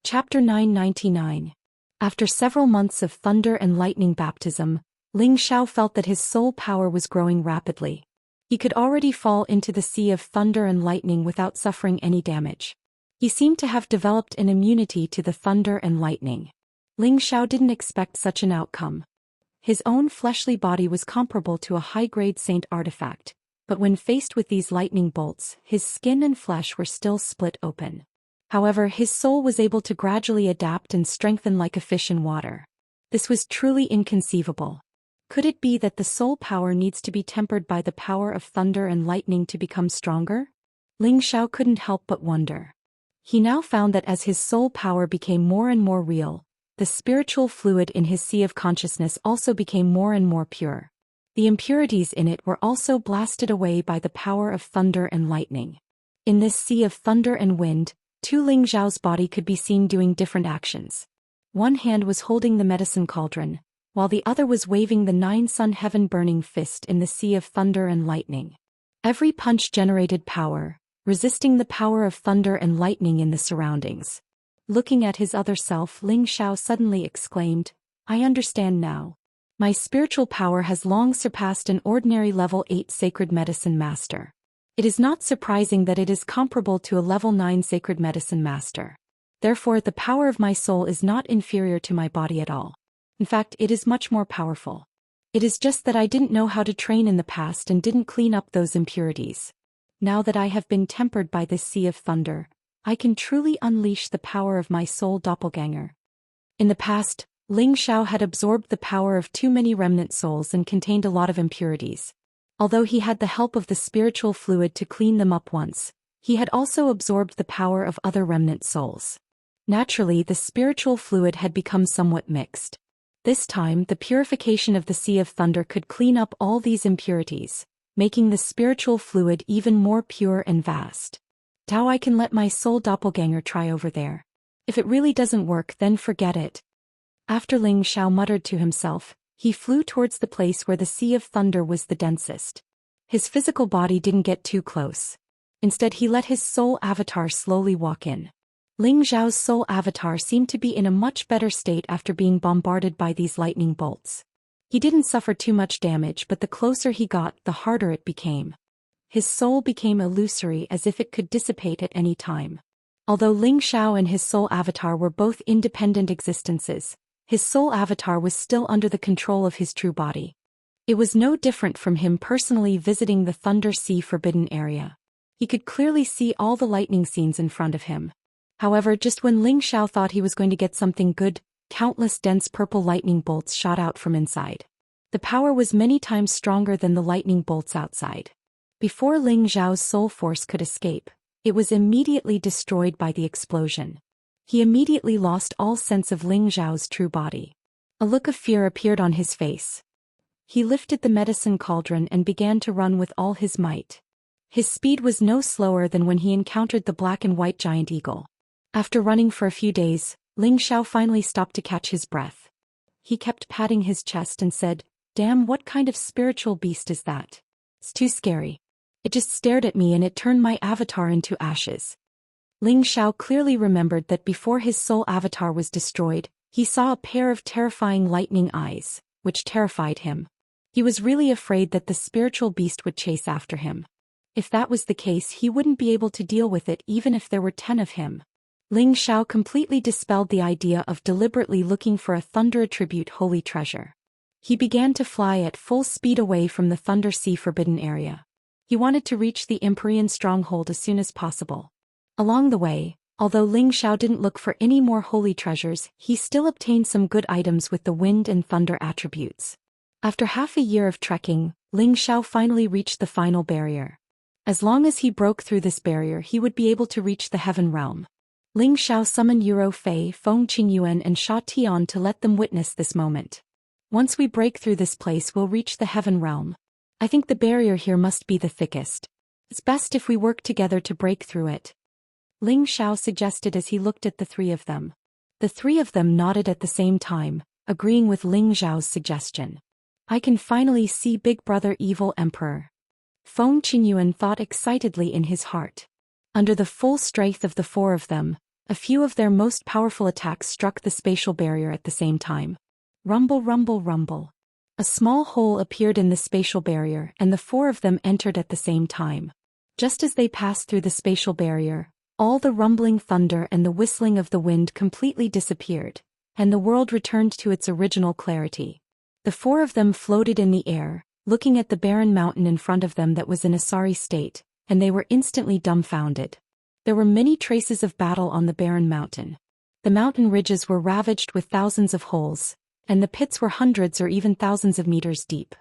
Chapter 999. After several months of thunder and lightning baptism, Ling Xiao felt that his soul power was growing rapidly. He could already fall into the sea of thunder and lightning without suffering any damage. He seemed to have developed an immunity to the thunder and lightning. Ling Xiao didn't expect such an outcome. His own fleshly body was comparable to a high-grade saint artifact, but when faced with these lightning bolts, his skin and flesh were still split open. However, his soul was able to gradually adapt and strengthen like a fish in water. This was truly inconceivable. Could it be that the soul power needs to be tempered by the power of thunder and lightning to become stronger? Ling Xiao couldn't help but wonder. He now found that as his soul power became more and more real, the spiritual fluid in his sea of consciousness also became more and more pure. The impurities in it were also blasted away by the power of thunder and lightning. In this sea of thunder and wind, Ling Xiao's body could be seen doing different actions. One hand was holding the medicine cauldron, while the other was waving the 9-sun heaven-burning fist in the sea of thunder and lightning. Every punch generated power, resisting the power of thunder and lightning in the surroundings. Looking at his other self, Ling Xiao suddenly exclaimed, "I understand now. My spiritual power has long surpassed an ordinary level 8 sacred medicine master. It is not surprising that it is comparable to a level 9 sacred medicine master. Therefore, the power of my soul is not inferior to my body at all. In fact, it is much more powerful. It is just that I didn't know how to train in the past and didn't clean up those impurities. Now that I have been tempered by this sea of thunder, I can truly unleash the power of my soul doppelganger." In the past, Ling Xiao had absorbed the power of too many remnant souls and contained a lot of impurities. Although he had the help of the spiritual fluid to clean them up once, he had also absorbed the power of other remnant souls. Naturally, the spiritual fluid had become somewhat mixed. This time, the purification of the Sea of Thunder could clean up all these impurities, making the spiritual fluid even more pure and vast. "Now I can let my soul doppelganger try over there. If it really doesn't work, then forget it." After Ling Xiao muttered to himself, he flew towards the place where the Sea of Thunder was the densest. His physical body didn't get too close. Instead, he let his soul avatar slowly walk in. Ling Xiao's soul avatar seemed to be in a much better state after being bombarded by these lightning bolts. He didn't suffer too much damage, but the closer he got, the harder it became. His soul became illusory, as if it could dissipate at any time. Although Ling Xiao and his soul avatar were both independent existences, his soul avatar was still under the control of his true body. It was no different from him personally visiting the Thunder Sea Forbidden area. He could clearly see all the lightning scenes in front of him. However, just when Ling Xiao thought he was going to get something good, countless dense purple lightning bolts shot out from inside. The power was many times stronger than the lightning bolts outside. Before Ling Xiao's soul force could escape, it was immediately destroyed by the explosion. He immediately lost all sense of Ling Xiao's true body. A look of fear appeared on his face. He lifted the medicine cauldron and began to run with all his might. His speed was no slower than when he encountered the black and white giant eagle. After running for a few days, Ling Xiao finally stopped to catch his breath. He kept patting his chest and said, "Damn, what kind of spiritual beast is that? It's too scary. It just stared at me and it turned my avatar into ashes." Ling Xiao clearly remembered that before his soul avatar was destroyed, he saw a pair of terrifying lightning eyes, which terrified him. He was really afraid that the spiritual beast would chase after him. If that was the case, he wouldn't be able to deal with it even if there were 10 of him. Ling Xiao completely dispelled the idea of deliberately looking for a thunder attribute holy treasure. He began to fly at full speed away from the Thunder Sea Forbidden area. He wanted to reach the Empyrean stronghold as soon as possible. Along the way, although Ling Xiao didn't look for any more holy treasures, he still obtained some good items with the wind and thunder attributes. After half a year of trekking, Ling Xiao finally reached the final barrier. As long as he broke through this barrier, he would be able to reach the heaven realm. Ling Xiao summoned Yuro Fei, Feng Qingyuan and Sha Tian to let them witness this moment. "Once we break through this place, we'll reach the heaven realm. I think the barrier here must be the thickest. It's best if we work together to break through it," Ling Xiao suggested as he looked at the three of them. The three of them nodded at the same time, agreeing with Ling Xiao's suggestion. "I can finally see Big Brother Evil Emperor," Feng Qingyuan thought excitedly in his heart. Under the full strength of the four of them, A few of their most powerful attacks struck the spatial barrier at the same time. Rumble, rumble, rumble. A small hole appeared in the spatial barrier and the four of them entered at the same time. Just as they passed through the spatial barrier, all the rumbling thunder and the whistling of the wind completely disappeared, and the world returned to its original clarity. The four of them floated in the air, looking at the barren mountain in front of them that was in a sorry state, and they were instantly dumbfounded. There were many traces of battle on the barren mountain. The mountain ridges were ravaged with thousands of holes, and the pits were hundreds or even thousands of meters deep.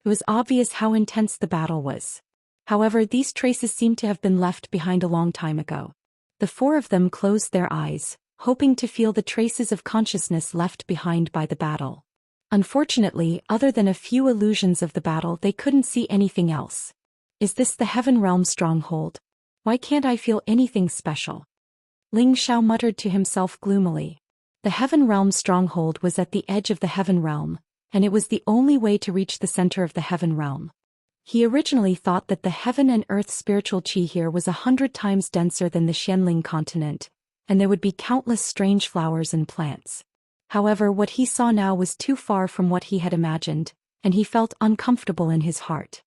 It was obvious how intense the battle was. However, these traces seemed to have been left behind a long time ago. The four of them closed their eyes, hoping to feel the traces of consciousness left behind by the battle. Unfortunately, other than a few illusions of the battle, they couldn't see anything else. Is this the Heaven Realm stronghold? Why can't I feel anything special? Ling Xiao muttered to himself gloomily. The Heaven Realm stronghold was at the edge of the Heaven Realm, and it was the only way to reach the center of the Heaven Realm. He originally thought that the heaven and earth spiritual qi here was 100 times denser than the Xianling continent, and there would be countless strange flowers and plants. However, what he saw now was too far from what he had imagined, and he felt uncomfortable in his heart.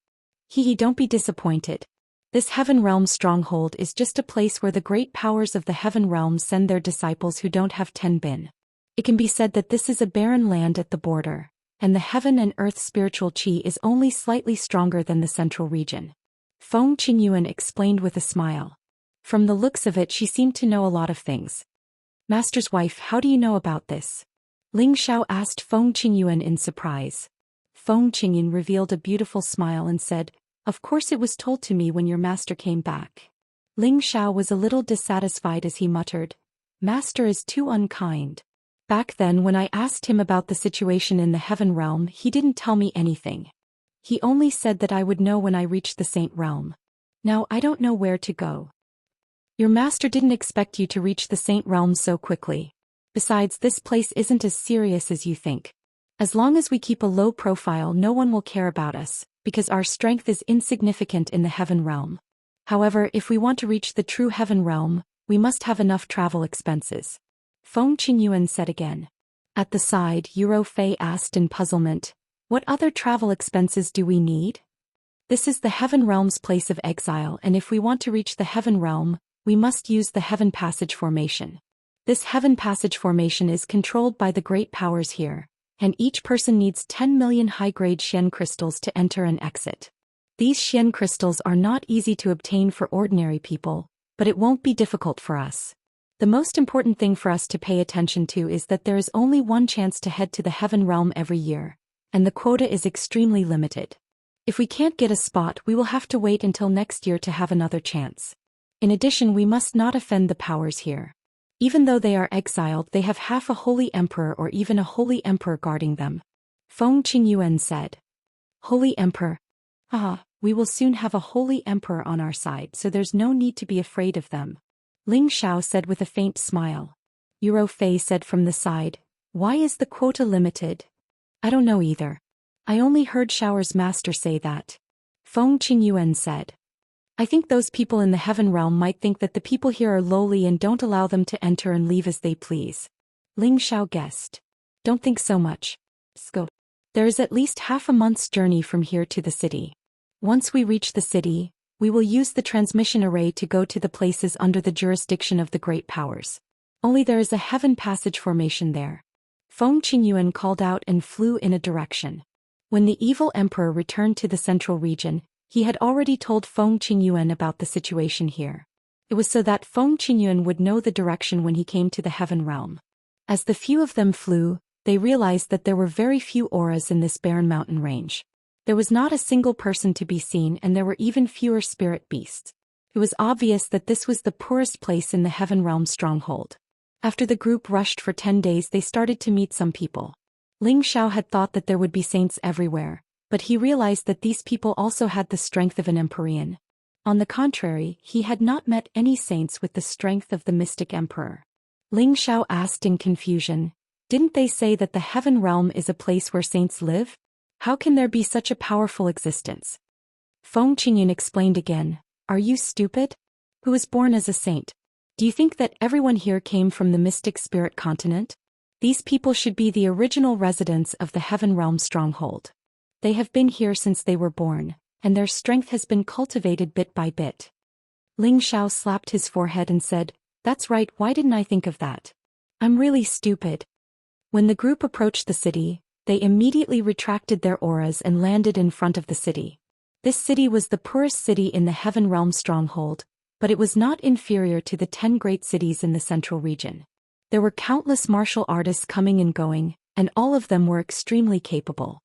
Don't be disappointed. This Heaven Realm stronghold is just a place where the great powers of the Heaven Realm send their disciples who don't have 10 bin. It can be said that this is a barren land at the border, and the heaven and earth spiritual qi is only slightly stronger than the central region. Feng Qingyuan explained with a smile. From the looks of it, she seemed to know a lot of things. Master's wife, how do you know about this? Ling Xiao asked Feng Qingyuan in surprise. Feng Qingyuan revealed a beautiful smile and said, "Of course it was told to me when your master came back." Ling Xiao was a little dissatisfied as he muttered, "Master is too unkind. Back then when I asked him about the situation in the Heaven Realm, he didn't tell me anything. He only said that I would know when I reached the Saint Realm. Now I don't know where to go." Your master didn't expect you to reach the Saint Realm so quickly. Besides, this place isn't as serious as you think. As long as we keep a low profile, no one will care about us, because our strength is insignificant in the Heaven Realm. However, if we want to reach the true Heaven Realm, we must have enough travel expenses. Feng Qingyuan said again. At the side, Yuro Fei asked in puzzlement, "What other travel expenses do we need?" This is the Heaven Realm's place of exile, and if we want to reach the Heaven Realm, we must use the Heaven Passage formation. This Heaven Passage formation is controlled by the great powers here, and each person needs 10 million high-grade Xian crystals to enter and exit. These Xian crystals are not easy to obtain for ordinary people, but it won't be difficult for us. The most important thing for us to pay attention to is that there is only one chance to head to the Heaven Realm every year, and the quota is extremely limited. If we can't get a spot, we will have to wait until next year to have another chance. In addition, we must not offend the powers here. Even though they are exiled, they have half a holy emperor or even a holy emperor guarding them. Feng Qingyuan said. Holy emperor? We will soon have a holy emperor on our side, so there's no need to be afraid of them. Ling Xiao said with a faint smile. Yuro Fei said from the side, "Why is the quota limited?" "I don't know either. I only heard Xiao's master say that." Feng Qingyuan said. "I think those people in the Heaven Realm might think that the people here are lowly and don't allow them to enter and leave as they please." Ling Xiao guessed. "Don't think so much. Go. There is at least half a month's journey from here to the city. Once we reach the city, we will use the transmission array to go to the places under the jurisdiction of the great powers. Only there is a Heaven Passage formation there." Feng Qingyuan called out and flew in a direction. When the evil emperor returned to the central region, he had already told Feng Qingyuan about the situation here. It was so that Feng Qingyuan would know the direction when he came to the Heaven Realm. As the few of them flew, they realized that there were very few auras in this barren mountain range. There was not a single person to be seen, and there were even fewer spirit beasts. It was obvious that this was the poorest place in the Heaven Realm stronghold. After the group rushed for 10 days, they started to meet some people. Ling Xiao had thought that there would be saints everywhere, but he realized that these people also had the strength of an Empyrean. On the contrary, he had not met any saints with the strength of the mystic emperor. Ling Xiao asked in confusion, "Didn't they say that the Heaven Realm is a place where saints live? How can there be such a powerful existence?" Feng Qingyun explained again, "Are you stupid? Who is born as a saint? Do you think that everyone here came from the mystic spirit continent? These people should be the original residents of the Heaven Realm stronghold. They have been here since they were born, and their strength has been cultivated bit by bit. Ling Xiao slapped his forehead and said, "That's right, why didn't I think of that? I'm really stupid." When the group approached the city, they immediately retracted their auras and landed in front of the city. This city was the poorest city in the Heaven Realm stronghold, but it was not inferior to the 10 great cities in the central region. There were countless martial artists coming and going, and all of them were extremely capable.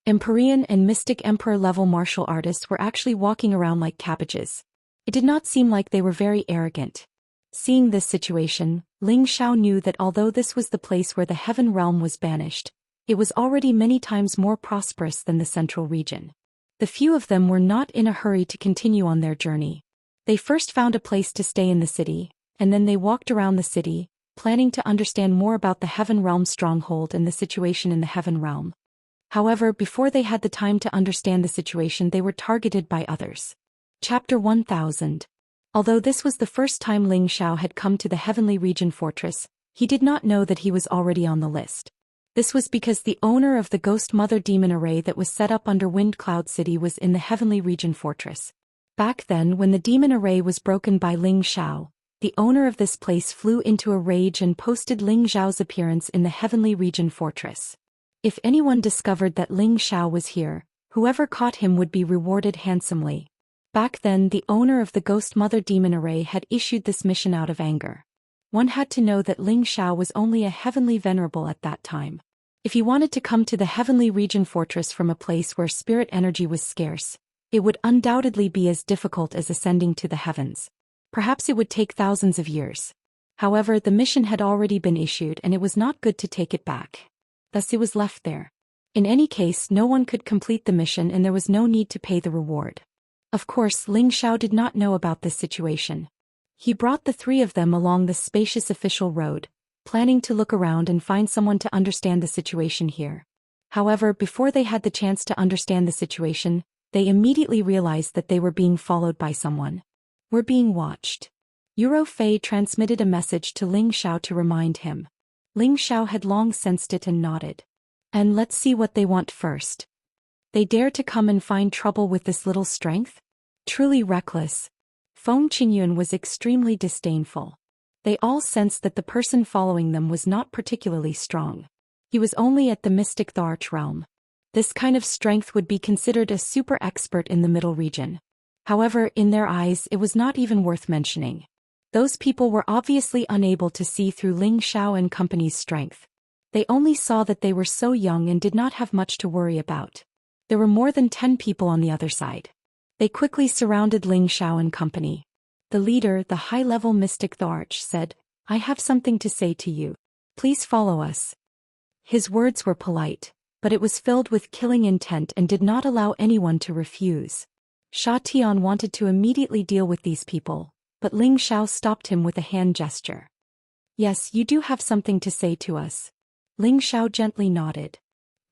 Empyrean and Mystic Emperor-level martial artists were actually walking around like cabbages. It did not seem like they were very arrogant. Seeing this situation, Ling Xiao knew that although this was the place where the Heaven Realm was banished, it was already many times more prosperous than the central region. The few of them were not in a hurry to continue on their journey. They first found a place to stay in the city, and then they walked around the city, planning to understand more about the Heaven Realm stronghold and the situation in the Heaven Realm. However, before they had the time to understand the situation, they were targeted by others. Chapter 1000. Although this was the first time Ling Xiao had come to the Heavenly Region Fortress, he did not know that he was already on the list. This was because the owner of the Ghost Mother Demon Array that was set up under Wind Cloud City was in the Heavenly Region Fortress. Back then, when the demon array was broken by Ling Xiao, the owner of this place flew into a rage and posted Ling Xiao's appearance in the Heavenly Region Fortress. If anyone discovered that Ling Xiao was here, whoever caught him would be rewarded handsomely. Back then, the owner of the Ghost Mother Demon Array had issued this mission out of anger. One had to know that Ling Xiao was only a heavenly venerable at that time. If he wanted to come to the Heavenly Region Fortress from a place where spirit energy was scarce, it would undoubtedly be as difficult as ascending to the heavens. Perhaps it would take thousands of years. However, the mission had already been issued and it was not good to take it back. Thus it was left there. In any case, no one could complete the mission and there was no need to pay the reward. Of course, Ling Xiao did not know about this situation. He brought the three of them along the spacious official road, planning to look around and find someone to understand the situation here. However, before they had the chance to understand the situation, they immediately realized that they were being followed by someone. "We're being watched." Euro Fei transmitted a message to Ling Xiao to remind him. Ling Xiao had long sensed it and nodded. "And let's see what they want first. They dare to come and find trouble with this little strength? Truly reckless." Feng Qingyun was extremely disdainful. They all sensed that the person following them was not particularly strong. He was only at the Mystic Tharch realm. This kind of strength would be considered a super expert in the middle region. However, in their eyes, it was not even worth mentioning. Those people were obviously unable to see through Ling Xiao and company's strength. They only saw that they were so young and did not have much to worry about. There were more than 10 people on the other side. They quickly surrounded Ling Xiao and company. The leader, the high-level Mystic Tharch, said, "I have something to say to you. Please follow us." His words were polite, but it was filled with killing intent and did not allow anyone to refuse. Sha Tian wanted to immediately deal with these people, but Ling Xiao stopped him with a hand gesture. "Yes, you do have something to say to us." Ling Xiao gently nodded.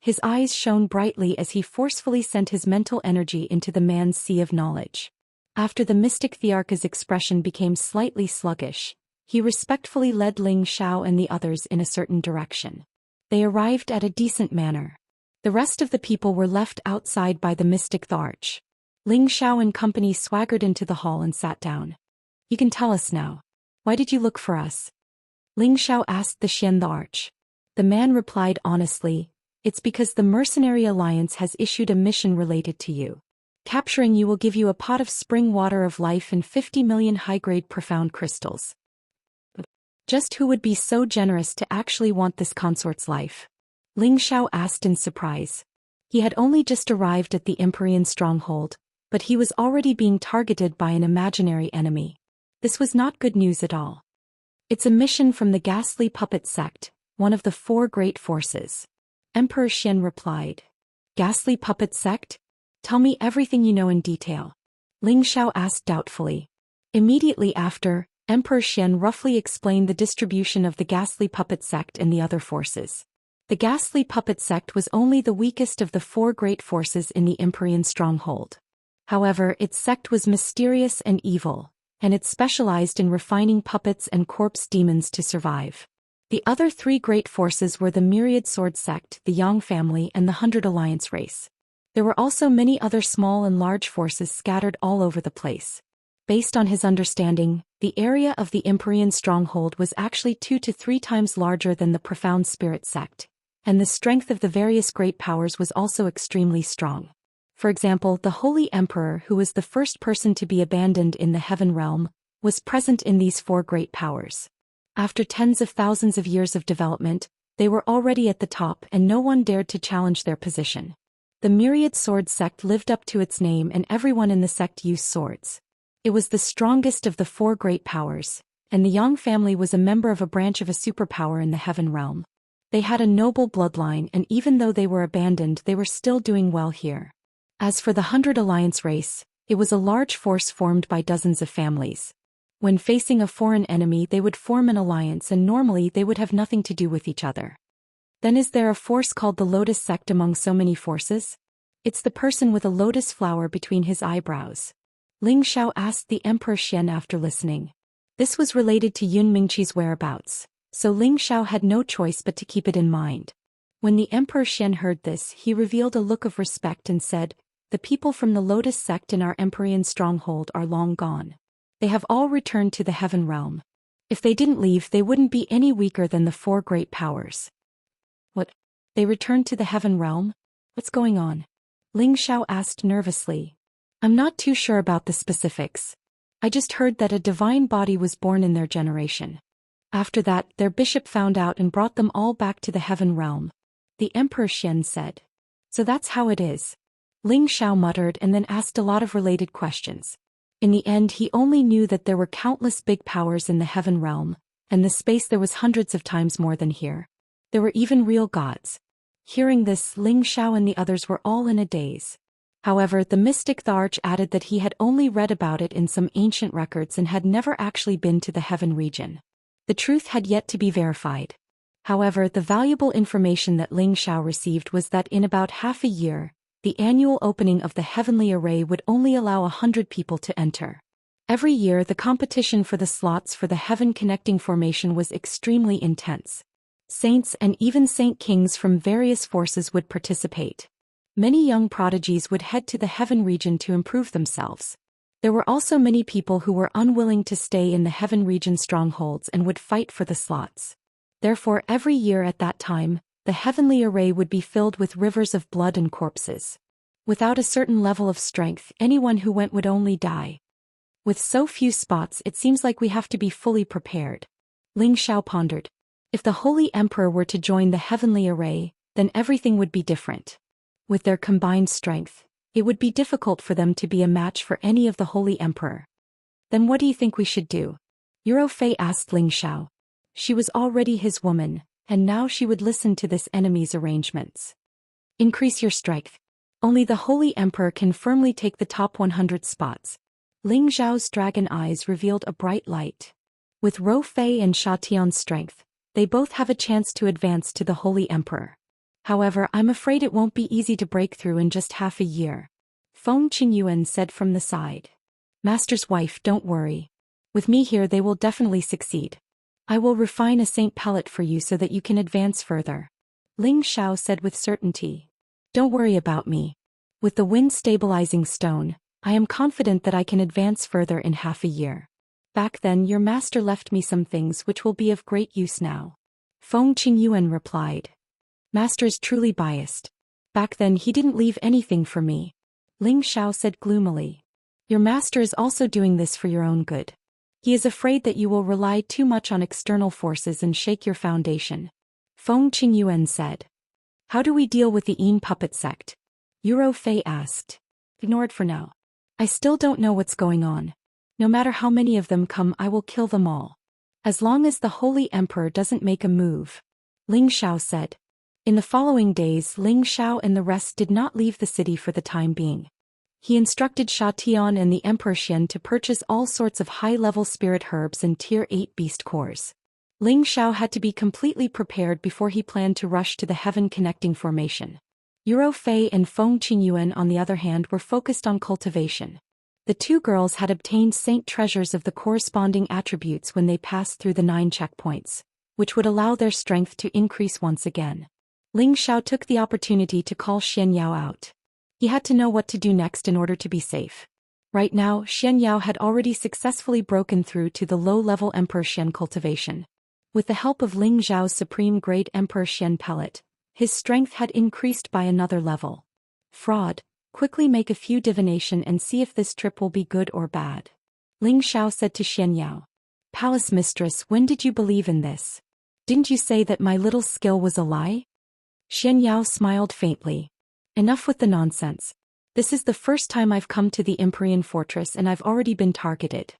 His eyes shone brightly as he forcefully sent his mental energy into the man's sea of knowledge. After the mystic Thearcha's expression became slightly sluggish, he respectfully led Ling Xiao and the others in a certain direction. They arrived at a decent manner. The rest of the people were left outside by the mystic Tharch. Ling Xiao and company swaggered into the hall and sat down. "You can tell us now. Why did you look for us?" Ling Xiao asked the Xian Tharch. The man replied honestly, "It's because the Mercenary Alliance has issued a mission related to you. Capturing you will give you a pot of spring water of life and 50 million high-grade profound crystals." Just who would be so generous to actually want this consort's life? Ling Xiao asked in surprise. He had only just arrived at the Empyrean stronghold, but he was already being targeted by an imaginary enemy. This was not good news at all. "It's a mission from the Ghastly Puppet Sect, one of the 4 great forces." Emperor Xian replied. "Ghastly Puppet Sect? Tell me everything you know in detail." Ling Xiao asked doubtfully. Immediately after, Emperor Xian roughly explained the distribution of the Ghastly Puppet Sect and the other forces. The Ghastly Puppet Sect was only the weakest of the 4 great forces in the Empyrean stronghold. However, its sect was mysterious and evil, and it specialized in refining puppets and corpse demons to survive. The other three great forces were the Myriad Sword Sect, the Yang family, and the 100 Alliance race. There were also many other small and large forces scattered all over the place. Based on his understanding, the area of the Empyrean stronghold was actually 2 to 3 times larger than the Profound Spirit Sect, and the strength of the various great powers was also extremely strong. For example, the Holy Emperor, who was the first person to be abandoned in the Heaven Realm, was present in these 4 great powers. After tens of thousands of years of development, they were already at the top and no one dared to challenge their position. The Myriad Sword Sect lived up to its name and everyone in the sect used swords. It was the strongest of the 4 great powers, and the Yang family was a member of a branch of a superpower in the Heaven Realm. They had a noble bloodline and even though they were abandoned they were still doing well here. As for the 100 Alliance race, it was a large force formed by dozens of families. When facing a foreign enemy they would form an alliance and normally they would have nothing to do with each other. Then is there a force called the Lotus Sect among so many forces? It's the person with a lotus flower between his eyebrows. Ling Xiao asked the Emperor Xian after listening. This was related to Yun Mingqi's whereabouts, so Ling Xiao had no choice but to keep it in mind. When the Emperor Xian heard this, he revealed a look of respect and said, "The people from the Lotus Sect in our Empyrean stronghold are long gone. They have all returned to the Heaven Realm. If they didn't leave, they wouldn't be any weaker than the 4 great powers." What? They returned to the Heaven Realm? What's going on? Ling Xiao asked nervously. I'm not too sure about the specifics. I just heard that a divine body was born in their generation. After that, their bishop found out and brought them all back to the Heaven Realm. The Emperor Xian said. So that's how it is. Ling Xiao muttered and then asked a lot of related questions. In the end he only knew that there were countless big powers in the Heaven Realm, and the space there was hundreds of times more than here. There were even real gods. Hearing this, Ling Xiao and the others were all in a daze. However, the mystic Tharch added that he had only read about it in some ancient records and had never actually been to the Heaven region. The truth had yet to be verified. However, the valuable information that Ling Xiao received was that in about half a year, the annual opening of the Heavenly Array would only allow 100 people to enter. Every year the competition for the slots for the Heaven Connecting Formation was extremely intense. Saints and even Saint Kings from various forces would participate. Many young prodigies would head to the Heaven region to improve themselves. There were also many people who were unwilling to stay in the Heaven region strongholds and would fight for the slots. Therefore, every year at that time, the Heavenly Array would be filled with rivers of blood and corpses. Without a certain level of strength, anyone who went would only die. With so few spots, it seems like we have to be fully prepared. Ling Xiao pondered. If the Holy Emperor were to join the Heavenly Array, then everything would be different. With their combined strength, it would be difficult for them to be a match for any of the Holy Emperor. Then what do you think we should do? Yuro Fei asked Ling Xiao. She was already his woman, and now she would listen to this enemy's arrangements. Increase your strength. Only the Holy Emperor can firmly take the top 100 spots. Ling Xiao's dragon eyes revealed a bright light. With Ro Fei and Sha Tian's strength, they both have a chance to advance to the Holy Emperor. However, I'm afraid it won't be easy to break through in just half a year. Feng Qingyuan said from the side. Master's wife, don't worry. With me here they will definitely succeed. I will refine a saint pellet for you so that you can advance further. Ling Xiao said with certainty. Don't worry about me. With the wind stabilizing stone, I am confident that I can advance further in half a year. Back then your master left me some things which will be of great use now. Feng Qingyuan replied. Master is truly biased. Back then he didn't leave anything for me. Ling Xiao said gloomily. Your master is also doing this for your own good. He is afraid that you will rely too much on external forces and shake your foundation. Feng Qingyuan said. How do we deal with the Yin puppet sect? Yuro Fei asked. Ignore it for now. I still don't know what's going on. No matter how many of them come, I will kill them all. As long as the Holy Emperor doesn't make a move. Ling Xiao said. In the following days, Ling Xiao and the rest did not leave the city for the time being. He instructed Sha Tian and the Emperor Xian to purchase all sorts of high-level spirit herbs and Tier 8 beast cores. Ling Xiao had to be completely prepared before he planned to rush to the Heaven Connecting Formation. Yuro Fei and Feng Qingyuan on the other hand were focused on cultivation. The two girls had obtained saint treasures of the corresponding attributes when they passed through the 9 checkpoints, which would allow their strength to increase once again. Ling Xiao took the opportunity to call Xianyao out. He had to know what to do next in order to be safe. Right now, Xianyao had already successfully broken through to the low-level Emperor Xian cultivation. With the help of Ling Xiao's supreme-grade Emperor Xian pellet, his strength had increased by another level. Fraud, quickly make a few divination and see if this trip will be good or bad. Ling Xiao said to Xianyao. Palace mistress, when did you believe in this? Didn't you say that my little skill was a lie? Xianyao smiled faintly. Enough with the nonsense. This is the first time I've come to the Empyrean fortress and I've already been targeted.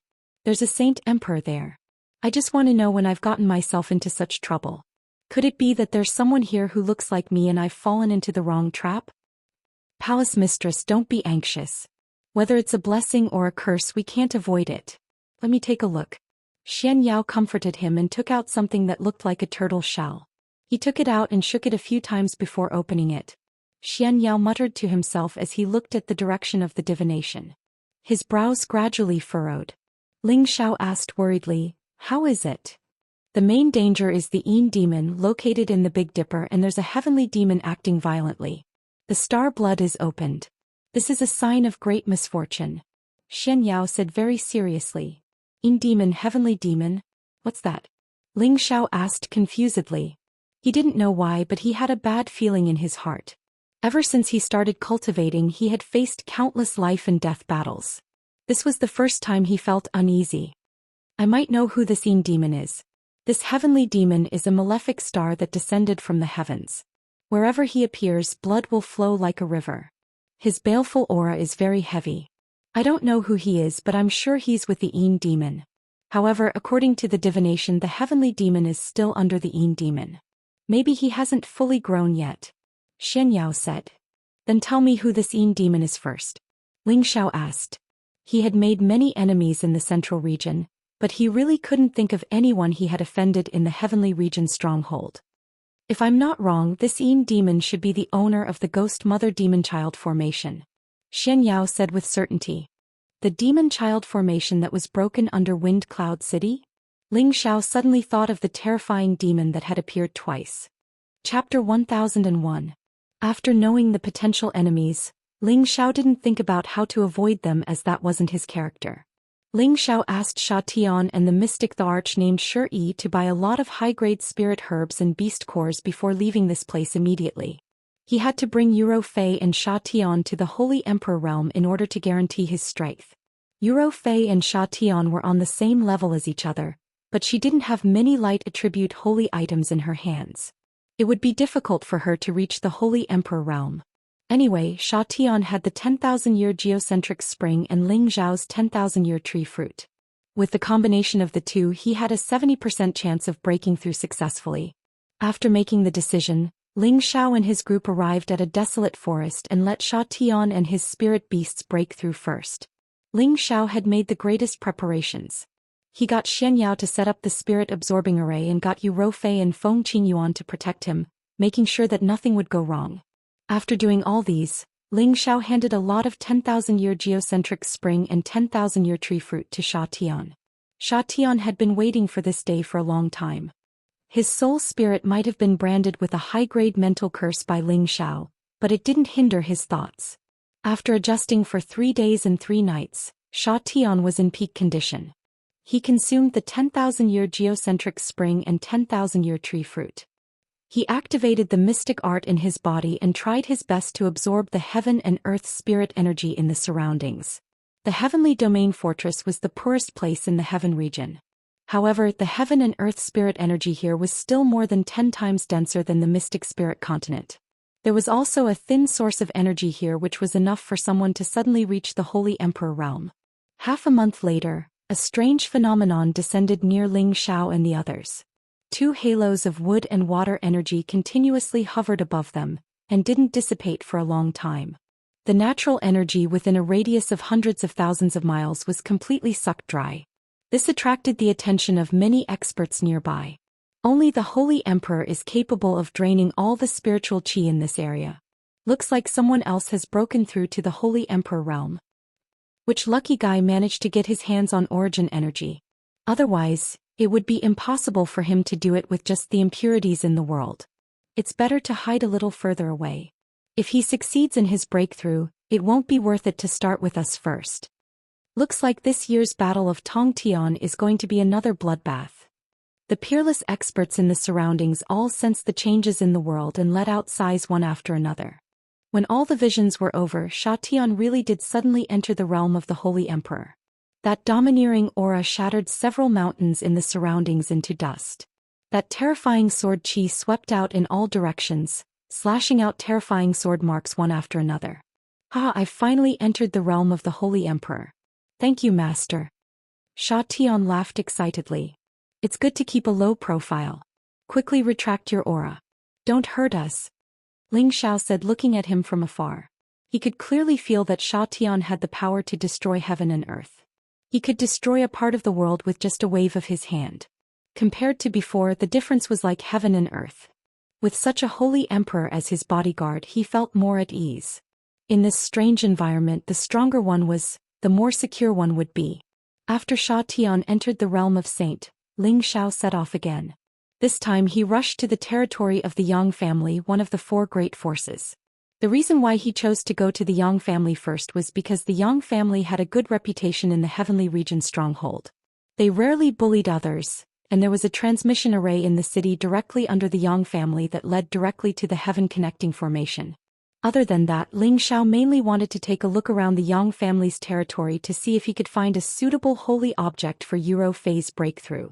There's a saint emperor there. I just want to know when I've gotten myself into such trouble. Could it be that there's someone here who looks like me and I've fallen into the wrong trap? Palace mistress, don't be anxious. Whether it's a blessing or a curse, we can't avoid it. Let me take a look. Xianyao comforted him and took out something that looked like a turtle shell. He took it out and shook it a few times before opening it. Xianyao muttered to himself as he looked at the direction of the divination. His brows gradually furrowed. Ling Xiao asked worriedly, how is it? The main danger is the Yin demon located in the Big Dipper, and there's a heavenly demon acting violently. The star blood is opened. This is a sign of great misfortune. Xianyao said very seriously. Yin demon, heavenly demon? What's that? Ling Xiao asked confusedly. He didn't know why, but he had a bad feeling in his heart. Ever since he started cultivating, he had faced countless life and death battles. This was the first time he felt uneasy. I might know who this Yin demon is. This heavenly demon is a malefic star that descended from the heavens. Wherever he appears, blood will flow like a river. His baleful aura is very heavy. I don't know who he is, but I'm sure he's with the Yin demon. However, according to the divination, the heavenly demon is still under the Yin demon. Maybe he hasn't fully grown yet. Xianyao said. Then tell me who this Yin demon is first. Ling Xiao asked. He had made many enemies in the central region, but he really couldn't think of anyone he had offended in the heavenly region stronghold. If I'm not wrong, this Yin demon should be the owner of the Ghost Mother Demon Child formation. Xianyao said with certainty. The Demon Child formation that was broken under Wind Cloud City? Ling Xiao suddenly thought of the terrifying demon that had appeared twice. Chapter 1001. After knowing the potential enemies, Ling Xiao didn't think about how to avoid them, as that wasn't his character. Ling Xiao asked Sha Tian and the mystic the arch named Shi Yi to buy a lot of high-grade spirit herbs and beast cores before leaving this place immediately. He had to bring Yuro Fei and Sha Tian to the Holy Emperor realm in order to guarantee his strength. Yuro Fei and Sha Tian were on the same level as each other, but she didn't have many light attribute holy items in her hands. It would be difficult for her to reach the Holy Emperor realm. Anyway, Sha Tian had the 10,000-year geocentric spring and Ling Xiao's 10,000-year tree fruit. With the combination of the two, he had a 70% chance of breaking through successfully. After making the decision, Ling Xiao and his group arrived at a desolate forest and let Sha Tian and his spirit beasts break through first. Ling Xiao had made the greatest preparations. He got Xianyao to set up the spirit-absorbing array and got Yu Rofei and Feng Qingyuan to protect him, making sure that nothing would go wrong. After doing all these, Ling Xiao handed a lot of 10,000-year geocentric spring and 10,000-year tree fruit to Sha Tian. Sha Tian had been waiting for this day for a long time. His soul spirit might have been branded with a high-grade mental curse by Ling Xiao, but it didn't hinder his thoughts. After adjusting for 3 days and 3 nights, Sha Tian was in peak condition. He consumed the 10,000-year geocentric spring and 10,000-year tree fruit. He activated the mystic art in his body and tried his best to absorb the heaven and earth spirit energy in the surroundings. The heavenly domain fortress was the poorest place in the heaven region. However, the heaven and earth spirit energy here was still more than 10 times denser than the mystic spirit continent. There was also a thin source of energy here which was enough for someone to suddenly reach the Holy Emperor realm. Half a month later, a strange phenomenon descended near Ling Xiao and the others. 2 halos of wood and water energy continuously hovered above them, and didn't dissipate for a long time. The natural energy within a radius of hundreds of thousands of miles was completely sucked dry. This attracted the attention of many experts nearby. Only the Holy Emperor is capable of draining all the spiritual qi in this area. Looks like someone else has broken through to the Holy Emperor realm. Which lucky guy managed to get his hands on origin energy? Otherwise, it would be impossible for him to do it with just the impurities in the world. It's better to hide a little further away. If he succeeds in his breakthrough, it won't be worth it to start with us first. Looks like this year's Battle of Tongtian is going to be another bloodbath. The peerless experts in the surroundings all sensed the changes in the world and let out sighs one after another. When all the visions were over, Xianxia really did suddenly enter the realm of the Holy Emperor. That domineering aura shattered several mountains in the surroundings into dust. That terrifying sword chi swept out in all directions, slashing out terrifying sword marks one after another. I've finally entered the realm of the Holy Emperor. Thank you, Master. Xianxia laughed excitedly. It's good to keep a low profile. Quickly retract your aura. Don't hurt us. Ling Xiao said, looking at him from afar. He could clearly feel that Xianxia had the power to destroy heaven and earth. He could destroy a part of the world with just a wave of his hand. Compared to before, the difference was like heaven and earth. With such a holy emperor as his bodyguard, he felt more at ease. In this strange environment, the stronger one was, the more secure one would be. After Xianxia entered the realm of Saint, Ling Xiao set off again. This time he rushed to the territory of the Yang family, one of the four great forces. The reason why he chose to go to the Yang family first was because the Yang family had a good reputation in the heavenly region stronghold. They rarely bullied others, and there was a transmission array in the city directly under the Yang family that led directly to the heaven connecting formation. Other than that, Ling Xiao mainly wanted to take a look around the Yang family's territory to see if he could find a suitable holy object for Euro phase breakthrough.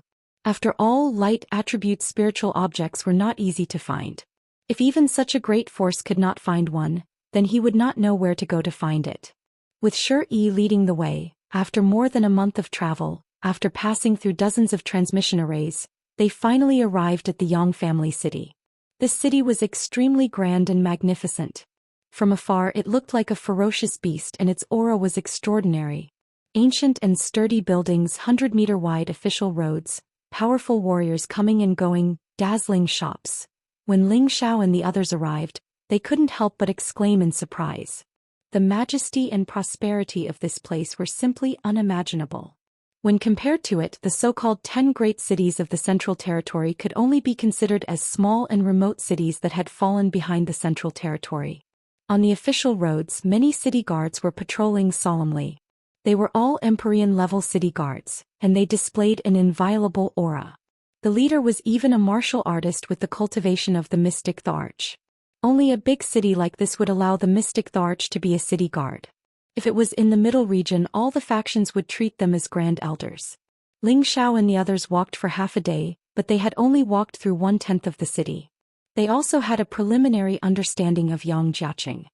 After all, light attribute spiritual objects were not easy to find. If even such a great force could not find one, then he would not know where to go to find it. With Shi leading the way, after more than a month of travel, after passing through dozens of transmission arrays, they finally arrived at the Yang family city. This city was extremely grand and magnificent. From afar it looked like a ferocious beast, and its aura was extraordinary. Ancient and sturdy buildings, 100-meter wide official roads, powerful warriors coming and going, dazzling shops. When Ling Xiao and the others arrived, they couldn't help but exclaim in surprise. The majesty and prosperity of this place were simply unimaginable. When compared to it, the so-called 10 great cities of the Central Territory could only be considered as small and remote cities that had fallen behind the Central Territory. On the official roads, many city guards were patrolling solemnly. They were all Empyrean-level city guards, and they displayed an inviolable aura. The leader was even a martial artist with the cultivation of the Mystic Tharch. Only a big city like this would allow the Mystic Tharch to be a city guard. If it was in the middle region, all the factions would treat them as grand elders. Ling Xiao and the others walked for half a day, but they had only walked through 1/10 of the city. They also had a preliminary understanding of Yang Jiaqing.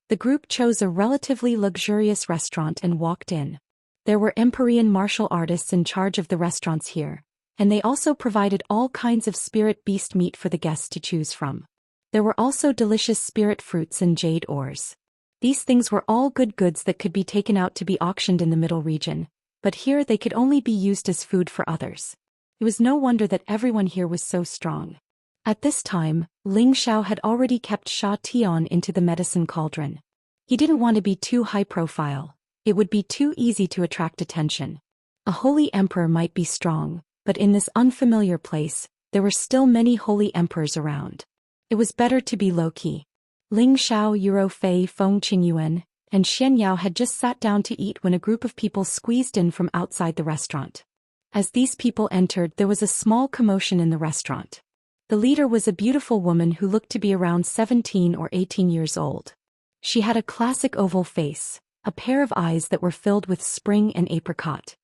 The group chose a relatively luxurious restaurant and walked in. There were Empyrean martial artists in charge of the restaurants here, and they also provided all kinds of spirit beast meat for the guests to choose from. There were also delicious spirit fruits and jade ores. These things were all good goods that could be taken out to be auctioned in the middle region, but here they could only be used as food for others. It was no wonder that everyone here was so strong. At this time, Ling Xiao had already kept Xianxia into the medicine cauldron. He didn't want to be too high profile. It would be too easy to attract attention. A holy emperor might be strong, but in this unfamiliar place, there were still many holy emperors around. It was better to be low-key. Ling Xiao, Euro Fei, Feng Qingyuan, and Xianyao had just sat down to eat when a group of people squeezed in from outside the restaurant. As these people entered, there was a small commotion in the restaurant. The leader was a beautiful woman who looked to be around 17 or 18 years old. She had a classic oval face, a pair of eyes that were filled with spring and apricot.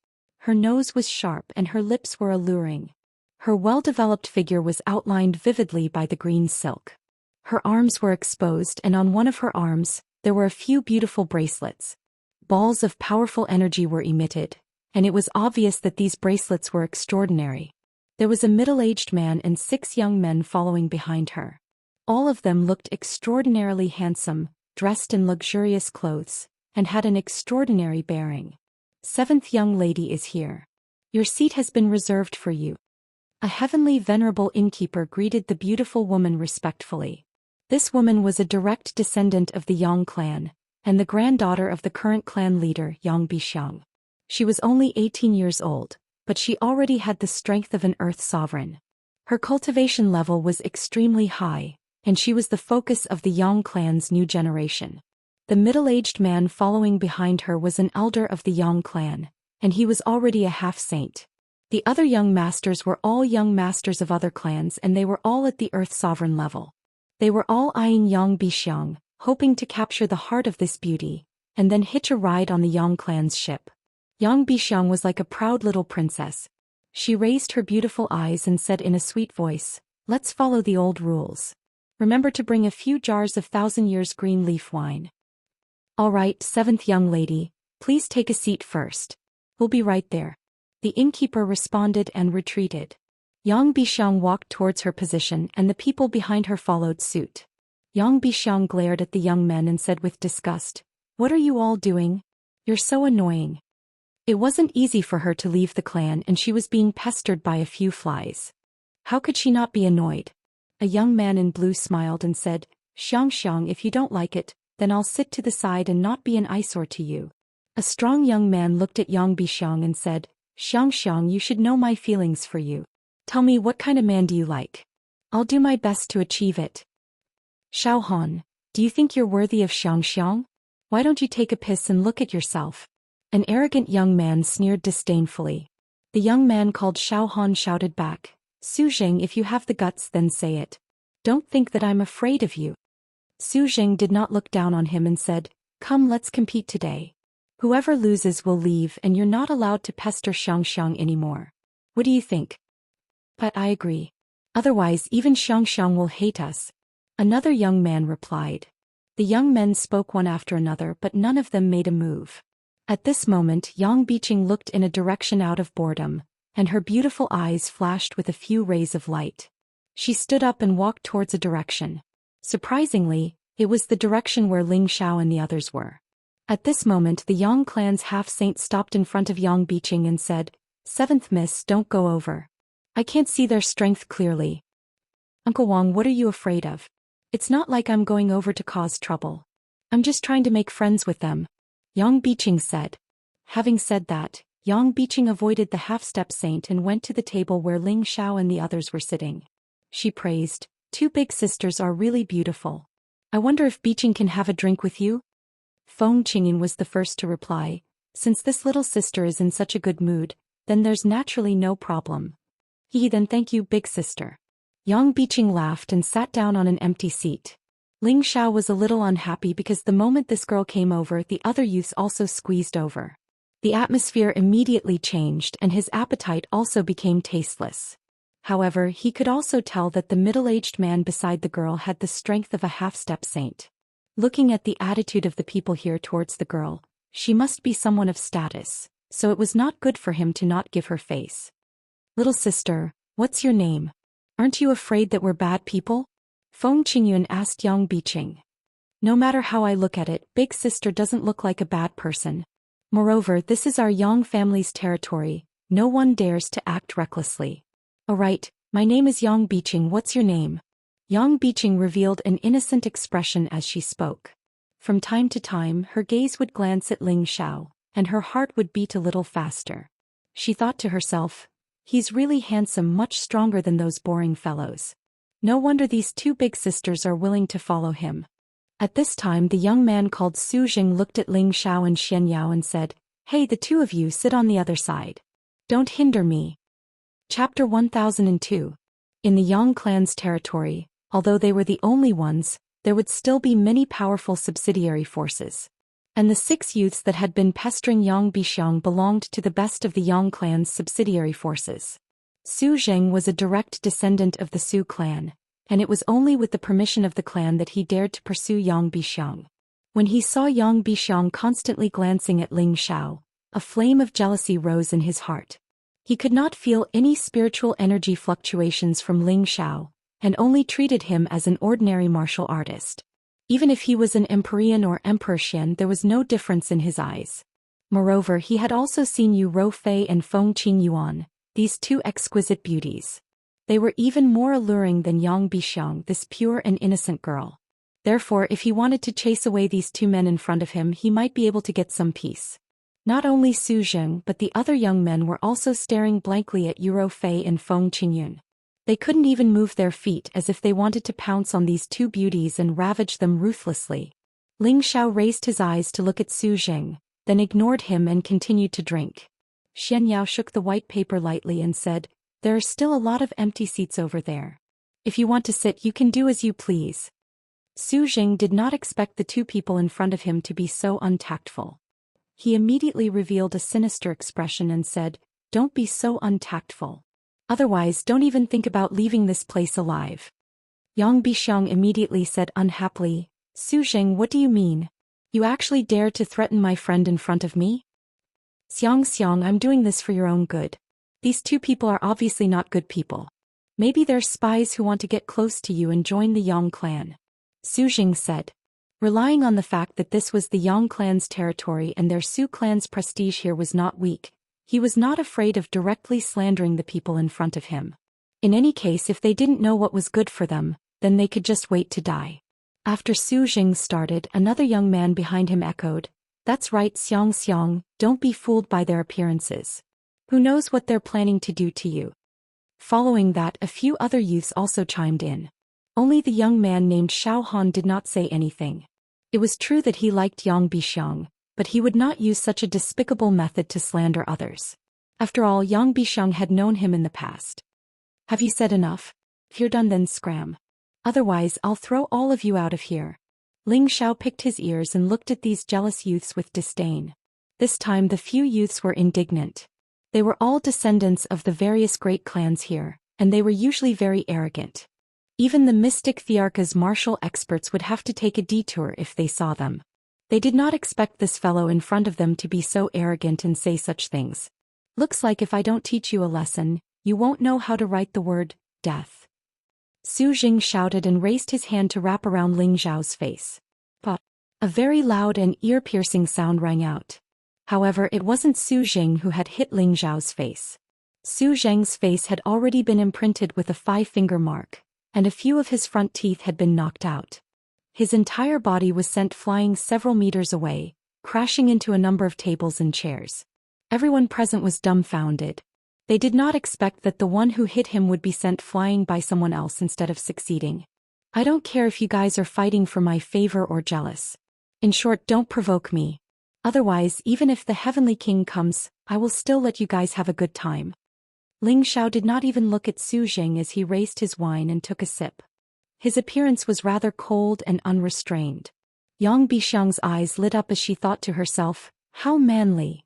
Her nose was sharp and her lips were alluring. Her well-developed figure was outlined vividly by the green silk. Her arms were exposed, and on one of her arms, there were a few beautiful bracelets. Balls of powerful energy were emitted, and it was obvious that these bracelets were extraordinary. There was a middle-aged man and 6 young men following behind her. All of them looked extraordinarily handsome, dressed in luxurious clothes, and had an extraordinary bearing. 7th young lady is here. Your seat has been reserved for you. A heavenly venerable innkeeper greeted the beautiful woman respectfully. This woman was a direct descendant of the Yang clan, and the granddaughter of the current clan leader Yang Bixiang. She was only 18 years old, but she already had the strength of an earth sovereign. Her cultivation level was extremely high, and she was the focus of the Yang clan's new generation. The middle-aged man following behind her was an elder of the Yang clan, and he was already a half-saint. The other young masters were all young masters of other clans, and they were all at the earth sovereign level. They were all eyeing Yang Bixiang, hoping to capture the heart of this beauty, and then hitch a ride on the Yang clan's ship. Yang Bixiang was like a proud little princess. She raised her beautiful eyes and said in a sweet voice, "Let's follow the old rules. Remember to bring a few jars of 1,000 years green leaf wine." "All right, seventh young lady, please take a seat first. We'll be right there." The innkeeper responded and retreated. Yang Bixiang walked towards her position and the people behind her followed suit. Yang Bixiang glared at the young men and said with disgust, "What are you all doing? You're so annoying." It wasn't easy for her to leave the clan and she was being pestered by a few flies. How could she not be annoyed? A young man in blue smiled and said, "Xianxia, if you don't like it, then I'll sit to the side and not be an eyesore to you." A strong young man looked at Yang Bixiang and said, "Xianxia, you should know my feelings for you. Tell me, what kind of man do you like? I'll do my best to achieve it." "Xiaohan, do you think you're worthy of Xianxia? Why don't you take a piss and look at yourself?" An arrogant young man sneered disdainfully. The young man called Xiaohan shouted back, "Su Zheng, if you have the guts then say it. Don't think that I'm afraid of you." Su Zheng did not look down on him and said, "Come, let's compete today. Whoever loses will leave and you're not allowed to pester Xianxia anymore. What do you think?" "But I agree. Otherwise even Xianxia will hate us," another young man replied. The young men spoke one after another but none of them made a move. At this moment Yang Bixiang looked in a direction out of boredom, and her beautiful eyes flashed with a few rays of light. She stood up and walked towards a direction. Surprisingly, it was the direction where Ling Xiao and the others were. At this moment the Yang clan's half-saint stopped in front of Yang Bixiang and said, "Seventh miss, don't go over. I can't see their strength clearly." "Uncle Wang, what are you afraid of? It's not like I'm going over to cause trouble. I'm just trying to make friends with them," Yang Bixiang said. Having said that, Yang Bixiang avoided the half-step saint and went to the table where Ling Xiao and the others were sitting. She praised, "Two big sisters are really beautiful. I wonder if Bixiang can have a drink with you?" Feng Qingyan was the first to reply, "Since this little sister is in such a good mood, then there's naturally no problem." Then thank you, big sister." Yang Bixiang laughed and sat down on an empty seat. Ling Xiao was a little unhappy because the moment this girl came over the other youths also squeezed over. The atmosphere immediately changed and his appetite also became tasteless. However, he could also tell that the middle-aged man beside the girl had the strength of a half-step saint. Looking at the attitude of the people here towards the girl, she must be someone of status, so it was not good for him to not give her face. "Little sister, what's your name? Aren't you afraid that we're bad people?" Feng Qingyun asked Yang Bixiang. "No matter how I look at it, big sister doesn't look like a bad person. Moreover, this is our Yang family's territory, no one dares to act recklessly." "Alright, my name is Yang Bixiang, what's your name?" Yang Bixiang revealed an innocent expression as she spoke. From time to time her gaze would glance at Ling Xiao, and her heart would beat a little faster. She thought to herself, "He's really handsome, much stronger than those boring fellows. No wonder these two big sisters are willing to follow him." At this time the young man called Su Jing looked at Ling Xiao and Xianyao and said, "Hey, the two of you sit on the other side. Don't hinder me." Chapter 1002. In the Yang clan's territory, although they were the only ones, there would still be many powerful subsidiary forces. And the 6 youths that had been pestering Yang Bixiang belonged to the best of the Yang clan's subsidiary forces. Su Zheng was a direct descendant of the Su clan, and it was only with the permission of the clan that he dared to pursue Yang Bixiang. When he saw Yang Bixiang constantly glancing at Ling Xiao, a flame of jealousy rose in his heart. He could not feel any spiritual energy fluctuations from Ling Xiao, and only treated him as an ordinary martial artist. Even if he was an Empyrean or Emperor Xian, there was no difference in his eyes. Moreover, he had also seen Yu Rofei and Feng Qingyuan, these two exquisite beauties. They were even more alluring than Yang Bixiang, this pure and innocent girl. Therefore, if he wanted to chase away these two men in front of him, he might be able to get some peace. Not only Su Xian but the other young men were also staring blankly at Yuro Fei and Feng Qingyun. They couldn't even move their feet as if they wanted to pounce on these two beauties and ravage them ruthlessly. Ling Xiao raised his eyes to look at Su Xian, then ignored him and continued to drink. Xianyao shook the white paper lightly and said, "There are still a lot of empty seats over there. If you want to sit, you can do as you please." Su Xian did not expect the two people in front of him to be so untactful. He immediately revealed a sinister expression and said, "Don't be so untactful. Otherwise, don't even think about leaving this place alive." Yang Bixiang immediately said unhappily, "Su Xian, what do you mean? You actually dare to threaten my friend in front of me?" "Xianxia, I'm doing this for your own good. These two people are obviously not good people. Maybe they're spies who want to get close to you and join the Yang clan," Su Xian said. Relying on the fact that this was the Yang clan's territory and their Su clan's prestige here was not weak, he was not afraid of directly slandering the people in front of him. In any case, if they didn't know what was good for them, then they could just wait to die. After Su Xian started, another young man behind him echoed, "That's right, Xianxia, don't be fooled by their appearances. Who knows what they're planning to do to you?" Following that, a few other youths also chimed in. Only the young man named Xiao Han did not say anything. It was true that he liked Yang Bixiang, but he would not use such a despicable method to slander others. After all, Yang Bixiang had known him in the past. "Have you said enough? If you're done, then scram. Otherwise, I'll throw all of you out of here." Ling Xiao picked his ears and looked at these jealous youths with disdain. This time the few youths were indignant. They were all descendants of the various great clans here, and they were usually very arrogant. Even the mystic Thearka's martial experts would have to take a detour if they saw them. They did not expect this fellow in front of them to be so arrogant and say such things. "Looks like if I don't teach you a lesson, you won't know how to write the word, death." Su Xian shouted and raised his hand to wrap around Ling Xiao's face. But a very loud and ear-piercing sound rang out. However, it wasn't Su Xian who had hit Ling Xiao's face. Su Xian's face had already been imprinted with a 5-finger mark, and a few of his front teeth had been knocked out. His entire body was sent flying several meters away, crashing into a number of tables and chairs. Everyone present was dumbfounded. They did not expect that the one who hit him would be sent flying by someone else instead of succeeding. "I don't care if you guys are fighting for my favor or jealous. In short, don't provoke me. Otherwise, even if the Heavenly King comes, I will still let you guys have a good time." Ling Xiao did not even look at Su Xian as he raised his wine and took a sip. His appearance was rather cold and unrestrained. Yang Bixiang's eyes lit up as she thought to herself, "How manly.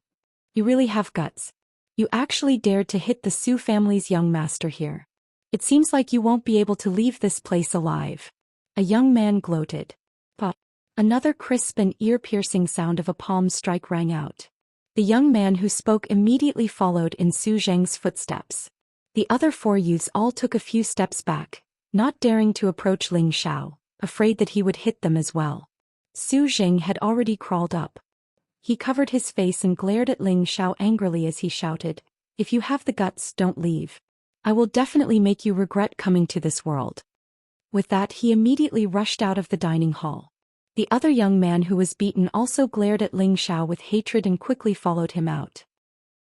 You really have guts. You actually dared to hit the Su family's young master here. It seems like you won't be able to leave this place alive." A young man gloated. But another crisp and ear-piercing sound of a palm strike rang out. The young man who spoke immediately followed in Su Zheng's footsteps. The other 4 youths all took a few steps back, not daring to approach Ling Xiao, afraid that he would hit them as well. Su Zheng had already crawled up. He covered his face and glared at Ling Xiao angrily as he shouted, "If you have the guts, don't leave. I will definitely make you regret coming to this world." With that, he immediately rushed out of the dining hall. The other young man who was beaten also glared at Ling Xiao with hatred and quickly followed him out.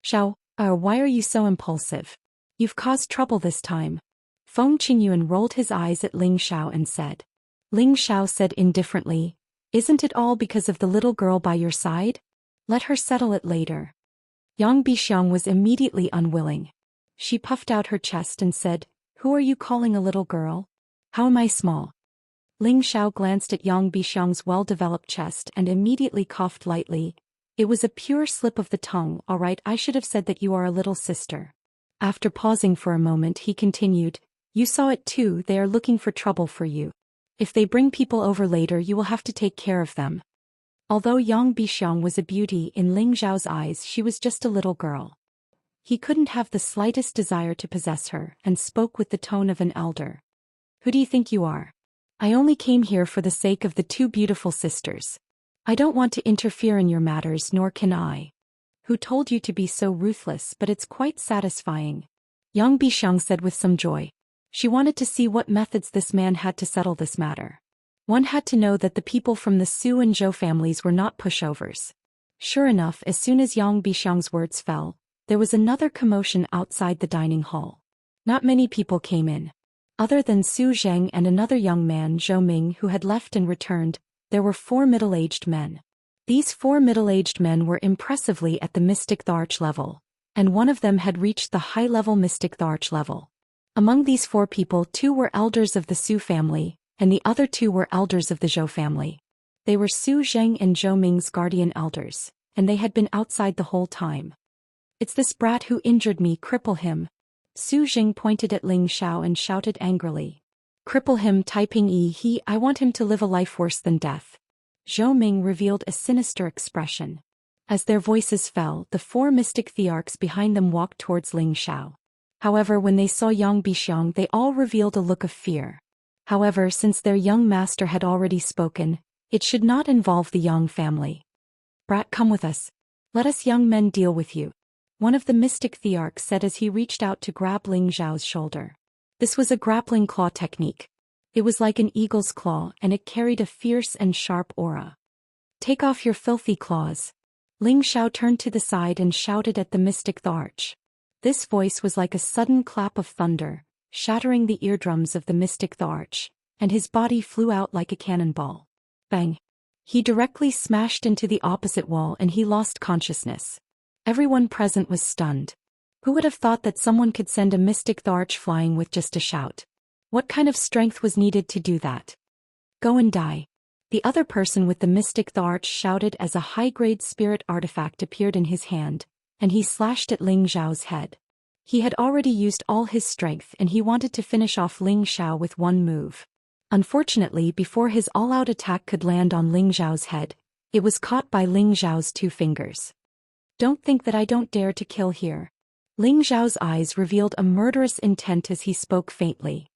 "Xiao, why are you so impulsive? You've caused trouble this time." Feng Qingyuan rolled his eyes at Ling Xiao and said. Ling Xiao said indifferently, "Isn't it all because of the little girl by your side? Let her settle it later." Yang Bixiang was immediately unwilling. She puffed out her chest and said, "Who are you calling a little girl? How am I small?" Ling Xiao glanced at Yang Bixiang's well-developed chest and immediately coughed lightly. "It was a pure slip of the tongue, all right, I should have said that you are a little sister." After pausing for a moment, he continued, "You saw it too, they are looking for trouble for you. If they bring people over later, you will have to take care of them." Although Yang Bixiang was a beauty in Ling Xiao's eyes, she was just a little girl. He couldn't have the slightest desire to possess her, and spoke with the tone of an elder. "Who do you think you are? I only came here for the sake of the 2 beautiful sisters. I don't want to interfere in your matters, nor can I. Who told you to be so ruthless? But it's quite satisfying," Yang Bixiang said with some joy. She wanted to see what methods this man had to settle this matter. One had to know that the people from the Su and Zhou families were not pushovers. Sure enough, as soon as Yang Bixiang's words fell, there was another commotion outside the dining hall. Not many people came in. Other than Su Zheng and another young man, Zhou Ming, who had left and returned, there were 4 middle-aged men. These 4 middle-aged men were impressively at the Mystic Tharch level, and one of them had reached the high-level Mystic Tharch level. Among these 4 people, 2 were elders of the Su family, and the other 2 were elders of the Zhou family. They were Su Zheng and Zhou Ming's guardian elders, and they had been outside the whole time. "It's this brat who injured me, cripple him." Su Zheng pointed at Ling Xiao and shouted angrily. "Cripple him, Taiping Yi, I want him to live a life worse than death." Zhou Ming revealed a sinister expression. As their voices fell, the 4 mystic thearchs behind them walked towards Ling Xiao. However, when they saw Yang Bixiang, they all revealed a look of fear. However, since their young master had already spoken, it should not involve the Yang family. "Brat, come with us. Let us young men deal with you," one of the mystic thearchs said as he reached out to grab Ling Xiao's shoulder. This was a grappling claw technique. It was like an eagle's claw, and it carried a fierce and sharp aura. "Take off your filthy claws." Ling Xiao turned to the side and shouted at the mystic tharch. This voice was like a sudden clap of thunder, shattering the eardrums of the mystic tharch, and his body flew out like a cannonball. Bang! He directly smashed into the opposite wall and he lost consciousness. Everyone present was stunned. Who would have thought that someone could send a mystic tharch flying with just a shout? What kind of strength was needed to do that? "Go and die." The other person with the mystic tharch shouted as a high-grade spirit artifact appeared in his hand, and he slashed at Ling Xiao's head. He had already used all his strength and he wanted to finish off Ling Xiao with one move. Unfortunately, before his all-out attack could land on Ling Xiao's head, it was caught by Ling Xiao's 2 fingers. "Don't think that I don't dare to kill here." Ling Xiao's eyes revealed a murderous intent as he spoke faintly.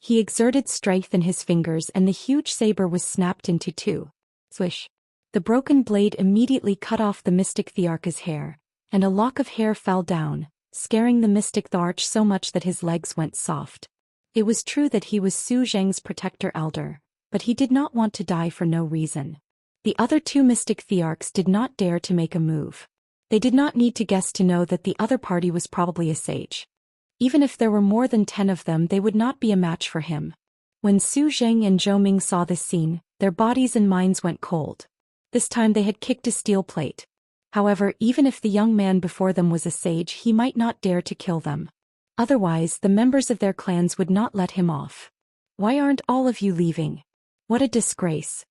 He exerted strength in his fingers and the huge saber was snapped into 2. Swish! The broken blade immediately cut off the mystic thearch's hair, and a lock of hair fell down, scaring the mystic tharch so much that his legs went soft. It was true that he was Su Zheng's protector elder, but he did not want to die for no reason. The other 2 mystic thearchs did not dare to make a move. They did not need to guess to know that the other party was probably a sage. Even if there were more than 10 of them, they would not be a match for him. When Su Zheng and Zhou Ming saw this scene, their bodies and minds went cold. This time they had kicked a steel plate. However, even if the young man before them was a sage, he might not dare to kill them. Otherwise, the members of their clans would not let him off. "Why aren't all of you leaving? What a disgrace."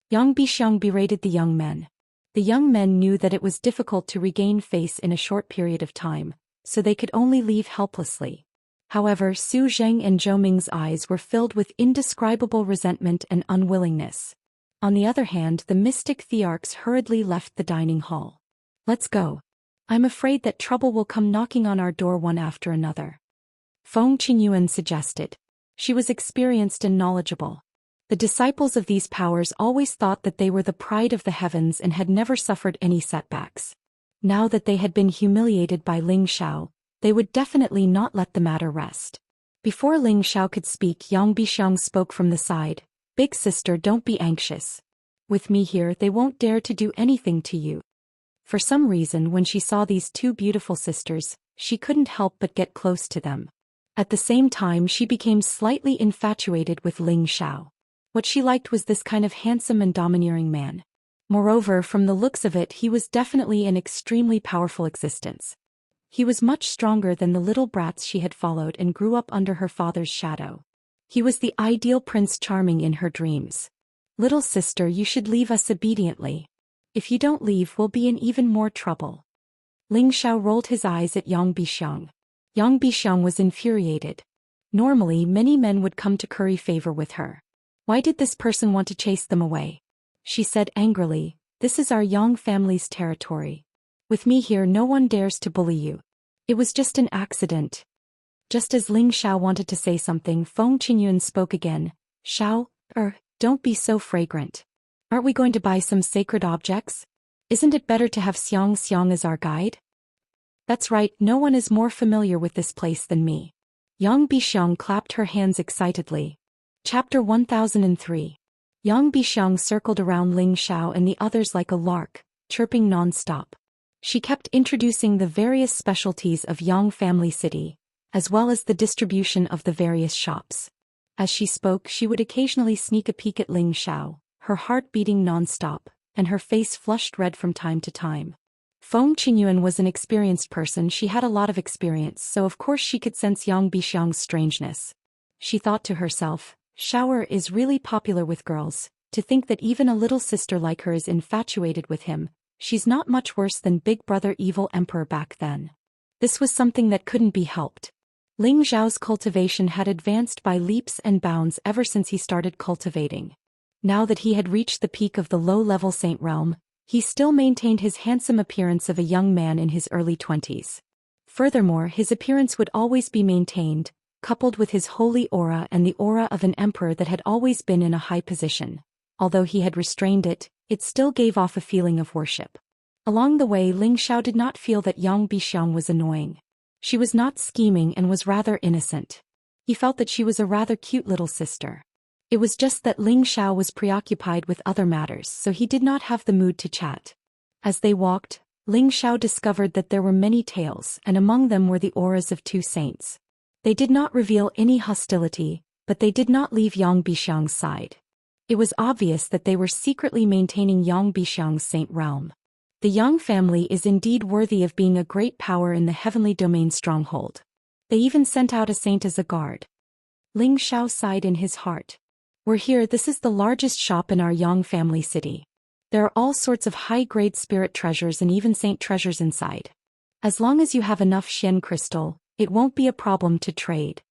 Yang Bixiang berated the young men. The young men knew that it was difficult to regain face in a short period of time, so they could only leave helplessly. However, Su Zheng and Zhou Ming's eyes were filled with indescribable resentment and unwillingness. On the other hand, the mystic thearchs hurriedly left the dining hall. "Let's go. I'm afraid that trouble will come knocking on our door one after another," Feng Qingyuan suggested. She was experienced and knowledgeable. The disciples of these powers always thought that they were the pride of the heavens and had never suffered any setbacks. Now that they had been humiliated by Ling Xiao, they would definitely not let the matter rest. Before Ling Xiao could speak, Yang Bixiang spoke from the side. "Big sister, don't be anxious. With me here, they won't dare to do anything to you." For some reason, when she saw these 2 beautiful sisters, she couldn't help but get close to them. At the same time, she became slightly infatuated with Ling Xiao. What she liked was this kind of handsome and domineering man. Moreover, from the looks of it, he was definitely an extremely powerful existence. He was much stronger than the little brats she had followed and grew up under her father's shadow. He was the ideal Prince Charming in her dreams. "Little sister, you should leave us obediently. If you don't leave, we'll be in even more trouble." Ling Xiao rolled his eyes at Yang Bixiang. Yang Bixiang was infuriated. Normally, many men would come to curry favor with her. Why did this person want to chase them away? She said angrily, "This is our Yang family's territory. With me here, no one dares to bully you. It was just an accident." Just as Ling Xiao wanted to say something, Feng Qingyuan spoke again. "Xiao, don't be so fragrant. Aren't we going to buy some sacred objects? Isn't it better to have Xianxia as our guide?" "That's right, no one is more familiar with this place than me." Yang Bixiang clapped her hands excitedly. Chapter 1003. Yang Bixiang circled around Ling Xiao and the others like a lark, chirping non-stop. She kept introducing the various specialties of Yang family city, as well as the distribution of the various shops. As she spoke, she would occasionally sneak a peek at Ling Xiao, her heart beating non-stop, and her face flushed red from time to time. Feng Qingyuan was an experienced person. She had a lot of experience, so of course she could sense Yang Bixiang's strangeness. She thought to herself, Xiaoer is really popular with girls. To think that even a little sister like her is infatuated with him, she's not much worse than Big Brother Evil Emperor back then. This was something that couldn't be helped. Ling Xiao's cultivation had advanced by leaps and bounds ever since he started cultivating. Now that he had reached the peak of the low-level saint realm, he still maintained his handsome appearance of a young man in his early 20s. Furthermore, his appearance would always be maintained, coupled with his holy aura and the aura of an emperor that had always been in a high position. Although he had restrained it, it still gave off a feeling of worship. Along the way, Ling Xiao did not feel that Yang Bixiang was annoying. She was not scheming and was rather innocent. He felt that she was a rather cute little sister. It was just that Ling Xiao was preoccupied with other matters, so he did not have the mood to chat. As they walked, Ling Xiao discovered that there were many tales, and among them were the auras of two saints. They did not reveal any hostility, but they did not leave Yang Bixiang's side. It was obvious that they were secretly maintaining Yang Bixiang's saint realm. The Yang family is indeed worthy of being a great power in the heavenly domain stronghold. They even sent out a saint as a guard. Ling Xiao sighed in his heart. We're here. This is the largest shop in our Yang family city. There are all sorts of high-grade spirit treasures and even saint treasures inside. As long as you have enough Xian crystal, it won't be a problem to trade.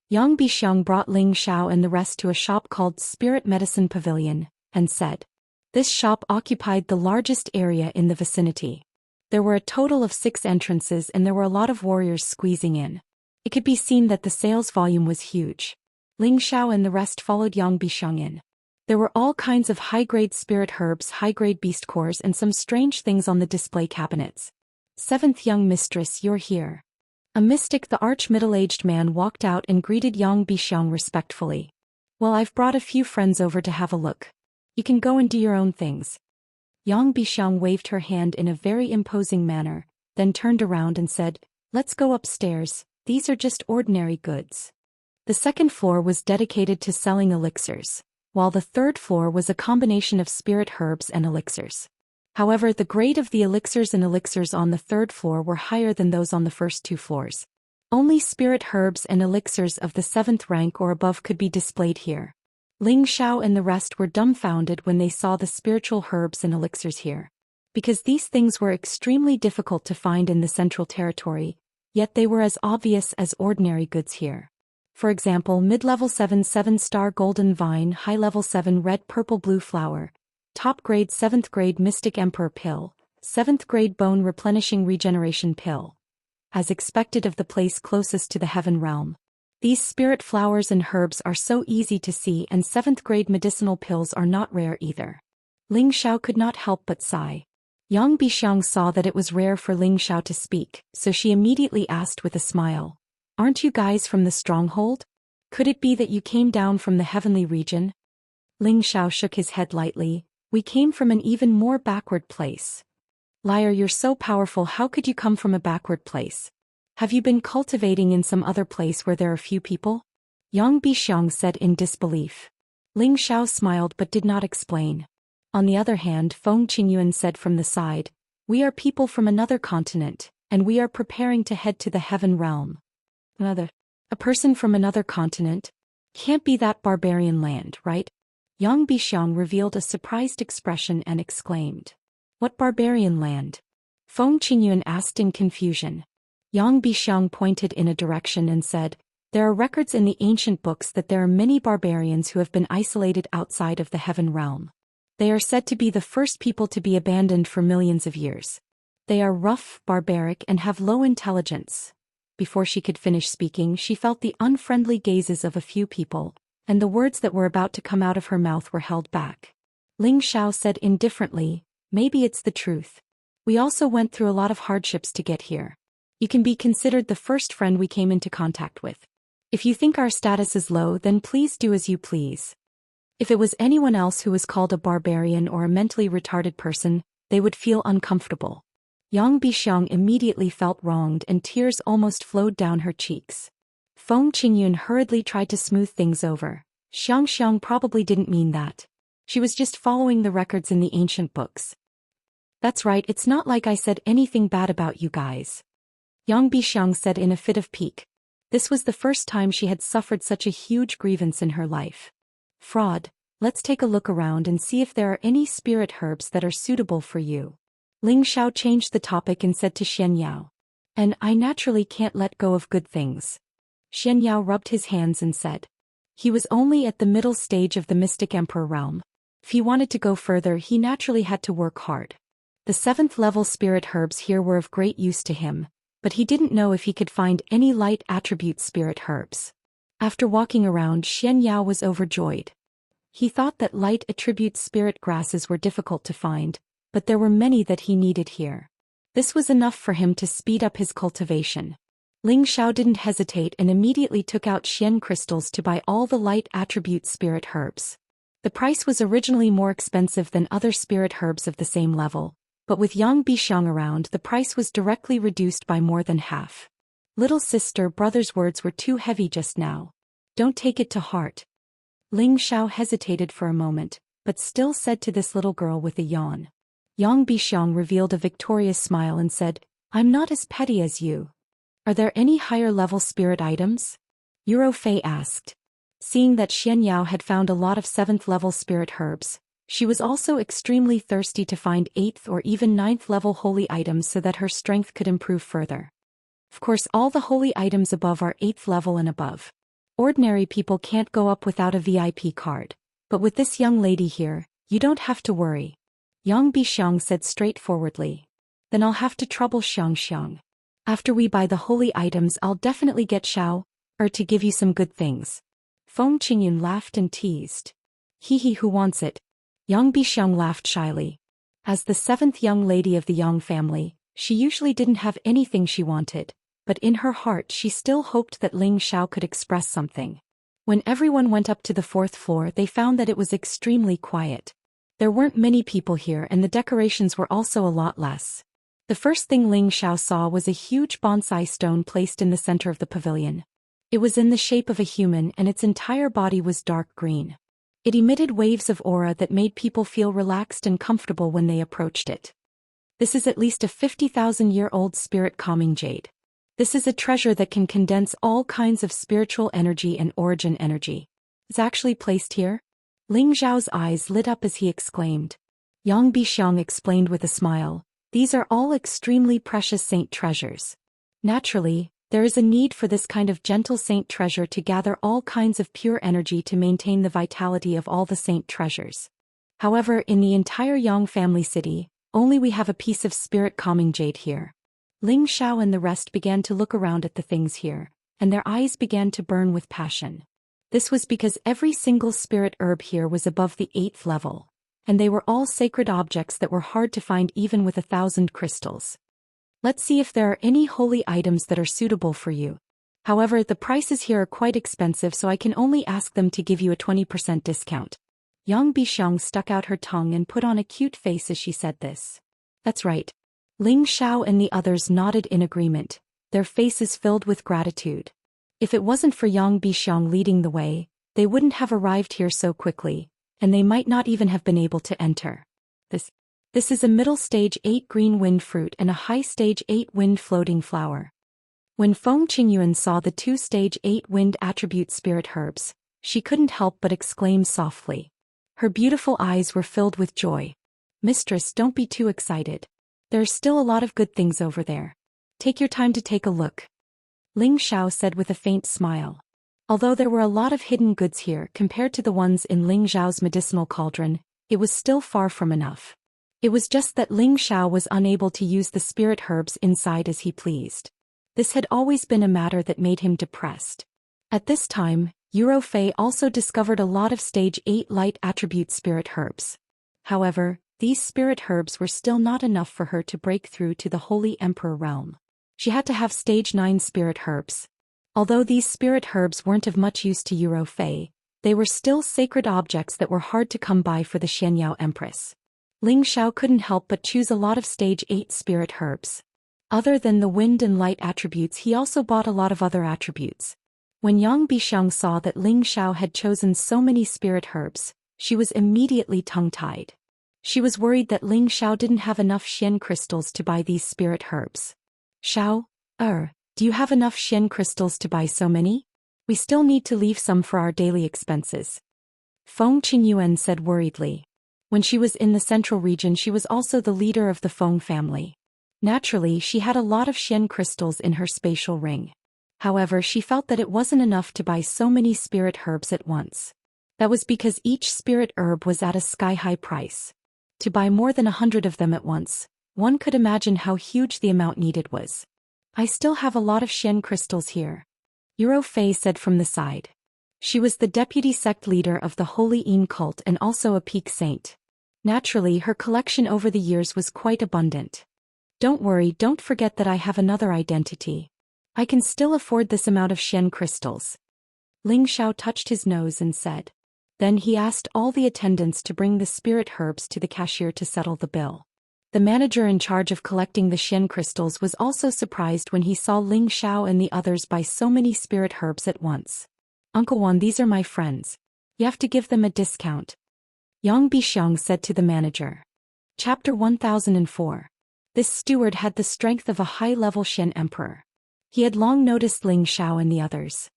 Yang Bixiang brought Ling Xiao and the rest to a shop called Spirit Medicine Pavilion, and said. This shop occupied the largest area in the vicinity. There were a total of 6 entrances and there were a lot of warriors squeezing in. It could be seen that the sales volume was huge. Ling Xiao and the rest followed Yang Bixiang in. There were all kinds of high-grade spirit herbs, high-grade beast cores, and some strange things on the display cabinets. 7th young mistress, you're here. A mystic, the arch-middle-aged man, walked out and greeted Yang Bixiang respectfully. Well, I've brought a few friends over to have a look. You can go and do your own things. Yang Bixiang waved her hand in a very imposing manner, then turned around and said, Let's go upstairs, these are just ordinary goods. The 2nd floor was dedicated to selling elixirs, while the 3rd floor was a combination of spirit herbs and elixirs. However, the grade of the elixirs and elixirs on the 3rd floor were higher than those on the first 2 floors. Only spirit herbs and elixirs of the 7th rank or above could be displayed here. Ling Xiao and the rest were dumbfounded when they saw the spiritual herbs and elixirs here. Because these things were extremely difficult to find in the Central Territory, yet they were as obvious as ordinary goods here. For example, mid-level 7 7-star golden vine, high-level 7 red purple blue flower, top grade 7th grade mystic emperor pill, 7th grade bone replenishing regeneration pill. As expected of the place closest to the heaven realm. These spirit flowers and herbs are so easy to see, and 7th grade medicinal pills are not rare either. Ling Xiao could not help but sigh. Yang Bixiang saw that it was rare for Ling Xiao to speak, so she immediately asked with a smile. Aren't you guys from the stronghold? Could it be that you came down from the heavenly region? Ling Xiao shook his head lightly. We came from an even more backward place. Liar, you're so powerful, how could you come from a backward place? Have you been cultivating in some other place where there are few people? Yang Bixiang said in disbelief. Ling Xiao smiled but did not explain. On the other hand, Feng Qingyuan said from the side, We are people from another continent, and we are preparing to head to the heaven realm. A person from another continent? Can't be that barbarian land, right? Yang Bixiang revealed a surprised expression and exclaimed. What barbarian land? Feng Qingyuan asked in confusion. Yang Bixiang pointed in a direction and said, There are records in the ancient books that there are many barbarians who have been isolated outside of the heaven realm. They are said to be the first people to be abandoned for millions of years. They are rough, barbaric, and have low intelligence. Before she could finish speaking, she felt the unfriendly gazes of a few people, and the words that were about to come out of her mouth were held back. Ling Xiao said indifferently, Maybe it's the truth. We also went through a lot of hardships to get here. You can be considered the first friend we came into contact with. If you think our status is low, then please do as you please. If it was anyone else who was called a barbarian or a mentally retarded person, they would feel uncomfortable. Yang Bixiang immediately felt wronged and tears almost flowed down her cheeks. Feng Qingyun hurriedly tried to smooth things over. Xianxia probably didn't mean that. She was just following the records in the ancient books. That's right, it's not like I said anything bad about you guys. Yang Bixiang said in a fit of pique. This was the first time she had suffered such a huge grievance in her life. Fraud, let's take a look around and see if there are any spirit herbs that are suitable for you. Ling Xiao changed the topic and said to Xianyao. And I naturally can't let go of good things. Xianyao rubbed his hands and said. He was only at the middle stage of the Mystic Emperor realm. If he wanted to go further, he naturally had to work hard. The 7th level spirit herbs here were of great use to him, but he didn't know if he could find any light attribute spirit herbs. After walking around, Xianyao was overjoyed. He thought that light attribute spirit grasses were difficult to find, but there were many that he needed here. This was enough for him to speed up his cultivation. Ling Xiao didn't hesitate and immediately took out Xian crystals to buy all the light attribute spirit herbs. The price was originally more expensive than other spirit herbs of the same level, but with Yang Bixiang around, the price was directly reduced by more than half. Little sister, brother's words were too heavy just now. Don't take it to heart. Ling Xiao hesitated for a moment, but still said to this little girl with a yawn. Yang Bixiang revealed a victorious smile and said, I'm not as petty as you. Are there any higher-level spirit items? Fei asked. Seeing that Xianyao had found a lot of 7th-level spirit herbs, she was also extremely thirsty to find 8th or even 9th-level holy items so that her strength could improve further. Of course, all the holy items above are 8th level and above. Ordinary people can't go up without a VIP card, but with this young lady here, you don't have to worry. Yang Bixiang said straightforwardly. Then I'll have to trouble Xianxia. After we buy the holy items, I'll definitely get Xiao, to give you some good things. Feng Qingyun laughed and teased. He who wants it? Yang Bixiang laughed shyly. As the 7th young lady of the Yang family, she usually didn't have anything she wanted, but in her heart she still hoped that Ling Xiao could express something. When everyone went up to the 4th floor, they found that it was extremely quiet. There weren't many people here and the decorations were also a lot less. The first thing Ling Xiao saw was a huge bonsai stone placed in the center of the pavilion. It was in the shape of a human and its entire body was dark green. It emitted waves of aura that made people feel relaxed and comfortable when they approached it. This is at least a 50,000-year-old spirit calming jade. This is a treasure that can condense all kinds of spiritual energy and origin energy. It's actually placed here? Ling Xiao's eyes lit up as he exclaimed. Yang Bixiang explained with a smile. These are all extremely precious saint treasures. Naturally, there is a need for this kind of gentle saint treasure to gather all kinds of pure energy to maintain the vitality of all the saint treasures. However, in the entire Yang family city, only we have a piece of spirit calming jade here. Ling Xiao and the rest began to look around at the things here, and their eyes began to burn with passion. This was because every single spirit herb here was above the 8th level, and they were all sacred objects that were hard to find even with 1,000 crystals. Let's see if there are any holy items that are suitable for you. However, the prices here are quite expensive, so I can only ask them to give you a 20% discount. Yang Bixiang stuck out her tongue and put on a cute face as she said this. That's right. Ling Xiao and the others nodded in agreement, their faces filled with gratitude. If it wasn't for Yang Bixiang leading the way, they wouldn't have arrived here so quickly, and they might not even have been able to enter. This is a middle stage 8 green wind fruit and a high stage 8 wind floating flower. When Feng Qingyuan saw the 2 stage 8 wind attribute spirit herbs, she couldn't help but exclaim softly. Her beautiful eyes were filled with joy. Mistress, don't be too excited. There's still a lot of good things over there. Take your time to take a look. Ling Xiao said with a faint smile. Although there were a lot of hidden goods here compared to the ones in Ling Xiao's medicinal cauldron, it was still far from enough. It was just that Ling Xiao was unable to use the spirit herbs inside as he pleased. This had always been a matter that made him depressed. At this time, Fei also discovered a lot of stage 8 light attribute spirit herbs. However, these spirit herbs were still not enough for her to break through to the Holy Emperor realm. She had to have stage 9 spirit herbs. Although these spirit herbs weren't of much use to Fei, They were still sacred objects that were hard to come by for the Xianyao Empress. Ling Xiao couldn't help but choose a lot of stage 8 spirit herbs. Other than the wind and light attributes, he also bought a lot of other attributes. When Yang Bixiang saw that Ling Xiao had chosen so many spirit herbs, she was immediately tongue-tied. She was worried that Ling Xiao didn't have enough Xian crystals to buy these spirit herbs. Xiao, do you have enough Xian crystals to buy so many? We still need to leave some for our daily expenses. Feng Qingyuan said worriedly. When she was in the central region, she was also the leader of the Feng family. Naturally, she had a lot of Xian crystals in her spatial ring. However, she felt that it wasn't enough to buy so many spirit herbs at once. That was because each spirit herb was at a sky-high price. To buy more than 100 of them at once, one could imagine how huge the amount needed was. I still have a lot of Xian crystals here. Yuro Fei said from the side. She was the deputy sect leader of the Holy Yin cult and also a peak saint. Naturally, her collection over the years was quite abundant. Don't worry, don't forget that I have another identity. I can still afford this amount of Xian crystals. Ling Xiao touched his nose and said. Then he asked all the attendants to bring the spirit herbs to the cashier to settle the bill. The manager in charge of collecting the Xian crystals was also surprised when he saw Ling Xiao and the others buy so many spirit herbs at once. Uncle Wan, these are my friends. You have to give them a discount. Yang Bixiang said to the manager. Chapter 1004. This steward had the strength of a high-level Xian emperor. He had long noticed Ling Xiao and the others.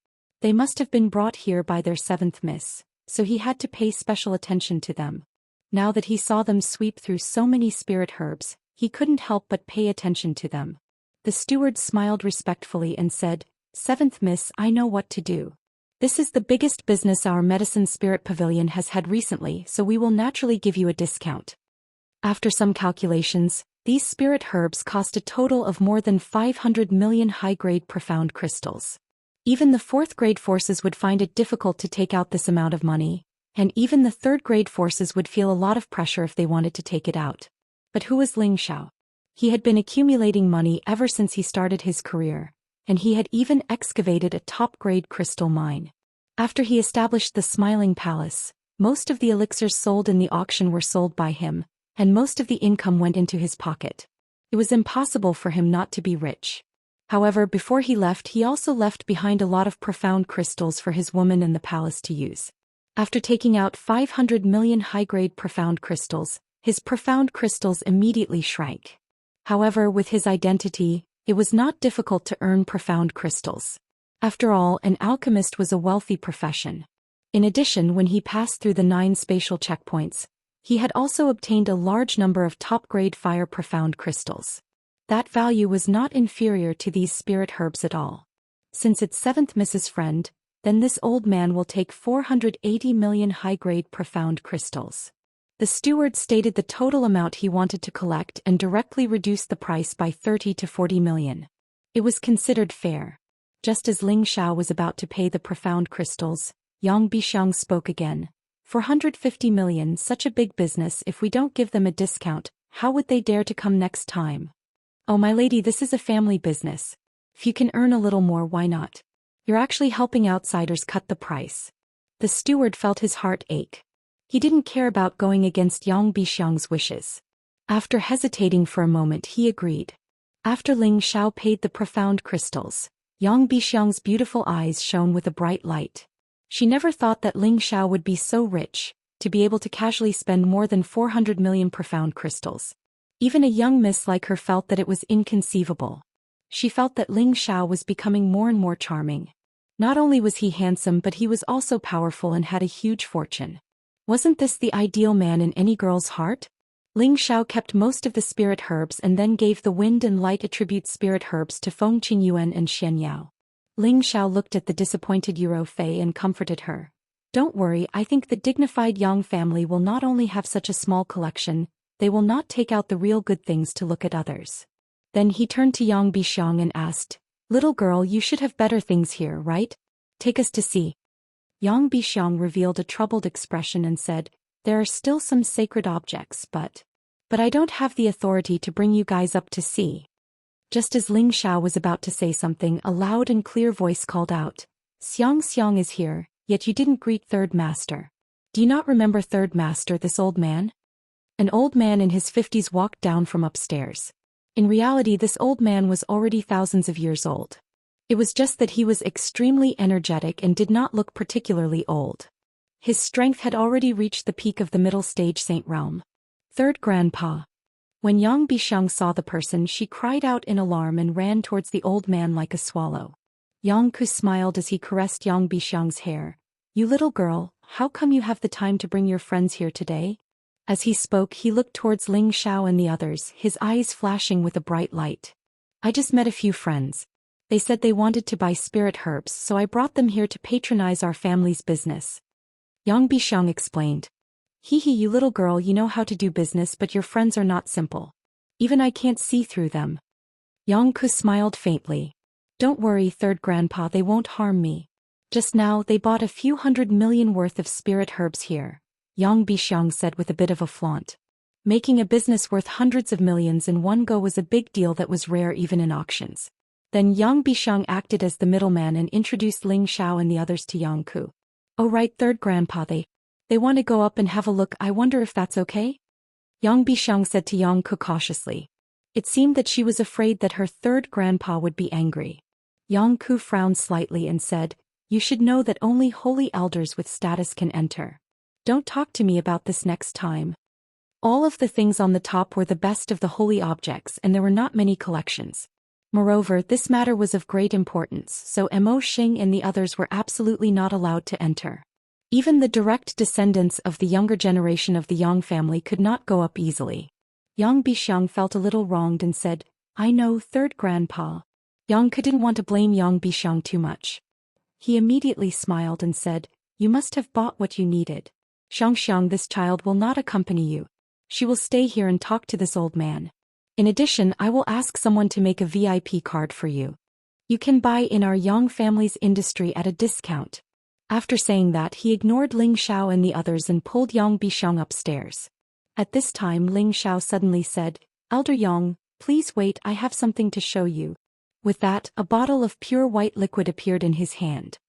They must have been brought here by their seventh miss, so he had to pay special attention to them. Now that he saw them sweep through so many spirit herbs, he couldn't help but pay attention to them. The steward smiled respectfully and said, Seventh miss, I know what to do. This is the biggest business our medicine spirit pavilion has had recently, so we will naturally give you a discount. After some calculations, these spirit herbs cost a total of more than 500 million high-grade profound crystals. Even the fourth-grade forces would find it difficult to take out this amount of money, and even the third-grade forces would feel a lot of pressure if they wanted to take it out. But who was Ling Xiao? He had been accumulating money ever since he started his career, and he had even excavated a top-grade crystal mine. After he established the Smiling Palace, most of the elixirs sold in the auction were sold by him, and most of the income went into his pocket. It was impossible for him not to be rich. However, before he left, he also left behind a lot of profound crystals for his woman and the palace to use. After taking out 500 million high-grade profound crystals, his profound crystals immediately shrank. However, with his identity, it was not difficult to earn profound crystals. After all, an alchemist was a wealthy profession. In addition, when he passed through the 9 spatial checkpoints, he had also obtained a large number of top-grade fire profound crystals. That value was not inferior to these spirit herbs at all. Since it's 7th Mrs. Friend, then this old man will take 480 million high-grade profound crystals. The steward stated the total amount he wanted to collect and directly reduced the price by 30 to 40 million. It was considered fair. Just as Ling Xiao was about to pay the profound crystals, Yang Bixiang spoke again. 450 million, such a big business, if we don't give them a discount, how would they dare to come next time? Oh my lady, this is a family business. If you can earn a little more, why not? You're actually helping outsiders cut the price. The steward felt his heart ache. He didn't care about going against Yang Bixiang's wishes. After hesitating for a moment, he agreed. After Ling Xiao paid the profound crystals, Yang Bixiang's beautiful eyes shone with a bright light. She never thought that Ling Xiao would be so rich, to be able to casually spend more than 400 million profound crystals. Even a young miss like her felt that it was inconceivable. She felt that Ling Xiao was becoming more and more charming. Not only was he handsome, but he was also powerful and had a huge fortune. Wasn't this the ideal man in any girl's heart? Ling Xiao kept most of the spirit herbs and then gave the wind and light attribute spirit herbs to Feng Qingyuan and Xianyao. Ling Xiao looked at the disappointed Yuro Fei and comforted her. Don't worry, I think the dignified Yang family will not only have such a small collection, they will not take out the real good things to look at others. Then he turned to Yang Bixiang and asked, Little girl, you should have better things here, right? Take us to see. Yang Bixiang revealed a troubled expression and said, There are still some sacred objects, but I don't have the authority to bring you guys up to see. Just as Ling Xiao was about to say something, a loud and clear voice called out, Xianxia is here, Yet you didn't greet Third Master. Do you not remember Third Master, this old man? An old man in his 50s walked down from upstairs. In reality, this old man was already thousands of years old. It was just that he was extremely energetic and did not look particularly old. His strength had already reached the peak of the middle stage Saint realm. Third Grandpa. When Yang Bishang saw the person, she cried out in alarm and ran towards the old man like a swallow. Yang Ku smiled as he caressed Yang Bishang's hair. You little girl, how come you have the time to bring your friends here today? As he spoke, he looked towards Ling Xiao and the others, his eyes flashing with a bright light. I just met a few friends. They said they wanted to buy spirit herbs, so I brought them here to patronize our family's business. Yang Bishang explained. Hee hee, you little girl, you know how to do business, but your friends are not simple. Even I can't see through them. Yang Ku smiled faintly. Don't worry, Third Grandpa, they won't harm me. Just now, they bought a few 100 million worth of spirit herbs here, Yang Bishang said with a bit of a flaunt. Making a business worth hundreds of millions in one go was a big deal that was rare even in auctions. Then Yang Bishang acted as the middleman and introduced Ling Xiao and the others to Yang Ku. Oh right, Third Grandpa, they want to go up and have a look. I wonder if that's okay? Yang Bishang said to Yang Ku cautiously. It seemed that she was afraid that her Third Grandpa would be angry. Yang Ku frowned slightly and said, You should know that only holy elders with status can enter. Don't talk to me about this next time. All of the things on the top were the best of the holy objects, and there were not many collections. Moreover, this matter was of great importance, so Mo Xing and the others were absolutely not allowed to enter. Even the direct descendants of the younger generation of the Yang family could not go up easily. Yang Bishang felt a little wronged and said, I know, Third Grandpa. Yang Ku didn't want to blame Yang Bishang too much. He immediately smiled and said, You must have bought what you needed. Xianxia, this child will not accompany you. She will stay here and talk to this old man. In addition, I will ask someone to make a VIP card for you. You can buy in our Yang family's industry at a discount. After saying that, he ignored Ling Xiao and the others and pulled Yang Bishang upstairs. At this time, Ling Xiao suddenly said, Elder Yang, please wait, I have something to show you. With that, a bottle of pure white liquid appeared in his hand.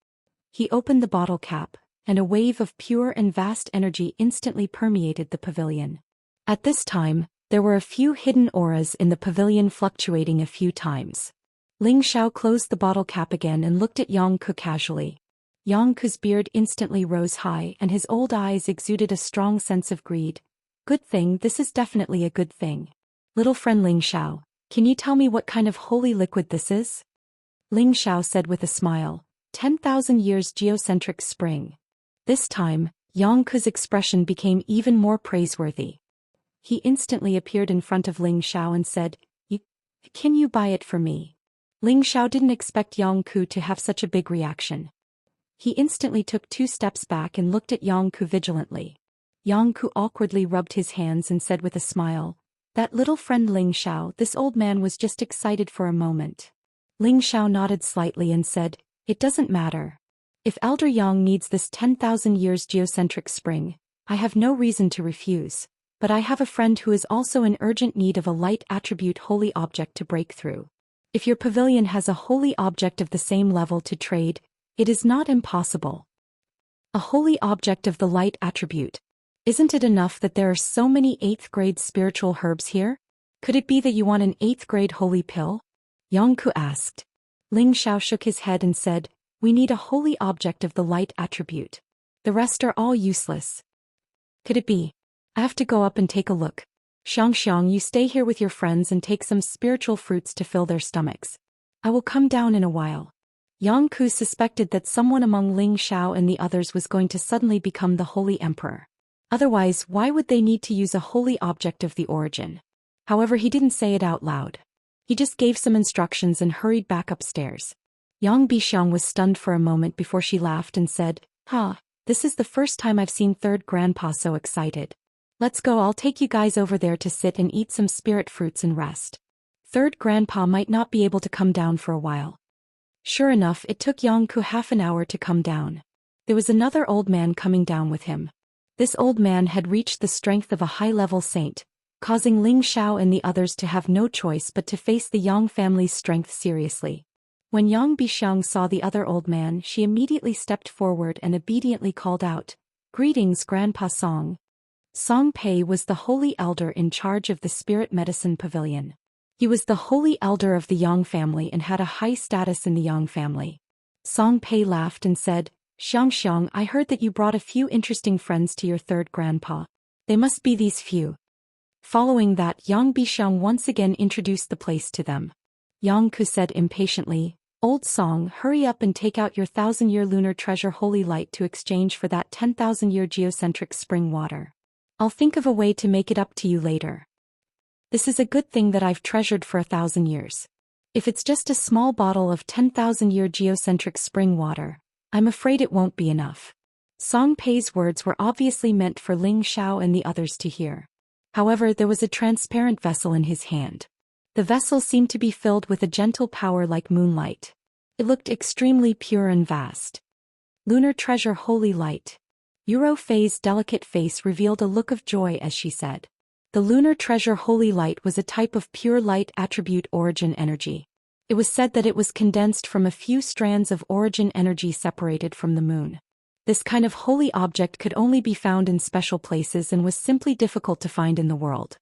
He opened the bottle cap, and a wave of pure and vast energy instantly permeated the pavilion. At this time, there were a few hidden auras in the pavilion fluctuating a few times. Ling Xiao closed the bottle cap again and looked at Yang Ku casually. Yang Ku's beard instantly rose high and his old eyes exuded a strong sense of greed. Good thing, this is definitely a good thing. Little friend Ling Xiao, can you tell me what kind of holy liquid this is? Ling Xiao said with a smile, 10,000 years geocentric spring. This time, Yang Ku's expression became even more praiseworthy. He instantly appeared in front of Ling Xiao and said, Can you buy it for me? Ling Xiao didn't expect Yang Ku to have such a big reaction. He instantly took 2 steps back and looked at Yang Ku vigilantly. Yang Ku awkwardly rubbed his hands and said with a smile, That little friend Ling Xiao, this old man was just excited for a moment. Ling Xiao nodded slightly and said, It doesn't matter. If Elder Yang needs this 10,000 years geocentric spring, I have no reason to refuse, but I have a friend who is also in urgent need of a light attribute holy object to break through. If your pavilion has a holy object of the same level to trade, it is not impossible. A holy object of the light attribute. Isn't it enough that there are so many 8th grade spiritual herbs here? Could it be that you want an 8th grade holy pill? Yang Ku asked. Ling Xiao shook his head and said, We need a holy object of the light attribute. The rest are all useless. Could it be? I have to go up and take a look. Xianxia, you stay here with your friends and take some spiritual fruits to fill their stomachs. I will come down in a while. Yang Ku suspected that someone among Ling Xiao and the others was going to suddenly become the Holy Emperor. Otherwise, why would they need to use a holy object of the origin? However, he didn't say it out loud. He just gave some instructions and hurried back upstairs. Yang Bishang was stunned for a moment before she laughed and said, This is the first time I've seen Third Grandpa so excited. Let's go, I'll take you guys over there to sit and eat some spirit fruits and rest. Third Grandpa might not be able to come down for a while. Sure enough, it took Yang Ku half an hour to come down. There was another old man coming down with him. This old man had reached the strength of a high-level saint, causing Ling Xiao and the others to have no choice but to face the Yang family's strength seriously. When Yang Bixiang saw the other old man, she immediately stepped forward and obediently called out, "Greetings, Grandpa Song." Song Pei was the holy elder in charge of the spirit medicine pavilion. He was the holy elder of the Yang family and had a high status in the Yang family. Song Pei laughed and said, "Xianxia, I heard that you brought a few interesting friends to your third grandpa. They must be these few." Following that, Yang Bixiang once again introduced the place to them. Yang Ku said impatiently, "Old Song, hurry up and take out your 1,000-year lunar treasure holy light to exchange for that 10,000-year geocentric spring water. I'll think of a way to make it up to you later. This is a good thing that I've treasured for 1,000 years. If it's just a small bottle of 10,000-year geocentric spring water, I'm afraid it won't be enough." Song Pei's words were obviously meant for Ling Xiao and the others to hear. However, there was a transparent vessel in his hand. The vessel seemed to be filled with a gentle power like moonlight. It looked extremely pure and vast. "Lunar treasure holy light." Yuro Fei's delicate face revealed a look of joy as she said. The lunar treasure holy light was a type of pure light attribute origin energy. It was said that it was condensed from a few strands of origin energy separated from the moon. This kind of holy object could only be found in special places and was simply difficult to find in the world.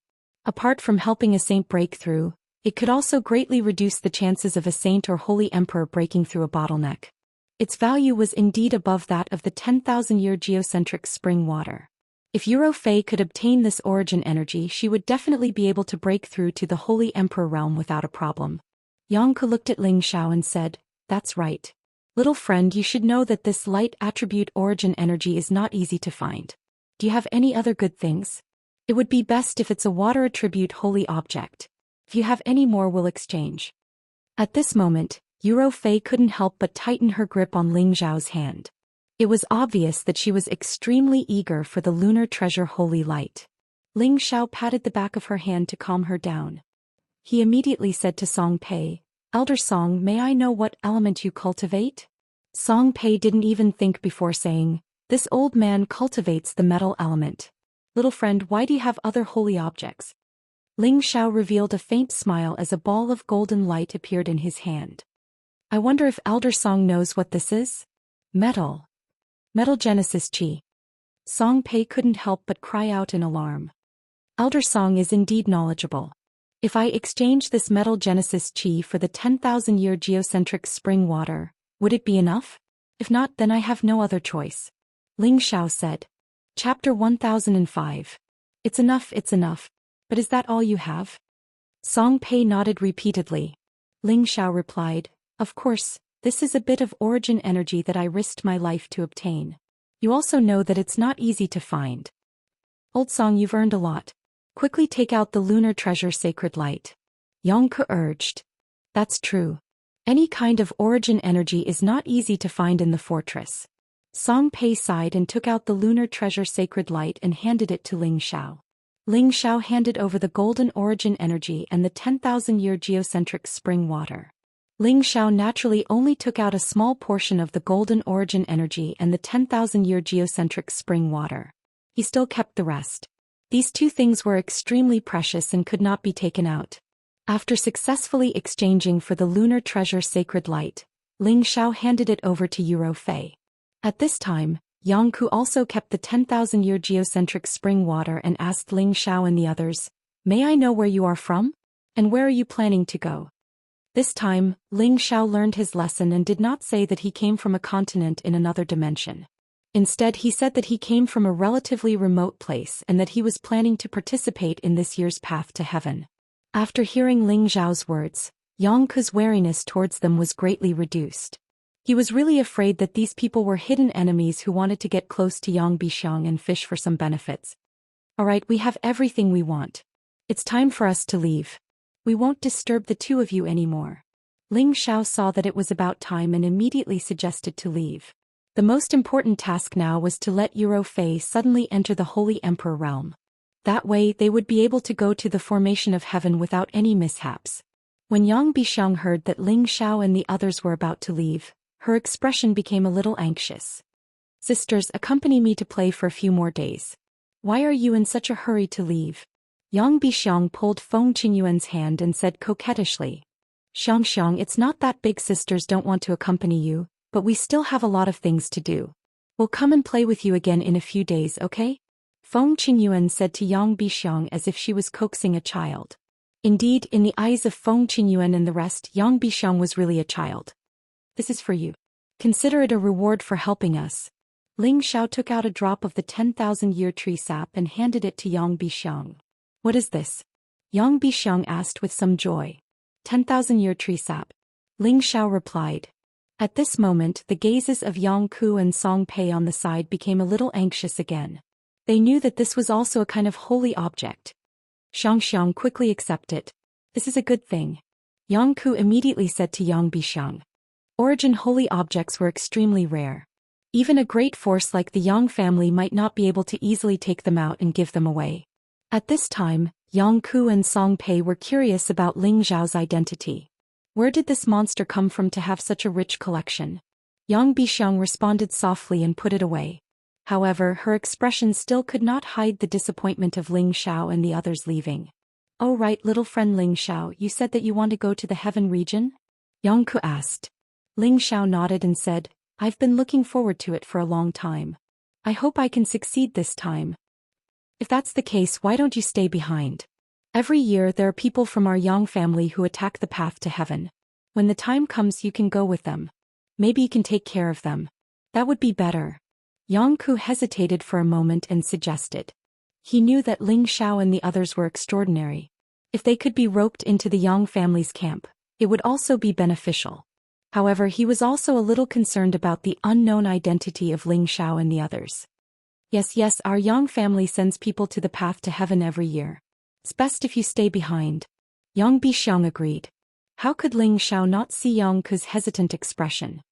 Apart from helping a saint break through, it could also greatly reduce the chances of a saint or holy emperor breaking through a bottleneck. Its value was indeed above that of the 10,000-year geocentric spring water. If Yuro Fei could obtain this origin energy, she would definitely be able to break through to the holy emperor realm without a problem. Yang Ku looked at Ling Xiao and said, "That's right. Little friend, you should know that this light attribute origin energy is not easy to find. Do you have any other good things? It would be best if it's a water attribute holy object. If you have any more, we'll exchange." At this moment, Yuro Fei couldn't help but tighten her grip on Ling Xiao's hand. It was obvious that she was extremely eager for the lunar treasure holy light. Ling Xiao patted the back of her hand to calm her down. He immediately said to Song Pei, "Elder Song, may I know what element you cultivate?" Song Pei didn't even think before saying, "This old man cultivates the metal element. Little friend, why do you have other holy objects?" Ling Xiao revealed a faint smile as a ball of golden light appeared in his hand. "I wonder if Elder Song knows what this is?" "Metal. Metal Genesis Chi." Song Pei couldn't help but cry out in alarm. Elder Song is indeed knowledgeable. If I exchange this Metal Genesis Chi for the 10,000-year geocentric spring water, would it be enough? If not, then I have no other choice. Ling Xiao said. Chapter 1005. It's enough. But is that all you have? Song Pei nodded repeatedly. Ling Xiao replied, "Of course, this is a bit of origin energy that I risked my life to obtain. You also know that it's not easy to find. Old Song, you've earned a lot. Quickly take out the lunar treasure sacred light." Yang Ke urged. "That's true. Any kind of origin energy is not easy to find in the fortress." Song Pei sighed and took out the lunar treasure sacred light and handed it to Ling Xiao. Ling Xiao handed over the golden origin energy and the 10,000-year geocentric spring water. Ling Xiao naturally only took out a small portion of the golden origin energy and the 10,000-year geocentric spring water. He still kept the rest. These two things were extremely precious and could not be taken out. After successfully exchanging for the lunar treasure sacred light, Ling Xiao handed it over to Yuro Fei. At this time, Yang Ku also kept the 10,000-year geocentric spring water and asked Ling Xiao and the others, "May I know where you are from? And where are you planning to go?" This time, Ling Xiao learned his lesson and did not say that he came from a continent in another dimension. Instead, he said that he came from a relatively remote place and that he was planning to participate in this year's path to heaven. After hearing Ling Xiao's words, Yang Ku's wariness towards them was greatly reduced. He was really afraid that these people were hidden enemies who wanted to get close to Yang Bixiang and fish for some benefits. "Alright, we have everything we want. It's time for us to leave. We won't disturb the two of you anymore." Ling Xiao saw that it was about time and immediately suggested to leave. The most important task now was to let Yuro Fei suddenly enter the Holy Emperor realm. That way they would be able to go to the formation of heaven without any mishaps. When Yang Bixiang heard that Ling Xiao and the others were about to leave, her expression became a little anxious. "Sisters, accompany me to play for a few more days. Why are you in such a hurry to leave?" Yang Bixiang pulled Feng Qingyuan's hand and said coquettishly. Xianxia, it's not that big sisters don't want to accompany you, but we still have a lot of things to do. We'll come and play with you again in a few days, okay? Feng Qingyuan said to Yang Bixiang as if she was coaxing a child. Indeed, in the eyes of Feng Qingyuan and the rest, Yang Bixiang was really a child. This is for you. Consider it a reward for helping us. Ling Xiao took out a drop of the 10,000-year tree sap and handed it to Yang Bixiang. What is this? Yang Bixiang asked with some joy. 10,000-year tree sap. Ling Xiao replied. At this moment, the gazes of Yang Ku and Song Pei on the side became a little anxious again. They knew that this was also a kind of holy object. Xianxia, quickly accept it. This is a good thing. Yang Ku immediately said to Yang Bixiang. Origin holy objects were extremely rare. Even a great force like the Yang family might not be able to easily take them out and give them away. At this time, Yang Ku and Song Pei were curious about Ling Xiao's identity. Where did this monster come from to have such a rich collection? Yang Bixiang responded softly and put it away. However, her expression still could not hide the disappointment of Ling Xiao and the others leaving. Oh right, little friend Ling Xiao, you said that you want to go to the heaven region? Yang Ku asked. Ling Xiao nodded and said, I've been looking forward to it for a long time. I hope I can succeed this time. If that's the case, why don't you stay behind? Every year there are people from our Yang family who attack the path to heaven. When the time comes you can go with them. Maybe you can take care of them. That would be better. Yang Ku hesitated for a moment and suggested. He knew that Ling Xiao and the others were extraordinary. If they could be roped into the Yang family's camp, it would also be beneficial. However, he was also a little concerned about the unknown identity of Ling Xiao and the others. Yes, our Yang family sends people to the path to heaven every year. It's best if you stay behind. Yang Bixiang agreed. How could Ling Xiao not see Yang Ku's hesitant expression?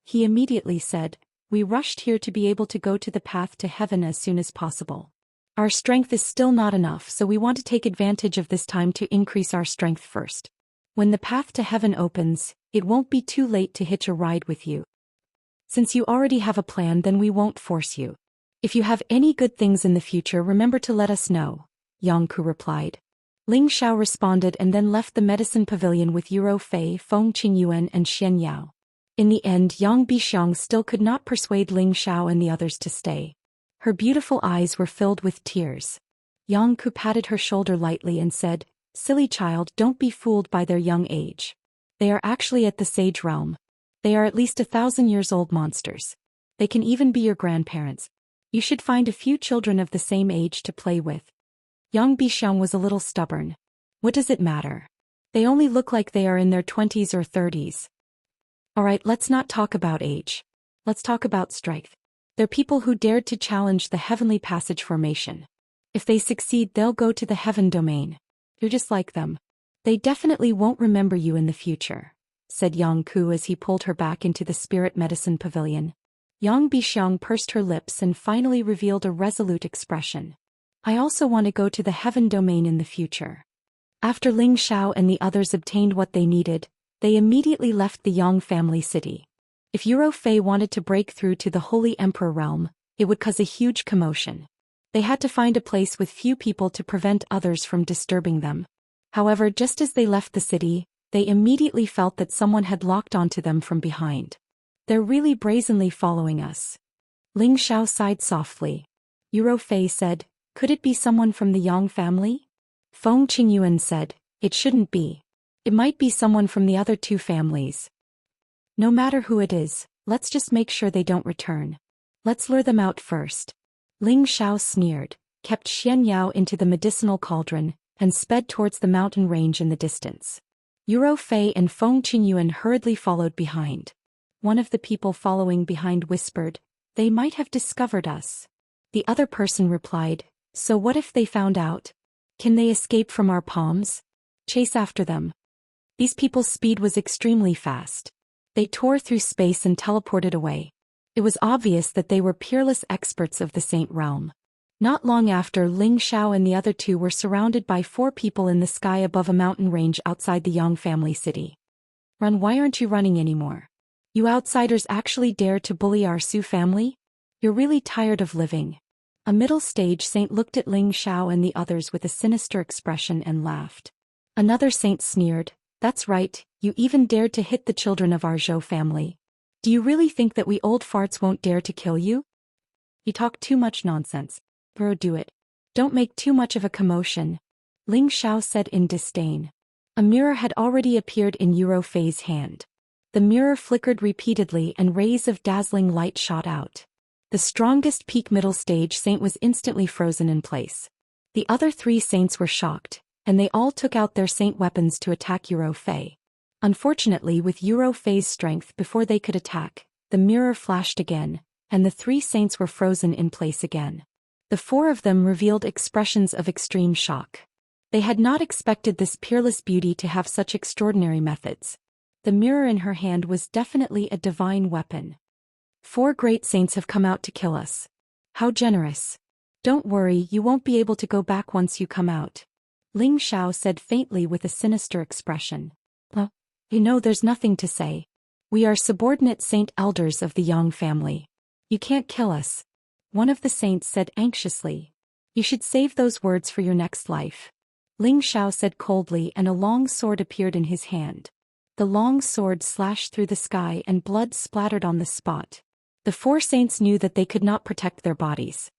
He immediately said, We rushed here to be able to go to the path to heaven as soon as possible. Our strength is still not enough, so we want to take advantage of this time to increase our strength first. When the path to heaven opens, it won't be too late to hitch a ride with you. Since you already have a plan, then we won't force you. If you have any good things in the future, remember to let us know, Yang Ku replied. Ling Xiao responded and then left the medicine pavilion with Yuro Fei, Feng Qingyuan and Xian Yao. In the end, Yang Bixiang still could not persuade Ling Xiao and the others to stay. Her beautiful eyes were filled with tears. Yang Ku patted her shoulder lightly and said, Silly child, don't be fooled by their young age. They are actually at the sage realm. They are at least 1,000-years-old monsters. They can even be your grandparents. You should find a few children of the same age to play with. Yang Bixiang was a little stubborn. What does it matter? They only look like they are in their 20s or 30s. Alright, let's not talk about age. Let's talk about strength. They're people who dared to challenge the heavenly passage formation. If they succeed, they'll go to the heaven domain. You're just like them. They definitely won't remember you in the future, said Yang Ku as he pulled her back into the spirit medicine pavilion. Yang Bixiang pursed her lips and finally revealed a resolute expression. I also want to go to the heaven domain in the future. After Ling Xiao and the others obtained what they needed, they immediately left the Yang family city. If Yuro Fei wanted to break through to the Holy Emperor realm, it would cause a huge commotion. They had to find a place with few people to prevent others from disturbing them. However, just as they left the city, they immediately felt that someone had locked onto them from behind. They're really brazenly following us. Ling Xiao sighed softly. Yuro Fei said, Could it be someone from the Yang family? Feng Qingyuan said, It shouldn't be. It might be someone from the other two families. No matter who it is, let's just make sure they don't return. Let's lure them out first. Ling Xiao sneered, kept Xian Yao into the medicinal cauldron, and sped towards the mountain range in the distance. Yuro Fei and Feng Qingyuan hurriedly followed behind. One of the people following behind whispered, They might have discovered us. The other person replied, So what if they found out? Can they escape from our palms? Chase after them. These people's speed was extremely fast. They tore through space and teleported away. It was obvious that they were peerless experts of the Saint Realm. Not long after, Ling Xiao and the other two were surrounded by 4 people in the sky above a mountain range outside the Yang family city. Run, why aren't you running anymore? You outsiders actually dare to bully our Su family? You're really tired of living. A middle-stage saint looked at Ling Xiao and the others with a sinister expression and laughed. Another saint sneered, That's right, You even dared to hit the children of our Zhou family. Do you really think that we old farts won't dare to kill you? You talk too much nonsense. Bro, do it. Don't make too much of a commotion, Ling Xiao said in disdain. A mirror had already appeared in Yuro Fei's hand. The mirror flickered repeatedly and rays of dazzling light shot out. The strongest peak middle stage saint was instantly frozen in place. The other 3 saints were shocked, and they all took out their saint weapons to attack Yuro Fei. Unfortunately, with Yuro Fei's strength before they could attack, the mirror flashed again, and the 3 saints were frozen in place again. The 4 of them revealed expressions of extreme shock. They had not expected this peerless beauty to have such extraordinary methods. The mirror in her hand was definitely a divine weapon. 4 great saints have come out to kill us. How generous. Don't worry, you won't be able to go back once you come out, Ling Xiao said faintly with a sinister expression. You know, there's nothing to say. We are subordinate saint elders of the Yang family. You can't kill us, one of the saints said anxiously. You should save those words for your next life, Ling Xiao said coldly, and a long sword appeared in his hand. The long sword slashed through the sky and blood splattered on the spot. The 4 saints knew that they could not protect their bodies.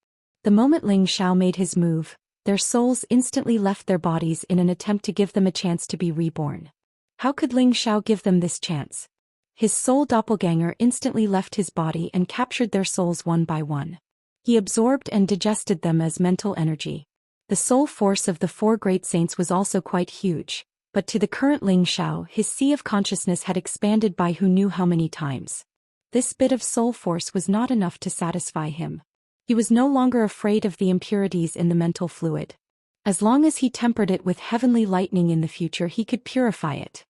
The moment Ling Xiao made his move, their souls instantly left their bodies in an attempt to give them a chance to be reborn. How could Ling Xiao give them this chance? His soul doppelganger instantly left his body and captured their souls one by one. He absorbed and digested them as mental energy. The soul force of the 4 great saints was also quite huge, but to the current Ling Xiao, his sea of consciousness had expanded by who knew how many times. This bit of soul force was not enough to satisfy him. He was no longer afraid of the impurities in the mental fluid. As long as he tempered it with heavenly lightning in the future, he could purify it.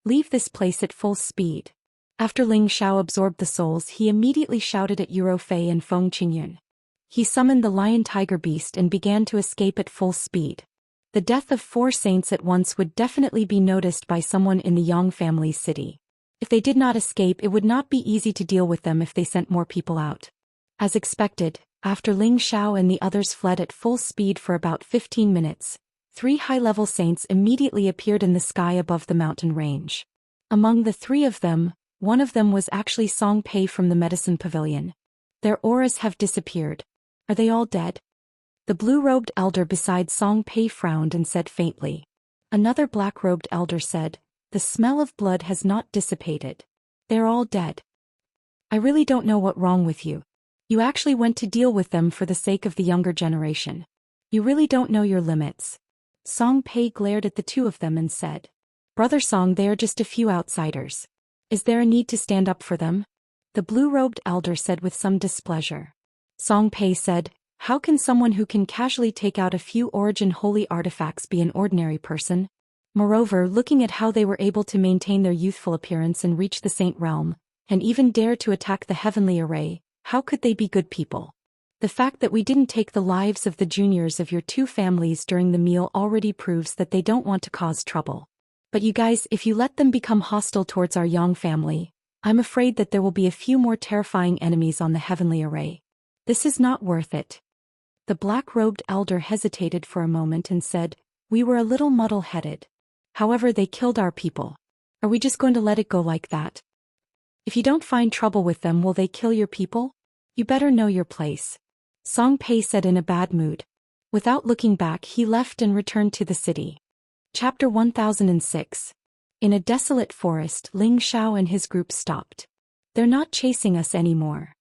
Leave this place at full speed. After Ling Xiao absorbed the souls, he immediately shouted at Yuro Fei and Feng Qingyun. He summoned the lion-tiger beast and began to escape at full speed. The death of 4 saints at once would definitely be noticed by someone in the Yang family's city. If they did not escape, it would not be easy to deal with them if they sent more people out. As expected, after Ling Xiao and the others fled at full speed for about 15 minutes, 3 high-level saints immediately appeared in the sky above the mountain range. Among the 3 of them, one of them was actually Song Pei from the medicine pavilion. Their auras have disappeared. Are they all dead? The blue-robed elder beside Song Pei frowned and said faintly. Another black-robed elder said, the smell of blood has not dissipated. They're all dead. I really don't know what's wrong with you. You actually went to deal with them for the sake of the younger generation. You really don't know your limits. Song Pei glared at the 2 of them and said, Brother Song, they are just a few outsiders. Is there a need to stand up for them? The blue-robed elder said with some displeasure. Song Pei said, how can someone who can casually take out a few origin holy artifacts be an ordinary person? Moreover, looking at how they were able to maintain their youthful appearance and reach the saint realm, and even dare to attack the heavenly array, how could they be good people? The fact that we didn't take the lives of the juniors of your 2 families during the meal already proves that they don't want to cause trouble. But you guys, if you let them become hostile towards our Yang family, I'm afraid that there will be a few more terrifying enemies on the heavenly array. This is not worth it. The black-robed elder hesitated for a moment and said, we were a little muddle-headed. However, they killed our people. Are we just going to let it go like that? If you don't find trouble with them, will they kill your people? You better know your place, Song Pei said in a bad mood. Without looking back, he left and returned to the city. Chapter 1006. In a desolate forest, Ling Xiao and his group stopped. They're not chasing us anymore,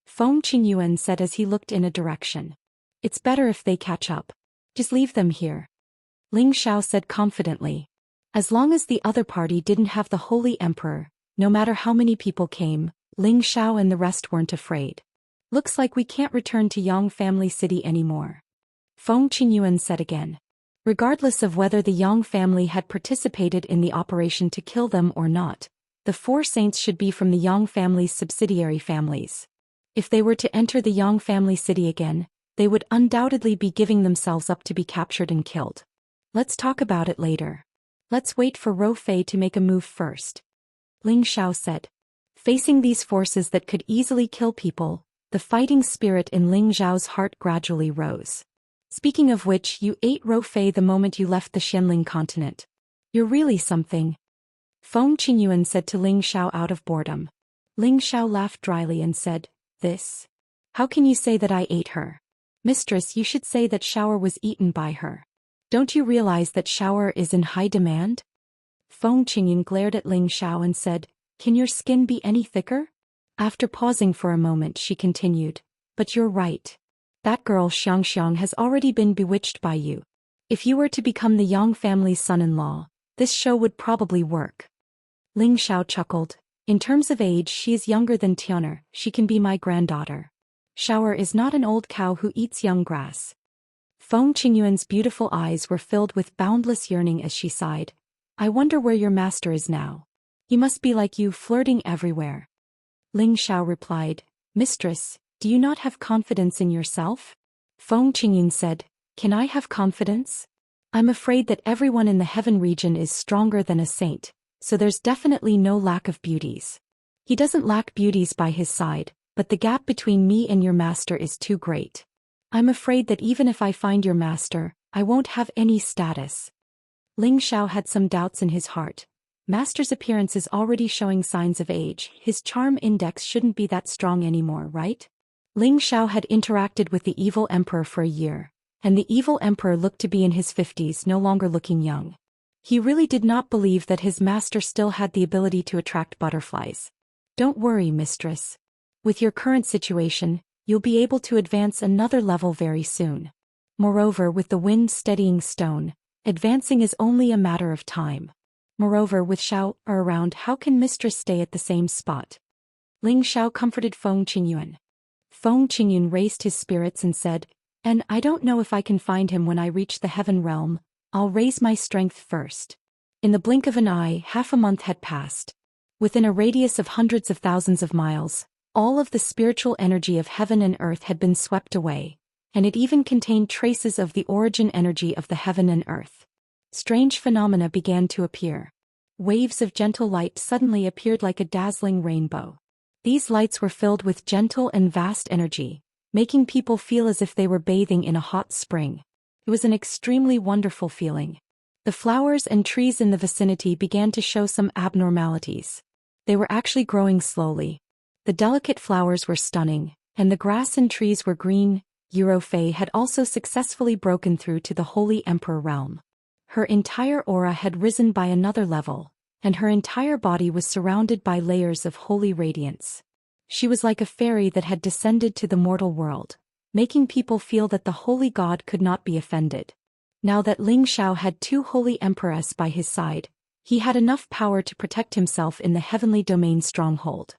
Feng Qingyuan said as he looked in a direction. It's better if they catch up. Just leave them here, Ling Xiao said confidently. As long as the other party didn't have the Holy Emperor, no matter how many people came, Ling Xiao and the rest weren't afraid. Looks like we can't return to Yang family city anymore, Feng Qingyuan said again. Regardless of whether the Yang family had participated in the operation to kill them or not, the 4 saints should be from the Yang family's subsidiary families. If they were to enter the Yang family city again, they would undoubtedly be giving themselves up to be captured and killed. Let's talk about it later. Let's wait for Ro Fei to make a move first, Ling Xiao said. Facing these forces that could easily kill people, the fighting spirit in Ling Xiao's heart gradually rose. Speaking of which, you ate Ro Fei the moment you left the Xianling continent. You're really something. Feng Qingyuan said to Ling Xiao out of boredom. Ling Xiao laughed dryly and said, "This? How can you say that I ate her? Mistress, you should say that Shower was eaten by her. Don't you realize that Shower is in high demand?" Feng Qingyuan glared at Ling Xiao and said, "Can your skin be any thicker?" After pausing for a moment she continued, "But you're right. That girl Xianxia has already been bewitched by you. If you were to become the Yang family's son-in-law, this show would probably work." Ling Xiao chuckled. "In terms of age she is younger than Tianer, she can be my granddaughter. Shower is not an old cow who eats young grass." Feng Qingyuan's beautiful eyes were filled with boundless yearning as she sighed. "I wonder where your master is now. He must be like you, flirting everywhere." Ling Xiao replied, "Mistress, do you not have confidence in yourself?" Feng Qingyuan said, "Can I have confidence? I'm afraid that everyone in the heaven region is stronger than a saint, so there's definitely no lack of beauties. He doesn't lack beauties by his side, but the gap between me and your master is too great. I'm afraid that even if I find your master, I won't have any status." Ling Xiao had some doubts in his heart. Master's appearance is already showing signs of age, his charm index shouldn't be that strong anymore, right? Ling Xiao had interacted with the evil emperor for a year, and the evil emperor looked to be in his 50s, no longer looking young. He really did not believe that his master still had the ability to attract butterflies. "Don't worry, mistress. With your current situation, you'll be able to advance another level very soon. Moreover, with the wind steadying stone, advancing is only a matter of time. Moreover, with Xiao around, how can mistress stay at the same spot?" Ling Xiao comforted Feng Qingyuan. Feng Qingyuan raised his spirits and said, "And I don't know if I can find him when I reach the heaven realm. I'll raise my strength first." In the blink of an eye, half a month had passed. Within a radius of hundreds of thousands of miles, all of the spiritual energy of heaven and earth had been swept away, and it even contained traces of the origin energy of the heaven and earth. Strange phenomena began to appear. Waves of gentle light suddenly appeared like a dazzling rainbow. These lights were filled with gentle and vast energy, making people feel as if they were bathing in a hot spring. It was an extremely wonderful feeling. The flowers and trees in the vicinity began to show some abnormalities. They were actually growing slowly. The delicate flowers were stunning, and the grass and trees were green. Eurofei had also successfully broken through to the Holy Emperor realm. Her entire aura had risen by another level, and her entire body was surrounded by layers of holy radiance. She was like a fairy that had descended to the mortal world, making people feel that the holy god could not be offended. Now that Ling Xiao had two holy empresses by his side, he had enough power to protect himself in the heavenly domain stronghold.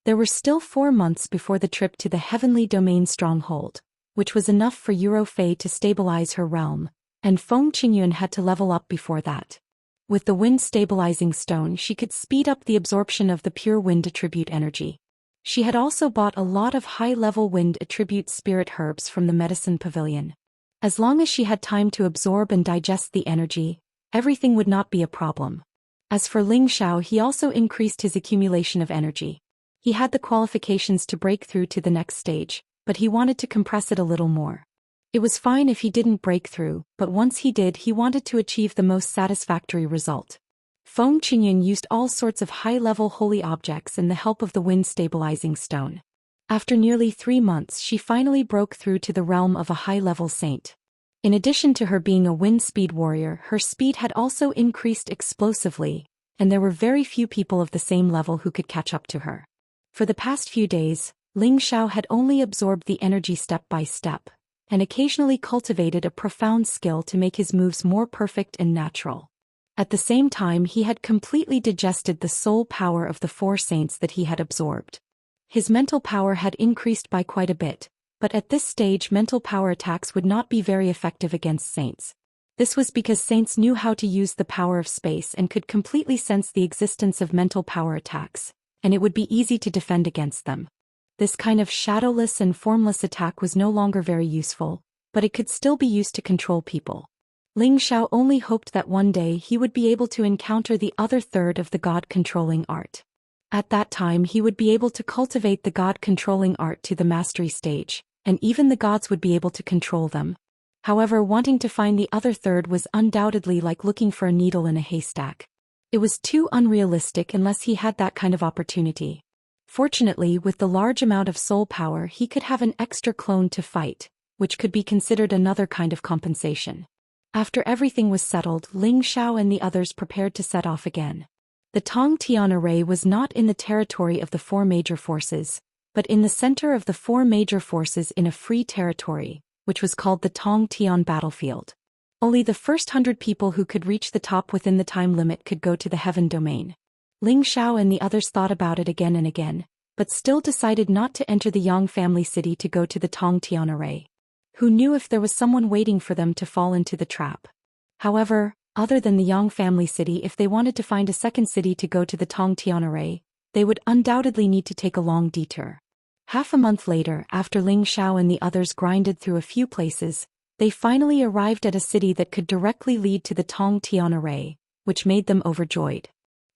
There were still 4 months before the trip to the heavenly domain stronghold, which was enough for Eurofei to stabilize her realm, and Feng Qingyuan had to level up before that. With the wind stabilizing stone, she could speed up the absorption of the pure wind attribute energy. She had also bought a lot of high-level wind attribute spirit herbs from the medicine pavilion. As long as she had time to absorb and digest the energy, everything would not be a problem. As for Ling Xiao, he also increased his accumulation of energy. He had the qualifications to break through to the next stage, but he wanted to compress it a little more. It was fine if he didn't break through, but once he did, he wanted to achieve the most satisfactory result. Feng Qingyuan used all sorts of high-level holy objects and the help of the wind-stabilizing stone. After nearly 3 months, she finally broke through to the realm of a high-level saint. In addition to her being a wind-speed warrior, her speed had also increased explosively, and there were very few people of the same level who could catch up to her. For the past few days, Ling Xiao had only absorbed the energy step by step, and occasionally cultivated a profound skill to make his moves more perfect and natural. At the same time, he had completely digested the soul power of the 4 saints that he had absorbed. His mental power had increased by quite a bit, but at this stage mental power attacks would not be very effective against saints. This was because saints knew how to use the power of space and could completely sense the existence of mental power attacks, and it would be easy to defend against them. This kind of shadowless and formless attack was no longer very useful, but it could still be used to control people. Ling Xiao only hoped that one day he would be able to encounter the other third of the god-controlling art. At that time he would be able to cultivate the god-controlling art to the mastery stage, and even the gods would be able to control them. However, wanting to find the other third was undoubtedly like looking for a needle in a haystack. It was too unrealistic unless he had that kind of opportunity. Fortunately, with the large amount of soul power, he could have an extra clone to fight, which could be considered another kind of compensation. After everything was settled, Ling Xiao and the others prepared to set off again. The Tong Tian array was not in the territory of the four major forces, but in the center of the four major forces in a free territory, which was called the Tong Tian battlefield. Only the first 100 people who could reach the top within the time limit could go to the heaven domain. Ling Xiao and the others thought about it again and again, but still decided not to enter the Yang family city to go to the Tong Tian array. Who knew if there was someone waiting for them to fall into the trap? However, other than the Yang family city, if they wanted to find a second city to go to the Tong Tian array, they would undoubtedly need to take a long detour. Half a month later, after Ling Xiao and the others grinded through a few places, they finally arrived at a city that could directly lead to the Tong Tian array, which made them overjoyed.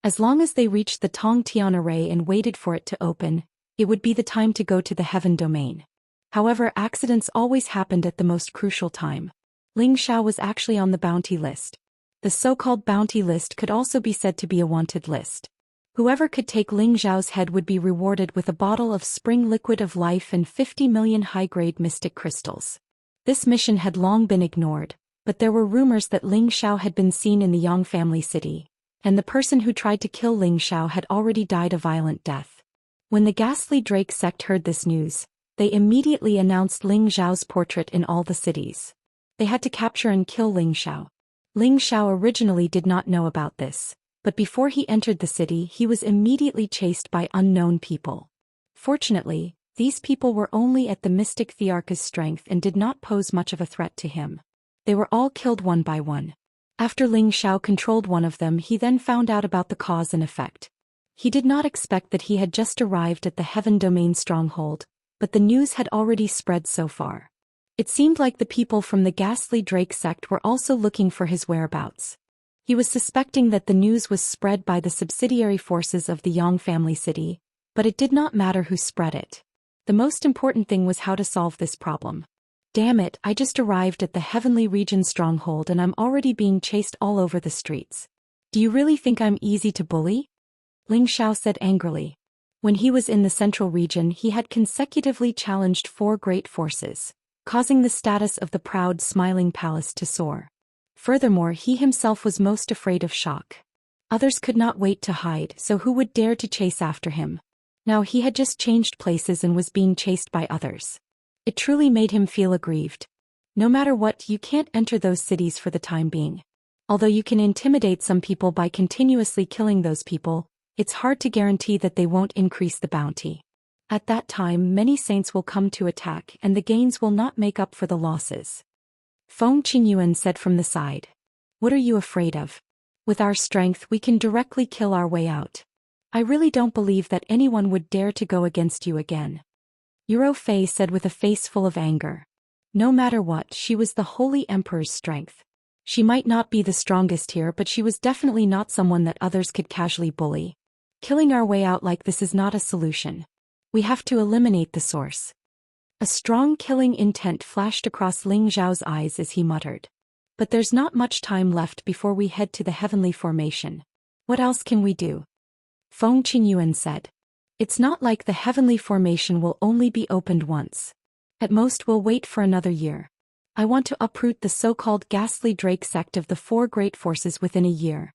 As long as they reached the Tong Tian array and waited for it to open, it would be the time to go to the heaven domain. However, accidents always happened at the most crucial time. Ling Xiao was actually on the bounty list. The so-called bounty list could also be said to be a wanted list. Whoever could take Ling Xiao's head would be rewarded with a bottle of spring liquid of life and 50 million high-grade mystic crystals. This mission had long been ignored, but there were rumors that Ling Xiao had been seen in the Yang family city, and the person who tried to kill Ling Xiao had already died a violent death. When the ghastly Drake sect heard this news, they immediately announced Ling Xiao's portrait in all the cities. They had to capture and kill Ling Xiao. Ling Xiao originally did not know about this, but before he entered the city he was immediately chased by unknown people. Fortunately, these people were only at the mystic Thearka's strength and did not pose much of a threat to him. They were all killed one by one. After Ling Xiao controlled one of them, he then found out about the cause and effect. He did not expect that he had just arrived at the Heaven Domain stronghold, but the news had already spread so far. It seemed like the people from the ghastly Drake sect were also looking for his whereabouts. He was suspecting that the news was spread by the subsidiary forces of the Yang family city, but it did not matter who spread it. The most important thing was how to solve this problem. Damn it, I just arrived at the Heavenly Region stronghold and I'm already being chased all over the streets. Do you really think I'm easy to bully? Ling Xiao said angrily. When he was in the central region, he had consecutively challenged 4 great forces, causing the status of the proud smiling palace to soar. Furthermore, he himself was most afraid of shock. Others could not wait to hide, so who would dare to chase after him? Now he had just changed places and was being chased by others. It truly made him feel aggrieved. No matter what, you can't enter those cities for the time being. Although you can intimidate some people by continuously killing those people, it's hard to guarantee that they won't increase the bounty. At that time, many saints will come to attack and the gains will not make up for the losses. Feng Qingyuan said from the side. What are you afraid of? With our strength, we can directly kill our way out. I really don't believe that anyone would dare to go against you again. Yuro Fei said with a face full of anger. No matter what, she was the Holy Emperor's strength. She might not be the strongest here, but she was definitely not someone that others could casually bully. Killing our way out like this is not a solution. We have to eliminate the source. A strong killing intent flashed across Ling Xiao's eyes as he muttered. But there's not much time left before we head to the heavenly formation. What else can we do? Feng Qingyuan said. It's not like the heavenly formation will only be opened once. At most we'll wait for another year. I want to uproot the so-called ghastly Drake sect of the 4 great forces within a year.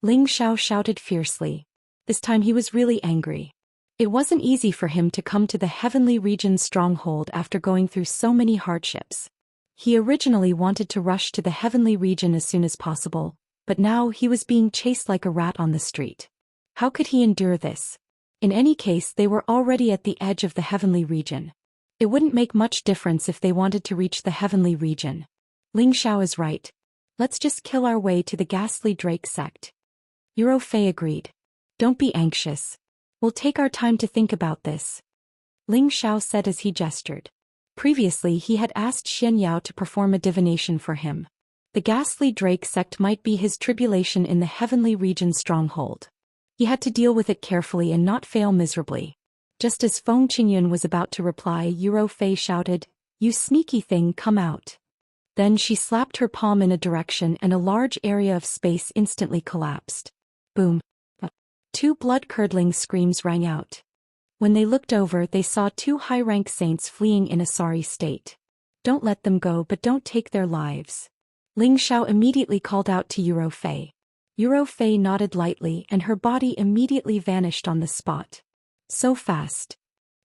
Ling Xiao shouted fiercely. This time he was really angry. It wasn't easy for him to come to the Heavenly Region's stronghold after going through so many hardships. He originally wanted to rush to the Heavenly Region as soon as possible, but now he was being chased like a rat on the street. How could he endure this? In any case, they were already at the edge of the Heavenly Region. It wouldn't make much difference if they wanted to reach the Heavenly Region. Ling Xiao is right. Let's just kill our way to the ghastly Drake sect. Yuro Fei agreed. Don't be anxious. We'll take our time to think about this. Ling Xiao said as he gestured. Previously he had asked Xianxia to perform a divination for him. The ghastly Drake sect might be his tribulation in the Heavenly Region stronghold. He had to deal with it carefully and not fail miserably. Just as Feng Qingyuan was about to reply, Yuro Fei shouted, "You sneaky thing, come out." Then she slapped her palm in a direction and a large area of space instantly collapsed. Boom. Two blood-curdling screams rang out. When they looked over, they saw two high-rank saints fleeing in a sorry state. Don't let them go, but don't take their lives. Ling Xiao immediately called out to Yuro Fei. Yuro Fei nodded lightly and her body immediately vanished on the spot. So fast.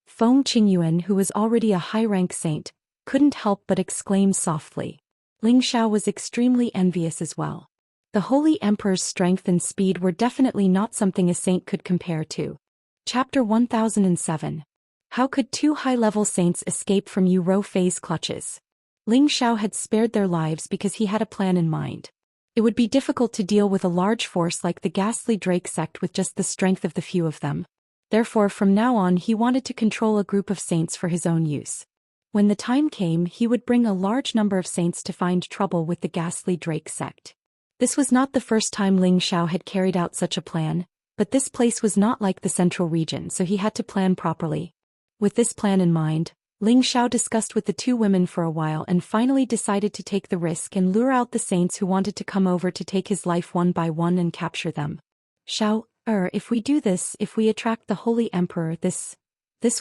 Feng Qingyuan, who was already a high-rank saint, couldn't help but exclaim softly. Ling Xiao was extremely envious as well. The Holy Emperor's strength and speed were definitely not something a saint could compare to. Chapter 1007. How could two high-level saints escape from Yuro Fei's clutches? Ling Xiao had spared their lives because he had a plan in mind. It would be difficult to deal with a large force like the ghastly Drake sect with just the strength of the few of them. Therefore, from now on he wanted to control a group of saints for his own use. When the time came, he would bring a large number of saints to find trouble with the ghastly Drake sect. This was not the first time Ling Xiao had carried out such a plan, but this place was not like the central region, so he had to plan properly. With this plan in mind, Ling Xiao discussed with the two women for a while and finally decided to take the risk and lure out the saints who wanted to come over to take his life one by one and capture them. Xiao, if we do this, if we attract the Holy Emperor, this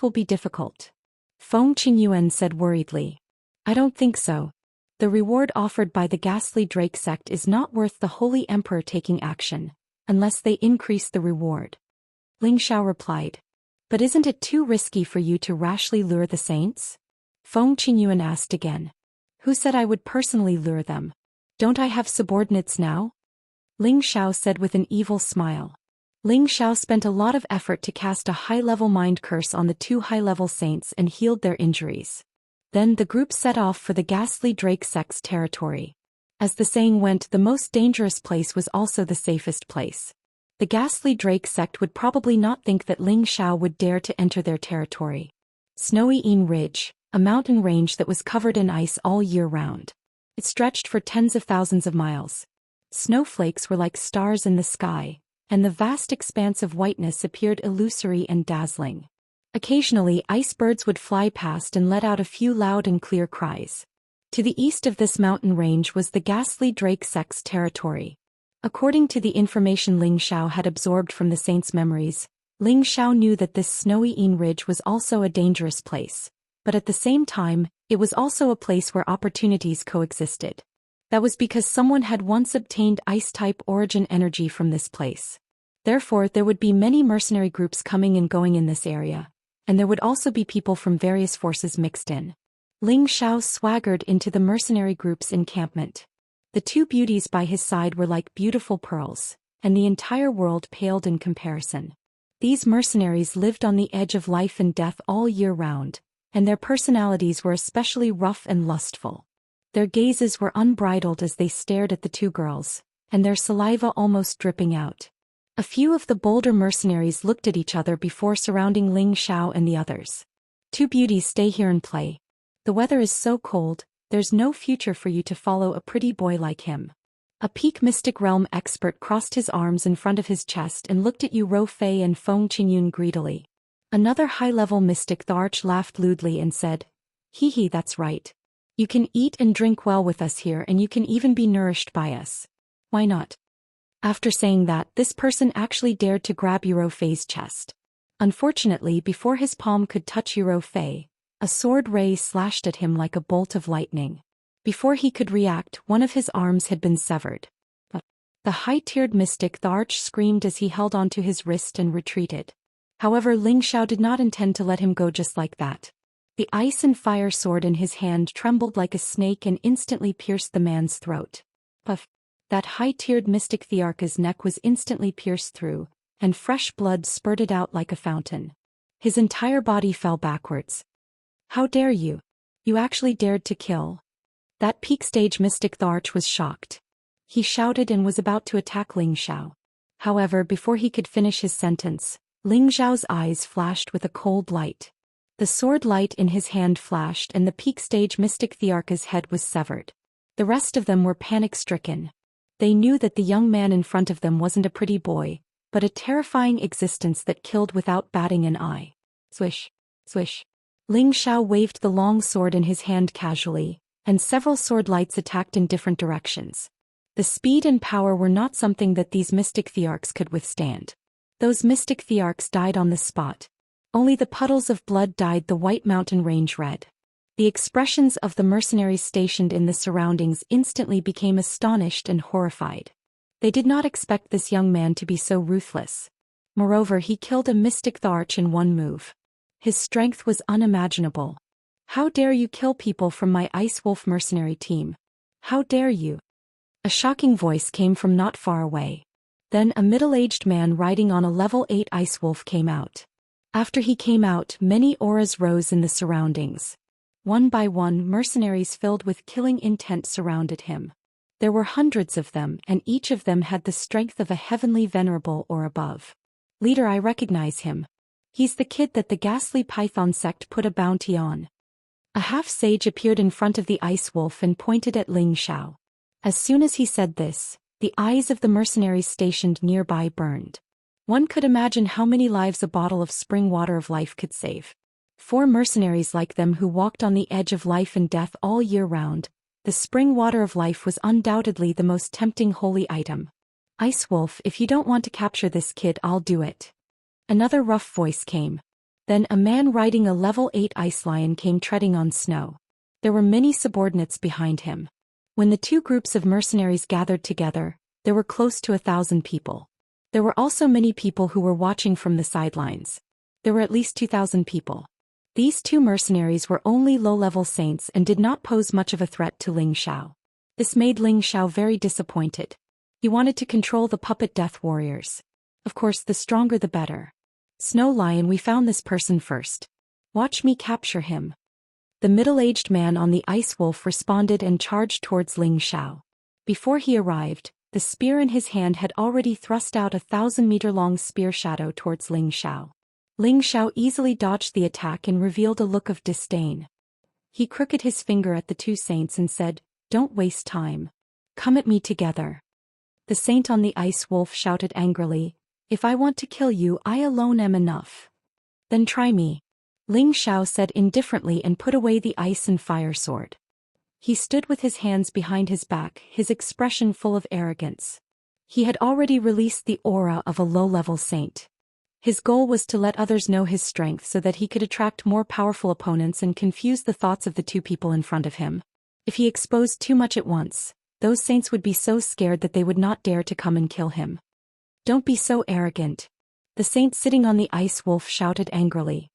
will be difficult. Feng Qingyuan said worriedly. I don't think so. The reward offered by the ghastly Drake sect is not worth the Holy Emperor taking action, unless they increase the reward. Ling Xiao replied. But isn't it too risky for you to rashly lure the saints? Feng Qingyuan asked again. Who said I would personally lure them? Don't I have subordinates now? Ling Xiao said with an evil smile. Ling Xiao spent a lot of effort to cast a high-level mind curse on the two high-level saints and healed their injuries. Then the group set off for the ghastly Drake sect's territory. As the saying went, the most dangerous place was also the safest place. The ghastly Drake sect would probably not think that Ling Xiao would dare to enter their territory. Snowy Yin Ridge, a mountain range that was covered in ice all year round. It stretched for tens of thousands of miles. Snowflakes were like stars in the sky, and the vast expanse of whiteness appeared illusory and dazzling. Occasionally, ice-birds would fly past and let out a few loud and clear cries. To the east of this mountain range was the ghastly Drake sect's territory. According to the information Ling Xiao had absorbed from the saints' memories, Ling Xiao knew that this snowy Yin Ridge was also a dangerous place, but at the same time, it was also a place where opportunities coexisted. That was because someone had once obtained ice-type origin energy from this place. Therefore, there would be many mercenary groups coming and going in this area, and there would also be people from various forces mixed in. Ling Xiao swaggered into the mercenary group's encampment. The two beauties by his side were like beautiful pearls, and the entire world paled in comparison. These mercenaries lived on the edge of life and death all year round, and their personalities were especially rough and lustful. Their gazes were unbridled as they stared at the two girls, and their saliva almost dripping out. A few of the bolder mercenaries looked at each other before surrounding Ling Xiao and the others. Two beauties, stay here and play. The weather is so cold, there's no future for you to follow a pretty boy like him. A peak mystic realm expert crossed his arms in front of his chest and looked at Yuro Fei and Feng Qingyun greedily. Another high-level mystic Tharch laughed lewdly and said, Hee, that's right. You can eat and drink well with us here, and you can even be nourished by us. Why not? After saying that, this person actually dared to grab Yuro Fei's chest. Unfortunately, before his palm could touch Yuro Fei, a sword ray slashed at him like a bolt of lightning. Before he could react, one of his arms had been severed. The high-tiered mystic Tharch screamed as he held onto his wrist and retreated. However, Ling Xiao did not intend to let him go just like that. The ice and fire sword in his hand trembled like a snake and instantly pierced the man's throat. Puff! That high-tiered mystic Tharch's neck was instantly pierced through, and fresh blood spurted out like a fountain. His entire body fell backwards. How dare you? You actually dared to kill. That peak stage mystic Tharch was shocked. He shouted and was about to attack Ling Xiao. However, before he could finish his sentence, Ling Xiao's eyes flashed with a cold light. The sword light in his hand flashed and the peak stage mystic Tharch's head was severed. The rest of them were panic-stricken. They knew that the young man in front of them wasn't a pretty boy, but a terrifying existence that killed without batting an eye. Swish, swish. Ling Xiao waved the long sword in his hand casually, and several sword lights attacked in different directions. The speed and power were not something that these mystic thearchs could withstand. Those mystic thearchs died on the spot. Only the puddles of blood dyed the white mountain range red. The expressions of the mercenaries stationed in the surroundings instantly became astonished and horrified. They did not expect this young man to be so ruthless. Moreover, he killed a mystic thearch in one move. His strength was unimaginable. "How dare you kill people from my Ice Wolf mercenary team? How dare you?" A shocking voice came from not far away. Then a middle-aged man riding on a level 8 Ice Wolf came out. After he came out, many auras rose in the surroundings. One by one, mercenaries filled with killing intent surrounded him. There were hundreds of them, and each of them had the strength of a heavenly venerable or above. "Leader, I recognize him. He's the kid that the ghastly Python sect put a bounty on." A half-sage appeared in front of the Ice Wolf and pointed at Ling Xiao. As soon as he said this, the eyes of the mercenaries stationed nearby burned. One could imagine how many lives a bottle of spring water of life could save. 4 mercenaries like them who walked on the edge of life and death all year round, the spring water of life was undoubtedly the most tempting holy item. "Ice Wolf, if you don't want to capture this kid, I'll do it." Another rough voice came. Then a man riding a level 8 ice lion came treading on snow. There were many subordinates behind him. When the two groups of mercenaries gathered together, there were close to 1,000 people. There were also many people who were watching from the sidelines. There were at least 2,000 people. These 2 mercenaries were only low-level saints and did not pose much of a threat to Ling Xiao. This made Ling Xiao very disappointed. He wanted to control the puppet death warriors. Of course, the stronger the better. "Snow Lion, we found this person first. Watch me capture him." The middle-aged man on the Ice Wolf responded and charged towards Ling Xiao. Before he arrived, the spear in his hand had already thrust out a 1,000-meter-long spear shadow towards Ling Xiao. Ling Xiao easily dodged the attack and revealed a look of disdain. He crooked his finger at the 2 saints and said, "Don't waste time. Come at me together." The saint on the Ice Wolf shouted angrily, "If I want to kill you, I alone am enough." "Then try me," Ling Xiao said indifferently and put away the ice and fire sword. He stood with his hands behind his back, his expression full of arrogance. He had already released the aura of a low-level saint. His goal was to let others know his strength so that he could attract more powerful opponents and confuse the thoughts of the 2 people in front of him. If he exposed too much at once, those saints would be so scared that they would not dare to come and kill him. "Don't be so arrogant," the saint sitting on the Ice Wolf shouted angrily.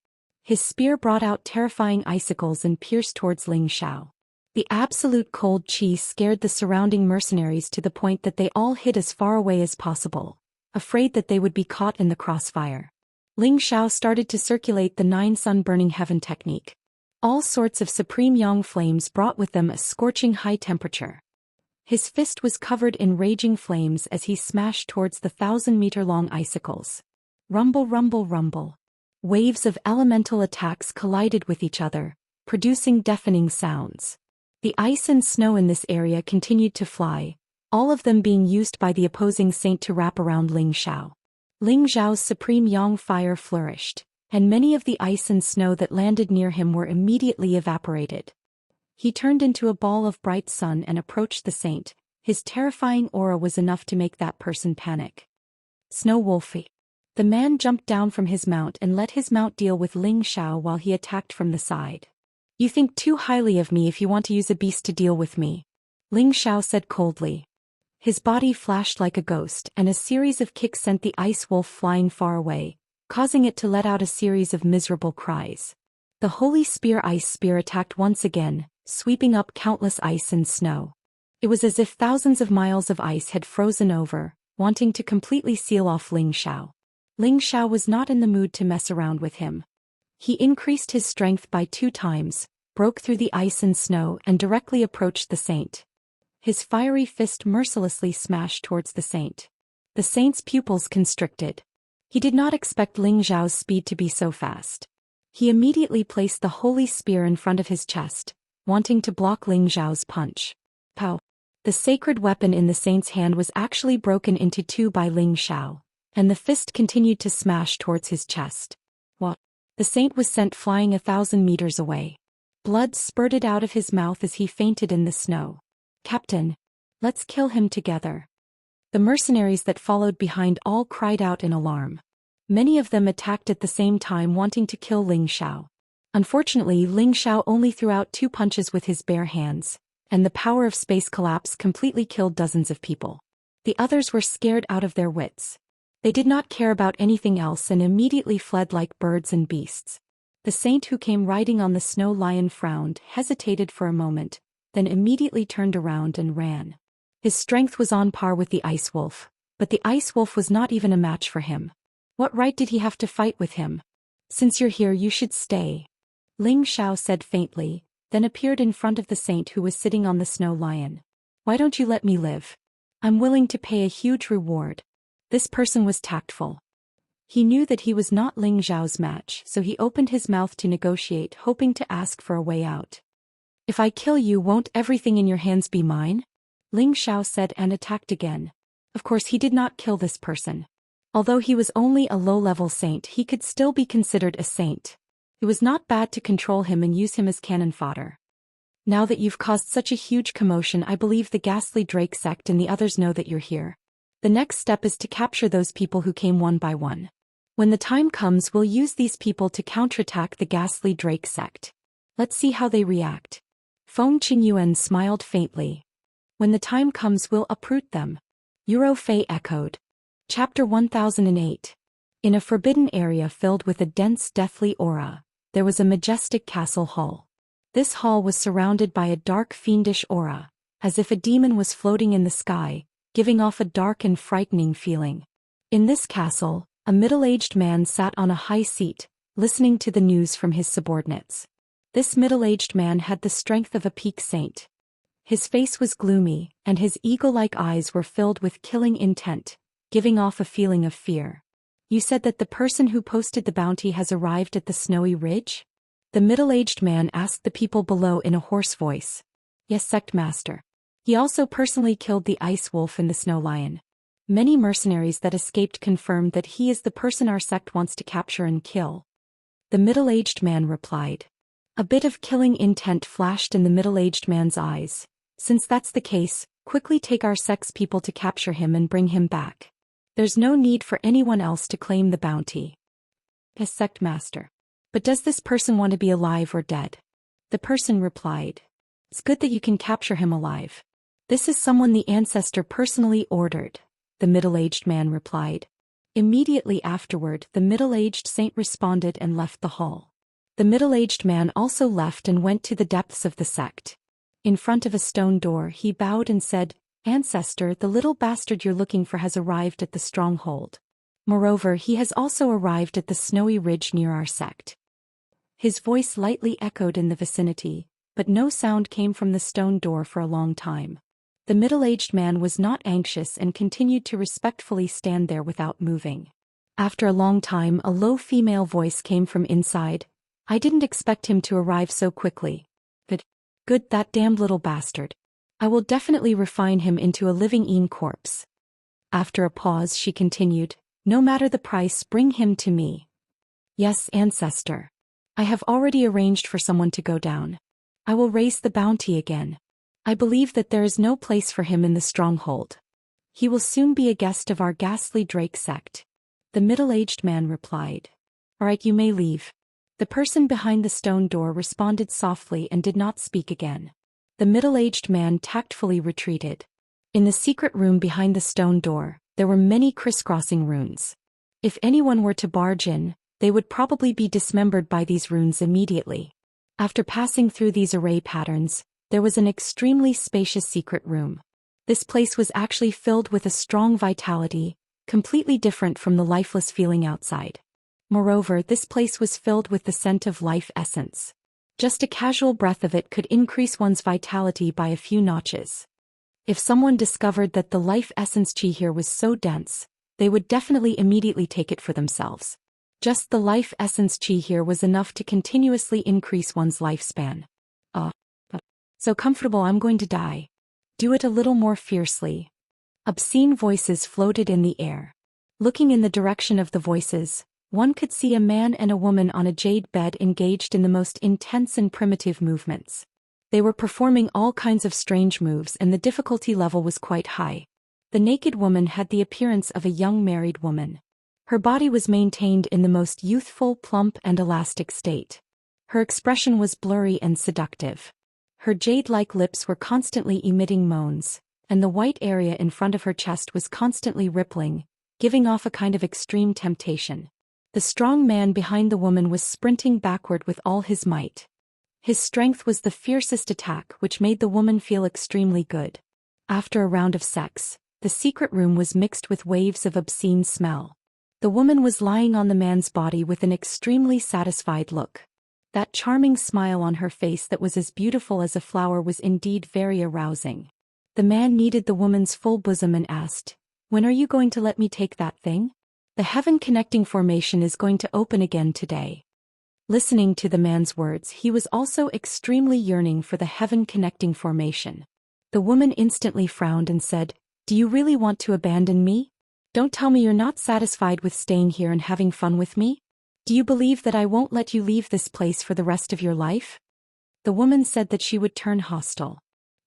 His spear brought out terrifying icicles and pierced towards Ling Xiao. The absolute cold chi scared the surrounding mercenaries to the point that they all hid as far away as possible, afraid that they would be caught in the crossfire. Ling Xiao started to circulate the 9 sun burning heaven technique. All sorts of supreme yang flames brought with them a scorching high temperature. His fist was covered in raging flames as he smashed towards the 1,000-meter-long icicles. Rumble, rumble, rumble. Waves of elemental attacks collided with each other, producing deafening sounds. The ice and snow in this area continued to fly, all of them being used by the opposing saint to wrap around Ling Xiao. Ling Xiao's supreme yang fire flourished, and many of the ice and snow that landed near him were immediately evaporated. He turned into a ball of bright sun and approached the saint. His terrifying aura was enough to make that person panic. "Snow Wolfie." The man jumped down from his mount and let his mount deal with Ling Xiao while he attacked from the side. "You think too highly of me if you want to use a beast to deal with me," Ling Xiao said coldly. His body flashed like a ghost, and a series of kicks sent the Ice Wolf flying far away, causing it to let out a series of miserable cries. The Holy Spear Ice Spear attacked once again, sweeping up countless ice and snow. It was as if thousands of miles of ice had frozen over, wanting to completely seal off Ling Xiao. Ling Xiao was not in the mood to mess around with him. He increased his strength by 2 times, broke through the ice and snow and directly approached the saint. His fiery fist mercilessly smashed towards the saint. The saint's pupils constricted. He did not expect Ling Xiao's speed to be so fast. He immediately placed the holy spear in front of his chest, wanting to block Ling Xiao's punch. Pow! The sacred weapon in the saint's hand was actually broken into 2 by Ling Xiao, and the fist continued to smash towards his chest. What? The saint was sent flying 1,000 meters away. Blood spurted out of his mouth as he fainted in the snow. "Captain, Let's kill him together. The mercenaries that followed behind all cried out in alarm. Many of them attacked at the same time, wanting to kill Ling Xiao. Unfortunately, Ling Xiao only threw out 2 punches with his bare hands, and the power of space collapse completely killed dozens of people. The others were scared out of their wits. They did not care about anything else and immediately fled like birds and beasts. The saint who came riding on the snow lion frowned, hesitated for a moment, then immediately turned around and ran. His strength was on par with the ice wolf, but the ice wolf was not even a match for him. What right did he have to fight with him? Since you're here, you should stay, Ling Xiao said faintly, then appeared in front of the saint who was sitting on the snow lion. Why don't you let me live? I'm willing to pay a huge reward. This person was tactful. He knew that he was not Ling Xiao's match, so he opened his mouth to negotiate, hoping to ask for a way out. If I kill you, won't everything in your hands be mine? Ling Xiao said and attacked again. Of course he did not kill this person. Although he was only a low-level saint, he could still be considered a saint. It was not bad to control him and use him as cannon fodder. Now that you've caused such a huge commotion, I believe the Ghastly Drake sect and the others know that you're here. The next step is to capture those people who came one by one. When the time comes, we'll use these people to counterattack the Ghastly Drake sect. Let's see how they react. Feng Qingyuan smiled faintly. When the time comes, we'll uproot them. Euro Fei echoed. Chapter 1008. In a forbidden area filled with a dense deathly aura, there was a majestic castle hall. This hall was surrounded by a dark fiendish aura, as if a demon was floating in the sky, giving off a dark and frightening feeling. In this castle, a middle-aged man sat on a high seat, listening to the news from his subordinates. This middle-aged man had the strength of a peak saint. His face was gloomy, and his eagle-like eyes were filled with killing intent, giving off a feeling of fear. You said that the person who posted the bounty has arrived at the snowy ridge? The middle-aged man asked the people below in a hoarse voice. Yes, sect master. He also personally killed the ice wolf and the snow lion. Many mercenaries that escaped confirmed that he is the person our sect wants to capture and kill. The middle-aged man replied. A bit of killing intent flashed in the middle-aged man's eyes. Since that's the case, quickly take our sect's people to capture him and bring him back. There's no need for anyone else to claim the bounty. Yes, sect master. But does this person want to be alive or dead? The person replied. It's good that you can capture him alive. This is someone the ancestor personally ordered, the middle-aged man replied. Immediately afterward, the middle-aged saint responded and left the hall. The middle-aged man also left and went to the depths of the sect. In front of a stone door, he bowed and said, Ancestor, the little bastard you're looking for has arrived at the stronghold. Moreover, he has also arrived at the snowy ridge near our sect. His voice lightly echoed in the vicinity, but no sound came from the stone door for a long time. The middle-aged man was not anxious and continued to respectfully stand there without moving. After a long time, a low female voice came from inside. I didn't expect him to arrive so quickly. Good, that damned little bastard. I will definitely refine him into a living corpse. After a pause, she continued, no matter the price, bring him to me. Yes, ancestor. I have already arranged for someone to go down. I will raise the bounty again. I believe that there is no place for him in the stronghold. He will soon be a guest of our Ghastly Drake sect. The middle-aged man replied. All right, you may leave. The person behind the stone door responded softly and did not speak again. The middle-aged man tactfully retreated. In the secret room behind the stone door, there were many crisscrossing runes. If anyone were to barge in, they would probably be dismembered by these runes immediately. After passing through these array patterns, there was an extremely spacious secret room. This place was actually filled with a strong vitality, completely different from the lifeless feeling outside. Moreover, this place was filled with the scent of life essence. Just a casual breath of it could increase one's vitality by a few notches. If someone discovered that the life essence chi here was so dense, they would definitely immediately take it for themselves. Just the life essence chi here was enough to continuously increase one's lifespan. So comfortable, I'm going to die. Do it a little more fiercely. Obscene voices floated in the air. Looking in the direction of the voices, one could see a man and a woman on a jade bed engaged in the most intense and primitive movements. They were performing all kinds of strange moves and the difficulty level was quite high. The naked woman had the appearance of a young married woman. Her body was maintained in the most youthful, plump and elastic state. Her expression was blurry and seductive. Her jade-like lips were constantly emitting moans, and the white area in front of her chest was constantly rippling, giving off a kind of extreme temptation. The strong man behind the woman was sprinting backward with all his might. His strength was the fiercest attack which made the woman feel extremely good. After a round of sex, the secret room was mixed with waves of obscene smell. The woman was lying on the man's body with an extremely satisfied look. That charming smile on her face that was as beautiful as a flower was indeed very arousing. The man kneaded the woman's full bosom and asked, "When are you going to let me take that thing? The heaven-connecting formation is going to open again today." Listening to the man's words, he was also extremely yearning for the heaven-connecting formation. The woman instantly frowned and said, "Do you really want to abandon me? Don't tell me you're not satisfied with staying here and having fun with me? Do you believe that I won't let you leave this place for the rest of your life?" The woman said that she would turn hostile.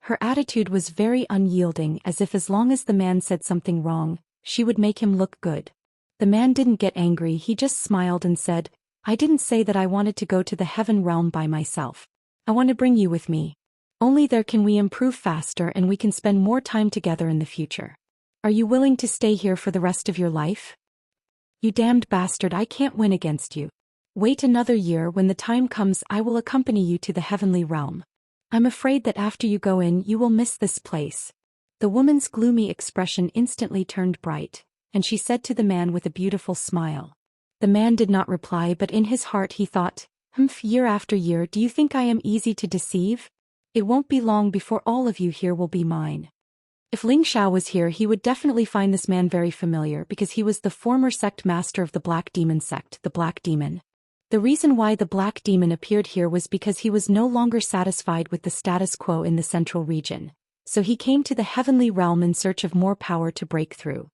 Her attitude was very unyielding, as long as the man said something wrong, she would make him look good. The man didn't get angry, he just smiled and said, "I didn't say that I wanted to go to the heaven realm by myself. I want to bring you with me. Only there can we improve faster and we can spend more time together in the future. Are you willing to stay here for the rest of your life?" "You damned bastard, I can't win against you. Wait another year, when the time comes I will accompany you to the heavenly realm. I'm afraid that after you go in you will miss this place." The woman's gloomy expression instantly turned bright, and she said to the man with a beautiful smile. The man did not reply, but in his heart he thought, Year after year, do you think I am easy to deceive? It won't be long before all of you here will be mine." If Ling Xiao was here, he would definitely find this man very familiar because he was the former sect master of the Black Demon sect, the Black Demon. The reason why the Black Demon appeared here was because he was no longer satisfied with the status quo in the central region, so he came to the heavenly realm in search of more power to break through.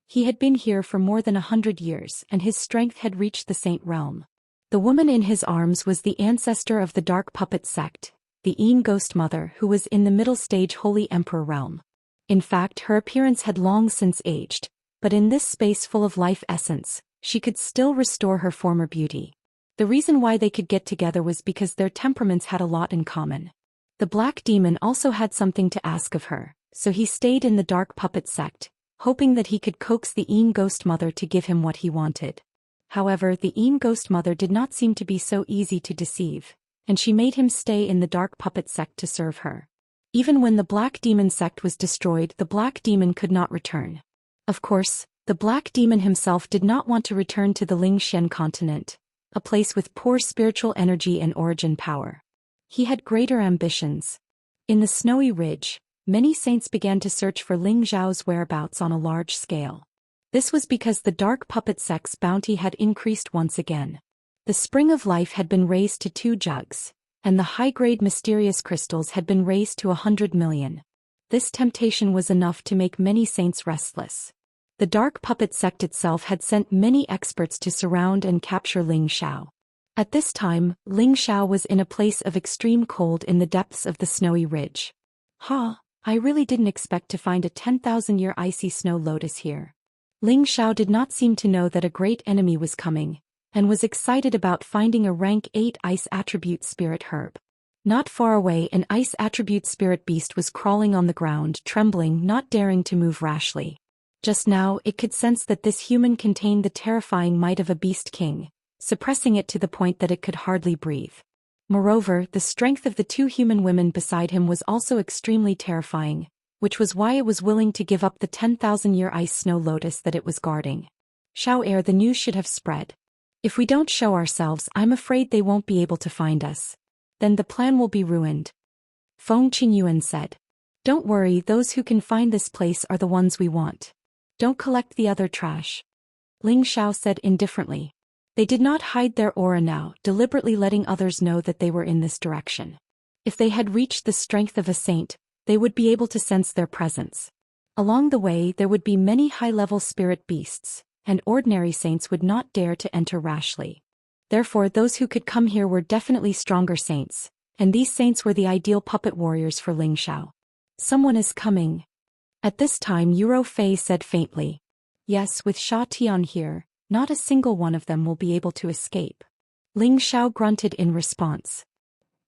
He had been here for more than 100 years and his strength had reached the Saint realm. The woman in his arms was the ancestor of the Dark Puppet sect, the Yin Ghost Mother, who was in the middle stage Holy Emperor realm. In fact, her appearance had long since aged, but in this space full of life essence, she could still restore her former beauty. The reason why they could get together was because their temperaments had a lot in common. The Black Demon also had something to ask of her, so he stayed in the Dark Puppet sect, hoping that he could coax the Yin Ghost Mother to give him what he wanted. However, the Yin Ghost Mother did not seem to be so easy to deceive, and she made him stay in the Dark Puppet sect to serve her. Even when the Black Demon sect was destroyed, the Black Demon could not return. Of course, the Black Demon himself did not want to return to the Ling Xian continent, a place with poor spiritual energy and origin power. He had greater ambitions. In the Snowy Ridge, many saints began to search for Ling Xiao's whereabouts on a large scale. This was because the Dark Puppet sect's bounty had increased once again. The Spring of Life had been raised to 2 jugs, and the high-grade mysterious crystals had been raised to 100 million. This temptation was enough to make many saints restless. The Dark Puppet sect itself had sent many experts to surround and capture Ling Xiao. At this time, Ling Xiao was in a place of extreme cold in the depths of the Snowy Ridge. I really didn't expect to find a 10,000-year icy snow lotus here. Ling Xiao did not seem to know that a great enemy was coming, and was excited about finding a rank 8 ice attribute spirit herb. Not far away, an ice attribute spirit beast was crawling on the ground, trembling, not daring to move rashly. Just now, it could sense that this human contained the terrifying might of a beast king, suppressing it to the point that it could hardly breathe. Moreover, the strength of the 2 human women beside him was also extremely terrifying, which was why it was willing to give up the 10,000-year ice snow lotus that it was guarding. "Xiao, the news should have spread. If we don't show ourselves, I'm afraid they won't be able to find us. Then the plan will be ruined." Feng Qingyuan said. "Don't worry, those who can find this place are the ones we want. Don't collect the other trash." Ling Xiao said indifferently. They did not hide their aura now, deliberately letting others know that they were in this direction. If they had reached the strength of a saint, they would be able to sense their presence. Along the way, there would be many high-level spirit beasts, and ordinary saints would not dare to enter rashly. Therefore, those who could come here were definitely stronger saints, and these saints were the ideal puppet warriors for Ling Xiao. Someone is coming. At this time Yuro Fei said faintly. Yes, with Sha Tian here, not a single one of them will be able to escape. Ling Xiao grunted in response.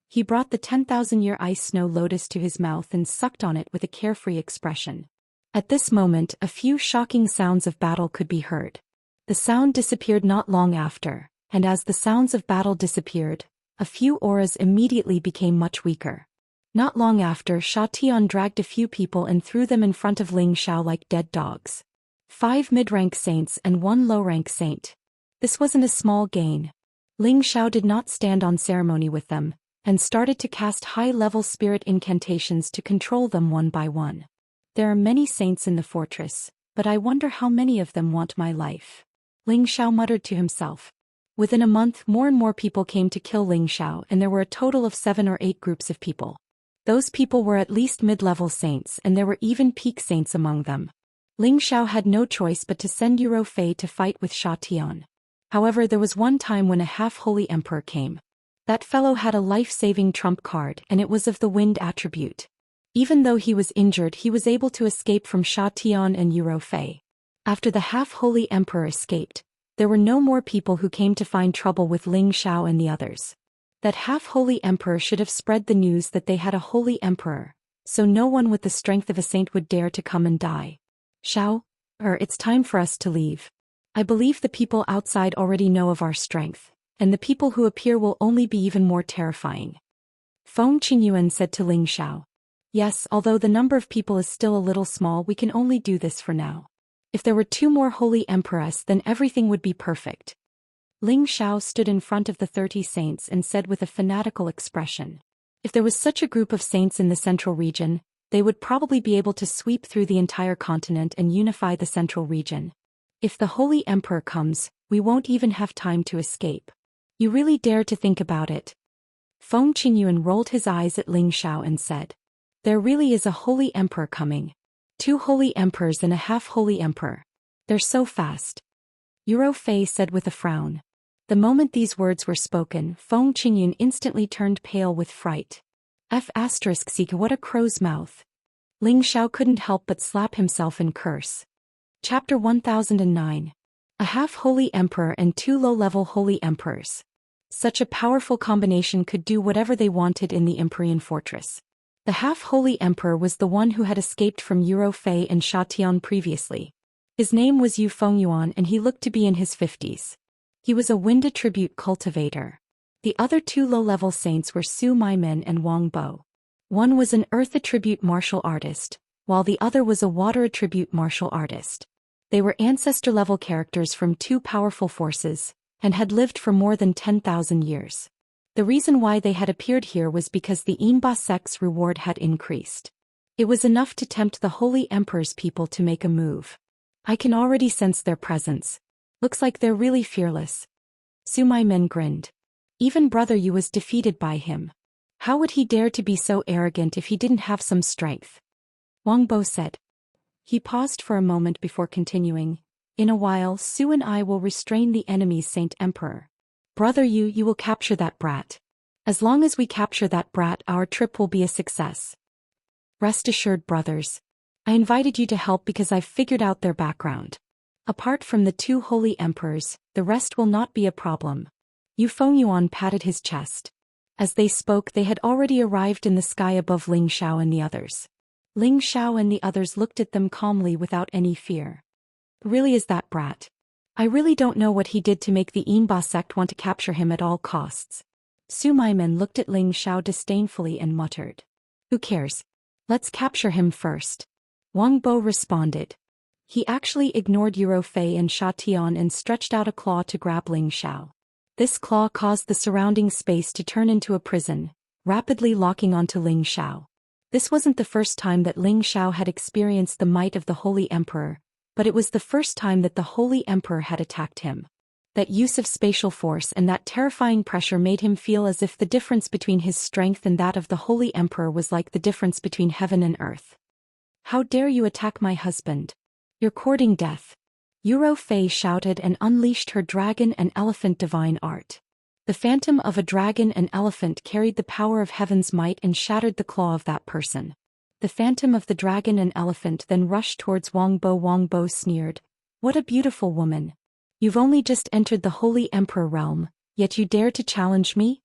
He brought the 10,000-year ice snow lotus to his mouth and sucked on it with a carefree expression. At this moment, a few shocking sounds of battle could be heard. The sound disappeared not long after, and as the sounds of battle disappeared, a few auras immediately became much weaker. Not long after, Sha Tian dragged a few people and threw them in front of Ling Xiao like dead dogs. 5 mid-rank saints and 1 low-rank saint. This wasn't a small gain. Ling Xiao did not stand on ceremony with them, and started to cast high-level spirit incantations to control them one by one. There are many saints in the fortress, but I wonder how many of them want my life. Ling Xiao muttered to himself. Within a month, more and more people came to kill Ling Xiao, and there were a total of 7 or 8 groups of people. Those people were at least mid-level saints, and there were even peak saints among them. Ling Xiao had no choice but to send Yuro Fei to fight with Sha Tian. However, there was one time when a half-holy emperor came. That fellow had a life-saving trump card, and it was of the wind attribute. Even though he was injured, he was able to escape from Sha Tian and Yuro Fei. After the half-holy emperor escaped, there were no more people who came to find trouble with Ling Xiao and the others. That half-holy emperor should have spread the news that they had a holy emperor, so no one with the strength of a saint would dare to come and die. Xiao, it's time for us to leave. I believe the people outside already know of our strength, and the people who appear will only be even more terrifying. Feng Qingyuan said to Ling Xiao. Yes, although the number of people is still a little small, we can only do this for now. If there were 2 more holy emperors, then everything would be perfect. Ling Xiao stood in front of the 30 saints and said with a fanatical expression. If there was such a group of saints in the central region, they would probably be able to sweep through the entire continent and unify the central region. If the holy emperor comes, we won't even have time to escape. You really dare to think about it? Feng Qingyuan rolled his eyes at Ling Xiao and said. There really is a holy emperor coming. 2 holy emperors and a half-holy emperor. They're so fast. Yuro Fei said with a frown. The moment these words were spoken, Feng Qingyuan instantly turned pale with fright. F***, what a crow's mouth. Ling Xiao couldn't help but slap himself and curse. Chapter 1009. A half-holy emperor and 2 low-level holy emperors. Such a powerful combination could do whatever they wanted in the Empyrean fortress. The half-holy emperor was the one who had escaped from Yuro Fei and Sha Tian previously. His name was Yu Fengyuan and he looked to be in his 50s. He was a wind attribute cultivator. The other 2 low-level saints were Su Maimen and Wang Bo. One was an earth attribute martial artist, while the other was a water attribute martial artist. They were ancestor-level characters from 2 powerful forces, and had lived for more than 10,000 years. The reason why they had appeared here was because the Imba sect's reward had increased. It was enough to tempt the Holy Emperor's people to make a move. I can already sense their presence. Looks like they're really fearless. Su Maimen grinned. Even Brother Yu was defeated by him. How would he dare to be so arrogant if he didn't have some strength? Wang Bo said. He paused for a moment before continuing. In a while, Su and I will restrain the enemy's Saint Emperor. Brother Yu, you will capture that brat. As long as we capture that brat, our trip will be a success. Rest assured, brothers. I invited you to help because I've figured out their background. Apart from the 2 holy emperors, the rest will not be a problem. Yu Fengyuan patted his chest. As they spoke, they had already arrived in the sky above Ling Xiao and the others. Ling Xiao and the others looked at them calmly without any fear. Really is that brat? I really don't know what he did to make the Imba sect want to capture him at all costs. Su Maimen looked at Ling Xiao disdainfully and muttered. Who cares? Let's capture him first. Wang Bo responded. He actually ignored Yuro Fei and Sha Tian and stretched out a claw to grab Ling Xiao. This claw caused the surrounding space to turn into a prison, rapidly locking onto Ling Xiao. This wasn't the first time that Ling Xiao had experienced the might of the Holy Emperor, but it was the first time that the Holy Emperor had attacked him. That use of spatial force and that terrifying pressure made him feel as if the difference between his strength and that of the Holy Emperor was like the difference between heaven and earth. How dare you attack my husband? You're courting death. Yuro Fei shouted and unleashed her dragon and elephant divine art. The phantom of a dragon and elephant carried the power of heaven's might and shattered the claw of that person. The phantom of the dragon and elephant then rushed towards Wang Bo. Wang Bo sneered, "What a beautiful woman. You've only just entered the Holy Emperor realm, yet you dare to challenge me?"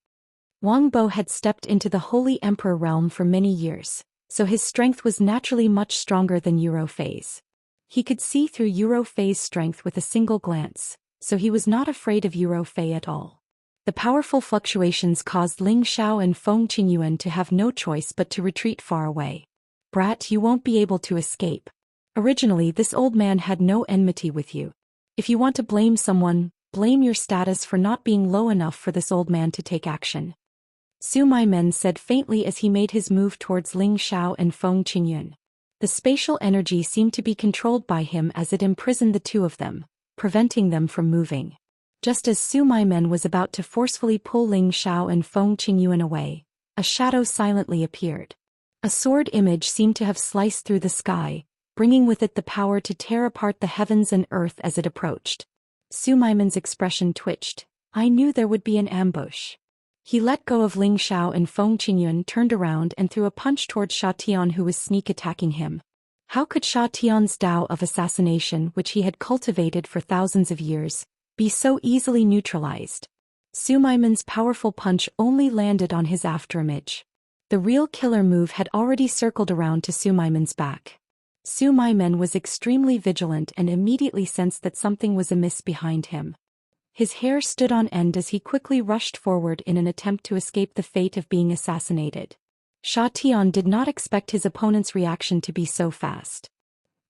Wang Bo had stepped into the Holy Emperor realm for many years, so his strength was naturally much stronger than Eurofei's. He could see through Eurofei's strength with a single glance, so he was not afraid of Eurofei at all. The powerful fluctuations caused Ling Xiao and Feng Qingyuan to have no choice but to retreat far away. "Brat, you won't be able to escape. Originally, this old man had no enmity with you. If you want to blame someone, blame your status for not being low enough for this old man to take action," Su Maimen said faintly as he made his move towards Ling Xiao and Feng Qingyuan. The spatial energy seemed to be controlled by him as it imprisoned the two of them, preventing them from moving. Just as Su Maimen was about to forcefully pull Ling Xiao and Feng Qingyuan away, a shadow silently appeared. A sword image seemed to have sliced through the sky, bringing with it the power to tear apart the heavens and earth as it approached. Su Maimen's expression twitched. "I knew there would be an ambush." He let go of Ling Xiao and Feng Qingyuan, turned around and threw a punch towards Sha Tian, who was sneak attacking him. How could Sha Tian's Tao of assassination, which he had cultivated for thousands of years, be so easily neutralized? Su Maimen's powerful punch only landed on his afterimage. The real killer move had already circled around to Su Maimen's back. Su Maimen was extremely vigilant and immediately sensed that something was amiss behind him. His hair stood on end as he quickly rushed forward in an attempt to escape the fate of being assassinated. Sha Tian did not expect his opponent's reaction to be so fast.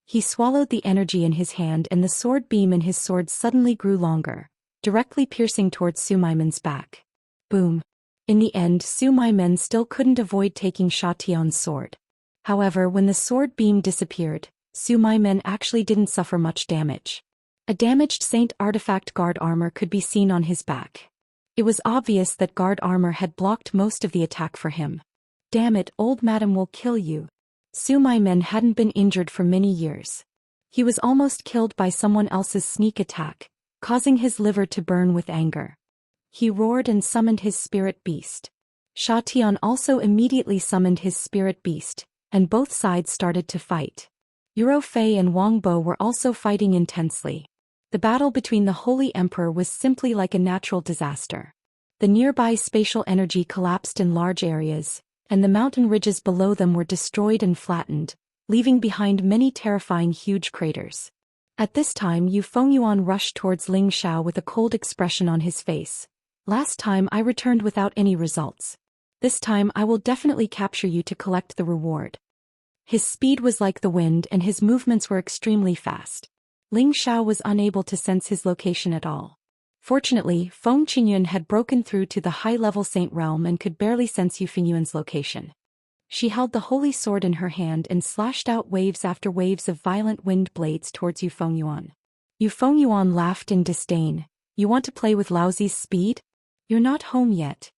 He swallowed the energy in his hand and the sword beam in his sword suddenly grew longer, directly piercing towards Su Maimen's back. Boom. In the end, Su Maimen still couldn't avoid taking Sha Tian's sword. However, when the sword beam disappeared, Su Maimen actually didn't suffer much damage. A damaged Saint artifact guard armor could be seen on his back. It was obvious that guard armor had blocked most of the attack for him. "Damn it, old madam will kill you." Su Maimen hadn't been injured for many years. He was almost killed by someone else's sneak attack, causing his liver to burn with anger. He roared and summoned his spirit beast. Sha Tian also immediately summoned his spirit beast, and both sides started to fight. Eurofei and Wang Bo were also fighting intensely. The battle between the Holy Emperor was simply like a natural disaster. The nearby spatial energy collapsed in large areas, and the mountain ridges below them were destroyed and flattened, leaving behind many terrifying huge craters. At this time Yu Fengyuan rushed towards Ling Xiao with a cold expression on his face. "Last time I returned without any results. This time I will definitely capture you to collect the reward." His speed was like the wind and his movements were extremely fast. Ling Xiao was unable to sense his location at all. Fortunately, Feng Qingyuan had broken through to the high-level saint realm and could barely sense Yu Fengyuan's location. She held the holy sword in her hand and slashed out waves after waves of violent wind blades towards Yu Fengyuan. Yu Fengyuan laughed in disdain. "You want to play with Laozi's speed? You're not home yet."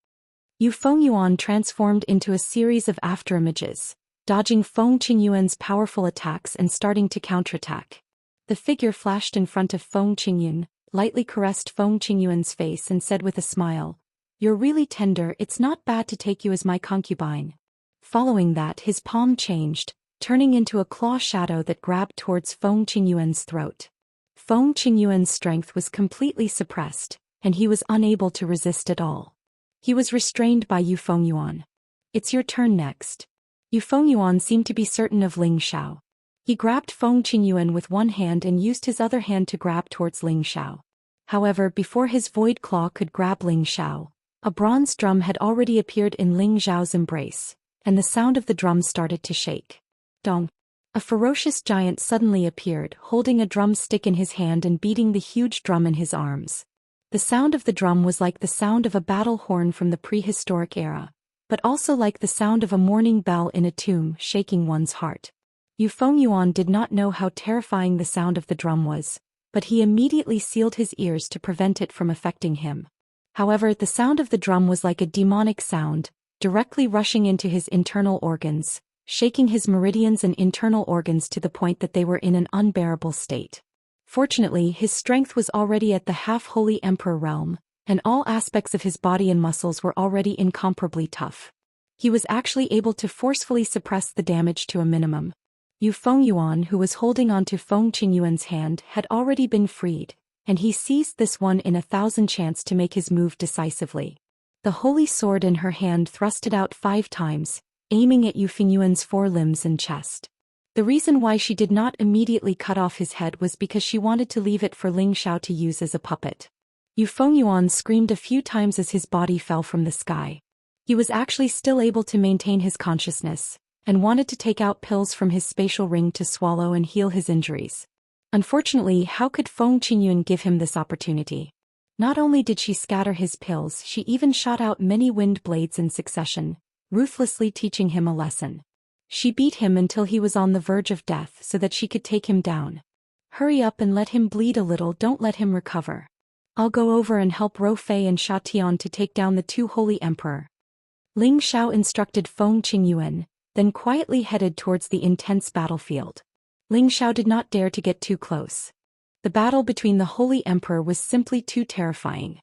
Yu Fengyuan transformed into a series of afterimages, dodging Feng Qingyuan's powerful attacks and starting to counterattack. The figure flashed in front of Feng Qingyuan, lightly caressed Feng Qingyuan's face and said with a smile, "You're really tender, it's not bad to take you as my concubine." Following that, his palm changed, turning into a claw shadow that grabbed towards Feng Qingyuan's throat. Feng Qingyuan's strength was completely suppressed, and he was unable to resist at all. He was restrained by Yu Fengyuan. "It's your turn next." Yu Fengyuan seemed to be certain of Ling Xiao. He grabbed Feng Qingyuan with one hand and used his other hand to grab towards Ling Xiao. However, before his void claw could grab Ling Xiao, a bronze drum had already appeared in Ling Xiao's embrace, and the sound of the drum started to shake. Dong! A ferocious giant suddenly appeared, holding a drumstick in his hand and beating the huge drum in his arms. The sound of the drum was like the sound of a battle horn from the prehistoric era, but also like the sound of a mourning bell in a tomb, shaking one's heart. Yu Fengyuan did not know how terrifying the sound of the drum was, but he immediately sealed his ears to prevent it from affecting him. However, the sound of the drum was like a demonic sound, directly rushing into his internal organs, shaking his meridians and internal organs to the point that they were in an unbearable state. Fortunately, his strength was already at the half-holy emperor realm, and all aspects of his body and muscles were already incomparably tough. He was actually able to forcefully suppress the damage to a minimum. Yu Fengyuan, who was holding onto Feng Qingyuan's hand, had already been freed, and he seized this 1-in-1,000 chance to make his move decisively. The holy sword in her hand thrusted out 5 times, aiming at Yu Fengyuan's forelimbs and chest. The reason why she did not immediately cut off his head was because she wanted to leave it for Ling Xiao to use as a puppet. Yu Fengyuan screamed a few times as his body fell from the sky. He was actually still able to maintain his consciousness, and wanted to take out pills from his spatial ring to swallow and heal his injuries. Unfortunately, how could Feng Qingyuan give him this opportunity? Not only did she scatter his pills, she even shot out many wind blades in succession, ruthlessly teaching him a lesson. She beat him until he was on the verge of death so that she could take him down. Hurry up and let him bleed a little, don't let him recover. I'll go over and help Ro Fei and Sha Tian to take down the 2 holy emperor. Ling Xiao instructed Feng Qingyuan, then quietly headed towards the intense battlefield. Ling Xiao did not dare to get too close. The battle between the Holy Emperor was simply too terrifying.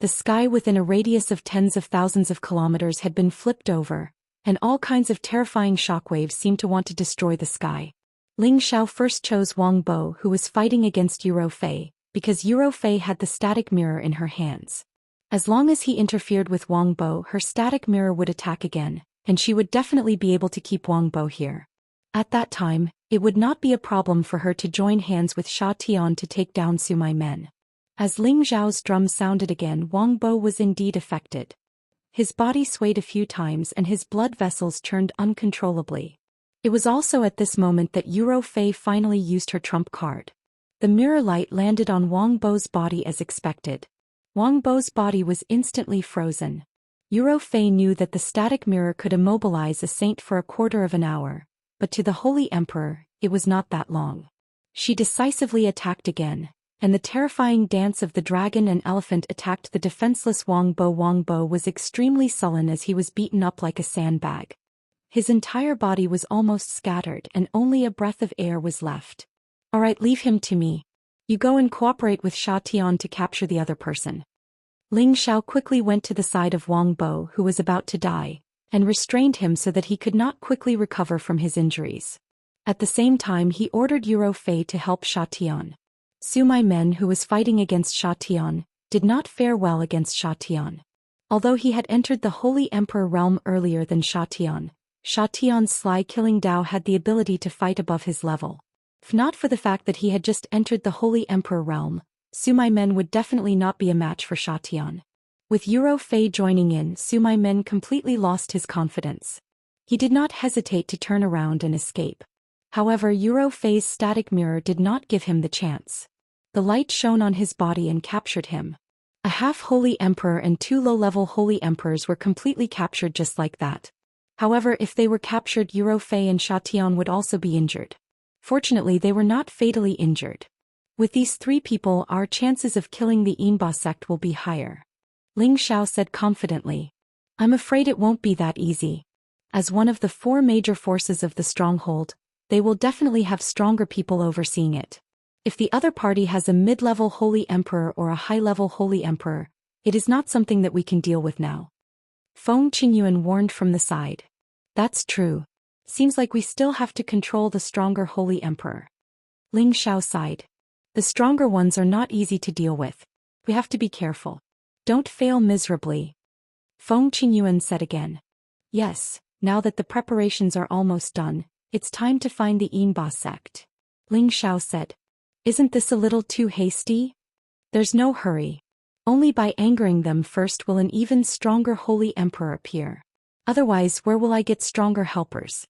The sky within a radius of tens of thousands of kilometers had been flipped over, and all kinds of terrifying shockwaves seemed to want to destroy the sky. Ling Xiao first chose Wang Bo, who was fighting against Yu Fei, because Yu Fei had the static mirror in her hands. As long as he interfered with Wang Bo, her static mirror would attack again, and she would definitely be able to keep Wang Bo here. At that time, it would not be a problem for her to join hands with Sha Tian to take down Sumai Men. As Ling Xiao's drum sounded again, Wang Bo was indeed affected. His body swayed a few times and his blood vessels churned uncontrollably. It was also at this moment that Yu Fei finally used her trump card. The mirror light landed on Wang Bo's body as expected. Wang Bo's body was instantly frozen. Yu Fei knew that the static mirror could immobilize a saint for a quarter of an hour, but to the Holy Emperor, it was not that long. She decisively attacked again, and the terrifying dance of the dragon and elephant attacked the defenseless Wang Bo. Wang Bo was extremely sullen as he was beaten up like a sandbag. His entire body was almost scattered and only a breath of air was left. Alright, leave him to me. You go and cooperate with Sha Tian to capture the other person. Ling Xiao quickly went to the side of Wang Bo, who was about to die, and restrained him so that he could not quickly recover from his injuries. At the same time, he ordered Yu Fei to help Sha Tian. Sumai Men, who was fighting against Sha Tian, did not fare well against Sha Tian. Although he had entered the Holy Emperor realm earlier than Sha Tian's sly killing Dao had the ability to fight above his level. If not for the fact that he had just entered the Holy Emperor realm, Sumai Men would definitely not be a match for Sha Tian. With Yu Fei joining in, Sumai Men completely lost his confidence. He did not hesitate to turn around and escape. However, Yu Fei's static mirror did not give him the chance. The light shone on his body and captured him. A half-holy emperor and 2 low-level holy emperors were completely captured just like that. However, if they were captured, Yu Fei and Sha Tian would also be injured. Fortunately, they were not fatally injured. With these 3 people, our chances of killing the Inba sect will be higher. Ling Xiao said confidently. I'm afraid it won't be that easy. As one of the 4 major forces of the stronghold, they will definitely have stronger people overseeing it. If the other party has a mid-level holy emperor or a high-level holy emperor, it is not something that we can deal with now. Feng Qingyuan warned from the side. That's true. Seems like we still have to control the stronger holy emperor. Ling Xiao sighed. The stronger ones are not easy to deal with. We have to be careful. Don't fail miserably. Feng Qingyuan said again. Yes, now that the preparations are almost done, it's time to find the Inba sect. Ling Xiao said. Isn't this a little too hasty? There's no hurry. Only by angering them first will an even stronger holy emperor appear. Otherwise, where will I get stronger helpers?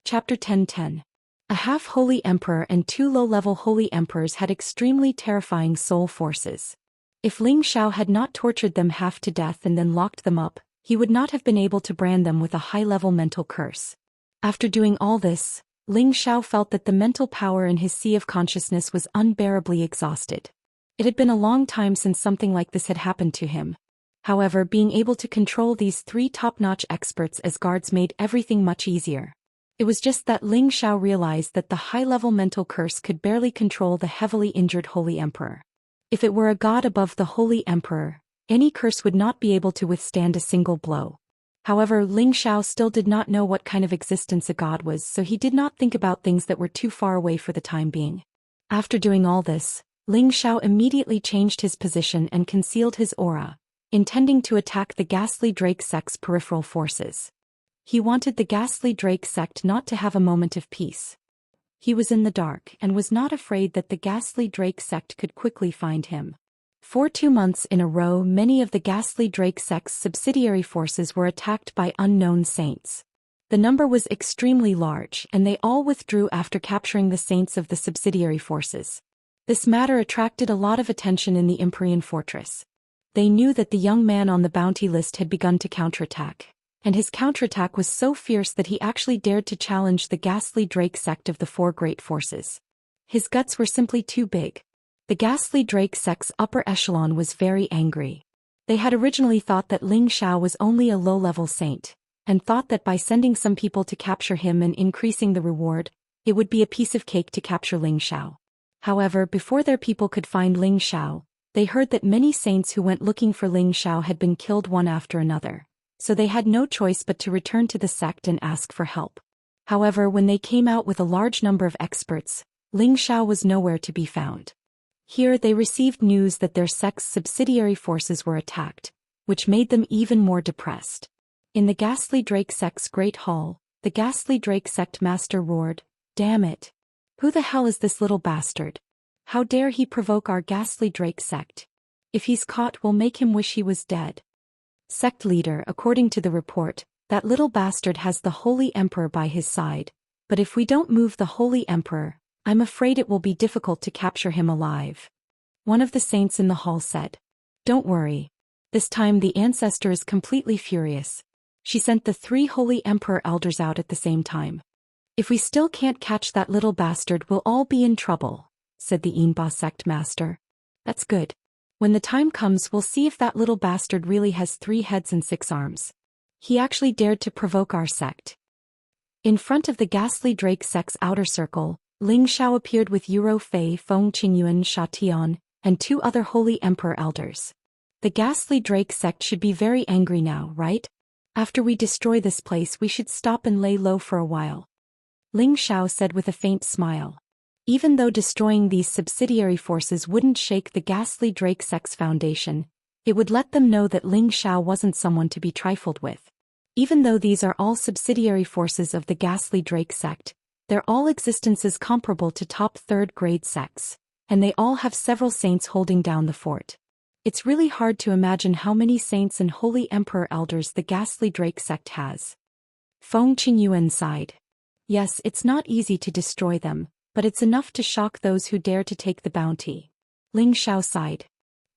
Chapter 10:10. A half-holy emperor and 2 low-level holy emperors had extremely terrifying soul forces. If Ling Xiao had not tortured them half to death and then locked them up, he would not have been able to brand them with a high-level mental curse. After doing all this, Ling Xiao felt that the mental power in his sea of consciousness was unbearably exhausted. It had been a long time since something like this had happened to him. However, being able to control these 3 top-notch experts as guards made everything much easier. It was just that Ling Xiao realized that the high-level mental curse could barely control the heavily injured Holy Emperor. If it were a god above the Holy Emperor, Any curse would not be able to withstand a single blow. However, Ling Xiao still did not know what kind of existence a god was, so he did not think about things that were too far away for the time being. After doing all this, Ling Xiao immediately changed his position and concealed his aura, intending to attack the ghastly Drake sect's peripheral forces. He wanted the ghastly Drake sect not to have a moment of peace. He was in the dark and was not afraid that the ghastly Drake sect could quickly find him. For 2 months in a row, many of the ghastly Drake sect's subsidiary forces were attacked by unknown saints. The number was extremely large, and they all withdrew after capturing the saints of the subsidiary forces. This matter attracted a lot of attention in the Empyrean fortress. They knew that the young man on the bounty list had begun to counterattack, and his counterattack was so fierce that he actually dared to challenge the ghastly Drake sect of the 4 great forces. His guts were simply too big. The ghastly Drake sect's upper echelon was very angry. They had originally thought that Ling Xiao was only a low-level saint, and thought that by sending some people to capture him and increasing the reward, it would be a piece of cake to capture Ling Xiao. However, before their people could find Ling Xiao, they heard that many saints who went looking for Ling Xiao had been killed one after another, so they had no choice but to return to the sect and ask for help. However, when they came out with a large number of experts, Ling Xiao was nowhere to be found. Here they received news that their sect's subsidiary forces were attacked, which made them even more depressed. In the ghastly Drake sect's great hall, the ghastly Drake sect master roared, "Damn it! Who the hell is this little bastard? How dare he provoke our ghastly Drake sect? If he's caught, we'll make him wish he was dead." Sect leader, according to the report, that little bastard has the Holy Emperor by his side, but if we don't move the Holy Emperor, I'm afraid it will be difficult to capture him alive. One of the saints in the hall said. Don't worry. This time the ancestor is completely furious. She sent the 3 Holy Emperor elders out at the same time. If we still can't catch that little bastard, we'll all be in trouble, said the Yinba sect master. That's good. When the time comes, we'll see if that little bastard really has 3 heads and 6 arms. He actually dared to provoke our sect. In front of the ghastly Drake sect's outer circle, Ling Xiao appeared with Yuro Fei, Feng Qingyuan, Sha Tian, and 2 other Holy Emperor elders. The ghastly Drake sect should be very angry now, right? After we destroy this place, we should stop and lay low for a while. Ling Xiao said with a faint smile. Even though destroying these subsidiary forces wouldn't shake the ghastly Drake sect's foundation, it would let them know that Ling Xiao wasn't someone to be trifled with. Even though these are all subsidiary forces of the ghastly Drake sect, they're all existences comparable to top 3rd-grade sects, and they all have several saints holding down the fort. It's really hard to imagine how many saints and Holy Emperor elders the ghastly Drake sect has. Feng Qingyuan sighed. Yes, it's not easy to destroy them, but it's enough to shock those who dare to take the bounty. Ling Xiao sighed.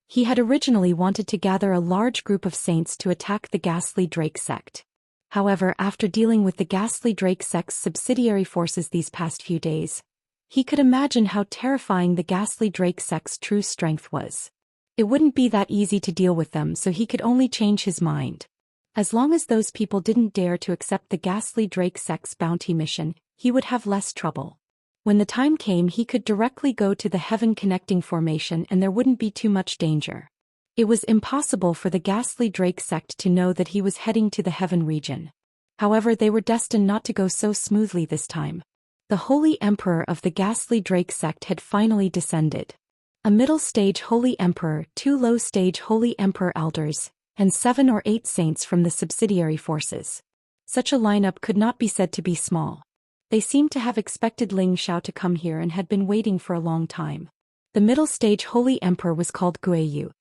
He had originally wanted to gather a large group of saints to attack the ghastly Drake sect. However, after dealing with the ghastly Drake sect's subsidiary forces these past few days, he could imagine how terrifying the ghastly Drake sect's true strength was. It wouldn't be that easy to deal with them, so he could only change his mind. As long as those people didn't dare to accept the ghastly Drake sect's bounty mission, he would have less trouble. When the time came, he could directly go to the Heaven Connecting Formation and there wouldn't be too much danger. It was impossible for the ghastly Drake sect to know that he was heading to the Heaven region. However, they were destined not to go so smoothly this time. The Holy Emperor of the ghastly Drake sect had finally descended. A middle-stage Holy Emperor, 2 low-stage Holy Emperor elders, and 7 or 8 saints from the subsidiary forces. Such a lineup could not be said to be small. They seemed to have expected Ling Xiao to come here and had been waiting for a long time. The middle-stage Holy Emperor was called Guiyu.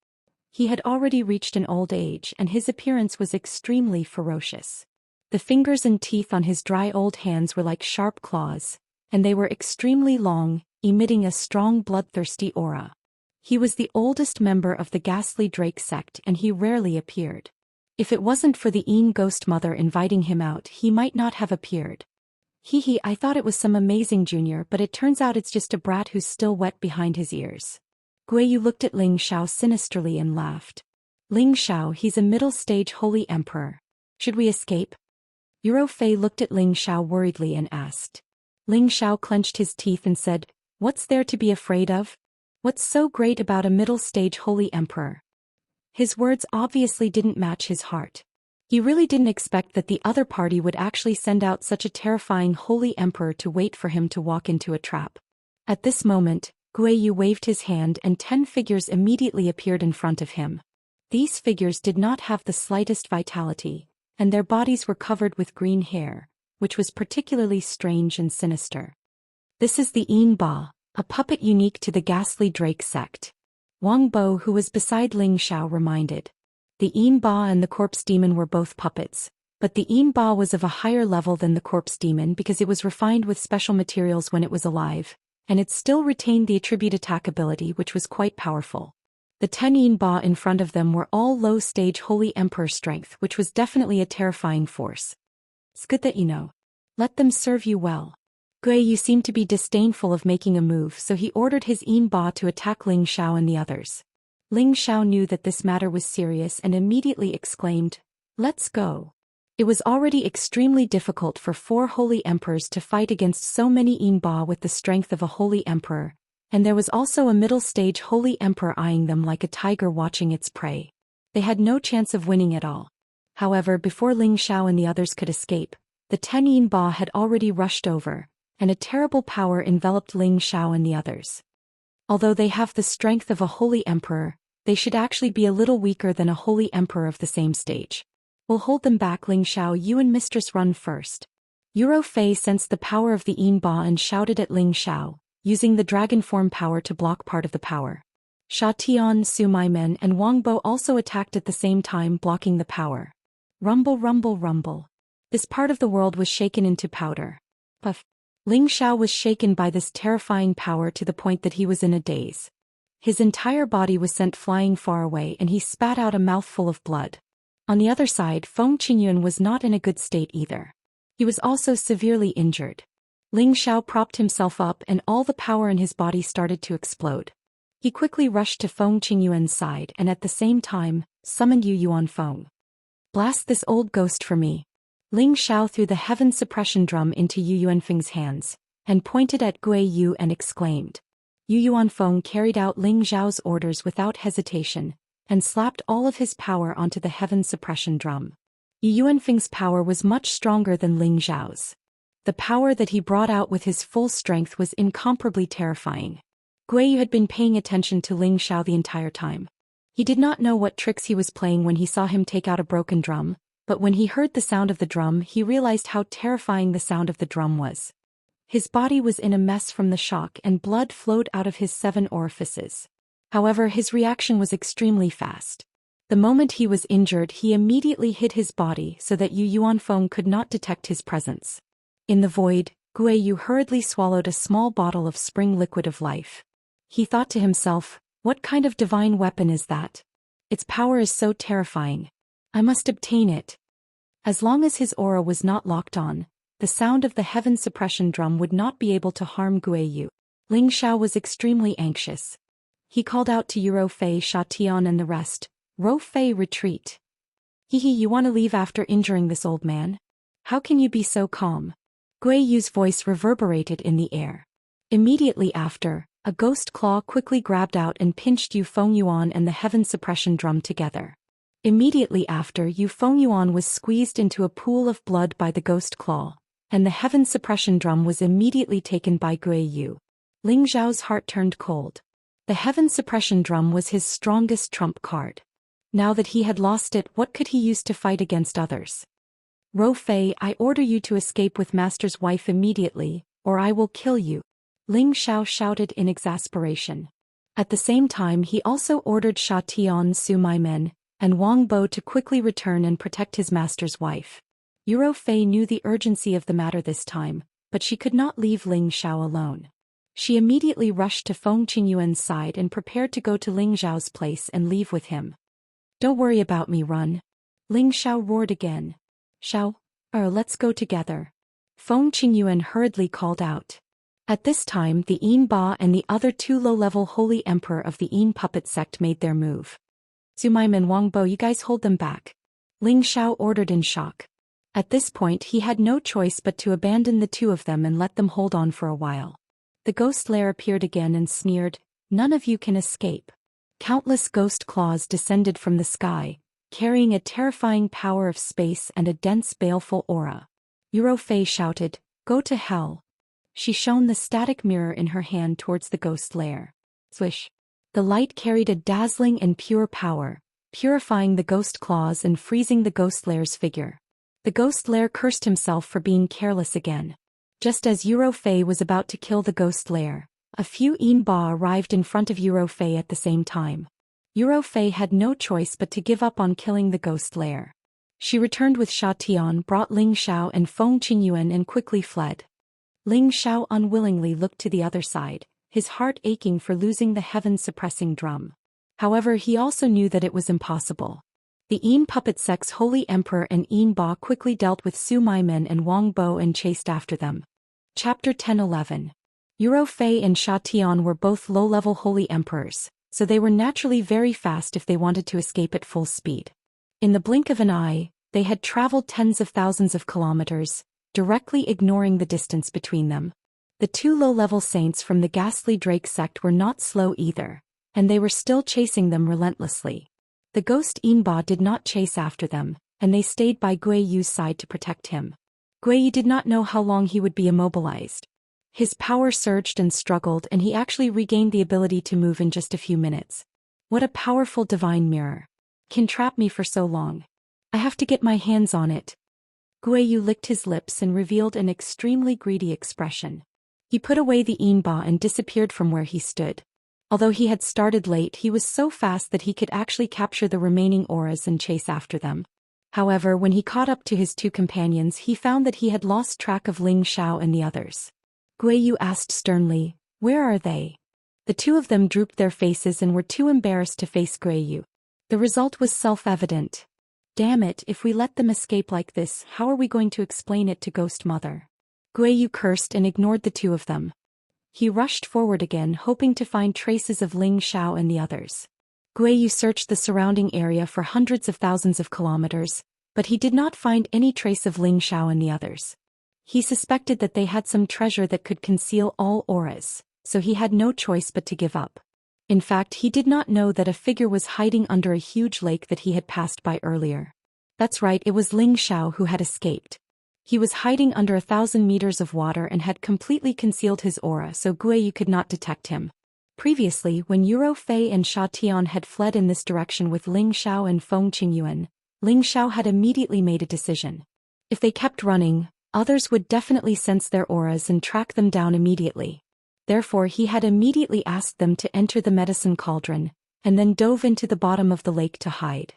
He had already reached an old age and his appearance was extremely ferocious. The fingers and teeth on his dry old hands were like sharp claws, and they were extremely long, emitting a strong bloodthirsty aura. He was the oldest member of the ghastly Drake sect and he rarely appeared. If it wasn't for the Een ghost mother inviting him out, he might not have appeared. Hee, I thought it was some amazing junior, but it turns out it's just a brat who's still wet behind his ears. Guiyu looked at Ling Xiao sinisterly and laughed. Ling Xiao, he's a middle-stage Holy Emperor. Should we escape? Yuro Fei looked at Ling Xiao worriedly and asked. Ling Xiao clenched his teeth and said, What's there to be afraid of? What's so great about a middle-stage Holy Emperor? His words obviously didn't match his heart. He really didn't expect that the other party would actually send out such a terrifying holy emperor to wait for him to walk into a trap. At this moment, Guiyu waved his hand and 10 figures immediately appeared in front of him. These figures did not have the slightest vitality, and their bodies were covered with green hair, which was particularly strange and sinister. This is the Yin Ba, a puppet unique to the ghastly Drake sect. Wang Bo, who was beside Ling Xiao, reminded. The Yin Ba and the corpse demon were both puppets, but the Yin Ba was of a higher level than the corpse demon because it was refined with special materials when it was alive, and it still retained the attribute attack ability, which was quite powerful. The 10 Yin Ba in front of them were all low-stage Holy Emperor strength, which was definitely a terrifying force. It's good that you know. Let them serve you well. Guiyu seemed to be disdainful of making a move, so he ordered his Yin Ba to attack Ling Xiao and the others. Ling Xiao knew that this matter was serious and immediately exclaimed, "Let's go." It was already extremely difficult for 4 holy emperors to fight against so many Yin Ba with the strength of a holy emperor, and there was also a middle-stage holy emperor eyeing them like a tiger watching its prey. They had no chance of winning at all. However, before Ling Xiao and the others could escape, the 10 Yin Ba had already rushed over, and a terrible power enveloped Ling Xiao and the others. Although they have the strength of a holy emperor, they should actually be a little weaker than a holy emperor of the same stage. We'll hold them back, Ling Xiao. You and Mistress run first. Yuro Fei sensed the power of the Yin Ba and shouted at Ling Xiao, using the dragon form power to block part of the power. Sha Tian, Su Maimen and Wang Bo also attacked at the same time, blocking the power. Rumble, rumble, rumble. This part of the world was shaken into powder. Puff. Ling Xiao was shaken by this terrifying power to the point that he was in a daze. His entire body was sent flying far away and he spat out a mouthful of blood. On the other side, Feng Qingyuan was not in a good state either. He was also severely injured. Ling Xiao propped himself up and all the power in his body started to explode. He quickly rushed to Feng Qingyuan's side and at the same time, summoned Yu Yuan Feng. Blast this old ghost for me. Ling Xiao threw the heaven suppression drum into Yu Yuanfeng's hands, and pointed at Guiyu and exclaimed. Yu Yuanfeng carried out Ling Xiao's orders without hesitation, and slapped all of his power onto the heaven suppression drum. Yu Yuanfeng's power was much stronger than Ling Xiao's. The power that he brought out with his full strength was incomparably terrifying. Guiyu had been paying attention to Ling Xiao the entire time. He did not know what tricks he was playing when he saw him take out a broken drum, but when he heard the sound of the drum he realized how terrifying the sound of the drum was. His body was in a mess from the shock and blood flowed out of his 7 orifices. However, his reaction was extremely fast. The moment he was injured he immediately hid his body so that Yu Yuanfeng could not detect his presence. In the void, Guiyu hurriedly swallowed a small bottle of spring liquid of life. He thought to himself, what kind of divine weapon is that? Its power is so terrifying. I must obtain it. As long as his aura was not locked on, the sound of the heaven suppression drum would not be able to harm Guiyu. Ling Xiao was extremely anxious. He called out to Yuro Fei, Sha Tian and the rest, Ro Fei, retreat. Hehe, you want to leave after injuring this old man? How can you be so calm? Guiyu's voice reverberated in the air. Immediately after, a ghost claw quickly grabbed out and pinched Yu Fengyuan and the heaven suppression drum together. Immediately after, Yu Fengyuan was squeezed into a pool of blood by the ghost claw, and the heaven suppression drum was immediately taken by Guiyu. Ling Xiao's heart turned cold. The heaven suppression drum was his strongest trump card. Now that he had lost it, what could he use to fight against others? Ro Fei, I order you to escape with Master's wife immediately, or I will kill you. Ling Xiao shouted in exasperation. At the same time he also ordered Sha Tian, Su Maimen, and Wang Bo to quickly return and protect his master's wife. Yuro Fei knew the urgency of the matter this time, but she could not leave Ling Xiao alone. She immediately rushed to Feng Qingyuan's side and prepared to go to Ling Xiao's place and leave with him. Don't worry about me, run. Ling Xiao roared again. Xiao, let's go together. Feng Qingyuan hurriedly called out. At this time the Yin Ba and the other 2 low-level holy emperor of the Yin puppet sect made their move. Zumaiman and Wang Bo, you guys hold them back. Ling Xiao ordered in shock. At this point he had no choice but to abandon the 2 of them and let them hold on for a while. The ghost lair appeared again and sneered, none of you can escape. Countless ghost claws descended from the sky, carrying a terrifying power of space and a dense baleful aura. Eurofei shouted, "Go to hell." She shone the static mirror in her hand towards the ghost lair. Swish. The light carried a dazzling and pure power, purifying the ghost claws and freezing the ghost lair's figure. The ghost lair cursed himself for being careless again. Just as Eurofei was about to kill the ghost lair, a few Inba arrived in front of Eurofei at the same time. Eurofei had no choice but to give up on killing the ghost lair. She returned with Sha Tian, brought Ling Xiao and Feng Qingyuan and quickly fled. Ling Xiao unwillingly looked to the other side, his heart aching for losing the heaven-suppressing drum. However, he also knew that it was impossible. The Yin puppet sect's Holy Emperor and Yin Ba quickly dealt with Su Maimen and Wang Bo and chased after them. Chapter 10-11. Eurofei and Sha Tian were both low-level Holy Emperors, so they were naturally very fast if they wanted to escape at full speed. In the blink of an eye, they had traveled tens of thousands of kilometers, directly ignoring the distance between them. The two low-level saints from the ghastly Drake sect were not slow either, and they were still chasing them relentlessly. The ghost Inba did not chase after them, and they stayed by Gui Yu's side to protect him. Gui Yu did not know how long he would be immobilized. His power surged and struggled, and he actually regained the ability to move in just a few minutes. What a powerful divine mirror. Can trap me for so long. I have to get my hands on it. Gui Yu licked his lips and revealed an extremely greedy expression. He put away the Inba and disappeared from where he stood. Although he had started late, he was so fast that he could actually capture the remaining auras and chase after them. However, when he caught up to his two companions, he found that he had lost track of Ling Xiao and the others. Gui Yu asked sternly, "Where are they?" The two of them drooped their faces and were too embarrassed to face Gui Yu. The result was self-evident. Damn it, if we let them escape like this, how are we going to explain it to Ghost Mother? Gui Yu cursed and ignored the two of them. He rushed forward again, hoping to find traces of Ling Xiao and the others. Gui Yu searched the surrounding area for hundreds of thousands of kilometers, but he did not find any trace of Ling Xiao and the others. He suspected that they had some treasure that could conceal all auras, so he had no choice but to give up. In fact, he did not know that a figure was hiding under a huge lake that he had passed by earlier. That's right, it was Ling Xiao who had escaped. He was hiding under 1,000 meters of water and had completely concealed his aura so Gui Yu could not detect him. Previously, when Eurofei and Sha Tian had fled in this direction with Ling Xiao and Feng Qingyuan, Ling Xiao had immediately made a decision. If they kept running, others would definitely sense their auras and track them down immediately. Therefore, he had immediately asked them to enter the medicine cauldron, and then dove into the bottom of the lake to hide.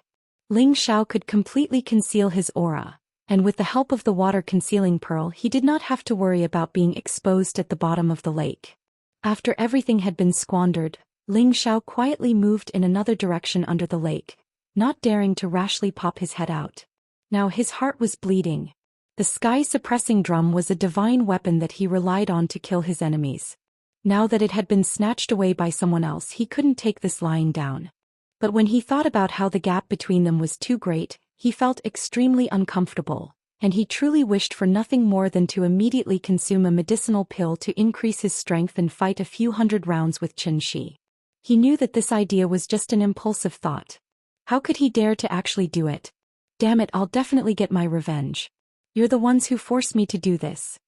Ling Xiao could completely conceal his aura, and with the help of the water concealing pearl, he did not have to worry about being exposed at the bottom of the lake. After everything had been squandered, Ling Xiao quietly moved in another direction under the lake, not daring to rashly pop his head out. Now his heart was bleeding. The sky-suppressing drum was a divine weapon that he relied on to kill his enemies. Now that it had been snatched away by someone else, he couldn't take this lying down. But when he thought about how the gap between them was too great, he felt extremely uncomfortable, and he truly wished for nothing more than to immediately consume a medicinal pill to increase his strength and fight a few hundred rounds with Qin Shi. He knew that this idea was just an impulsive thought. How could he dare to actually do it? Damn it, I'll definitely get my revenge. You're the ones who forced me to do this.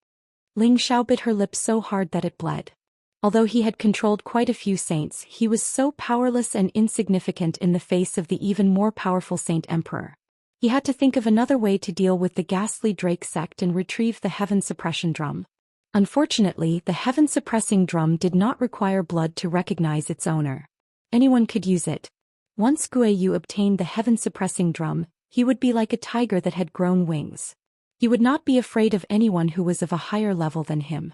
Ling Xiao bit her lip so hard that it bled. Although he had controlled quite a few saints, he was so powerless and insignificant in the face of the even more powerful Saint Emperor. He had to think of another way to deal with the ghastly Drake sect and retrieve the Heaven Suppression Drum. Unfortunately, the Heaven Suppressing Drum did not require blood to recognize its owner. Anyone could use it. Once Gui Yu obtained the Heaven Suppressing Drum, he would be like a tiger that had grown wings. He would not be afraid of anyone who was of a higher level than him.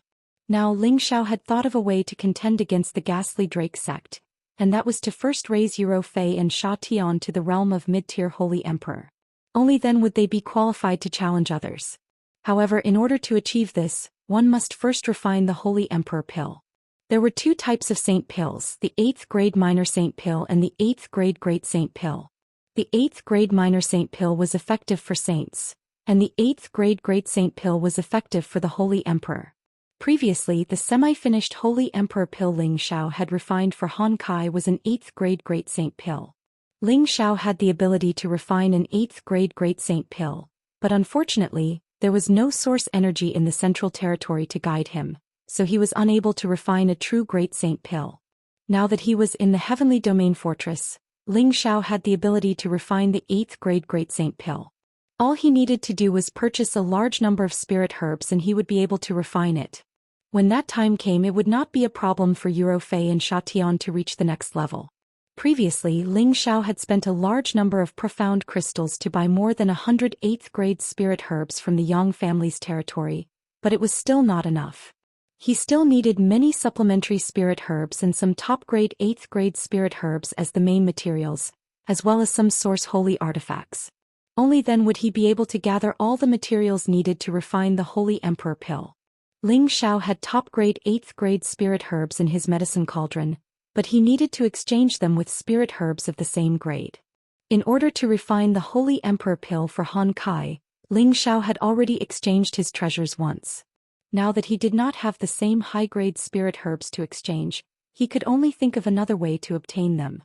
Now Ling Xiao had thought of a way to contend against the ghastly Drake sect, and that was to first raise Eurofei and Sha Tian to the realm of mid-tier Holy Emperor. Only then would they be qualified to challenge others. However, in order to achieve this, one must first refine the Holy Emperor pill. There were two types of saint pills, the 8th grade minor saint pill and the 8th grade great saint pill. The 8th grade minor saint pill was effective for saints, and the 8th grade great saint pill was effective for the Holy Emperor. Previously, the semi-finished Holy Emperor pill Ling Xiao had refined for Han Kai was an 8th grade Great Saint pill. Ling Xiao had the ability to refine an 8th grade Great Saint pill, but unfortunately, there was no source energy in the central territory to guide him, so he was unable to refine a true Great Saint pill. Now that he was in the Heavenly Domain Fortress, Ling Xiao had the ability to refine the 8th grade Great Saint pill. All he needed to do was purchase a large number of spirit herbs and he would be able to refine it. When that time came, it would not be a problem for Eurofei and Sha Tian to reach the next level. Previously, Ling Xiao had spent a large number of profound crystals to buy more than 100 8th grade spirit herbs from the Yang family's territory, but it was still not enough. He still needed many supplementary spirit herbs and some top-grade 8th grade spirit herbs as the main materials, as well as some source holy artifacts. Only then would he be able to gather all the materials needed to refine the Holy Emperor pill. Ling Xiao had top-grade 8th grade spirit herbs in his medicine cauldron, but he needed to exchange them with spirit herbs of the same grade. In order to refine the Holy Emperor pill for Han Kai, Ling Xiao had already exchanged his treasures once. Now that he did not have the same high-grade spirit herbs to exchange, he could only think of another way to obtain them.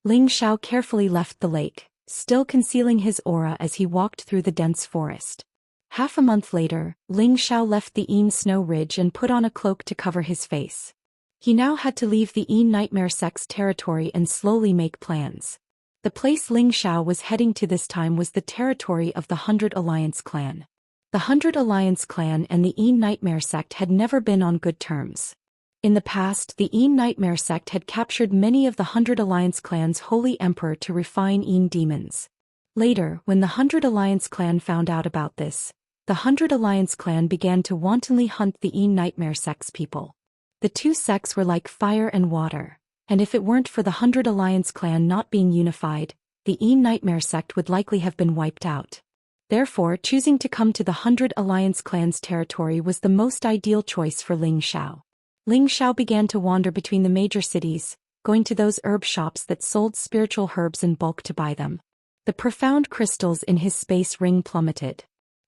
Ling Xiao carefully left the lake, still concealing his aura as he walked through the dense forest. Half a month later, Ling Xiao left the Yin Snow Ridge and put on a cloak to cover his face. He now had to leave the Yin Nightmare Sect's territory and slowly make plans. The place Ling Xiao was heading to this time was the territory of the 100 Alliance clan. The 100 Alliance clan and the Yin Nightmare Sect had never been on good terms. In the past, the Yin Nightmare Sect had captured many of the 100 Alliance clan's holy emperor to refine Yin demons. Later, when the 100 Alliance clan found out about this, the 100 Alliance clan began to wantonly hunt the Yin Nightmare Sect's people. The two sects were like fire and water, and if it weren't for the 100 Alliance clan not being unified, the Yin Nightmare Sect would likely have been wiped out. Therefore, choosing to come to the 100 Alliance clan's territory was the most ideal choice for Ling Xiao. Ling Xiao began to wander between the major cities, going to those herb shops that sold spiritual herbs in bulk to buy them. The profound crystals in his space ring plummeted.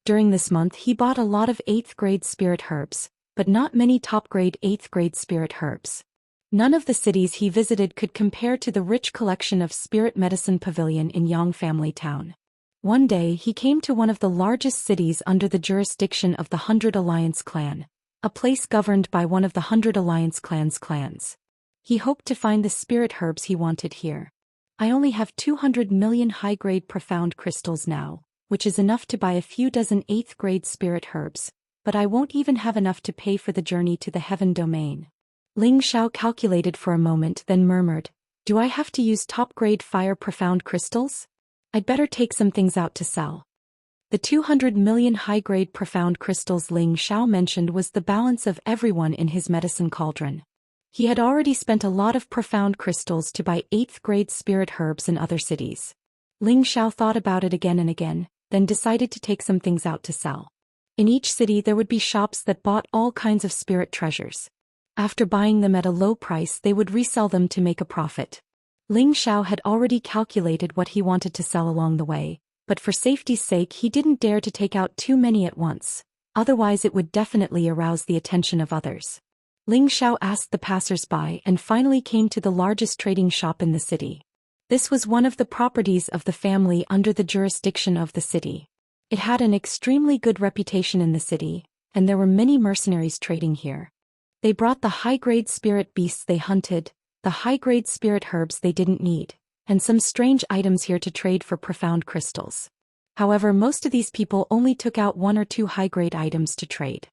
During this month he bought a lot of 8th grade spirit herbs, but not many top-grade 8th grade spirit herbs. None of the cities he visited could compare to the rich collection of Spirit Medicine Pavilion in Yang Family Town. One day he came to one of the largest cities under the jurisdiction of the 100 Alliance clan, a place governed by one of the 100 Alliance clan's clans. He hoped to find the spirit herbs he wanted here. I only have 200 million high-grade profound crystals now, which is enough to buy a few dozen 8th grade spirit herbs, but I won't even have enough to pay for the journey to the Heaven Domain. Ling Xiao calculated for a moment, then murmured, "Do I have to use top-grade fire profound crystals? I'd better take some things out to sell." The 200 million high-grade profound crystals Ling Xiao mentioned was the balance of everyone in his medicine cauldron. He had already spent a lot of profound crystals to buy 8th grade spirit herbs in other cities. Ling Xiao thought about it again and again, then decided to take some things out to sell. In each city there would be shops that bought all kinds of spirit treasures. After buying them at a low price they would resell them to make a profit. Ling Xiao had already calculated what he wanted to sell along the way, but for safety's sake he didn't dare to take out too many at once, otherwise it would definitely arouse the attention of others. Ling Xiao asked the passers-by and finally came to the largest trading shop in the city. This was one of the properties of the family under the jurisdiction of the city. It had an extremely good reputation in the city, and there were many mercenaries trading here. They brought the high-grade spirit beasts they hunted, the high-grade spirit herbs they didn't need, and some strange items here to trade for profound crystals. However, most of these people only took out 1 or 2 high-grade items to trade.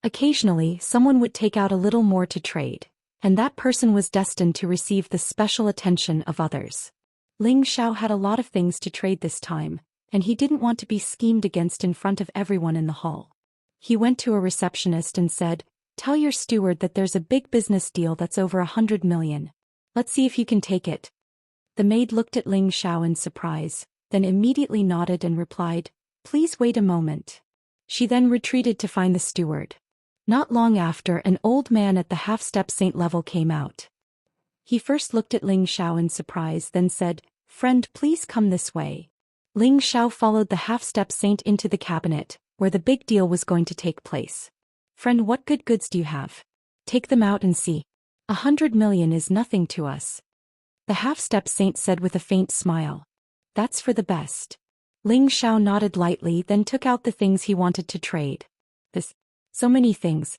Occasionally, someone would take out a little more to trade, and that person was destined to receive the special attention of others. Ling Xiao had a lot of things to trade this time, and he didn't want to be schemed against in front of everyone in the hall. He went to a receptionist and said, "Tell your steward that there's a big business deal that's over 100 million. Let's see if you can take it." The maid looked at Ling Xiao in surprise, then immediately nodded and replied, "Please wait a moment." She then retreated to find the steward. Not long after, an old man at the half-step saint level came out. He first looked at Ling Xiao in surprise, then said, "Friend, please come this way." Ling Xiao followed the half-step saint into the cabinet, where the big deal was going to take place. Friend, what good goods do you have? Take them out and see. 100 million is nothing to us. The half-step saint said with a faint smile. That's for the best. Ling Xiao nodded lightly, then took out the things he wanted to trade. So many things.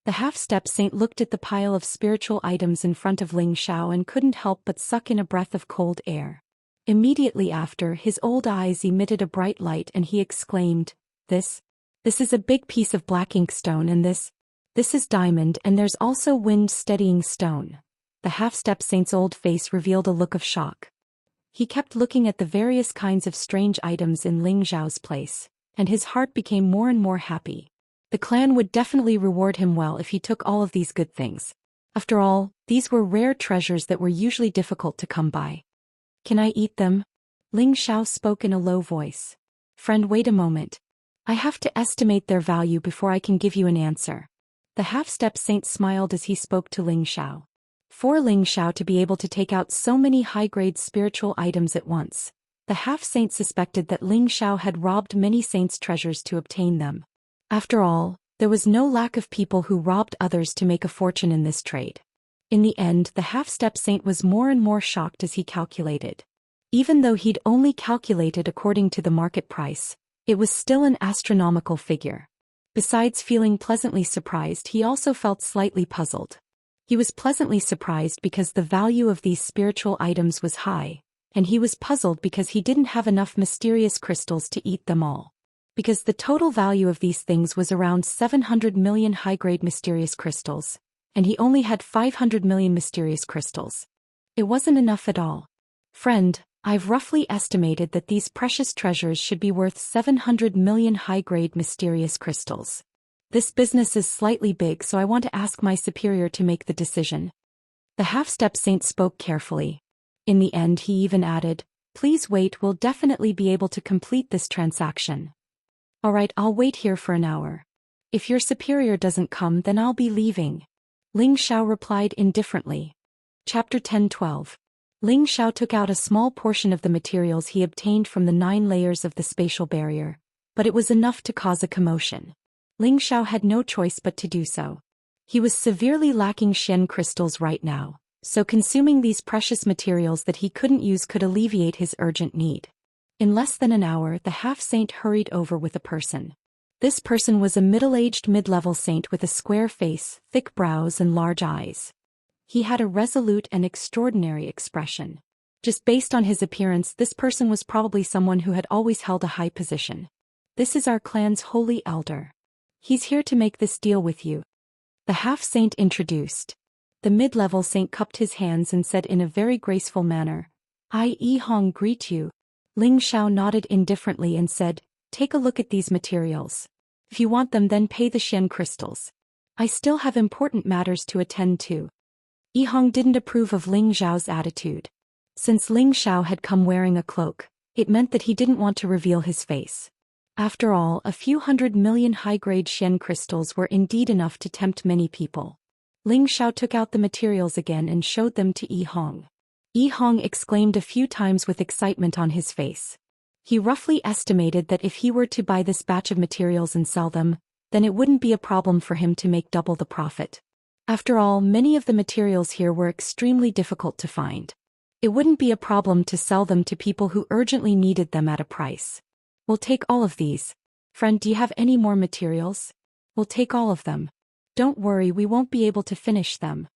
The half-step saint looked at the pile of spiritual items in front of Ling Xiao and couldn't help but suck in a breath of cold air. Immediately after, his old eyes emitted a bright light and he exclaimed, This is a big piece of black inkstone, and this is diamond, and there's also wind-steadying stone. The half-step saint's old face revealed a look of shock. He kept looking at the various kinds of strange items in Ling Xiao's place, and his heart became more and more happy. The clan would definitely reward him well if he took all of these good things. After all, these were rare treasures that were usually difficult to come by. Can I eat them? Ling Xiao spoke in a low voice. Friend, wait a moment. I have to estimate their value before I can give you an answer. The half-step saint smiled as he spoke to Ling Xiao. For Ling Xiao to be able to take out so many high-grade spiritual items at once, the half-saint suspected that Ling Xiao had robbed many saints' treasures to obtain them. After all, there was no lack of people who robbed others to make a fortune in this trade. In the end, the half-step saint was more and more shocked as he calculated. Even though he'd only calculated according to the market price, it was still an astronomical figure. Besides feeling pleasantly surprised, he also felt slightly puzzled. He was pleasantly surprised because the value of these spiritual items was high, and he was puzzled because he didn't have enough mysterious crystals to eat them all. Because the total value of these things was around 700 million high-grade mysterious crystals, and he only had 500 million mysterious crystals. It wasn't enough at all. Friend, I've roughly estimated that these precious treasures should be worth 700 million high-grade mysterious crystals. This business is slightly big, so I want to ask my superior to make the decision. The half-step saint spoke carefully. In the end, he even added, Please wait, we'll definitely be able to complete this transaction. Alright, I'll wait here for an hour. If your superior doesn't come, then I'll be leaving. Ling Xiao replied indifferently. Chapter 10-12. Ling Xiao took out a small portion of the materials he obtained from the 9 layers of the spatial barrier, but it was enough to cause a commotion. Ling Xiao had no choice but to do so. He was severely lacking Xian crystals right now, so consuming these precious materials that he couldn't use could alleviate his urgent need. In less than an hour, the half-saint hurried over with a person. This person was a middle-aged mid-level saint with a square face, thick brows and large eyes. He had a resolute and extraordinary expression. Just based on his appearance, this person was probably someone who had always held a high position. This is our clan's holy elder. He's here to make this deal with you. The half-saint introduced. The mid-level saint cupped his hands and said in a very graceful manner, I Yihong greet you. Ling Xiao nodded indifferently and said, Take a look at these materials. If you want them, then pay the Xian crystals. I still have important matters to attend to. Yihong didn't approve of Ling Xiao's attitude. Since Ling Xiao had come wearing a cloak, it meant that he didn't want to reveal his face. After all, a few 100 million high-grade Xian crystals were indeed enough to tempt many people. Ling Xiao took out the materials again and showed them to Yihong. Yihong exclaimed a few times with excitement on his face. He roughly estimated that if he were to buy this batch of materials and sell them, then it wouldn't be a problem for him to make double the profit. After all, many of the materials here were extremely difficult to find. It wouldn't be a problem to sell them to people who urgently needed them at a price. We'll take all of these. Friend, do you have any more materials? We'll take all of them. Don't worry, we won't be able to finish them.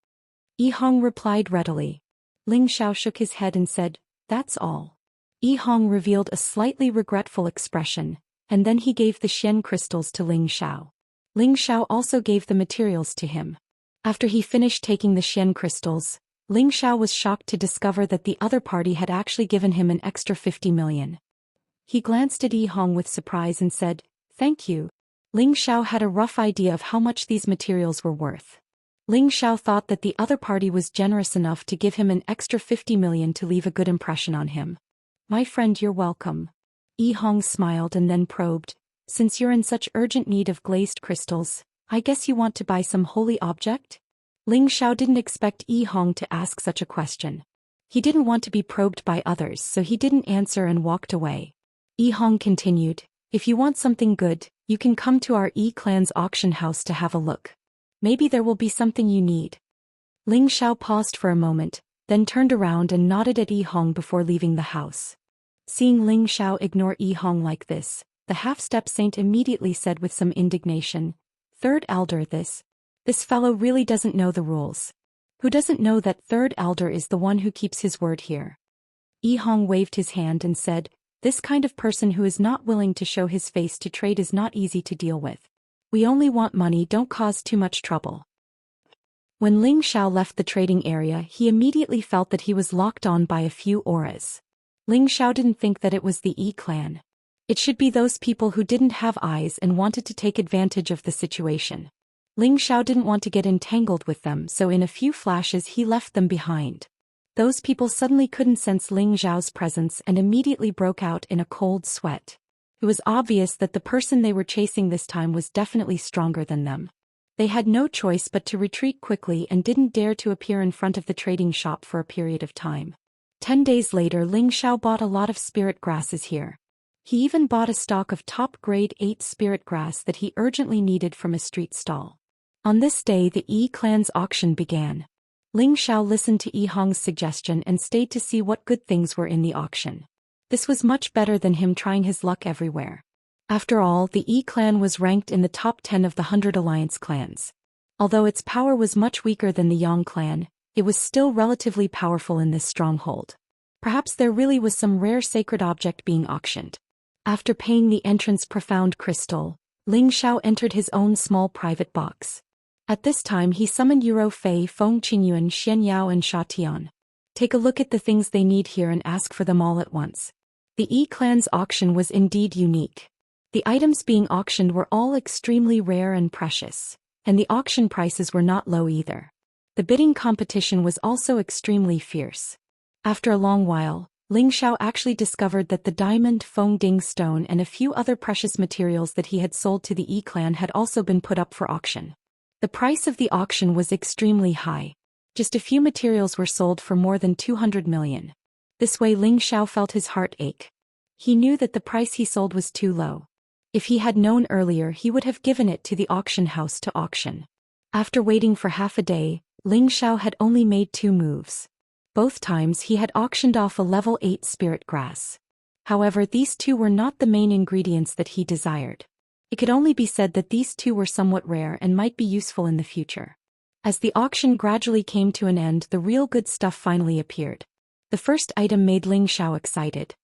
Yihong replied readily. Ling Xiao shook his head and said, That's all. Yihong revealed a slightly regretful expression, and then he gave the Xian crystals to Ling Xiao. Ling Xiao also gave the materials to him. After he finished taking the Xian crystals, Ling Xiao was shocked to discover that the other party had actually given him an extra 50 million. He glanced at Yihong with surprise and said, Thank you. Ling Xiao had a rough idea of how much these materials were worth. Ling Xiao thought that the other party was generous enough to give him an extra 50 million to leave a good impression on him. My friend, you're welcome. Yihong smiled and then probed, Since you're in such urgent need of glazed crystals, I guess you want to buy some holy object? Ling Xiao didn't expect Yihong to ask such a question. He didn't want to be probed by others, so he didn't answer and walked away. Yihong continued, If you want something good, you can come to our E-clan's auction house to have a look. Maybe there will be something you need. Ling Xiao paused for a moment, then turned around and nodded at Yi Hong before leaving the house. Seeing Ling Xiao ignore Yi Hong like this, the half-step saint immediately said with some indignation, "Third elder, this fellow really doesn't know the rules. Who doesn't know that third elder is the one who keeps his word here?" Yi Hong waved his hand and said, "This kind of person who is not willing to show his face to trade is not easy to deal with. We only want money, don't cause too much trouble." When Ling Xiao left the trading area, he immediately felt that he was locked on by a few auras. Ling Xiao didn't think that it was the E-clan. It should be those people who didn't have eyes and wanted to take advantage of the situation. Ling Xiao didn't want to get entangled with them, so in a few flashes he left them behind. Those people suddenly couldn't sense Ling Xiao's presence and immediately broke out in a cold sweat. It was obvious that the person they were chasing this time was definitely stronger than them. They had no choice but to retreat quickly and didn't dare to appear in front of the trading shop for a period of time. 10 days later, Ling Xiao bought a lot of spirit grasses here. He even bought a stock of top grade 8 spirit grass that he urgently needed from a street stall. On this day, the E-clan's auction began. Ling Xiao listened to Yi Hong's suggestion and stayed to see what good things were in the auction. This was much better than him trying his luck everywhere. After all, the E-clan was ranked in the top 10 of the 100 alliance clans. Although its power was much weaker than the Yang clan, it was still relatively powerful in this stronghold. Perhaps there really was some rare sacred object being auctioned. After paying the entrance profound crystal, Ling Xiao entered his own small private box. At this time he summoned Euro Fei, Feng Qingyuan, Xianyao and Sha Tian. Take a look at the things they need here and ask for them all at once. The E-clan's auction was indeed unique. The items being auctioned were all extremely rare and precious, and the auction prices were not low either. The bidding competition was also extremely fierce. After a long while, Ling Xiao actually discovered that the diamond Feng Ding stone and a few other precious materials that he had sold to the E-clan had also been put up for auction. The price of the auction was extremely high. Just a few materials were sold for more than 200 million. This way Ling Xiao felt his heart ache. He knew that the price he sold was too low. If he had known earlier, he would have given it to the auction house to auction. After waiting for half a day, Ling Xiao had only made 2 moves. Both times he had auctioned off a level 8 spirit grass. However, these 2 were not the main ingredients that he desired. It could only be said that these 2 were somewhat rare and might be useful in the future. As the auction gradually came to an end, the real good stuff finally appeared. The first item made Ling Xiao excited.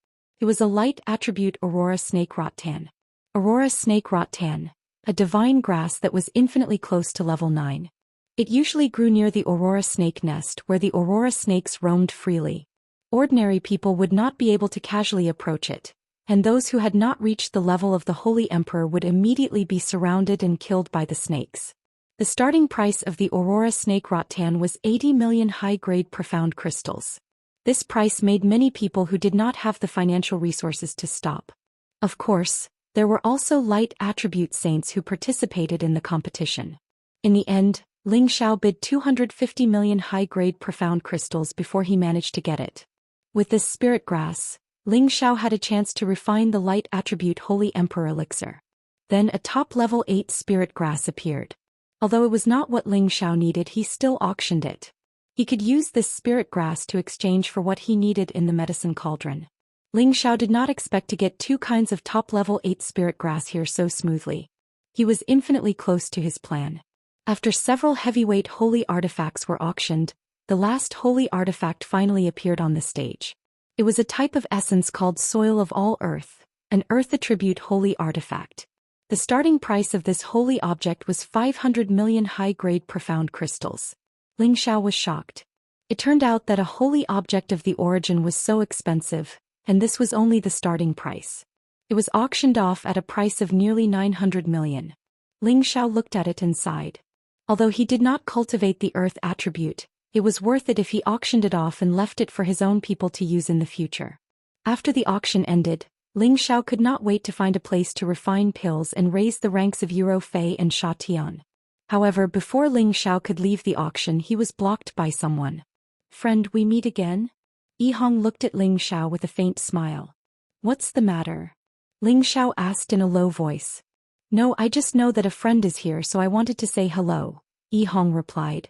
It was a light attribute Aurora Snake Rattan. Aurora Snake Rattan, a divine grass that was infinitely close to level 9. It usually grew near the Aurora Snake Nest where the Aurora Snakes roamed freely. Ordinary people would not be able to casually approach it, and those who had not reached the level of the Holy Emperor would immediately be surrounded and killed by the snakes. The starting price of the Aurora Snake Rattan was 80 million high-grade profound crystals. This price made many people who did not have the financial resources to stop. Of course, there were also light attribute saints who participated in the competition. In the end, Ling Xiao bid 250 million high-grade profound crystals before he managed to get it. With this spirit grass, Ling Xiao had a chance to refine the light attribute Holy Emperor elixir. Then a top-level 8 spirit grass appeared. Although it was not what Ling Xiao needed, he still auctioned it. He could use this spirit grass to exchange for what he needed in the medicine cauldron. Ling Xiao did not expect to get 2 kinds of top-level 8 spirit grass here so smoothly. He was infinitely close to his plan. After several heavyweight holy artifacts were auctioned, the last holy artifact finally appeared on the stage. It was a type of essence called Soil of All Earth, an earth attribute holy artifact. The starting price of this holy object was 500 million high-grade profound crystals. Ling Xiao was shocked. It turned out that a holy object of the origin was so expensive, and this was only the starting price. It was auctioned off at a price of nearly 900 million. Ling Xiao looked at it and sighed. Although he did not cultivate the earth attribute, it was worth it if he auctioned it off and left it for his own people to use in the future. After the auction ended, Ling Xiao could not wait to find a place to refine pills and raise the ranks of Euro Fei and Sha Tian. However, before Ling Xiao could leave the auction, he was blocked by someone. "Friend, we meet again?" Yi Hong looked at Ling Xiao with a faint smile. "What's the matter?" Ling Xiao asked in a low voice. No, I just know that a friend is here, so I wanted to say hello, Yi Hong replied.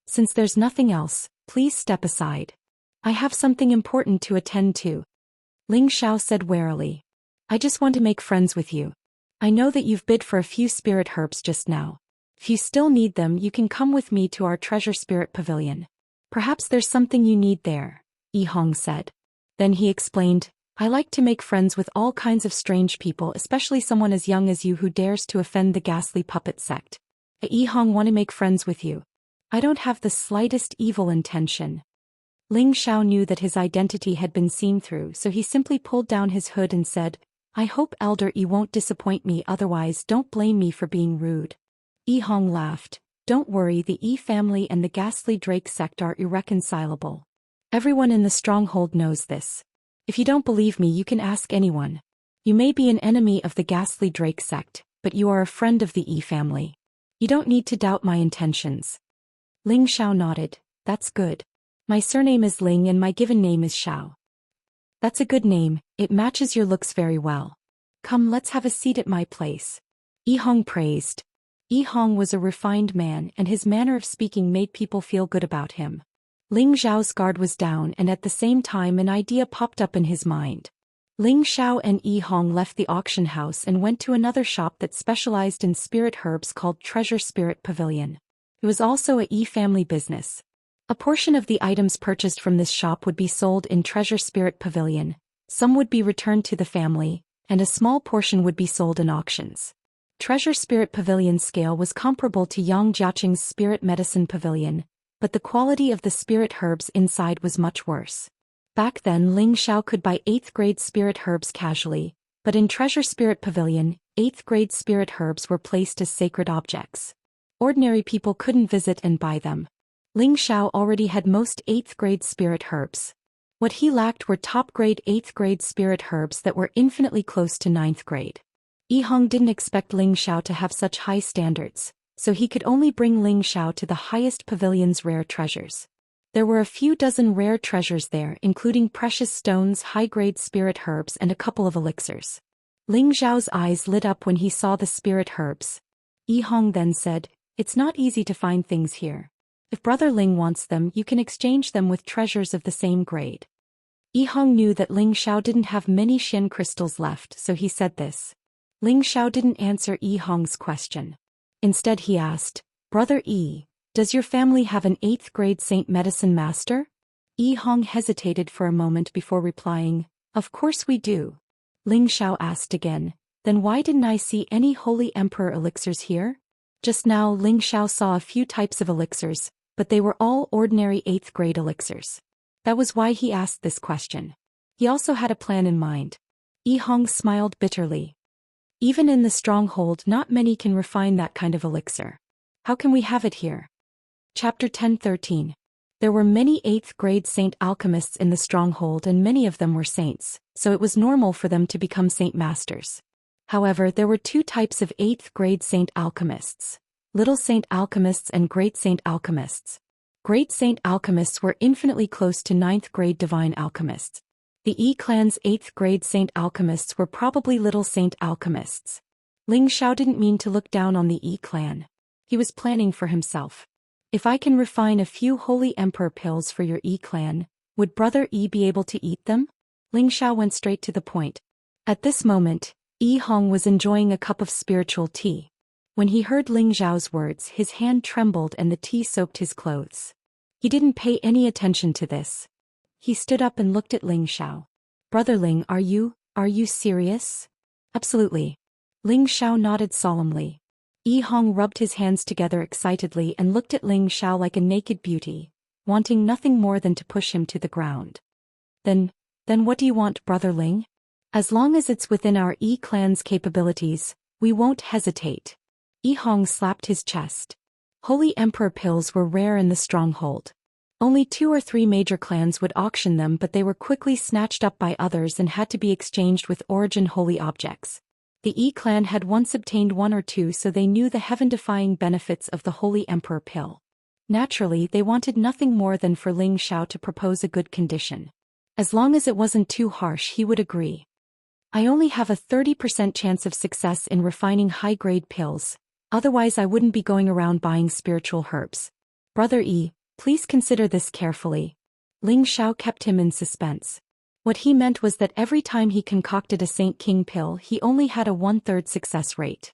Since there's nothing else, please step aside. I have something important to attend to. Ling Xiao said warily. I just want to make friends with you. I know that you've bid for a few spirit herbs just now. If you still need them, you can come with me to our treasure spirit pavilion. Perhaps there's something you need there, Yi Hong said. Then he explained, I like to make friends with all kinds of strange people, especially someone as young as you who dares to offend the ghastly puppet sect. Yi Hong want to make friends with you. I don't have the slightest evil intention. Ling Xiao knew that his identity had been seen through, so he simply pulled down his hood and said, I hope Elder Yi won't disappoint me, otherwise don't blame me for being rude. Yi Hong laughed. Don't worry, the Yi family and the ghastly Drake sect are irreconcilable. Everyone in the stronghold knows this. If you don't believe me, you can ask anyone. You may be an enemy of the ghastly Drake sect, but you are a friend of the Yi family. You don't need to doubt my intentions. Ling Xiao nodded. That's good. My surname is Ling and my given name is Xiao. That's a good name, it matches your looks very well. Come, let's have a seat at my place. Yi Hong praised. Yi Hong was a refined man and his manner of speaking made people feel good about him. Ling Xiao's guard was down and at the same time an idea popped up in his mind. Ling Xiao and Yi Hong left the auction house and went to another shop that specialized in spirit herbs called Treasure Spirit Pavilion. It was also a Yi family business. A portion of the items purchased from this shop would be sold in Treasure Spirit Pavilion, some would be returned to the family, and a small portion would be sold in auctions. Treasure Spirit Pavilion's scale was comparable to Yang Jiaqing's Spirit Medicine Pavilion, but the quality of the spirit herbs inside was much worse. Back then Ling Xiao could buy 8th grade spirit herbs casually, but in Treasure Spirit Pavilion, 8th grade spirit herbs were placed as sacred objects. Ordinary people couldn't visit and buy them. Ling Xiao already had most 8th grade spirit herbs. What he lacked were top grade 8th grade spirit herbs that were infinitely close to 9th grade. Yi Hong didn't expect Ling Xiao to have such high standards, so he could only bring Ling Xiao to the highest pavilion's rare treasures. There were a few dozen rare treasures there, including precious stones, high-grade spirit herbs and a couple of elixirs. Ling Xiao's eyes lit up when he saw the spirit herbs. Yi Hong then said, It's not easy to find things here. If Brother Ling wants them, you can exchange them with treasures of the same grade. Yi Hong knew that Ling Xiao didn't have many Xian crystals left, so he said this. Ling Xiao didn't answer Yi Hong's question. Instead he asked, Brother Yi, does your family have an 8th grade Saint Medicine Master? Yi Hong hesitated for a moment before replying, Of course we do. Ling Xiao asked again, Then why didn't I see any Holy Emperor elixirs here? Just now Ling Xiao saw a few types of elixirs, but they were all ordinary 8th grade elixirs. That was why he asked this question. He also had a plan in mind. Yi Hong smiled bitterly. Even in the stronghold, not many can refine that kind of elixir. How can we have it here? Chapter 10:13. There were many 8th grade saint alchemists in the stronghold and many of them were saints, so it was normal for them to become saint masters. However, there were two types of 8th grade saint alchemists. Little saint alchemists and great saint alchemists. Great saint alchemists were infinitely close to 9th grade divine alchemists. The Yi clan's 8th grade saint alchemists were probably little saint alchemists. Ling Xiao didn't mean to look down on the Yi clan. He was planning for himself. If I can refine a few Holy Emperor pills for your Yi clan, would Brother Yi be able to eat them? Ling Xiao went straight to the point. At this moment, Yi Hong was enjoying a cup of spiritual tea. When he heard Ling Xiao's words, his hand trembled and the tea soaked his clothes. He didn't pay any attention to this. He stood up and looked at Ling Xiao. Brother Ling, are you serious? Absolutely. Ling Xiao nodded solemnly. Yi Hong rubbed his hands together excitedly and looked at Ling Xiao like a naked beauty, wanting nothing more than to push him to the ground. Then what do you want, Brother Ling? As long as it's within our Yi clan's capabilities, we won't hesitate. Yi Hong slapped his chest. Holy Emperor pills were rare in the stronghold. Only 2 or 3 major clans would auction them, but they were quickly snatched up by others and had to be exchanged with origin holy objects. The Yi clan had once obtained 1 or 2, so they knew the heaven-defying benefits of the Holy Emperor pill. Naturally, they wanted nothing more than for Ling Xiao to propose a good condition. As long as it wasn't too harsh, he would agree. I only have a 30% chance of success in refining high-grade pills, otherwise I wouldn't be going around buying spiritual herbs. Brother Yi, please consider this carefully. Ling Xiao kept him in suspense. What he meant was that every time he concocted a Saint King pill he only had a 1/3 success rate.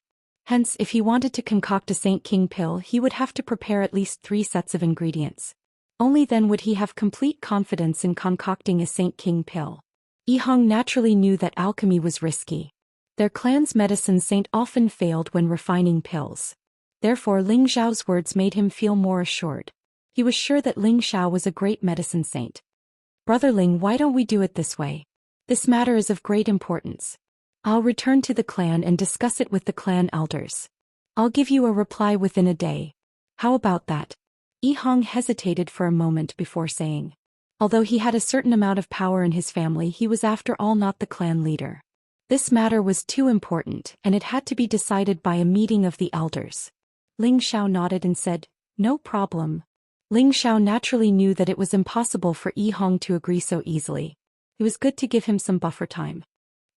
Hence, if he wanted to concoct a Saint King pill he would have to prepare at least 3 sets of ingredients. Only then would he have complete confidence in concocting a Saint King pill. Yi Hong naturally knew that alchemy was risky. Their clan's medicine saint often failed when refining pills. Therefore Ling Xiao's words made him feel more assured. He was sure that Ling Xiao was a great medicine saint. Brother Ling, why don't we do it this way? This matter is of great importance. I'll return to the clan and discuss it with the clan elders. I'll give you a reply within a day. How about that? Yi Hong hesitated for a moment before saying. Although he had a certain amount of power in his family, he was after all not the clan leader. This matter was too important, and it had to be decided by a meeting of the elders. Ling Xiao nodded and said, "No problem." Ling Xiao naturally knew that it was impossible for Yi Hong to agree so easily. It was good to give him some buffer time.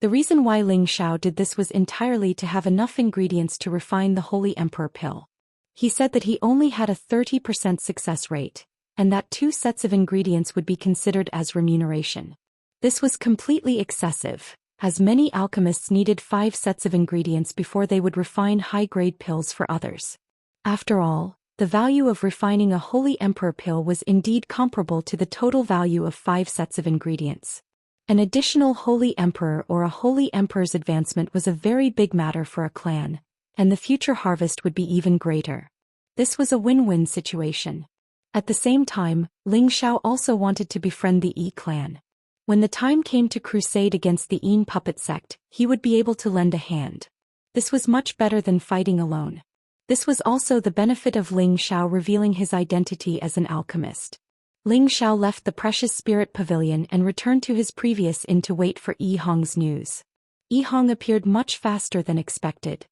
The reason why Ling Xiao did this was entirely to have enough ingredients to refine the Holy Emperor pill. He said that he only had a 30% success rate, and that 2 sets of ingredients would be considered as remuneration. This was completely excessive, as many alchemists needed 5 sets of ingredients before they would refine high-grade pills for others. After all, the value of refining a Holy Emperor pill was indeed comparable to the total value of 5 sets of ingredients. An additional Holy Emperor or a Holy Emperor's advancement was a very big matter for a clan, and the future harvest would be even greater. This was a win-win situation. At the same time, Ling Xiao also wanted to befriend the Yi clan. When the time came to crusade against the Yin puppet sect, he would be able to lend a hand. This was much better than fighting alone. This was also the benefit of Ling Xiao revealing his identity as an alchemist. Ling Xiao left the Precious Spirit Pavilion and returned to his previous inn to wait for Yi Hong's news. Yi Hong appeared much faster than expected.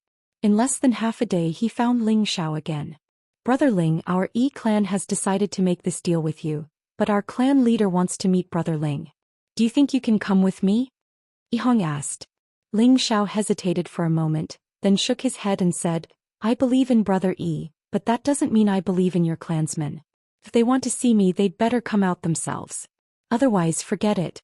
In less than half a day he found Ling Xiao again. "Brother Ling, our Yi clan has decided to make this deal with you, but our clan leader wants to meet Brother Ling. Do you think you can come with me?" Yi Hong asked. Ling Xiao hesitated for a moment, then shook his head and said, "I believe in Brother Yi, but that doesn't mean I believe in your clansmen. If they want to see me they'd better come out themselves. Otherwise forget it."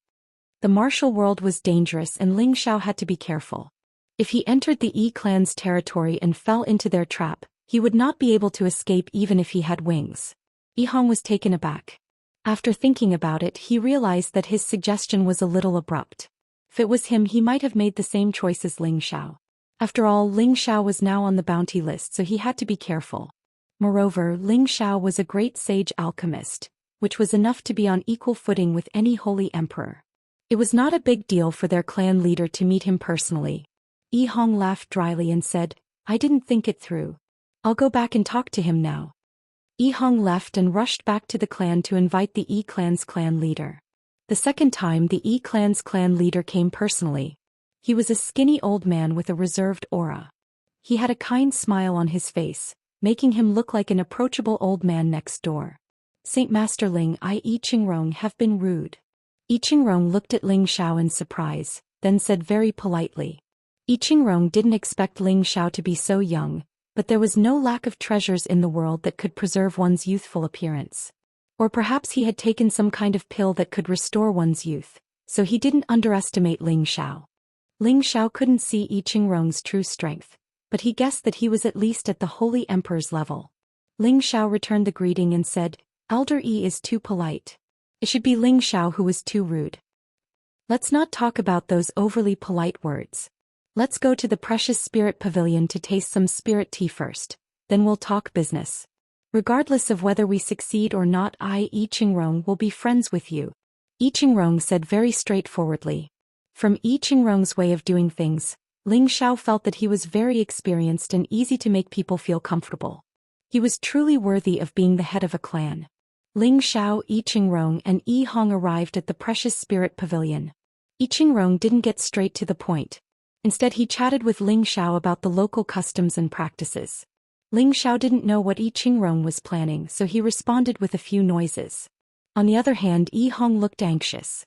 The martial world was dangerous and Ling Xiao had to be careful. If he entered the Yi clan's territory and fell into their trap, he would not be able to escape even if he had wings. Yi Hong was taken aback. After thinking about it he realized that his suggestion was a little abrupt. If it was him he might have made the same choice as Ling Xiao. After all, Ling Xiao was now on the bounty list so he had to be careful. Moreover, Ling Xiao was a great sage alchemist, which was enough to be on equal footing with any holy emperor. It was not a big deal for their clan leader to meet him personally. Yi Hong laughed dryly and said, "I didn't think it through. I'll go back and talk to him now." Yi Hong left and rushed back to the clan to invite the Yi clan's clan leader. The second time the Yi clan's clan leader came personally. He was a skinny old man with a reserved aura. He had a kind smile on his face, making him look like an approachable old man next door. "Saint Master Ling, I Yi Qingrong have been rude." Yi Qingrong looked at Ling Xiao in surprise, then said very politely. Yi Qingrong didn't expect Ling Xiao to be so young, but there was no lack of treasures in the world that could preserve one's youthful appearance. Or perhaps he had taken some kind of pill that could restore one's youth, so he didn't underestimate Ling Xiao. Ling Xiao couldn't see Yi Qingrong's true strength, but he guessed that he was at least at the Holy Emperor's level. Ling Xiao returned the greeting and said, "Elder Yi is too polite. It should be Ling Xiao who was too rude. Let's not talk about those overly polite words. Let's go to the Precious Spirit Pavilion to taste some spirit tea first, then we'll talk business. Regardless of whether we succeed or not, I, Yi Qingrong, will be friends with you," Yi Qingrong said very straightforwardly. From Yi Qingrong's way of doing things, Ling Xiao felt that he was very experienced and easy to make people feel comfortable. He was truly worthy of being the head of a clan. Ling Xiao, Yi Qingrong, and Yi Hong arrived at the Precious Spirit Pavilion. Yi Qingrong didn't get straight to the point. Instead he chatted with Ling Xiao about the local customs and practices. Ling Xiao didn't know what Yi Qingrong was planning, so he responded with a few noises. On the other hand, Yi Hong looked anxious.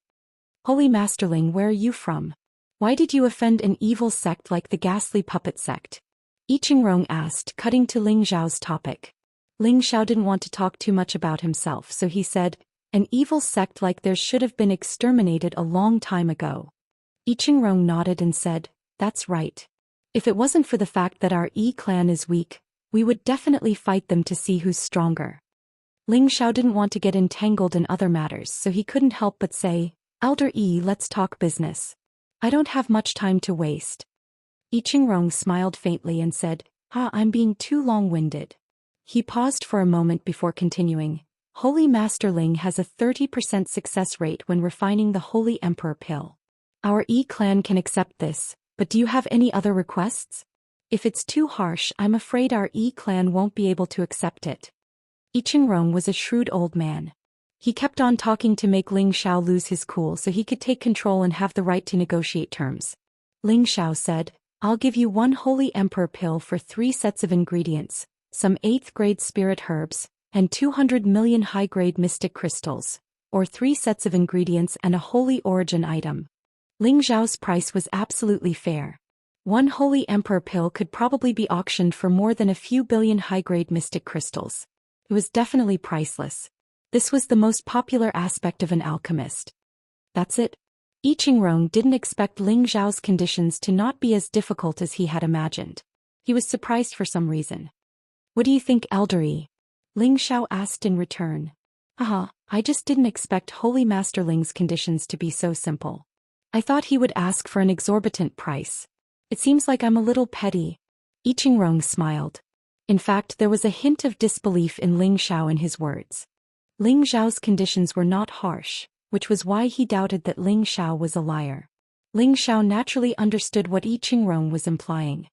"Holy Master Ling, where are you from?" Why did you offend an evil sect like the ghastly puppet sect? I Chingrong asked, cutting to Ling Xiao's topic. Ling Xiao didn't want to talk too much about himself, so he said, an evil sect like theirs should have been exterminated a long time ago. I Chingrong nodded and said, that's right. If it wasn't for the fact that our Yi clan is weak, we would definitely fight them to see who's stronger. Ling Xiao didn't want to get entangled in other matters, so he couldn't help but say, Elder Yi, let's talk business. I don't have much time to waste. I Chingrong smiled faintly and said, I'm being too long-winded. He paused for a moment before continuing, Holy Master Ling has a 30% success rate when refining the Holy Emperor pill. Our Yi clan can accept this, but do you have any other requests? If it's too harsh, I'm afraid our Yi clan won't be able to accept it. I Chingrong was a shrewd old man. He kept on talking to make Ling Xiao lose his cool so he could take control and have the right to negotiate terms. Ling Xiao said, I'll give you 1 Holy Emperor pill for 3 sets of ingredients, some 8th grade spirit herbs, and 200 million high-grade mystic crystals, or 3 sets of ingredients and a holy origin item. Ling Xiao's price was absolutely fair. 1 Holy Emperor pill could probably be auctioned for more than a few billion high-grade mystic crystals. It was definitely priceless. This was the most popular aspect of an alchemist. That's it. I Chingrong didn't expect Ling Xiao's conditions to not be as difficult as he had imagined. He was surprised for some reason. What do you think, Elder Yi? Ling Xiao asked in return. I just didn't expect Holy Master Ling's conditions to be so simple. I thought he would ask for an exorbitant price. It seems like I'm a little petty. I Chingrong smiled. In fact, there was a hint of disbelief in Ling Xiao in his words. Ling Xiao's conditions were not harsh, which was why he doubted that Ling Xiao was a liar. Ling Xiao naturally understood what I Chingrong was implying.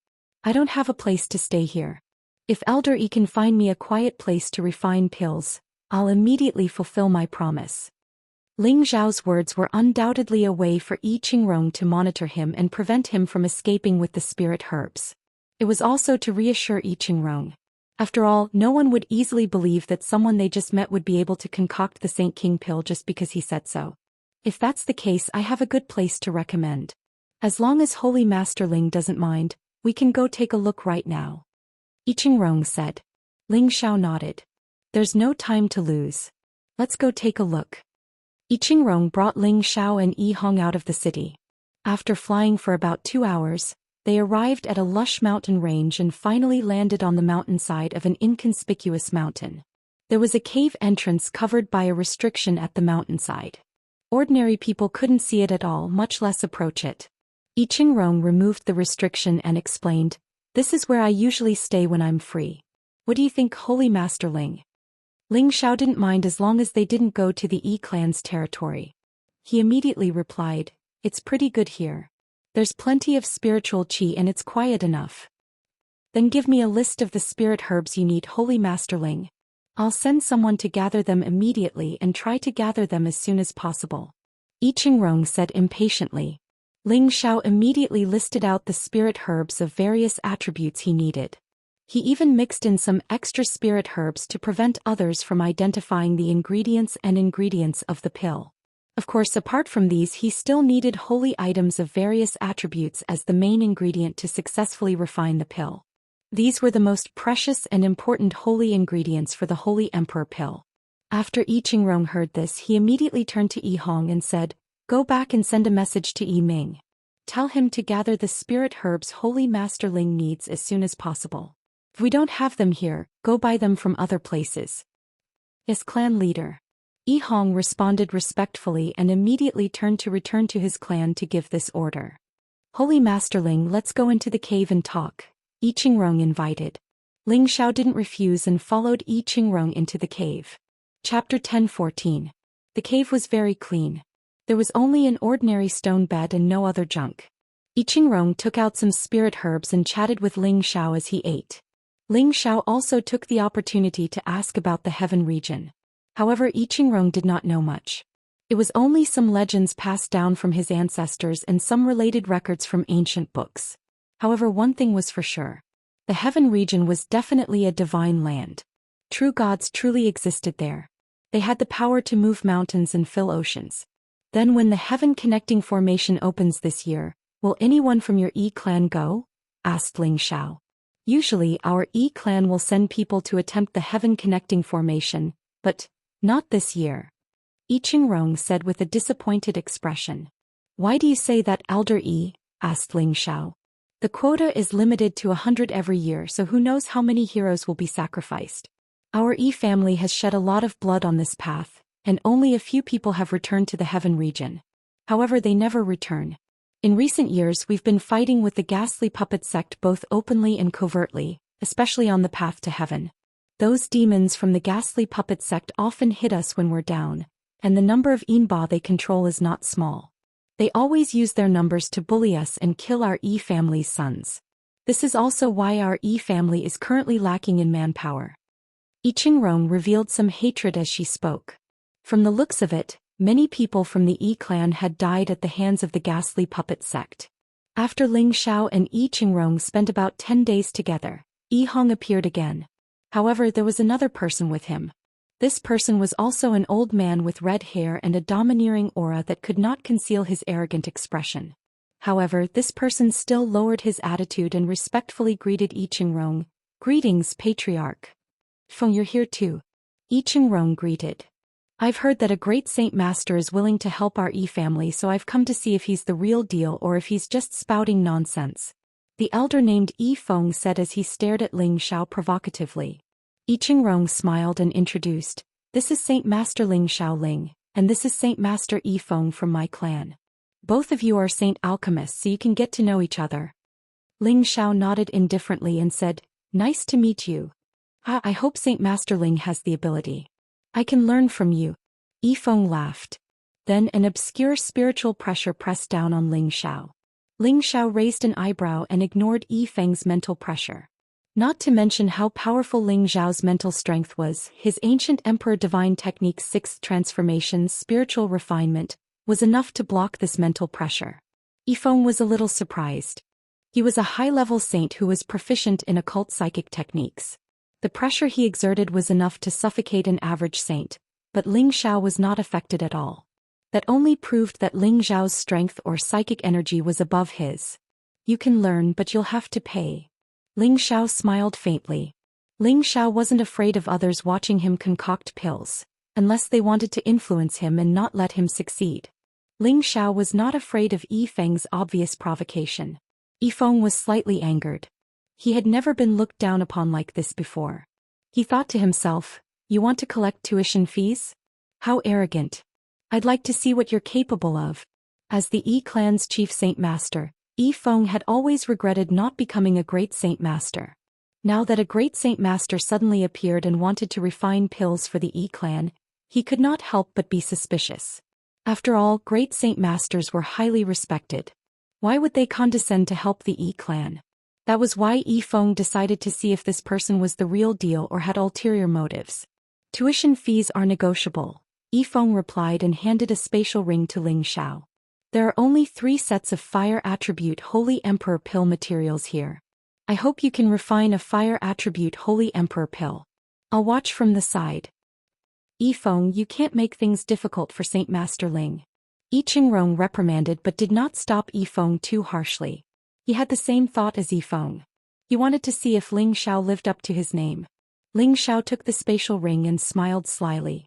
I don't have a place to stay here. If Elder Yi can find me a quiet place to refine pills, I'll immediately fulfill my promise. Ling Xiao's words were undoubtedly a way for I Chingrong to monitor him and prevent him from escaping with the spirit herbs. It was also to reassure I Chingrong. After all, no one would easily believe that someone they just met would be able to concoct the Saint King pill just because he said so. If that's the case, I have a good place to recommend. As long as Holy Master Ling doesn't mind, we can go take a look right now. I Chingrong said. Ling Xiao nodded. There's no time to lose. Let's go take a look. I Chingrong brought Ling Xiao and Yi Hong out of the city. After flying for about 2 hours, they arrived at a lush mountain range and finally landed on the mountainside of an inconspicuous mountain. There was a cave entrance covered by a restriction at the mountainside. Ordinary people couldn't see it at all, much less approach it. I Chingrong removed the restriction and explained, This is where I usually stay when I'm free. What do you think, Holy Master Ling? Ling Xiao didn't mind as long as they didn't go to the Yi clan's territory. He immediately replied, It's pretty good here. There's plenty of spiritual qi and it's quiet enough. Then give me a list of the spirit herbs you need, Holy Master Ling. I'll send someone to gather them immediately and try to gather them as soon as possible. I Chingrong said impatiently. Ling Xiao immediately listed out the spirit herbs of various attributes he needed. He even mixed in some extra spirit herbs to prevent others from identifying the ingredients of the pill. Of course, apart from these, he still needed holy items of various attributes as the main ingredient to successfully refine the pill. These were the most precious and important holy ingredients for the Holy Emperor pill. After I Chingrong heard this, he immediately turned to Yi Hong and said, Go back and send a message to Yi Ming. Tell him to gather the spirit herbs Holy Master Ling needs as soon as possible. If we don't have them here, go buy them from other places. Yes, clan leader. Yi Hong responded respectfully and immediately turned to return to his clan to give this order. Holy Master Ling, let's go into the cave and talk, I Chingrong invited. Ling Xiao didn't refuse and followed I Chingrong into the cave. Chapter 10:14. The cave was very clean. There was only an ordinary stone bed and no other junk. I Chingrong took out some spirit herbs and chatted with Ling Xiao as he ate. Ling Xiao also took the opportunity to ask about the heaven region. However, I Chingrong did not know much. It was only some legends passed down from his ancestors and some related records from ancient books. However, one thing was for sure. The heaven region was definitely a divine land. True gods truly existed there. They had the power to move mountains and fill oceans. Then when the heaven connecting formation opens this year, Will anyone from your Yi clan go? Asked Ling Xiao. Usually our Yi clan will send people to attempt the heaven-connecting formation, but not this year. Yi Qingrong said with a disappointed expression. Why do you say that, Elder Yi? Asked Ling Xiao. The quota is limited to 100 every year, so who knows how many heroes will be sacrificed. Our Yi family has shed a lot of blood on this path, and only a few people have returned to the heaven region. However, they never return. In recent years we've been fighting with the ghastly puppet sect both openly and covertly, especially on the path to heaven. Those demons from the ghastly puppet sect often hit us when we're down, and the number of Yinba they control is not small. They always use their numbers to bully us and kill our Yi family's sons. This is also why our Yi family is currently lacking in manpower. Yi Qingrong revealed some hatred as she spoke. From the looks of it, many people from the Yi clan had died at the hands of the ghastly puppet sect. After Ling Xiao and Yi Qingrong spent about 10 days together, Yi Hong appeared again. However, there was another person with him. This person was also an old man with red hair and a domineering aura that could not conceal his arrogant expression. However, this person still lowered his attitude and respectfully greeted Yi Qingrong. Greetings, Patriarch. Feng, you're here too. Yi Qingrong greeted. I've heard that a great Saint Master is willing to help our Yi family, so I've come to see if he's the real deal or if he's just spouting nonsense. The elder named Yi Feng said as he stared at Ling Xiao provocatively. Yi Qingrong smiled and introduced, This is Saint Master Ling Xiao Ling, and this is Saint Master Yi Feng from my clan. Both of you are saint alchemists, so you can get to know each other. Ling Xiao nodded indifferently and said, Nice to meet you. I hope Saint Master Ling has the ability. I can learn from you. Yi Feng laughed. Then an obscure spiritual pressure pressed down on Ling Xiao. Ling Xiao raised an eyebrow and ignored Yi Feng's mental pressure. Not to mention how powerful Ling Xiao's mental strength was, his ancient Emperor Divine Technique's 6th transformation's spiritual refinement was enough to block this mental pressure. Yi Feng was a little surprised. He was a high-level saint who was proficient in occult psychic techniques. The pressure he exerted was enough to suffocate an average saint, but Ling Xiao was not affected at all. That only proved that Ling Xiao's strength or psychic energy was above his. You can learn, but you'll have to pay. Ling Xiao smiled faintly. Ling Xiao wasn't afraid of others watching him concoct pills, unless they wanted to influence him and not let him succeed. Ling Xiao was not afraid of Yi Feng's obvious provocation. Yi Feng was slightly angered. He had never been looked down upon like this before. He thought to himself, You want to collect tuition fees? How arrogant. I'd like to see what you're capable of. As the Yi clan's chief Saint Master, Yi Feng had always regretted not becoming a great Saint Master. Now that a great Saint Master suddenly appeared and wanted to refine pills for the Yi clan, he could not help but be suspicious. After all, great Saint Masters were highly respected. Why would they condescend to help the Yi clan? That was why Yi Feng decided to see if this person was the real deal or had ulterior motives. Tuition fees are negotiable, Yi Feng replied and handed a spatial ring to Ling Xiao. There are only 3 sets of fire attribute Holy Emperor pill materials here. I hope you can refine a fire attribute Holy Emperor pill. I'll watch from the side. Yi Feng, you can't make things difficult for Saint Master Ling. Yi Qingrong reprimanded but did not stop Yi Feng too harshly. He had the same thought as Yi Feng. He wanted to see if Ling Xiao lived up to his name. Ling Xiao took the spatial ring and smiled slyly.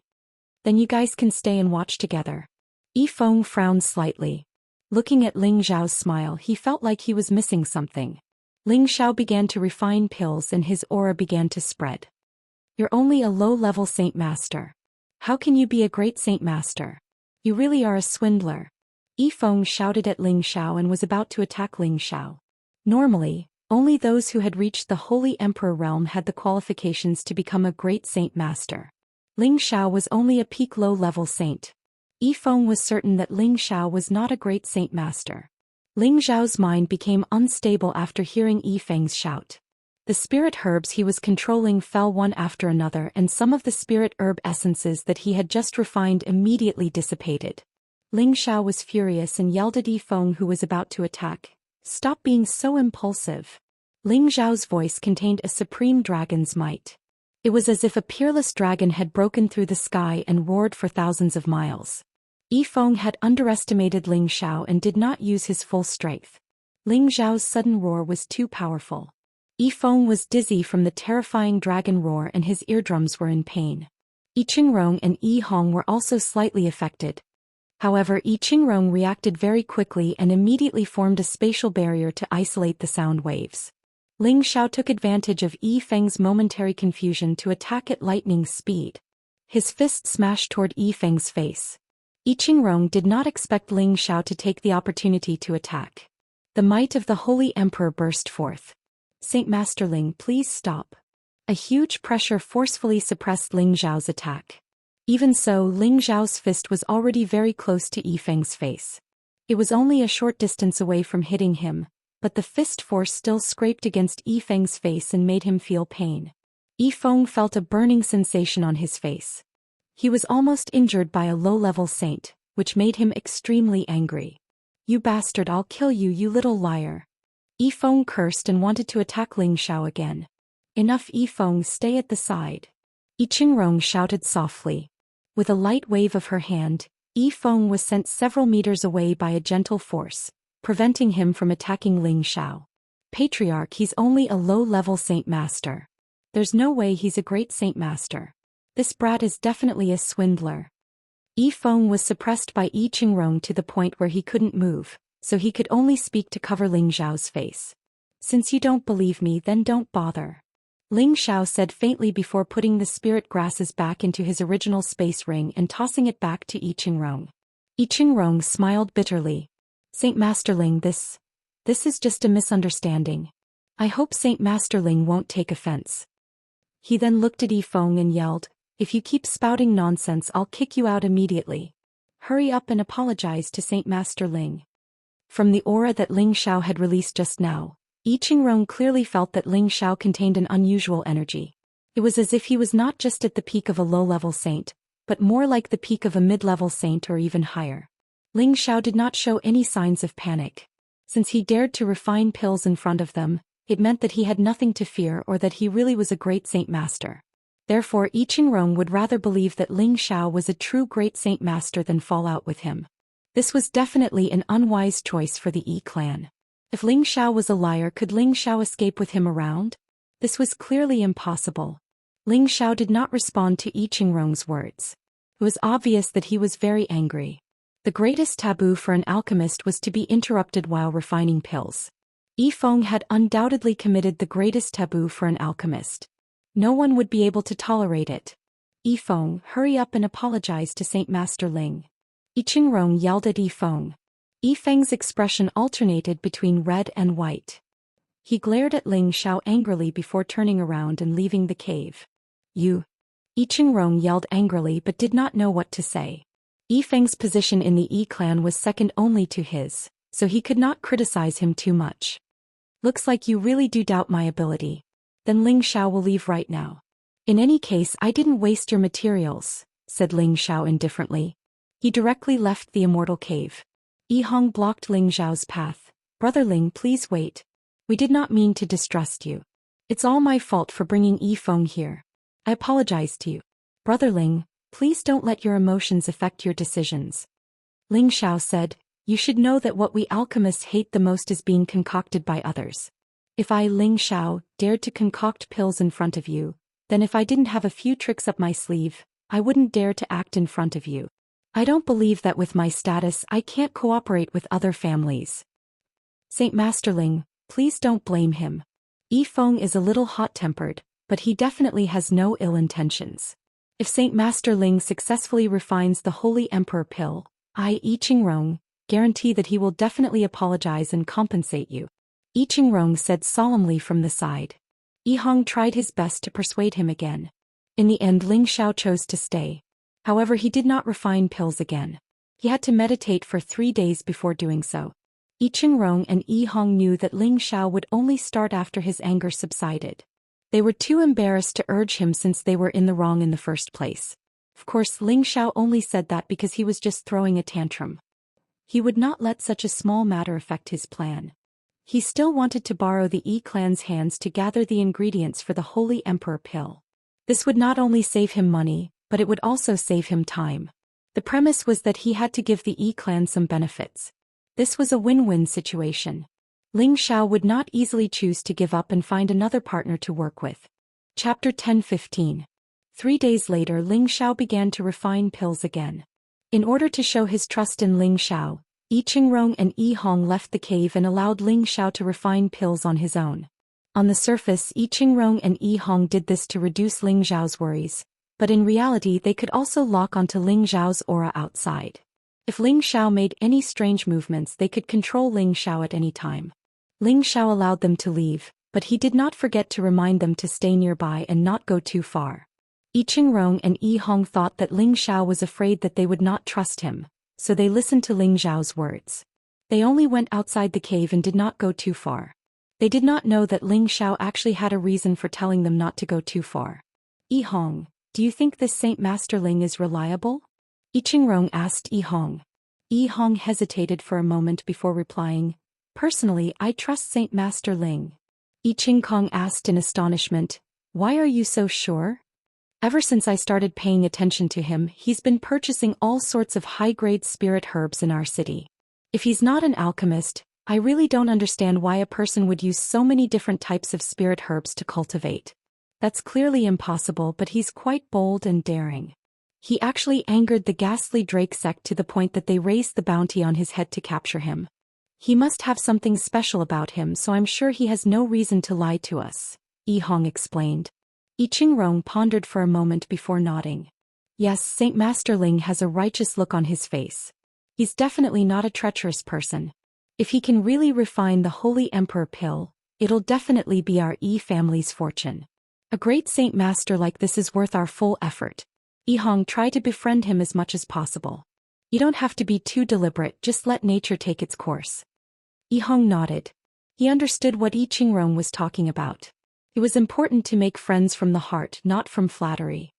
Then you guys can stay and watch together. Yi Feng frowned slightly. Looking at Ling Xiao's smile, he felt like he was missing something. Ling Xiao began to refine pills and his aura began to spread. You're only a low-level Saint Master. How can you be a great Saint Master? You really are a swindler. Yi Feng shouted at Ling Xiao and was about to attack Ling Xiao. Normally, only those who had reached the Holy Emperor realm had the qualifications to become a great Saint Master. Ling Xiao was only a peak low-level saint. Yi Feng was certain that Ling Xiao was not a great Saint Master. Ling Xiao's mind became unstable after hearing Yi Feng's shout. The spirit herbs he was controlling fell one after another and some of the spirit herb essences that he had just refined immediately dissipated. Ling Xiao was furious and yelled at Yi Feng who was about to attack, Stop being so impulsive. Ling Xiao's voice contained a supreme dragon's might. It was as if a peerless dragon had broken through the sky and roared for thousands of miles. Yi Feng had underestimated Ling Xiao and did not use his full strength. Ling Xiao's sudden roar was too powerful. Yifeng was dizzy from the terrifying dragon roar and his eardrums were in pain. Yi Qingrong and Yi Hong were also slightly affected. However, Yi Qingrong reacted very quickly and immediately formed a spatial barrier to isolate the sound waves. Ling Xiao took advantage of Yifeng's momentary confusion to attack at lightning speed. His fist smashed toward Yifeng's face. Yi Qingrong did not expect Ling Xiao to take the opportunity to attack. The might of the Holy Emperor burst forth. Saint Master Ling, please stop. A huge pressure forcefully suppressed Ling Xiao's attack. Even so, Ling Xiao's fist was already very close to Yifeng's face. It was only a short distance away from hitting him, but the fist force still scraped against Yifeng's face and made him feel pain. Yifeng felt a burning sensation on his face. He was almost injured by a low-level saint, which made him extremely angry. You bastard, I'll kill you, you little liar. Yifeng cursed and wanted to attack Ling Xiao again. Enough, Yifeng, stay at the side. Yi Qingrong shouted softly. With a light wave of her hand, Yifeng was sent several meters away by a gentle force, preventing him from attacking Ling Xiao. Patriarch, he's only a low-level saint master. There's no way he's a great saint master. This brat is definitely a swindler. Yifeng was suppressed by Yi Qingrong to the point where he couldn't move, so he could only speak to cover Ling Xiao's face. Since you don't believe me, then don't bother. Ling Xiao said faintly before putting the spirit grasses back into his original space ring and tossing it back to Yi Qingrong. Yi Qingrong smiled bitterly. Saint Master Ling, this is just a misunderstanding. I hope Saint Master Ling won't take offense. He then looked at Yifeng and yelled, if you keep spouting nonsense, I'll kick you out immediately. Hurry up and apologize to Saint Master Ling. From the aura that Ling Xiao had released just now, Yi Qingrong clearly felt that Ling Xiao contained an unusual energy. It was as if he was not just at the peak of a low-level saint, but more like the peak of a mid-level saint or even higher. Ling Xiao did not show any signs of panic. Since he dared to refine pills in front of them, it meant that he had nothing to fear or that he really was a great saint master. Therefore, Yi Qingrong would rather believe that Ling Xiao was a true great saint master than fall out with him. This was definitely an unwise choice for the Yi clan. If Ling Xiao was a liar, could Ling Xiao escape with him around? This was clearly impossible. Ling Xiao did not respond to Yi Qingrong's words. It was obvious that he was very angry. The greatest taboo for an alchemist was to be interrupted while refining pills. Yifeng had undoubtedly committed the greatest taboo for an alchemist. No one would be able to tolerate it. Yifeng, hurry up and apologize to Saint Master Ling. Yi Qingrong yelled at Yifeng. Yifeng's expression alternated between red and white. He glared at Ling Xiao angrily before turning around and leaving the cave. You! Yi Qingrong yelled angrily but did not know what to say. Yifeng's position in the Yi clan was second only to his, so he could not criticize him too much. Looks like you really do doubt my ability. Then Ling Xiao will leave right now. In any case, I didn't waste your materials, said Ling Xiao indifferently. He directly left the Immortal cave. Yi Hong blocked Ling Xiao's path. Brother Ling, please wait. We did not mean to distrust you. It's all my fault for bringing Yifeng here. I apologize to you. Brother Ling, please don't let your emotions affect your decisions. Ling Xiao said, you should know that what we alchemists hate the most is being concocted by others. If I, Ling Xiao, dared to concoct pills in front of you, then if I didn't have a few tricks up my sleeve, I wouldn't dare to act in front of you. I don't believe that with my status I can't cooperate with other families. Saint Master Ling, please don't blame him. Yifeng is a little hot-tempered, but he definitely has no ill intentions. If Saint Master Ling successfully refines the Holy Emperor pill, I, Yi Qingrong, guarantee that he will definitely apologize and compensate you. Yi Qingrong said solemnly from the side. Yi Hong tried his best to persuade him again. In the end, Ling Xiao chose to stay. However, he did not refine pills again. He had to meditate for 3 days before doing so. Yi Qingrong and Yi Hong knew that Ling Xiao would only start after his anger subsided. They were too embarrassed to urge him since they were in the wrong in the first place. Of course, Ling Xiao only said that because he was just throwing a tantrum. He would not let such a small matter affect his plan. He still wanted to borrow the Yi clan's hands to gather the ingredients for the Holy Emperor pill. This would not only save him money, but it would also save him time. The premise was that he had to give the Yi clan some benefits. This was a win-win situation. Ling Xiao would not easily choose to give up and find another partner to work with. Chapter 10-15. 3 days later, Ling Xiao began to refine pills again. In order to show his trust in Ling Xiao, Yi Qingrong and Yi Hong left the cave and allowed Ling Xiao to refine pills on his own. On the surface, Yi Qingrong and Yi Hong did this to reduce Ling Xiao's worries, but in reality they could also lock onto Ling Xiao's aura outside. If Ling Xiao made any strange movements, they could control Ling Xiao at any time. Ling Xiao allowed them to leave, but he did not forget to remind them to stay nearby and not go too far. Yi Qingrong and Yi Hong thought that Ling Xiao was afraid that they would not trust him, so they listened to Ling Xiao's words. They only went outside the cave and did not go too far. They did not know that Ling Xiao actually had a reason for telling them not to go too far. Yi Hong, do you think this Saint Master Ling is reliable? Yi Qingrong asked Yi Hong. Yi Hong hesitated for a moment before replying, "Personally, I trust Saint Master Ling." Yi Qingrong asked in astonishment, "Why are you so sure?" "Ever since I started paying attention to him, he's been purchasing all sorts of high-grade spirit herbs in our city. If he's not an alchemist, I really don't understand why a person would use so many different types of spirit herbs to cultivate. That's clearly impossible, but he's quite bold and daring. He actually angered the ghastly Drake sect to the point that they raised the bounty on his head to capture him. He must have something special about him, so I'm sure he has no reason to lie to us," Yi Hong explained. Yi Qingrong pondered for a moment before nodding. "Yes, Saint Master Ling has a righteous look on his face. He's definitely not a treacherous person. If he can really refine the Holy Emperor pill, it'll definitely be our Yi family's fortune. A great Saint Master like this is worth our full effort." Yi Hong tried to befriend him as much as possible. "You don't have to be too deliberate, just let nature take its course." Yi Hong nodded. He understood what Yi Qingrong was talking about. It was important to make friends from the heart, not from flattery.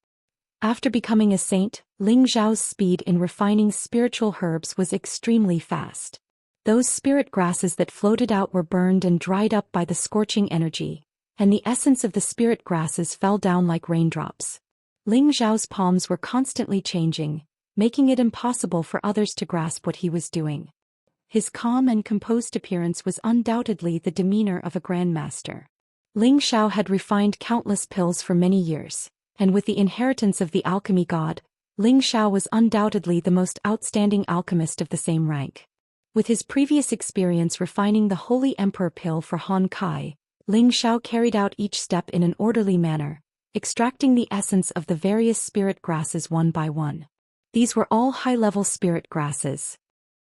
After becoming a saint, Ling Xiao's speed in refining spiritual herbs was extremely fast. Those spirit grasses that floated out were burned and dried up by the scorching energy, and the essence of the spirit grasses fell down like raindrops. Ling Xiao's palms were constantly changing, making it impossible for others to grasp what he was doing. His calm and composed appearance was undoubtedly the demeanor of a grandmaster. Ling Xiao had refined countless pills for many years, and with the inheritance of the alchemy god, Ling Xiao was undoubtedly the most outstanding alchemist of the same rank. With his previous experience refining the Holy Emperor pill for Han Kai, Ling Xiao carried out each step in an orderly manner, extracting the essence of the various spirit grasses one by one. These were all high-level spirit grasses.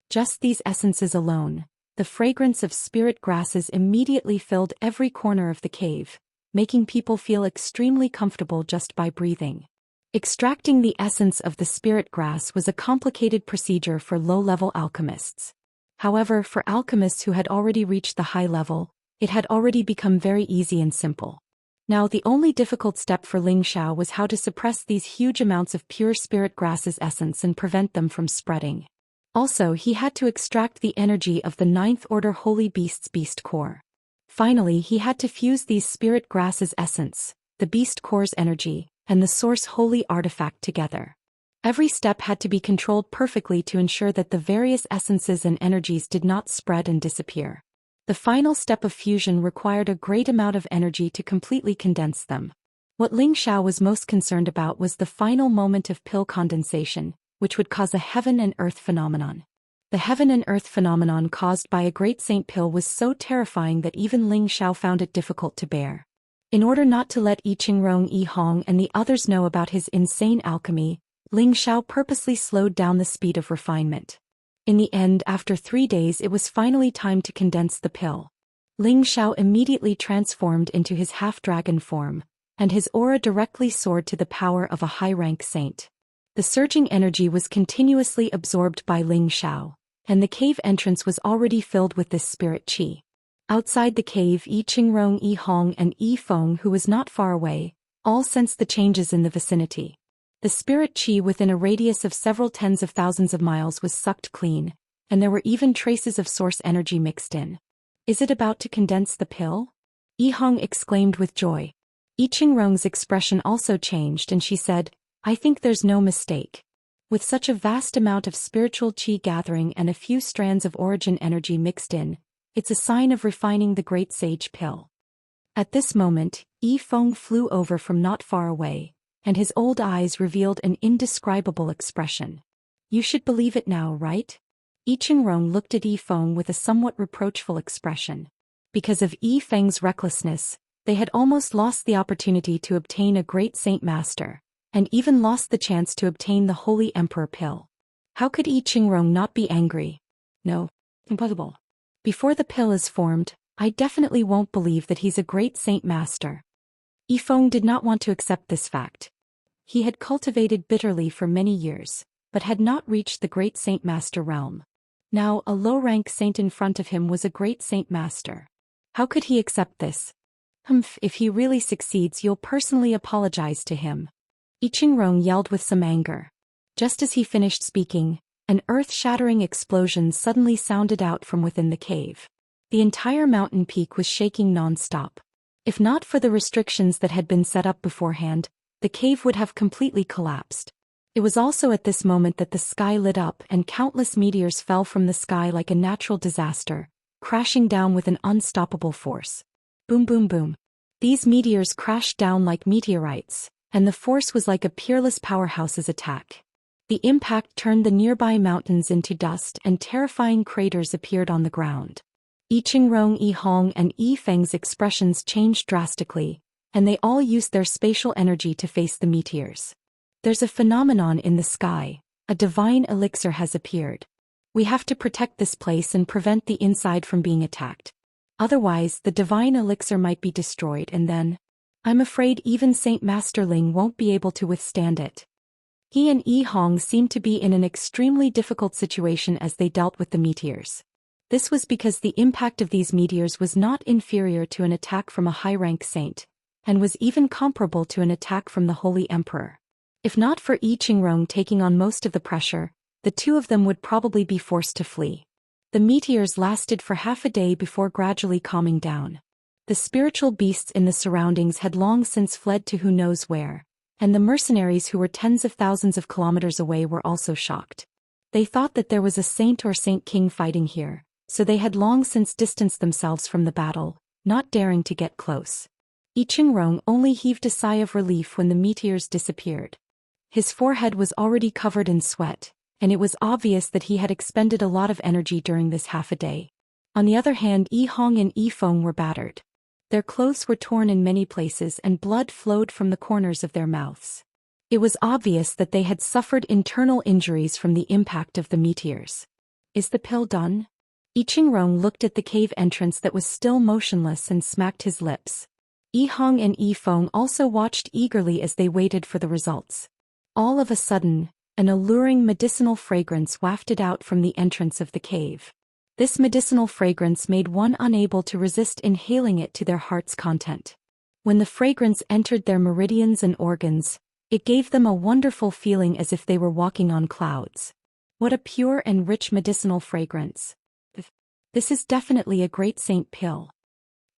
Just these essences alone, the fragrance of spirit grasses immediately filled every corner of the cave, making people feel extremely comfortable just by breathing. Extracting the essence of the spirit grass was a complicated procedure for low-level alchemists. However, for alchemists who had already reached the high level, it had already become very easy and simple. Now the only difficult step for Ling Xiao was how to suppress these huge amounts of pure spirit grasses essence and prevent them from spreading. Also, he had to extract the energy of the 9th Order Holy Beast's beast core. Finally, he had to fuse these spirit grasses essence, the beast core's energy, and the source holy artifact together. Every step had to be controlled perfectly to ensure that the various essences and energies did not spread and disappear. The final step of fusion required a great amount of energy to completely condense them. What Ling Xiao was most concerned about was the final moment of pill condensation, which would cause a heaven and earth phenomenon. The heaven and earth phenomenon caused by a great saint pill was so terrifying that even Ling Xiao found it difficult to bear. In order not to let Yi Qingrong, Yi Hong and the others know about his insane alchemy, Ling Xiao purposely slowed down the speed of refinement. In the end, after 3 days, it was finally time to condense the pill. Ling Xiao immediately transformed into his half-dragon form, and his aura directly soared to the power of a high-rank saint. The surging energy was continuously absorbed by Ling Xiao, and the cave entrance was already filled with this spirit qi. Outside the cave, Yi Qingrong, Yi Hong and Yi Feng, who was not far away, all sensed the changes in the vicinity. The spirit qi within a radius of several tens of thousands of miles was sucked clean, and there were even traces of source energy mixed in. "Is it about to condense the pill?" Yi Hong exclaimed with joy. Yi Qingrong's expression also changed and she said, "I think there's no mistake. With such a vast amount of spiritual qi gathering and a few strands of origin energy mixed in, It's a sign of refining the great sage pill. At this moment, Yi Feng flew over from not far away, and his old eyes revealed an indescribable expression. You should believe it now, right? Yi Qingrong looked at Yi Feng with a somewhat reproachful expression. Because of Yi Feng's recklessness, they had almost lost the opportunity to obtain a great saint master, and even lost the chance to obtain the Holy Emperor pill. How could Yi Qingrong not be angry? No, impossible. Before the pill is formed, I definitely won't believe that he's a great saint master. Yi Feng did not want to accept this fact. He had cultivated bitterly for many years, but had not reached the great saint master realm. Now a low-rank saint in front of him was a great saint master. How could he accept this? If he really succeeds, you'll personally apologize to him. Yi Qingrong yelled with some anger. Just as he finished speaking, an earth-shattering explosion suddenly sounded out from within the cave. The entire mountain peak was shaking non-stop. If not for the restrictions that had been set up beforehand, the cave would have completely collapsed. It was also at this moment that the sky lit up and countless meteors fell from the sky like a natural disaster, crashing down with an unstoppable force. Boom boom boom. These meteors crashed down like meteorites, and the force was like a peerless powerhouse's attack. The impact turned the nearby mountains into dust and terrifying craters appeared on the ground. Yi Qingrong, Yi Hong and Yi Feng's expressions changed drastically, and they all used their spatial energy to face the meteors. There's a phenomenon in the sky, a divine elixir has appeared. We have to protect this place and prevent the inside from being attacked. Otherwise, the divine elixir might be destroyed and then, I'm afraid even Saint Master Ling won't be able to withstand it. He and Yi Hong seemed to be in an extremely difficult situation as they dealt with the meteors. This was because the impact of these meteors was not inferior to an attack from a high-rank saint, and was even comparable to an attack from the Holy Emperor. If not for Yi Qingrong taking on most of the pressure, the two of them would probably be forced to flee. The meteors lasted for half a day before gradually calming down. The spiritual beasts in the surroundings had long since fled to who knows where, and the mercenaries who were tens of thousands of kilometers away were also shocked. They thought that there was a saint or saint king fighting here, so they had long since distanced themselves from the battle, not daring to get close. Yi Qingrong only heaved a sigh of relief when the meteors disappeared. His forehead was already covered in sweat, and it was obvious that he had expended a lot of energy during this half a day. On the other hand, Yi Hong and Yi Feng were battered. Their clothes were torn in many places and blood flowed from the corners of their mouths. It was obvious that they had suffered internal injuries from the impact of the meteors. Is the pill done? Yi Qingrong looked at the cave entrance that was still motionless and smacked his lips. Yi Hong and Yi Feng also watched eagerly as they waited for the results. All of a sudden, an alluring medicinal fragrance wafted out from the entrance of the cave. This medicinal fragrance made one unable to resist inhaling it to their heart's content. When the fragrance entered their meridians and organs, it gave them a wonderful feeling as if they were walking on clouds. What a pure and rich medicinal fragrance. This is definitely a great saint pill.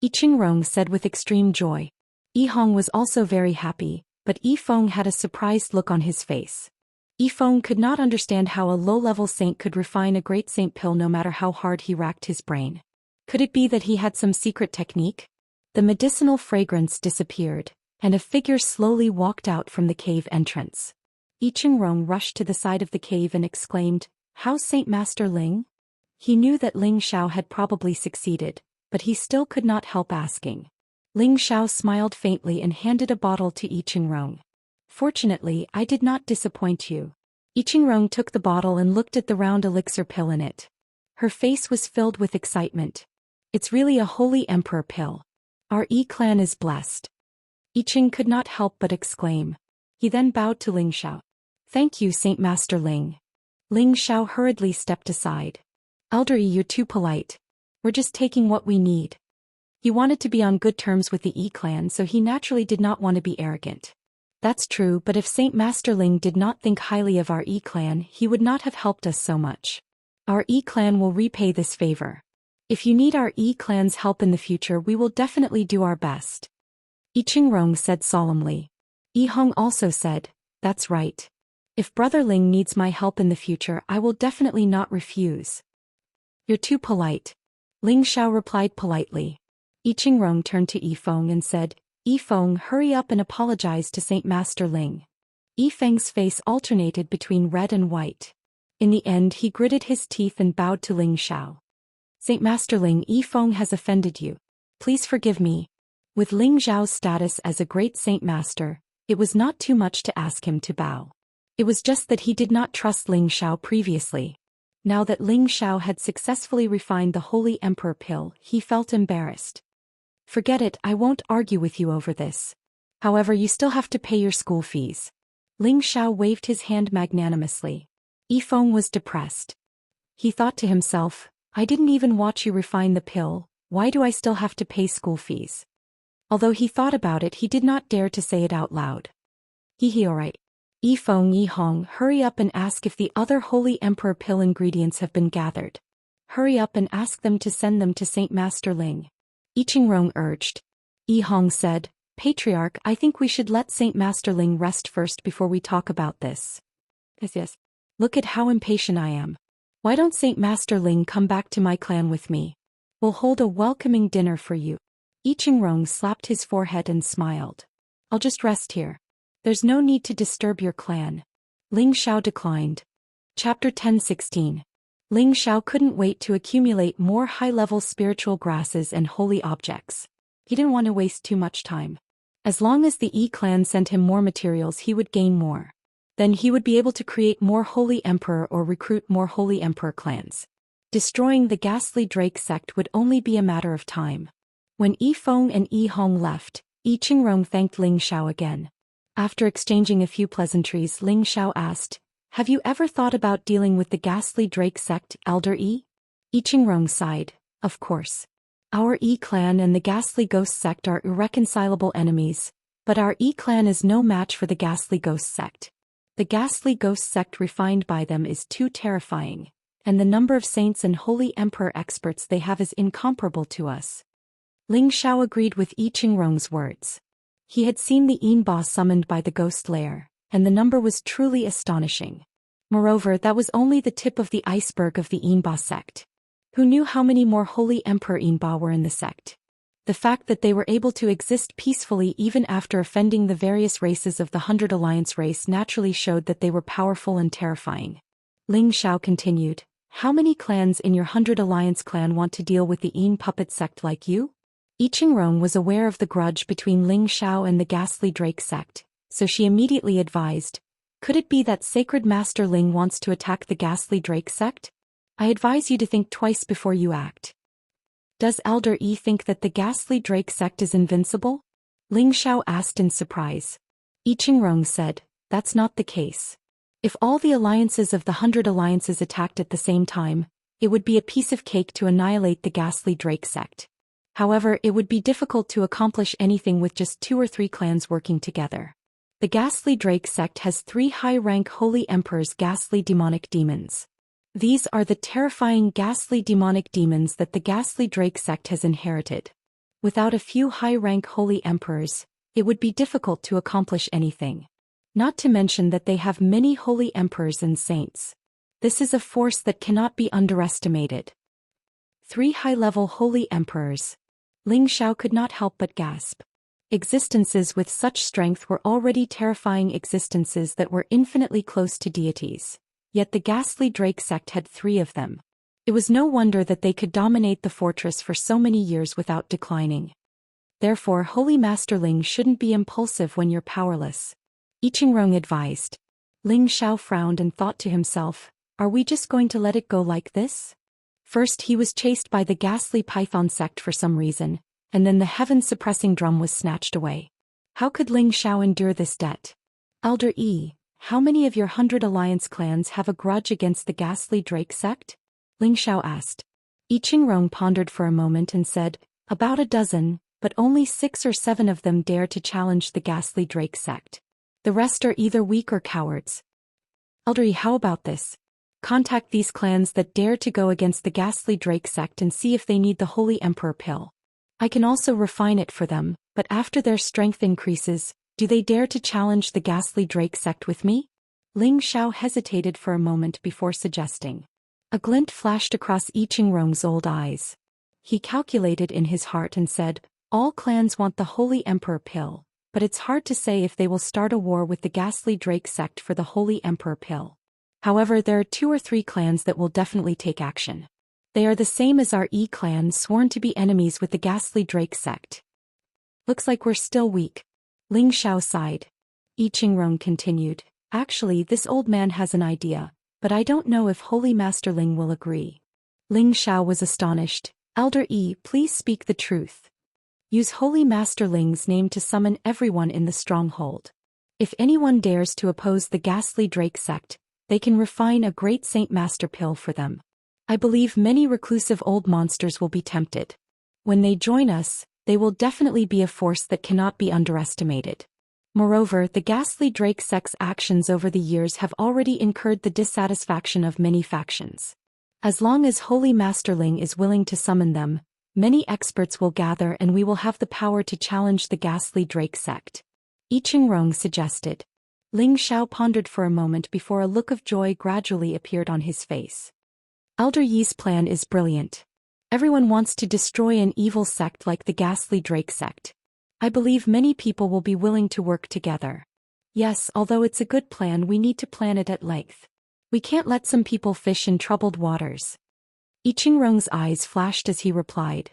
Yi Qingrong said with extreme joy. Yi Hong was also very happy, but Yi Feng had a surprised look on his face. Yi Feng could not understand how a low-level saint could refine a great saint pill no matter how hard he racked his brain. Could it be that he had some secret technique? The medicinal fragrance disappeared, and a figure slowly walked out from the cave entrance. Yi Qingrong rushed to the side of the cave and exclaimed, "How's Saint Master Ling?" He knew that Ling Xiao had probably succeeded, but he still could not help asking. Ling Xiao smiled faintly and handed a bottle to Yi Qingrong. "Fortunately, I did not disappoint you." Yi Qingrong took the bottle and looked at the round elixir pill in it. Her face was filled with excitement. It's really a Holy Emperor pill. Our Yi clan is blessed. Yi Qing could not help but exclaim. He then bowed to Ling Xiao. "Thank you, Saint Master Ling." Ling Xiao hurriedly stepped aside. "Elder Yi, you're too polite. We're just taking what we need." He wanted to be on good terms with the Yi clan, so he naturally did not want to be arrogant. That's true, but if Saint Master Ling did not think highly of our Yi clan, he would not have helped us so much. Our Yi clan will repay this favor. If you need our Yi clan's help in the future, we will definitely do our best. Yi Qingrong said solemnly. Yi Hong also said, "That's right. If Brother Ling needs my help in the future, I will definitely not refuse." "You're too polite." Ling Xiao replied politely. I Qingrong turned to Yifeng and said, Yifeng, hurry up and apologize to Saint Master Ling. Yifeng's face alternated between red and white. In the end he gritted his teeth and bowed to Ling Xiao. Saint Master Ling, Yifeng has offended you. Please forgive me. With Ling Xiao's status as a great Saint Master, it was not too much to ask him to bow. It was just that he did not trust Ling Xiao previously. Now that Ling Xiao had successfully refined the Holy Emperor pill, he felt embarrassed. Forget it, I won't argue with you over this. However, you still have to pay your school fees. Ling Xiao waved his hand magnanimously. Yifeng was depressed. He thought to himself, I didn't even watch you refine the pill, why do I still have to pay school fees? Although he thought about it, he did not dare to say it out loud. Alright. Yifeng, Yihong, hurry up and ask if the other Holy Emperor pill ingredients have been gathered. Hurry up and ask them to send them to Saint Master Ling. Qingrong urged. Yihong said, Patriarch, I think we should let Saint Master Ling rest first before we talk about this. Yes. Look at how impatient I am. Why don't Saint Master Ling come back to my clan with me? We'll hold a welcoming dinner for you. Qingrong slapped his forehead and smiled. I'll just rest here. There's no need to disturb your clan. Ling Xiao declined. Chapter 10:16. Ling Xiao couldn't wait to accumulate more high-level spiritual grasses and holy objects. He didn't want to waste too much time. As long as the Yi clan sent him more materials, he would gain more. Then he would be able to create more Holy Emperor or recruit more Holy Emperor clans. Destroying the ghastly Drake sect would only be a matter of time. When Yifeng and Yihong left, Qingrong thanked Ling Xiao again. After exchanging a few pleasantries, Ling Xiao asked, Have you ever thought about dealing with the ghastly Drake sect, Elder Yi? Qingrong sighed, Of course. Our Yi clan and the ghastly ghost sect are irreconcilable enemies, but our Yi clan is no match for the ghastly ghost sect. The ghastly ghost sect refined by them is too terrifying, and the number of saints and Holy Emperor experts they have is incomparable to us. Ling Xiao agreed with Qingrong's words. He had seen the Yinba summoned by the ghost lair, and the number was truly astonishing. Moreover, that was only the tip of the iceberg of the Yinba sect. Who knew how many more Holy Emperor Yinba were in the sect? The fact that they were able to exist peacefully even after offending the various races of the 100 Alliance race naturally showed that they were powerful and terrifying. Ling Xiao continued, How many clans in your 100 Alliance clan want to deal with the Yin puppet sect like you? Qingrong was aware of the grudge between Ling Xiao and the ghastly Drake sect, so she immediately advised, Could it be that Sacred Master Ling wants to attack the ghastly Drake sect? I advise you to think twice before you act. Does Elder Yi think that the ghastly Drake sect is invincible? Ling Xiao asked in surprise. Qingrong said, That's not the case. If all the alliances of the 100 alliances attacked at the same time, it would be a piece of cake to annihilate the ghastly Drake sect. However, it would be difficult to accomplish anything with just 2 or 3 clans working together. The ghastly Drake sect has 3 high-rank Holy Emperors, ghastly demonic demons. These are the terrifying ghastly demonic demons that the ghastly Drake sect has inherited. Without a few high-rank Holy Emperors, it would be difficult to accomplish anything. Not to mention that they have many Holy Emperors and Saints. This is a force that cannot be underestimated. 3 high-level Holy Emperors. Ling Xiao could not help but gasp. Existences with such strength were already terrifying existences that were infinitely close to deities. Yet the ghastly Drake sect had 3 of them. It was no wonder that they could dominate the fortress for so many years without declining. Therefore, Holy Master Ling shouldn't be impulsive when you're powerless. Qingrong advised. Ling Xiao frowned and thought to himself, Are we just going to let it go like this? First he was chased by the ghastly Python sect for some reason, and then the heaven-suppressing drum was snatched away. How could Ling Xiao endure this debt? Elder Yi, how many of your 100 alliance clans have a grudge against the ghastly Drake sect? Ling Xiao asked. Qingrong pondered for a moment and said, About a dozen, but only 6 or 7 of them dare to challenge the ghastly Drake sect. The rest are either weak or cowards. Elder Yi, how about this? Contact these clans that dare to go against the ghastly Drake sect and see if they need the Holy Emperor pill. I can also refine it for them, but after their strength increases, do they dare to challenge the ghastly Drake sect with me? Ling Xiao hesitated for a moment before suggesting. A glint flashed across Qingrong's old eyes. He calculated in his heart and said, all clans want the Holy Emperor pill, but it's hard to say if they will start a war with the ghastly Drake sect for the Holy Emperor pill. However, there are 2 or 3 clans that will definitely take action. They are the same as our E clan, sworn to be enemies with the ghastly Drake sect. Looks like we're still weak. Ling Xiao sighed. I Qingrong continued, actually this old man has an idea, but I don't know if Holy Master Ling will agree. Ling Xiao was astonished. Elder Yi, please speak the truth. Use Holy Master Ling's name to summon everyone in the stronghold. If anyone dares to oppose the ghastly Drake sect, they can refine a great Saint Master pill for them. I believe many reclusive old monsters will be tempted. When they join us, they will definitely be a force that cannot be underestimated. Moreover, the ghastly Drake sect's actions over the years have already incurred the dissatisfaction of many factions. As long as Holy Master Ling is willing to summon them, many experts will gather and we will have the power to challenge the ghastly Drake sect. I Qingrong suggested. Ling Xiao pondered for a moment before a look of joy gradually appeared on his face. Elder Yi's plan is brilliant. Everyone wants to destroy an evil sect like the ghastly Drake sect. I believe many people will be willing to work together. Yes, although it's a good plan, we need to plan it at length. We can't let some people fish in troubled waters. I Qingrong's eyes flashed as he replied.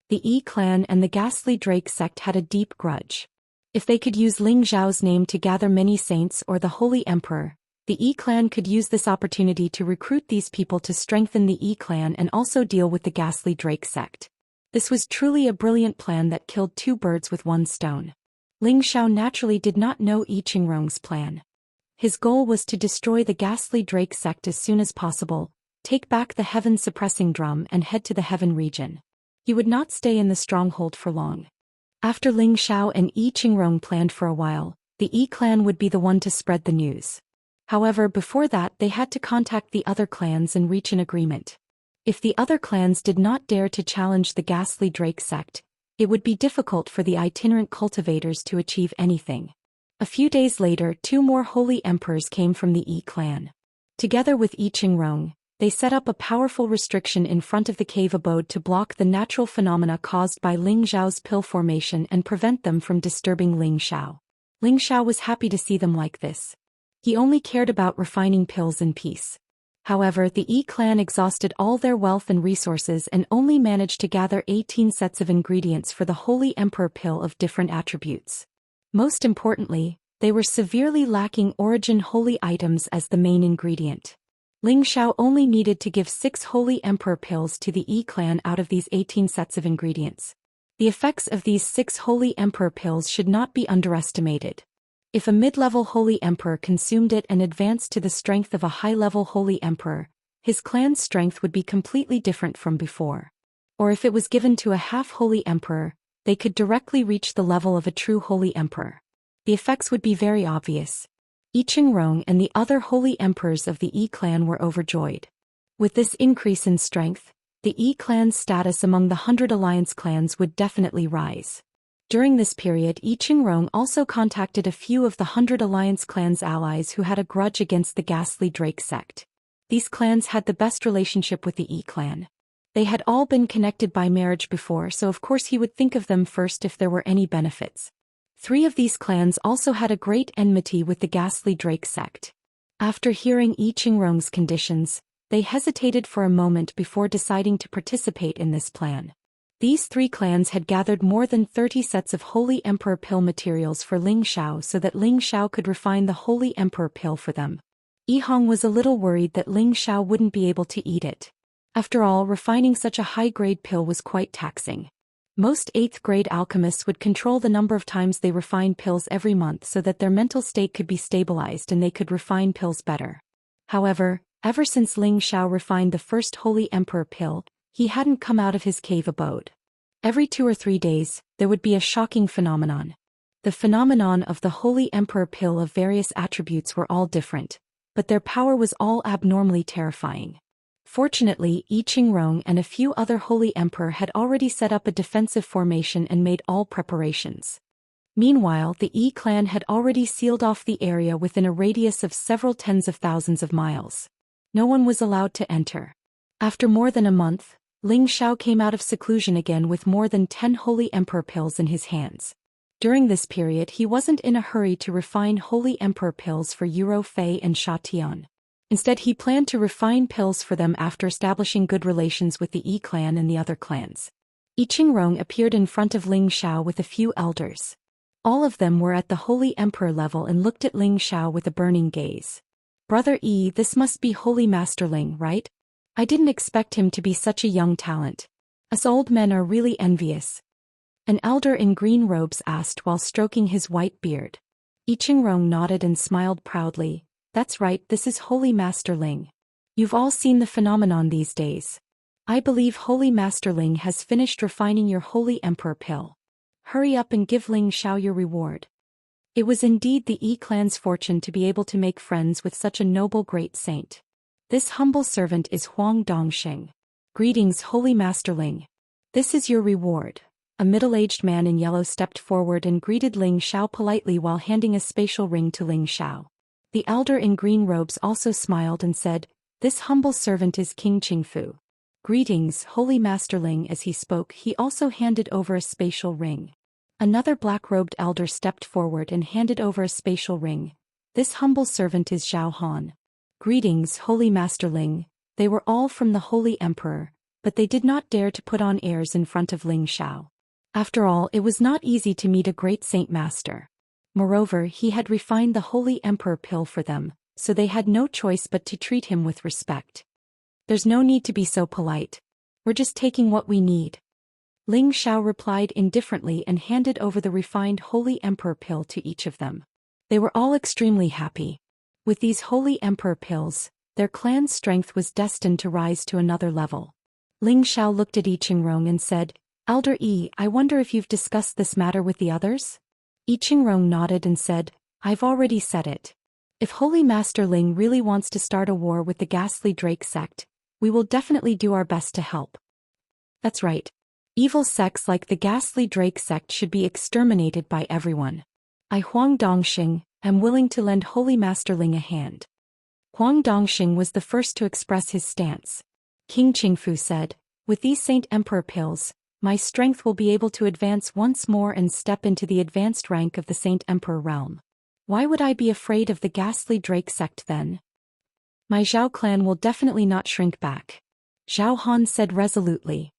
The E clan and the ghastly Drake sect had a deep grudge. If they could use Ling Xiao's name to gather many saints or the Holy Emperor, the E clan could use this opportunity to recruit these people to strengthen the E clan and also deal with the ghastly Drake sect. This was truly a brilliant plan that killed 2 birds with 1 stone. Ling Xiao naturally did not know I Qingrong's plan. His goal was to destroy the ghastly Drake sect as soon as possible, take back the heaven-suppressing drum and head to the heaven region. He would not stay in the stronghold for long. After Ling Xiao and I Qingrong planned for a while, the E clan would be the one to spread the news. However, before that they had to contact the other clans and reach an agreement. If the other clans did not dare to challenge the ghastly Drake sect, it would be difficult for the itinerant cultivators to achieve anything. A few days later, 2 more holy emperors came from the E clan. Together with I Qingrong, they set up a powerful restriction in front of the cave abode to block the natural phenomena caused by Ling Xiao's pill formation and prevent them from disturbing Ling Xiao. Ling Xiao was happy to see them like this. He only cared about refining pills in peace. However, the E clan exhausted all their wealth and resources and only managed to gather 18 sets of ingredients for the Holy Emperor pill of different attributes. Most importantly, they were severely lacking origin holy items as the main ingredient. Ling Xiao only needed to give 6 Holy Emperor pills to the E clan out of these 18 sets of ingredients. The effects of these 6 Holy Emperor pills should not be underestimated. If a mid-level Holy Emperor consumed it and advanced to the strength of a high-level Holy Emperor, his clan's strength would be completely different from before. Or if it was given to a half-Holy Emperor, they could directly reach the level of a true Holy Emperor. The effects would be very obvious. I Qingrong and the other Holy Emperors of the E clan were overjoyed. With this increase in strength, the E clan's status among the 100 Alliance clans would definitely rise. During this period, I Qingrong also contacted a few of the 100 Alliance clans' allies who had a grudge against the ghastly Drake sect. These clans had the best relationship with the E clan. They had all been connected by marriage before, so of course he would think of them first if there were any benefits. 3 of these clans also had a great enmity with the ghastly Drake sect. After hearing I Qingrong's conditions, they hesitated for a moment before deciding to participate in this plan. These 3 clans had gathered more than 30 sets of Holy Emperor pill materials for Ling Xiao so that Ling Xiao could refine the Holy Emperor pill for them. Yi Hong was a little worried that Ling Xiao wouldn't be able to eat it. After all, refining such a high-grade pill was quite taxing. Most 8th-grade alchemists would control the number of times they refined pills every month so that their mental state could be stabilized and they could refine pills better. However, ever since Ling Xiao refined the first Holy Emperor pill, he hadn't come out of his cave abode. Every 2 or 3 days, there would be a shocking phenomenon. The phenomenon of the Holy Emperor pill of various attributes were all different, but their power was all abnormally terrifying. Fortunately, I Qingrong and a few other Holy Emperor had already set up a defensive formation and made all preparations. Meanwhile, the E clan had already sealed off the area within a radius of several tens of thousands of miles. No one was allowed to enter. After more than a month, Ling Xiao came out of seclusion again with more than 10 Holy Emperor pills in his hands. During this period he wasn't in a hurry to refine Holy Emperor pills for Yuro Fei and Sha Tian. Instead he planned to refine pills for them after establishing good relations with the Yi clan and the other clans. Yi Qingrong appeared in front of Ling Xiao with a few elders. All of them were at the Holy Emperor level and looked at Ling Xiao with a burning gaze. "Brother Yi, this must be Holy Master Ling, right? I didn't expect him to be such a young talent. Us old men are really envious." An elder in green robes asked while stroking his white beard. Yi Qingrong nodded and smiled proudly. "That's right, this is Holy Master Ling. You've all seen the phenomenon these days. I believe Holy Master Ling has finished refining your Holy Emperor pill. Hurry up and give Ling Xiao your reward." It was indeed the Yi clan's fortune to be able to make friends with such a noble great saint. "This humble servant is Huang Dongxing. Greetings, Holy Master Ling. This is your reward." A middle-aged man in yellow stepped forward and greeted Ling Xiao politely while handing a spatial ring to Ling Xiao. The elder in green robes also smiled and said, "This humble servant is King Qingfu. Greetings, Holy Master Ling." As he spoke, he also handed over a spatial ring. Another black-robed elder stepped forward and handed over a spatial ring. "This humble servant is Zhao Han. Greetings, Holy Master Ling." They were all from the Holy Emperor, but they did not dare to put on airs in front of Ling Xiao. After all, it was not easy to meet a great saint master. Moreover, he had refined the Holy Emperor pill for them, so they had no choice but to treat him with respect. "There's no need to be so polite. We're just taking what we need." Ling Xiao replied indifferently and handed over the refined Holy Emperor pill to each of them. They were all extremely happy. With these Holy Emperor pills, their clan's strength was destined to rise to another level. Ling Xiao looked at Yi Qingrong and said, "Elder Yi, I wonder if you've discussed this matter with the others?" Yi Qingrong nodded and said, "I've already said it. If Holy Master Ling really wants to start a war with the ghastly Drake sect, we will definitely do our best to help." "That's right. Evil sects like the ghastly Drake sect should be exterminated by everyone. I, Huang Dongxing, am willing to lend Holy Master Ling a hand." Huang Dongxing was the first to express his stance. King Qingfu said, "With these Saint Emperor pills, my strength will be able to advance once more and step into the advanced rank of the Saint Emperor realm. Why would I be afraid of the ghastly Drake sect then? My Zhao clan will definitely not shrink back," Zhao Han said resolutely.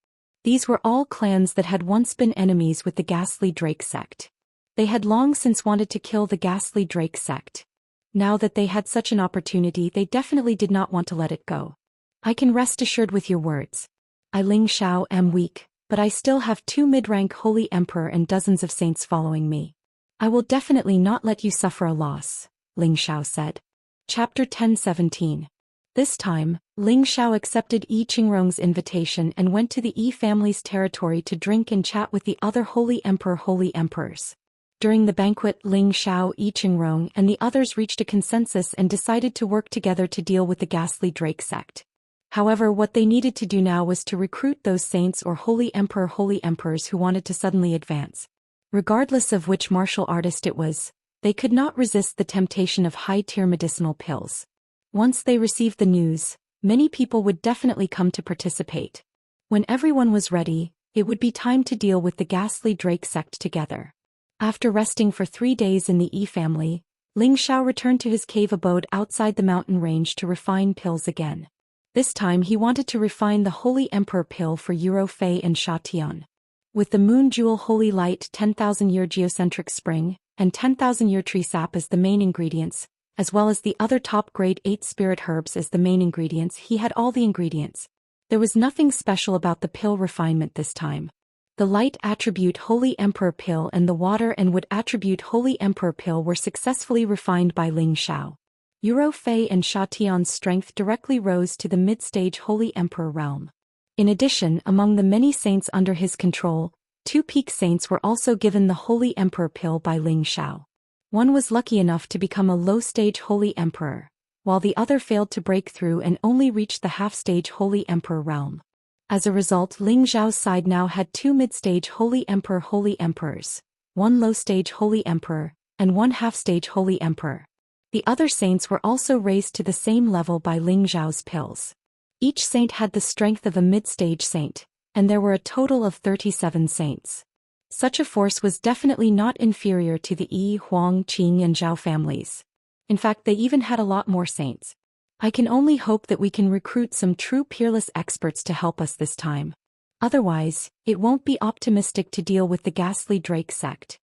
These were all clans that had once been enemies with the ghastly Drake sect. They had long since wanted to kill the ghastly Drake sect. Now that they had such an opportunity, they definitely did not want to let it go. "I can rest assured with your words. I, Ling Xiao, am weak, but I still have 2 mid-rank Holy Emperor and dozens of saints following me. I will definitely not let you suffer a loss," Ling Xiao said. Chapter 10:17. This time, Ling Xiao accepted Yi Qingrong's invitation and went to the Yi family's territory to drink and chat with the other Holy Emperors. During the banquet, Ling Xiao, Yi Qingrong, and the others reached a consensus and decided to work together to deal with the ghastly Drake sect. However, what they needed to do now was to recruit those saints or Holy Emperors who wanted to suddenly advance. Regardless of which martial artist it was, they could not resist the temptation of high-tier medicinal pills. Once they received the news, many people would definitely come to participate. When everyone was ready, it would be time to deal with the ghastly Drake sect together. After resting for 3 days in the Yi family, Ling Xiao returned to his cave abode outside the mountain range to refine pills again. This time he wanted to refine the Holy Emperor pill for Yuro Fei and Sha Tian. With the Moon Jewel Holy Light 10,000-year geocentric spring, and 10,000-year tree sap as the main ingredients, as well as the other top grade 8 spirit herbs as the main ingredients, he had all the ingredients. There was nothing special about the pill refinement this time. The light attribute Holy Emperor pill and the water and wood attribute Holy Emperor pill were successfully refined by Ling Xiao. Yuro Fei and Sha Tian's strength directly rose to the mid-stage Holy Emperor realm. In addition, among the many saints under his control, 2 peak saints were also given the Holy Emperor pill by Ling Xiao. One was lucky enough to become a low-stage Holy Emperor, while the other failed to break through and only reached the half-stage Holy Emperor realm. As a result, Ling Xiao's side now had 2 mid-stage Holy Emperors, 1 low-stage Holy Emperor, and 1 half-stage Holy Emperor. The other saints were also raised to the same level by Ling Xiao's pills. Each saint had the strength of a mid-stage saint, and there were a total of 37 saints. Such a force was definitely not inferior to the Yi, Huang, Qing and Zhao families. In fact, they even had a lot more saints. I can only hope that we can recruit some true peerless experts to help us this time. Otherwise, it won't be optimistic to deal with the ghastly Drake sect.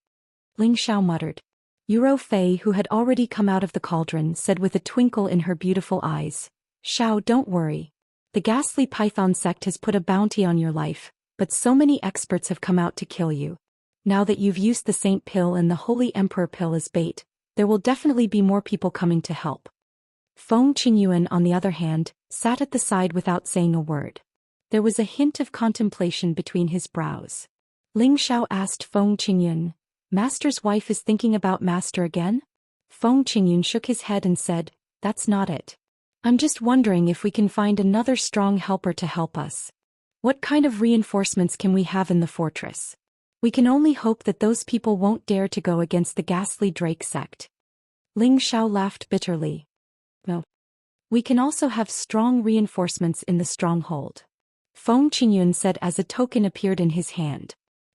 Ling Xiao muttered. Yuro Fei, who had already come out of the cauldron, said with a twinkle in her beautiful eyes, Xiao, don't worry. The ghastly Python sect has put a bounty on your life, but so many experts have come out to kill you. Now that you've used the Saint Pill and the Holy Emperor Pill as bait, there will definitely be more people coming to help. Feng Qingyuan, on the other hand, sat at the side without saying a word. There was a hint of contemplation between his brows. Ling Xiao asked Feng Qingyuan, Master's wife is thinking about Master again? Feng Qingyuan shook his head and said, That's not it. I'm just wondering if we can find another strong helper to help us. What kind of reinforcements can we have in the fortress? We can only hope that those people won't dare to go against the ghastly Drake sect. Ling Xiao laughed bitterly. No. We can also have strong reinforcements in the stronghold. Feng Qingyuan said as a token appeared in his hand.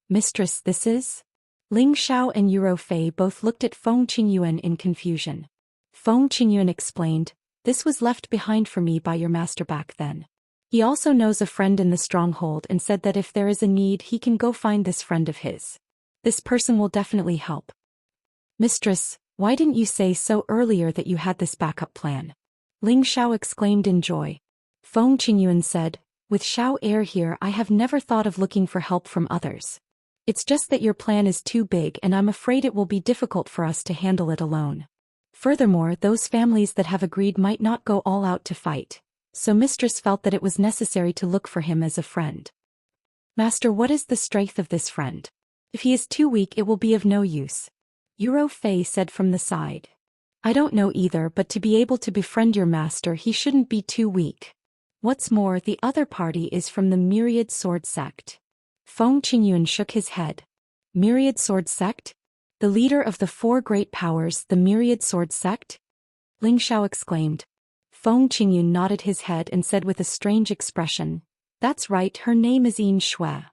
Mistress, this is? Ling Xiao and Yuro Fei both looked at Feng Qingyuan in confusion. Feng Qingyuan explained, This was left behind for me by your master back then. He also knows a friend in the stronghold and said that if there is a need he can go find this friend of his. This person will definitely help. Mistress, why didn't you say so earlier that you had this backup plan? Ling Xiao exclaimed in joy. Feng Qingyuan said, With Xiao Air here I have never thought of looking for help from others. It's just that your plan is too big and I'm afraid it will be difficult for us to handle it alone. Furthermore, those families that have agreed might not go all out to fight, so Mistress felt that it was necessary to look for him as a friend. Master, what is the strength of this friend? If he is too weak it will be of no use. Yuro Fei said from the side. I don't know either, but to be able to befriend your master he shouldn't be too weak. What's more, the other party is from the Myriad Sword Sect. Feng Qingyuan shook his head. Myriad Sword Sect? The leader of the four great powers, the Myriad Sword Sect? Ling Xiao exclaimed. Feng Qingyuan nodded his head and said with a strange expression, That's right, her name is Yin Shui.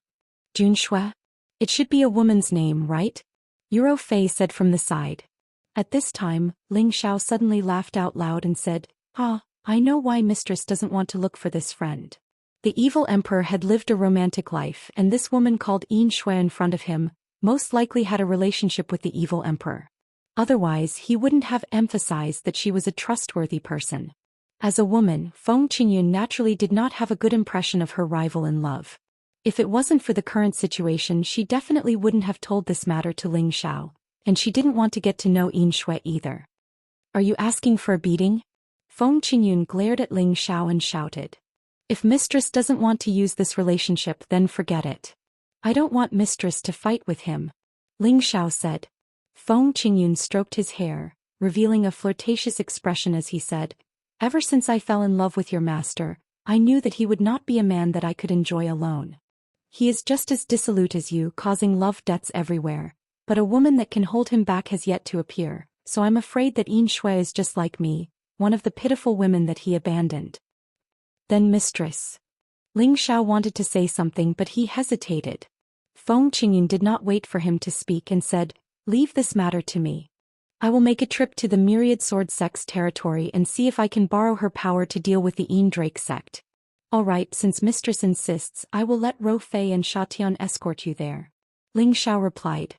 Jun Shui? It should be a woman's name, right? Yuro Fei said from the side. At this time, Ling Xiao suddenly laughed out loud and said, I know why Mistress doesn't want to look for this friend. The evil emperor had lived a romantic life and this woman called Yin Shui in front of him most likely had a relationship with the evil emperor. Otherwise he wouldn't have emphasized that she was a trustworthy person. As a woman, Feng Qingyuan naturally did not have a good impression of her rival in love. If it wasn't for the current situation she definitely wouldn't have told this matter to Ling Xiao, and she didn't want to get to know Yin Shui either. Are you asking for a beating? Feng Qingyuan glared at Ling Xiao and shouted. If Mistress doesn't want to use this relationship then forget it. I don't want Mistress to fight with him. Ling Xiao said. Feng Qingyuan stroked his hair, revealing a flirtatious expression as he said, Ever since I fell in love with your master, I knew that he would not be a man that I could enjoy alone. He is just as dissolute as you, causing love debts everywhere, but a woman that can hold him back has yet to appear, so I'm afraid that Yin Shui is just like me, one of the pitiful women that he abandoned. Then Mistress. Ling Xiao wanted to say something but he hesitated. Feng Qingyuan did not wait for him to speak and said, Leave this matter to me. I will make a trip to the Myriad Sword Sect's territory and see if I can borrow her power to deal with the Yin Drake sect. All right, since Mistress insists, I will let Ro Fei and Sha Tian escort you there. Ling Xiao replied.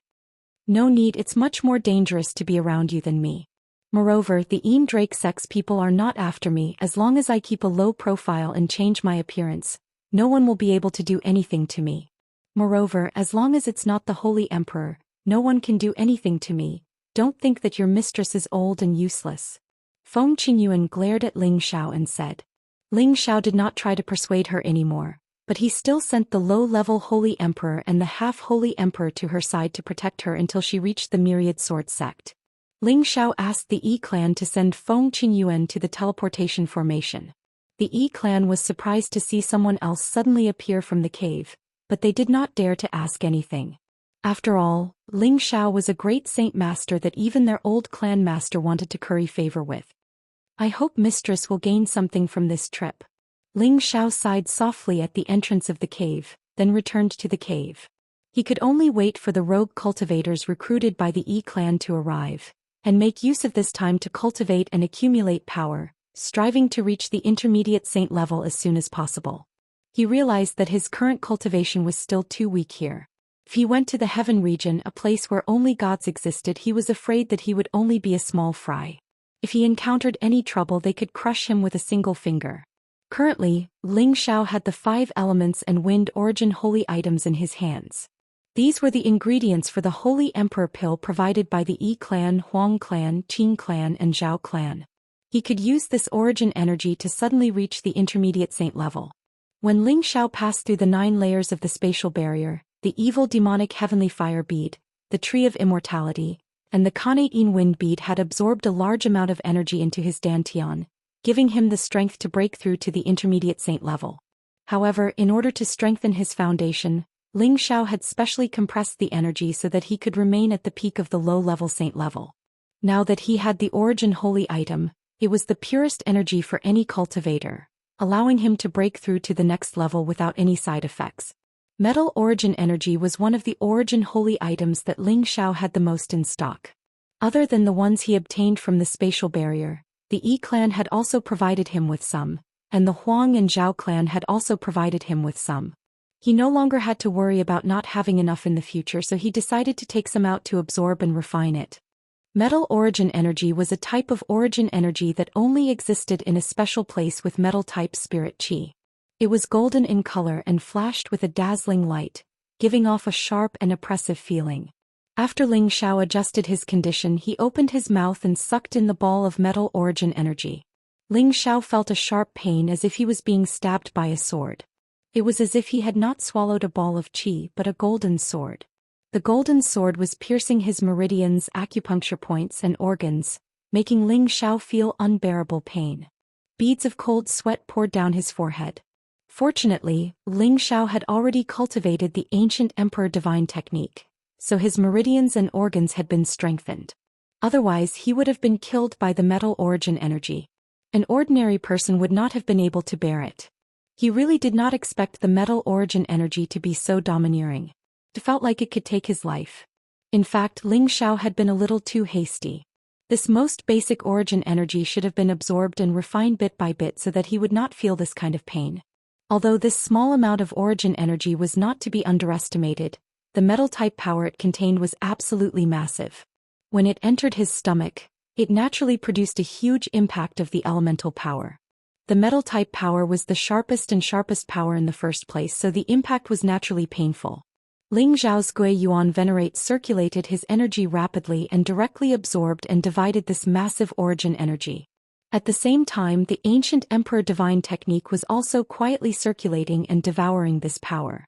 No need, it's much more dangerous to be around you than me. Moreover, the Yin Drake sect's people are not after me. As long as I keep a low profile and change my appearance, no one will be able to do anything to me. Moreover, as long as it's not the Holy Emperor, no one can do anything to me. Don't think that your mistress is old and useless. Feng Qingyuan glared at Ling Xiao and said. Ling Xiao did not try to persuade her anymore, but he still sent the low-level Holy Emperor and the half-Holy Emperor to her side to protect her until she reached the Myriad Sword Sect. Ling Xiao asked the Yi clan to send Feng Qingyuan to the teleportation formation. The Yi clan was surprised to see someone else suddenly appear from the cave, but they did not dare to ask anything. After all, Ling Xiao was a great saint master that even their old clan master wanted to curry favor with. I hope Mistress will gain something from this trip. Ling Xiao sighed softly at the entrance of the cave, then returned to the cave. He could only wait for the rogue cultivators recruited by the Yi clan to arrive, and make use of this time to cultivate and accumulate power, striving to reach the intermediate saint level as soon as possible. He realized that his current cultivation was still too weak here. If he went to the heaven region, a place where only gods existed, he was afraid that he would only be a small fry. If he encountered any trouble, they could crush him with a single finger. Currently, Ling Xiao had the 5 elements and wind origin holy items in his hands. These were the ingredients for the Holy Emperor pill provided by the Yi clan, Huang clan, Qing clan and Zhao clan. He could use this origin energy to suddenly reach the intermediate saint level. When Ling Xiao passed through the 9 layers of the spatial barrier, the evil demonic heavenly fire bead, the tree of immortality, and the Kanate Yin wind bead had absorbed a large amount of energy into his dantian, giving him the strength to break through to the intermediate saint level. However, in order to strengthen his foundation, Ling Xiao had specially compressed the energy so that he could remain at the peak of the low-level saint level. Now that he had the origin holy item, it was the purest energy for any cultivator, allowing him to break through to the next level without any side effects. Metal origin energy was one of the origin holy items that Ling Xiao had the most in stock. Other than the ones he obtained from the spatial barrier, the Yi clan had also provided him with some, and the Huang and Zhao clan had also provided him with some. He no longer had to worry about not having enough in the future, so he decided to take some out to absorb and refine it. Metal origin energy was a type of origin energy that only existed in a special place with metal-type spirit qi. It was golden in color and flashed with a dazzling light, giving off a sharp and oppressive feeling. After Ling Xiao adjusted his condition, he opened his mouth and sucked in the ball of metal origin energy. Ling Xiao felt a sharp pain as if he was being stabbed by a sword. It was as if he had not swallowed a ball of qi but a golden sword. The golden sword was piercing his meridians, acupuncture points and organs, making Ling Xiao feel unbearable pain. Beads of cold sweat poured down his forehead. Fortunately, Ling Xiao had already cultivated the ancient Emperor Divine technique, so his meridians and organs had been strengthened. Otherwise, he would have been killed by the metal origin energy. An ordinary person would not have been able to bear it. He really did not expect the metal origin energy to be so domineering. It felt like it could take his life. In fact, Ling Xiao had been a little too hasty. This most basic origin energy should have been absorbed and refined bit by bit so that he would not feel this kind of pain. Although this small amount of origin energy was not to be underestimated, the metal-type power it contained was absolutely massive. When it entered his stomach, it naturally produced a huge impact of the elemental power. The metal-type power was the sharpest power in the first place, so the impact was naturally painful. Ling Xiao's Gui Yuan Venerate circulated his energy rapidly and directly absorbed and divided this massive origin energy. At the same time, the ancient Emperor Divine technique was also quietly circulating and devouring this power.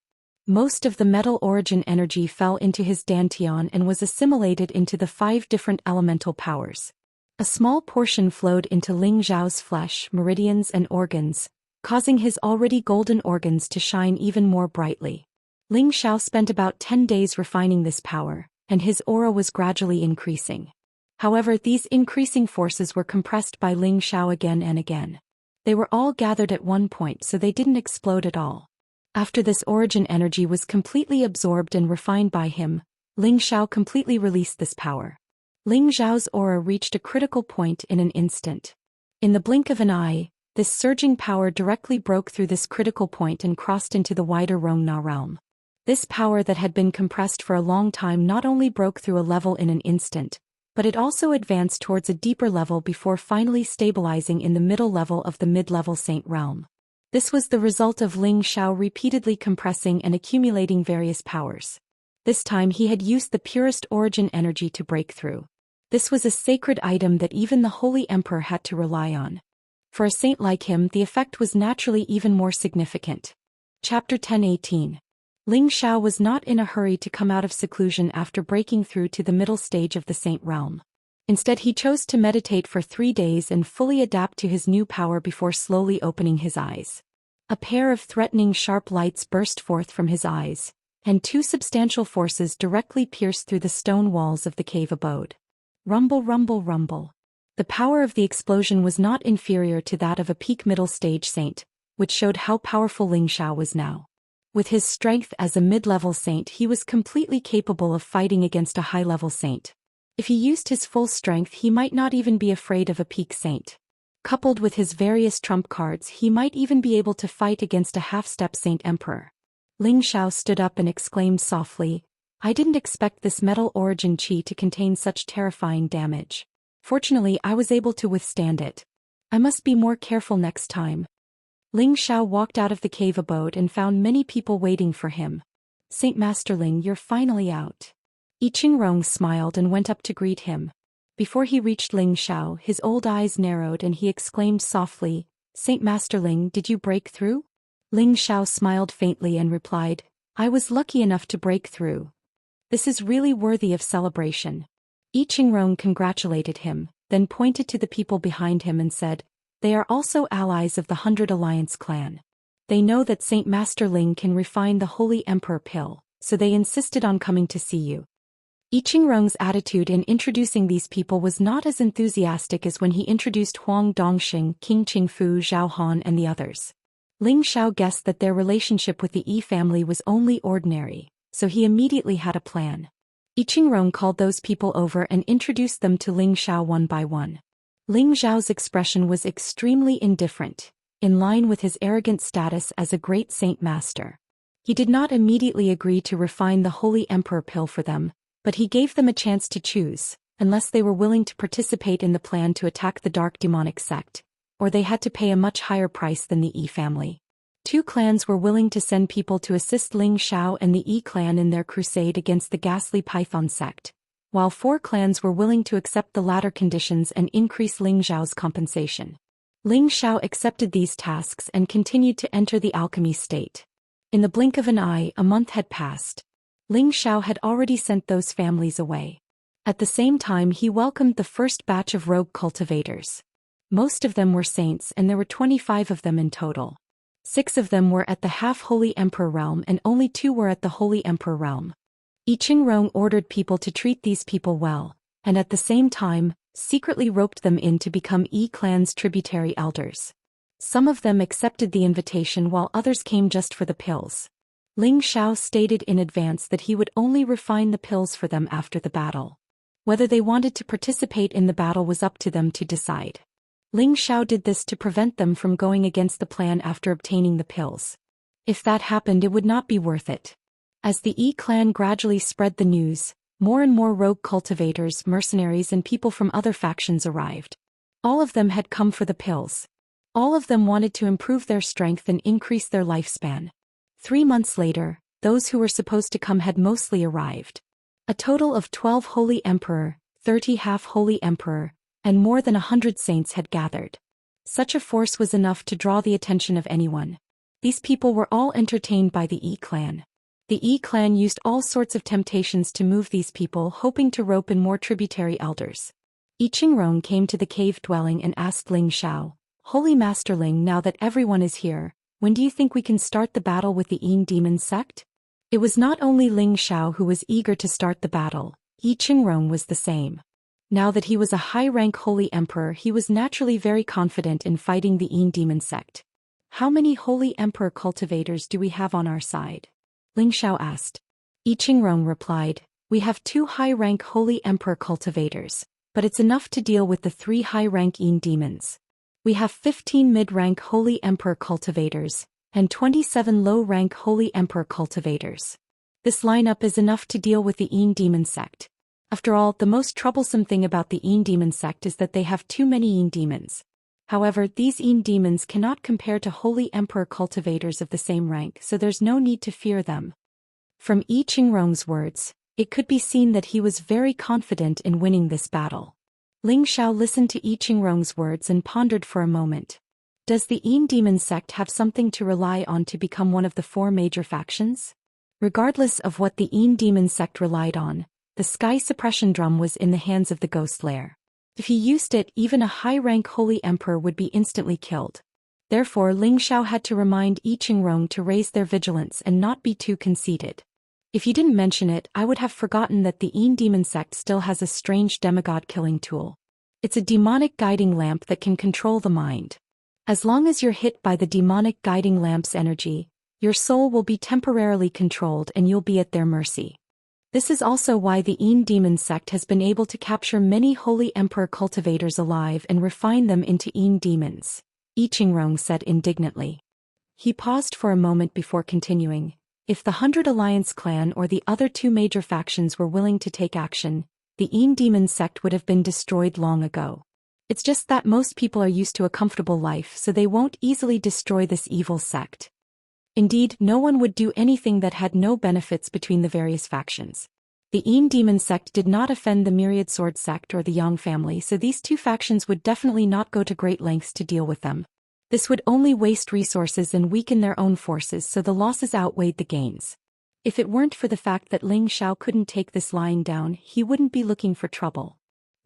Most of the metal origin energy fell into his dantian and was assimilated into the 5 different elemental powers. A small portion flowed into Ling Xiao's flesh, meridians and organs, causing his already golden organs to shine even more brightly. Ling Xiao spent about 10 days refining this power, and his aura was gradually increasing. However, these increasing forces were compressed by Ling Xiao again and again. They were all gathered at one point, so they didn't explode at all. After this origin energy was completely absorbed and refined by him, Ling Xiao completely released this power. Ling Xiao's aura reached a critical point in an instant. In the blink of an eye, this surging power directly broke through this critical point and crossed into the wider Rongna realm. This power that had been compressed for a long time not only broke through a level in an instant, but it also advanced towards a deeper level before finally stabilizing in the middle level of the mid-level saint realm. This was the result of Ling Xiao repeatedly compressing and accumulating various powers. This time he had used the purest origin energy to break through. This was a sacred item that even the Holy Emperor had to rely on. For a saint like him, the effect was naturally even more significant. Chapter 1018. Ling Xiao was not in a hurry to come out of seclusion after breaking through to the middle stage of the saint realm. Instead, he chose to meditate for 3 days and fully adapt to his new power before slowly opening his eyes. A pair of threatening sharp lights burst forth from his eyes, and 2 substantial forces directly pierced through the stone walls of the cave abode. Rumble, rumble, rumble. The power of the explosion was not inferior to that of a peak middle stage saint, which showed how powerful Ling Xiao was now. With his strength as a mid-level saint, he was completely capable of fighting against a high-level saint. If he used his full strength, he might not even be afraid of a peak saint. Coupled with his various trump cards, he might even be able to fight against a half-step saint emperor. Ling Xiao stood up and exclaimed softly, "I didn't expect this metal origin chi to contain such terrifying damage. Fortunately, I was able to withstand it. I must be more careful next time." Ling Xiao walked out of the cave abode and found many people waiting for him. "Saint Master Ling, you're finally out." I Qingrong smiled and went up to greet him. Before he reached Ling Xiao, his old eyes narrowed and he exclaimed softly, "Saint Master Ling, did you break through?" Ling Xiao smiled faintly and replied, "I was lucky enough to break through. This is really worthy of celebration." I Qingrong congratulated him, then pointed to the people behind him and said, "They are also allies of the 100 Alliance clan. They know that Saint Master Ling can refine the Holy Emperor pill, so they insisted on coming to see you." I Qingrong's attitude in introducing these people was not as enthusiastic as when he introduced Huang Dongxing, King Qingfu, Zhao Han and the others. Ling Xiao guessed that their relationship with the Yi family was only ordinary, so he immediately had a plan. I Qingrong called those people over and introduced them to Ling Xiao one by one. Ling Xiao's expression was extremely indifferent, in line with his arrogant status as a great saint master. He did not immediately agree to refine the Holy Emperor pill for them, but he gave them a chance to choose, unless they were willing to participate in the plan to attack the dark demonic sect, or they had to pay a much higher price than the Yi family. 2 clans were willing to send people to assist Ling Xiao and the Yi clan in their crusade against the ghastly Python sect, while 4 clans were willing to accept the latter conditions and increase Ling Xiao's compensation. Ling Xiao accepted these tasks and continued to enter the alchemy state. In the blink of an eye, a month had passed. Ling Xiao had already sent those families away. At the same time, he welcomed the first batch of rogue cultivators. Most of them were saints and there were 25 of them in total. 6 of them were at the half-Holy Emperor realm and only 2 were at the Holy Emperor realm. I Qingrong ordered people to treat these people well, and at the same time, secretly roped them in to become Yi clan's tributary elders. Some of them accepted the invitation while others came just for the pills. Ling Xiao stated in advance that he would only refine the pills for them after the battle. Whether they wanted to participate in the battle was up to them to decide. Ling Xiao did this to prevent them from going against the plan after obtaining the pills. If that happened, it would not be worth it. As the Yi clan gradually spread the news, more and more rogue cultivators, mercenaries and people from other factions arrived. All of them had come for the pills. All of them wanted to improve their strength and increase their lifespan. 3 months later, those who were supposed to come had mostly arrived. A total of 12 Holy Emperor, 30 half-Holy Emperor, and more than 100 saints had gathered. Such a force was enough to draw the attention of anyone. These people were all entertained by the Yi clan. The Yi clan used all sorts of temptations to move these people, hoping to rope in more tributary elders. I Qingrong came to the cave dwelling and asked Ling Xiao, "Holy Master Ling, now that everyone is here, when do you think we can start the battle with the Yi demon sect?" It was not only Ling Xiao who was eager to start the battle, I Qingrong was the same. Now that he was a high-rank Holy Emperor, he was naturally very confident in fighting the Yi demon sect. "How many Holy Emperor cultivators do we have on our side?" Ling Xiao asked. I Qingrong replied, "We have 2 high-rank Holy Emperor cultivators, but it's enough to deal with the 3 high-rank Yi demons. We have 15 mid-rank Holy Emperor cultivators, and 27 low-rank Holy Emperor cultivators. This lineup is enough to deal with the Yi demon sect. After all, the most troublesome thing about the Yi demon sect is that they have too many Yi demons. However, these Yi demons cannot compare to Holy Emperor cultivators of the same rank, so there's no need to fear them." From I Qingrong's words, it could be seen that he was very confident in winning this battle. Ling Xiao listened to I Qingrong's words and pondered for a moment. Does the Yi demon sect have something to rely on to become one of the 4 major factions? Regardless of what the Yi demon sect relied on, the sky suppression drum was in the hands of the ghost lair. If he used it, even a high-rank Holy Emperor would be instantly killed. Therefore, Ling Xiao had to remind I Qingrong to raise their vigilance and not be too conceited. "If you didn't mention it, I would have forgotten that the Yi demon sect still has a strange demigod killing tool. It's a demonic guiding lamp that can control the mind. As long as you're hit by the demonic guiding lamp's energy, your soul will be temporarily controlled and you'll be at their mercy. This is also why the Yin demon sect has been able to capture many holy emperor cultivators alive and refine them into Yin demons, I Ching said indignantly. He paused for a moment before continuing. If the 100 Alliance clan or the other two major factions were willing to take action, the Yin demon sect would have been destroyed long ago. It's just that most people are used to a comfortable life, so they won't easily destroy this evil sect. Indeed, no one would do anything that had no benefits between the various factions. The Yin demon sect did not offend the Myriad Sword sect or the Yang family, so these two factions would definitely not go to great lengths to deal with them. This would only waste resources and weaken their own forces, so the losses outweighed the gains. If it weren't for the fact that Ling Xiao couldn't take this lying down, he wouldn't be looking for trouble.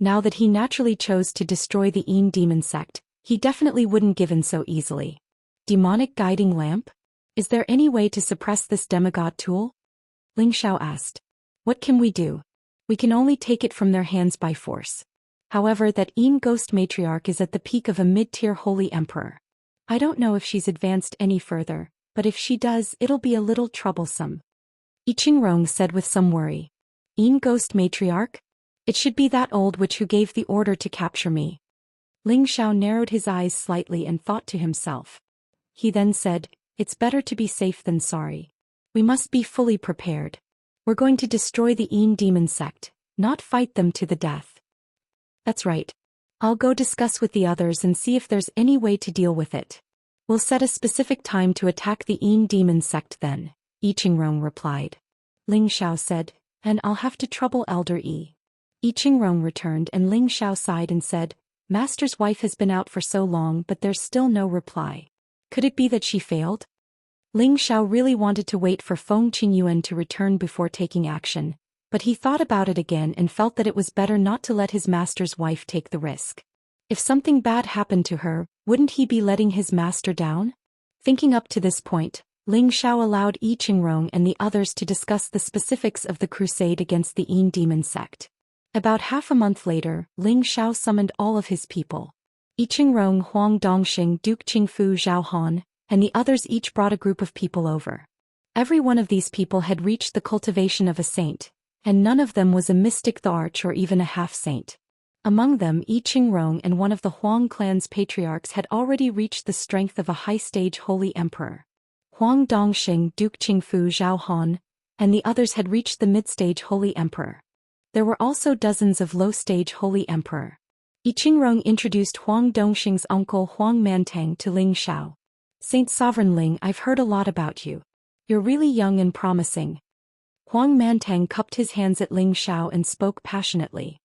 Now that he naturally chose to destroy the Yin demon sect, he definitely wouldn't give in so easily. Demonic guiding lamp? Is there any way to suppress this demigod tool? Ling Xiao asked. What can we do? We can only take it from their hands by force. However, that Yin ghost matriarch is at the peak of a mid-tier holy emperor. I don't know if she's advanced any further, but if she does, it'll be a little troublesome. I Ching said with some worry. Yin ghost matriarch? It should be that old witch who gave the order to capture me. Ling Xiao narrowed his eyes slightly and thought to himself. He then said, It's better to be safe than sorry. We must be fully prepared. We're going to destroy the Yin demon sect, not fight them to the death. That's right. I'll go discuss with the others and see if there's any way to deal with it. We'll set a specific time to attack the Yin demon sect then, I Ching replied. Ling Xiao said, and I'll have to trouble Elder Yi. I Ching returned and Ling Xiao sighed and said, Master's wife has been out for so long but there's still no reply. Could it be that she failed? Ling Xiao really wanted to wait for Feng Qingyuan to return before taking action, but he thought about it again and felt that it was better not to let his master's wife take the risk. If something bad happened to her, wouldn't he be letting his master down? Thinking up to this point, Ling Xiao allowed I Ching and the others to discuss the specifics of the crusade against the Yin demon sect. About half a month later, Ling Xiao summoned all of his people. I Ching Huang Dongxing, Duke Qingfu Zhao Han, and the others each brought a group of people over. Every one of these people had reached the cultivation of a saint, and none of them was a mystic the arch or even a half-saint. Among them, I Ching and one of the Huang clan's patriarchs had already reached the strength of a high-stage holy emperor. Huang Dongxing, Duke Qingfu Zhao Han, and the others had reached the mid-stage holy emperor. There were also dozens of low-stage holy emperor. I Ching introduced Huang Dongxing's uncle Huang Mantang to Ling Xiao. Saint Sovereign Ling, I've heard a lot about you. You're really young and promising. Huang Mantang cupped his hands at Ling Xiao and spoke passionately.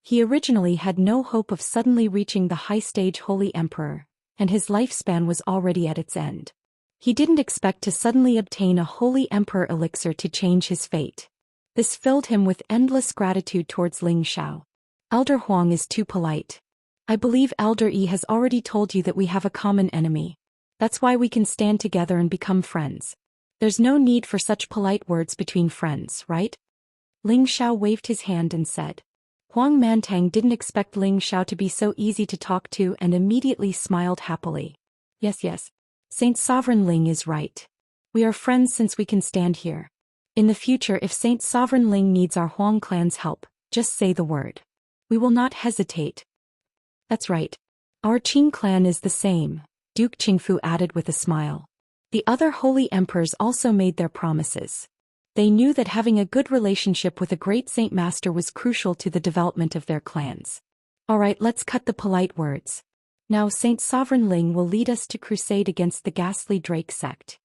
He originally had no hope of suddenly reaching the high-stage holy emperor, and his lifespan was already at its end. He didn't expect to suddenly obtain a holy emperor elixir to change his fate. This filled him with endless gratitude towards Ling Xiao. Elder Huang is too polite. I believe Elder Yi has already told you that we have a common enemy. That's why we can stand together and become friends. There's no need for such polite words between friends, right? Ling Xiao waved his hand and said. Huang Mantang didn't expect Ling Xiao to be so easy to talk to and immediately smiled happily. Yes. Saint Sovereign Ling is right. We are friends since we can stand here. In the future, if Saint Sovereign Ling needs our Huang clan's help, just say the word. We will not hesitate. That's right. Our Qing clan is the same, Duke Qingfu added with a smile. The other holy emperors also made their promises. They knew that having a good relationship with a great saint master was crucial to the development of their clans. Alright, let's cut the polite words. Now Saint Sovereign Ling will lead us to crusade against the ghastly Drake sect.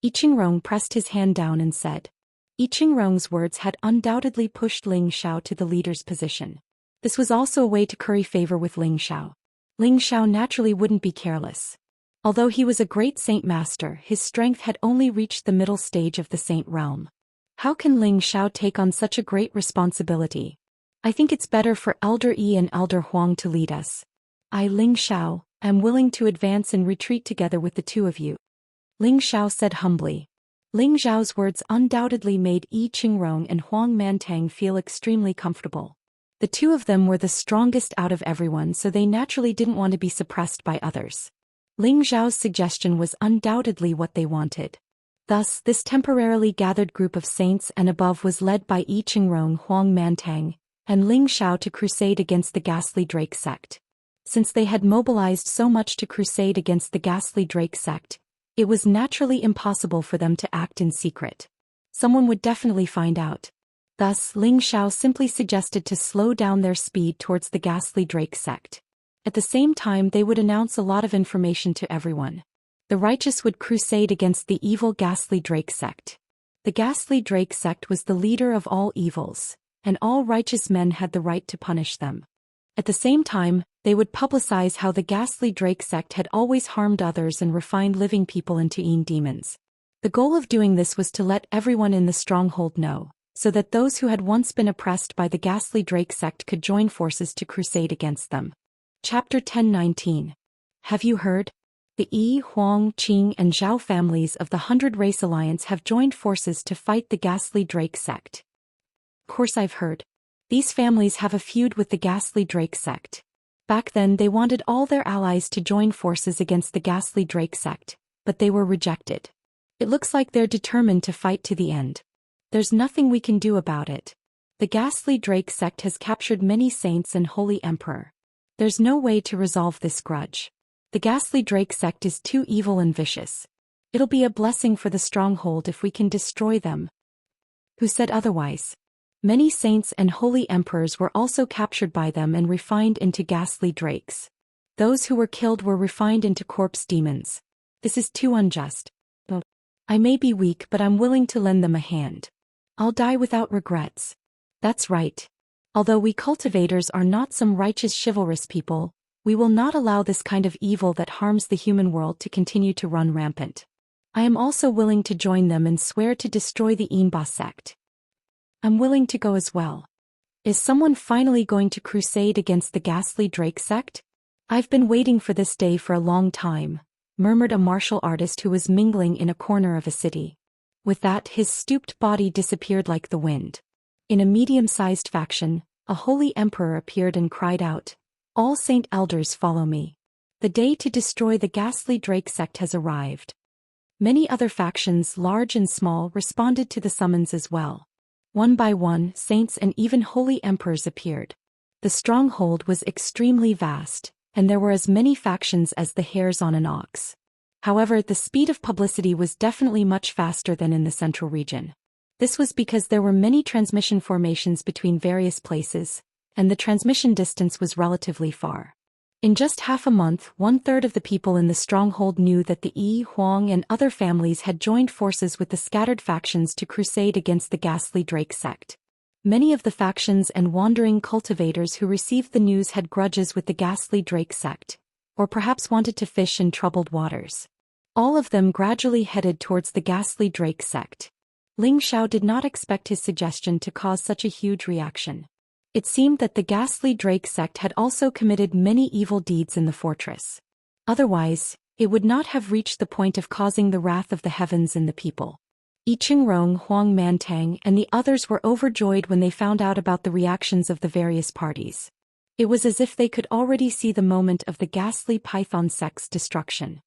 I Ching pressed his hand down and said. I Ching words had undoubtedly pushed Ling Xiao to the leader's position. This was also a way to curry favor with Ling Xiao. Ling Xiao naturally wouldn't be careless. Although he was a great saint master, his strength had only reached the middle stage of the saint realm. How can Ling Xiao take on such a great responsibility? I think it's better for Elder Yi and Elder Huang to lead us. I, Ling Xiao, am willing to advance and retreat together with the two of you. Ling Xiao said humbly. Ling Xiao's words undoubtedly made I Ching and Huang Mantang feel extremely comfortable. The two of them were the strongest out of everyone, so they naturally didn't want to be suppressed by others. Ling Zhao's suggestion was undoubtedly what they wanted. Thus, this temporarily gathered group of saints and above was led by Yi Qingrong, Huang Mantang, and Ling Xiao to crusade against the ghastly Drake sect. Since they had mobilized so much to crusade against the ghastly Drake sect, it was naturally impossible for them to act in secret. Someone would definitely find out. Thus, Ling Xiao simply suggested to slow down their speed towards the ghastly Drake sect. At the same time, they would announce a lot of information to everyone. The righteous would crusade against the evil ghastly Drake sect. The ghastly Drake sect was the leader of all evils, and all righteous men had the right to punish them. At the same time, they would publicize how the ghastly Drake sect had always harmed others and refined living people into demons. The goal of doing this was to let everyone in the stronghold know, so that those who had once been oppressed by the ghastly Drake sect could join forces to crusade against them. Chapter 1019. Have you heard? The Yi, Huang, Qing and Zhao families of the 100 Race Alliance have joined forces to fight the ghastly Drake sect. Of course I've heard. These families have a feud with the ghastly Drake sect. Back then they wanted all their allies to join forces against the ghastly Drake sect, but they were rejected. It looks like they're determined to fight to the end. There's nothing we can do about it. The ghastly Drake sect has captured many saints and holy emperor. There's no way to resolve this grudge. The ghastly Drake sect is too evil and vicious. It'll be a blessing for the stronghold if we can destroy them. Who said otherwise? Many saints and holy emperors were also captured by them and refined into ghastly drakes. Those who were killed were refined into corpse demons. This is too unjust. I may be weak, but I'm willing to lend them a hand. I'll die without regrets. That's right. Although we cultivators are not some righteous chivalrous people, we will not allow this kind of evil that harms the human world to continue to run rampant. I am also willing to join them and swear to destroy the Imba sect. I'm willing to go as well. Is someone finally going to crusade against the ghastly Drake sect? I've been waiting for this day for a long time, murmured a martial artist who was mingling in a corner of a city. With that, his stooped body disappeared like the wind. In a medium-sized faction, a holy emperor appeared and cried out, "All saint elders follow me. The day to destroy the ghastly Drake sect has arrived." Many other factions, large and small, responded to the summons as well. One by one, saints and even holy emperors appeared. The stronghold was extremely vast, and there were as many factions as the hairs on an ox. However, the speed of publicity was definitely much faster than in the central region. This was because there were many transmission formations between various places, and the transmission distance was relatively far. In just half a month, 1/3 of the people in the stronghold knew that the Yi, Huang and other families had joined forces with the scattered factions to crusade against the ghastly Drake sect. Many of the factions and wandering cultivators who received the news had grudges with the ghastly Drake sect, or perhaps wanted to fish in troubled waters. All of them gradually headed towards the ghastly Drake sect. Ling Xiao did not expect his suggestion to cause such a huge reaction. It seemed that the ghastly Drake sect had also committed many evil deeds in the fortress. Otherwise, it would not have reached the point of causing the wrath of the heavens in the people. Yi Qingrong, Huang Mantang and the others were overjoyed when they found out about the reactions of the various parties. It was as if they could already see the moment of the ghastly Python sect's destruction.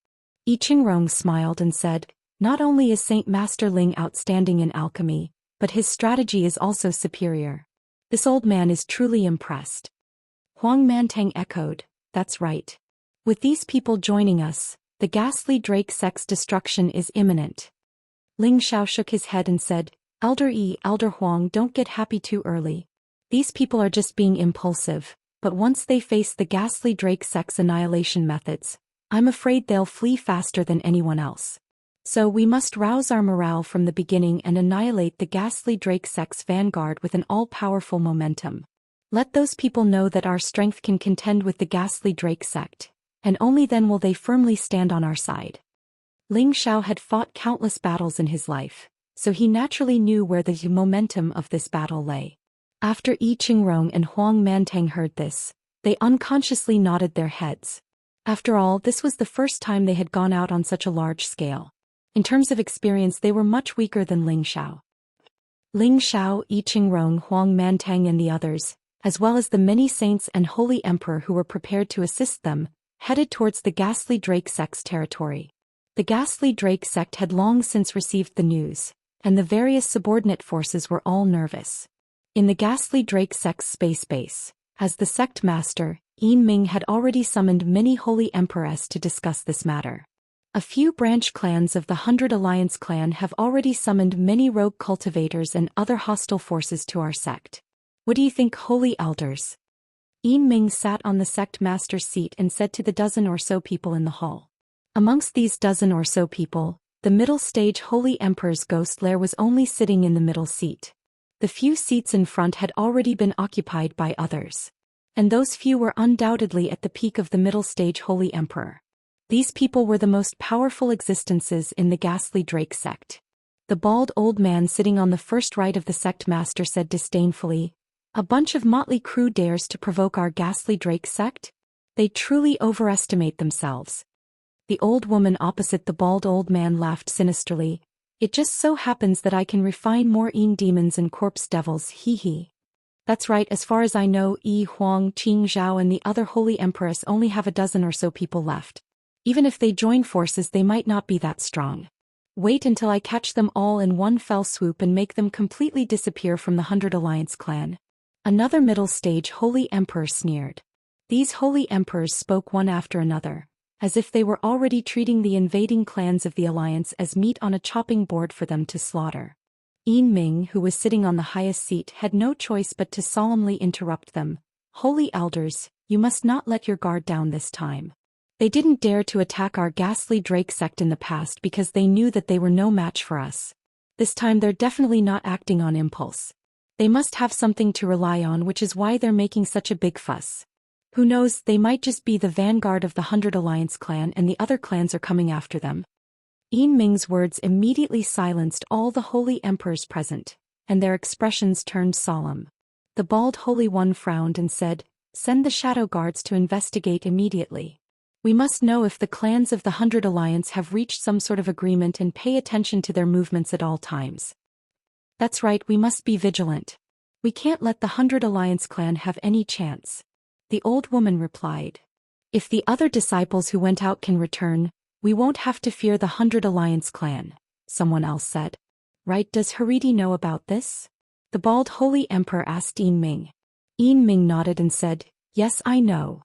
Yi Qingrong smiled and said, "Not only is Saint Master Ling outstanding in alchemy, but his strategy is also superior. This old man is truly impressed." Huang Mantang echoed, "That's right. With these people joining us, the ghastly Drake sect's destruction is imminent." Ling Xiao shook his head and said, "Elder Yi, Elder Huang, don't get happy too early. These people are just being impulsive, but once they face the ghastly Drake sect's annihilation methods, I'm afraid they'll flee faster than anyone else. So we must rouse our morale from the beginning and annihilate the ghastly Drake sect's vanguard with an all-powerful momentum. Let those people know that our strength can contend with the ghastly Drake sect, and only then will they firmly stand on our side." Ling Xiao had fought countless battles in his life, so he naturally knew where the momentum of this battle lay. After Yi Qingrong and Huang Mantang heard this, they unconsciously nodded their heads. After all, this was the first time they had gone out on such a large scale. In terms of experience, they were much weaker than Ling Xiao. Ling Xiao, Yi Qingrong, Huang Mantang and the others, as well as the many saints and holy emperor who were prepared to assist them, headed towards the Ghastly Drake sect's territory. The Ghastly Drake sect had long since received the news, and the various subordinate forces were all nervous. In the Ghastly Drake sect's space base, as the sect master, Ming had already summoned many holy emperors to discuss this matter. A few branch clans of the 100 Alliance clan have already summoned many rogue cultivators and other hostile forces to our sect. What do you think, holy elders? Ming sat on the sect master's seat and said to the dozen or so people in the hall. Amongst these dozen or so people, the middle stage holy emperor's ghost lair was only sitting in the middle seat. The few seats in front had already been occupied by others. And those few were undoubtedly at the peak of the middle stage holy emperor. These people were the most powerful existences in the Ghastly Drake sect. The bald old man sitting on the first right of the sect master said disdainfully, "A bunch of motley crew dares to provoke our Ghastly Drake sect? They truly overestimate themselves." The old woman opposite the bald old man laughed sinisterly. "It just so happens that I can refine more demons and corpse devils, hee hee. That's right, as far as I know, Huang, Qing Zhao and the other holy empress only have a dozen or so people left. Even if they join forces, they might not be that strong. Wait until I catch them all in one fell swoop and make them completely disappear from the 100 Alliance clan." Another middle stage holy emperor sneered. These holy emperors spoke one after another, as if they were already treating the invading clans of the Alliance as meat on a chopping board for them to slaughter. Ming, who was sitting on the highest seat, had no choice but to solemnly interrupt them. "Holy elders, you must not let your guard down this time. They didn't dare to attack our Ghastly Drake sect in the past because they knew that they were no match for us. This time they're definitely not acting on impulse. They must have something to rely on, which is why they're making such a big fuss. Who knows, they might just be the vanguard of the 100 Alliance clan and the other clans are coming after them." Ming's words immediately silenced all the holy emperors present, and their expressions turned solemn. The bald holy one frowned and said, "Send the shadow guards to investigate immediately. We must know if the clans of the 100 Alliance have reached some sort of agreement and pay attention to their movements at all times. That's right, we must be vigilant. We can't let the 100 Alliance clan have any chance." The old woman replied. "If the other disciples who went out can return, we won't have to fear the 100 Alliance clan," someone else said. "Right, does Hariti know about this?" the bald holy emperor asked Ming. Ming nodded and said, "Yes, I know."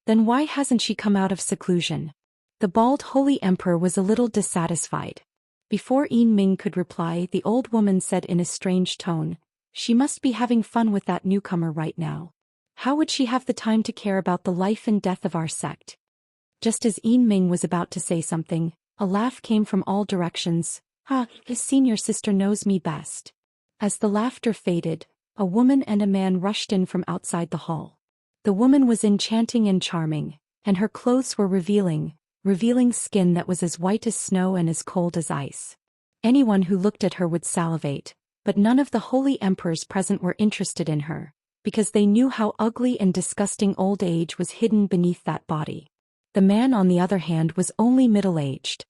"Then why hasn't she come out of seclusion?" The bald holy emperor was a little dissatisfied. Before Ming could reply, the old woman said in a strange tone, "She must be having fun with that newcomer right now. How would she have the time to care about the life and death of our sect?" Just as Ming was about to say something, a laugh came from all directions. "Ah, his senior sister knows me best." As the laughter faded, a woman and a man rushed in from outside the hall. The woman was enchanting and charming, and her clothes were revealing skin that was as white as snow and as cold as ice. Anyone who looked at her would salivate, but none of the holy emperors present were interested in her, because they knew how ugly and disgusting old age was hidden beneath that body. The man, on the other hand, was only middle-aged.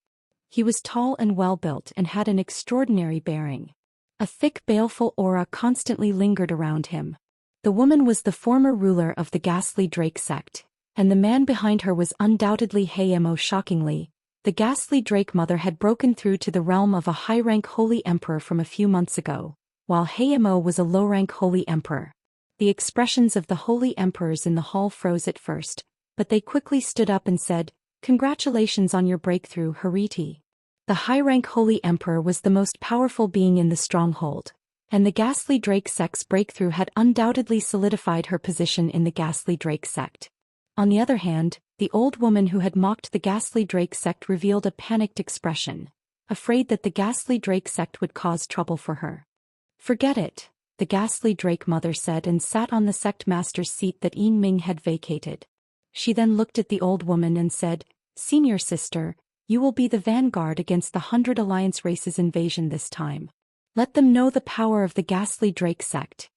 He was tall and well-built and had an extraordinary bearing. A thick, baleful aura constantly lingered around him. The woman was the former ruler of the Ghastly Drake sect, and the man behind her was undoubtedly Hayemo. Shockingly, the Ghastly Drake mother had broken through to the realm of a high-rank holy emperor from a few months ago, while Hayemo was a low-rank holy emperor. The expressions of the holy emperors in the hall froze at first, but they quickly stood up and said, "Congratulations on your breakthrough, Hariti." The high-rank holy emperor was the most powerful being in the stronghold, and the Ghastly Drake sect's breakthrough had undoubtedly solidified her position in the Ghastly Drake sect. On the other hand, the old woman who had mocked the Ghastly Drake sect revealed a panicked expression, afraid that the Ghastly Drake sect would cause trouble for her. "Forget it," the Ghastly Drake mother said, and sat on the sect master's seat that Ming had vacated. She then looked at the old woman and said, "Senior sister, you will be the vanguard against the 100 Alliance race's invasion this time. Let them know the power of the Ghastly Drake sect."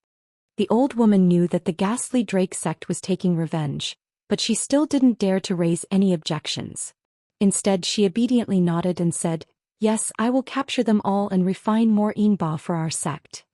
The old woman knew that the Ghastly Drake sect was taking revenge, but she still didn't dare to raise any objections. Instead, she obediently nodded and said, "Yes, I will capture them all and refine more Inba for our sect."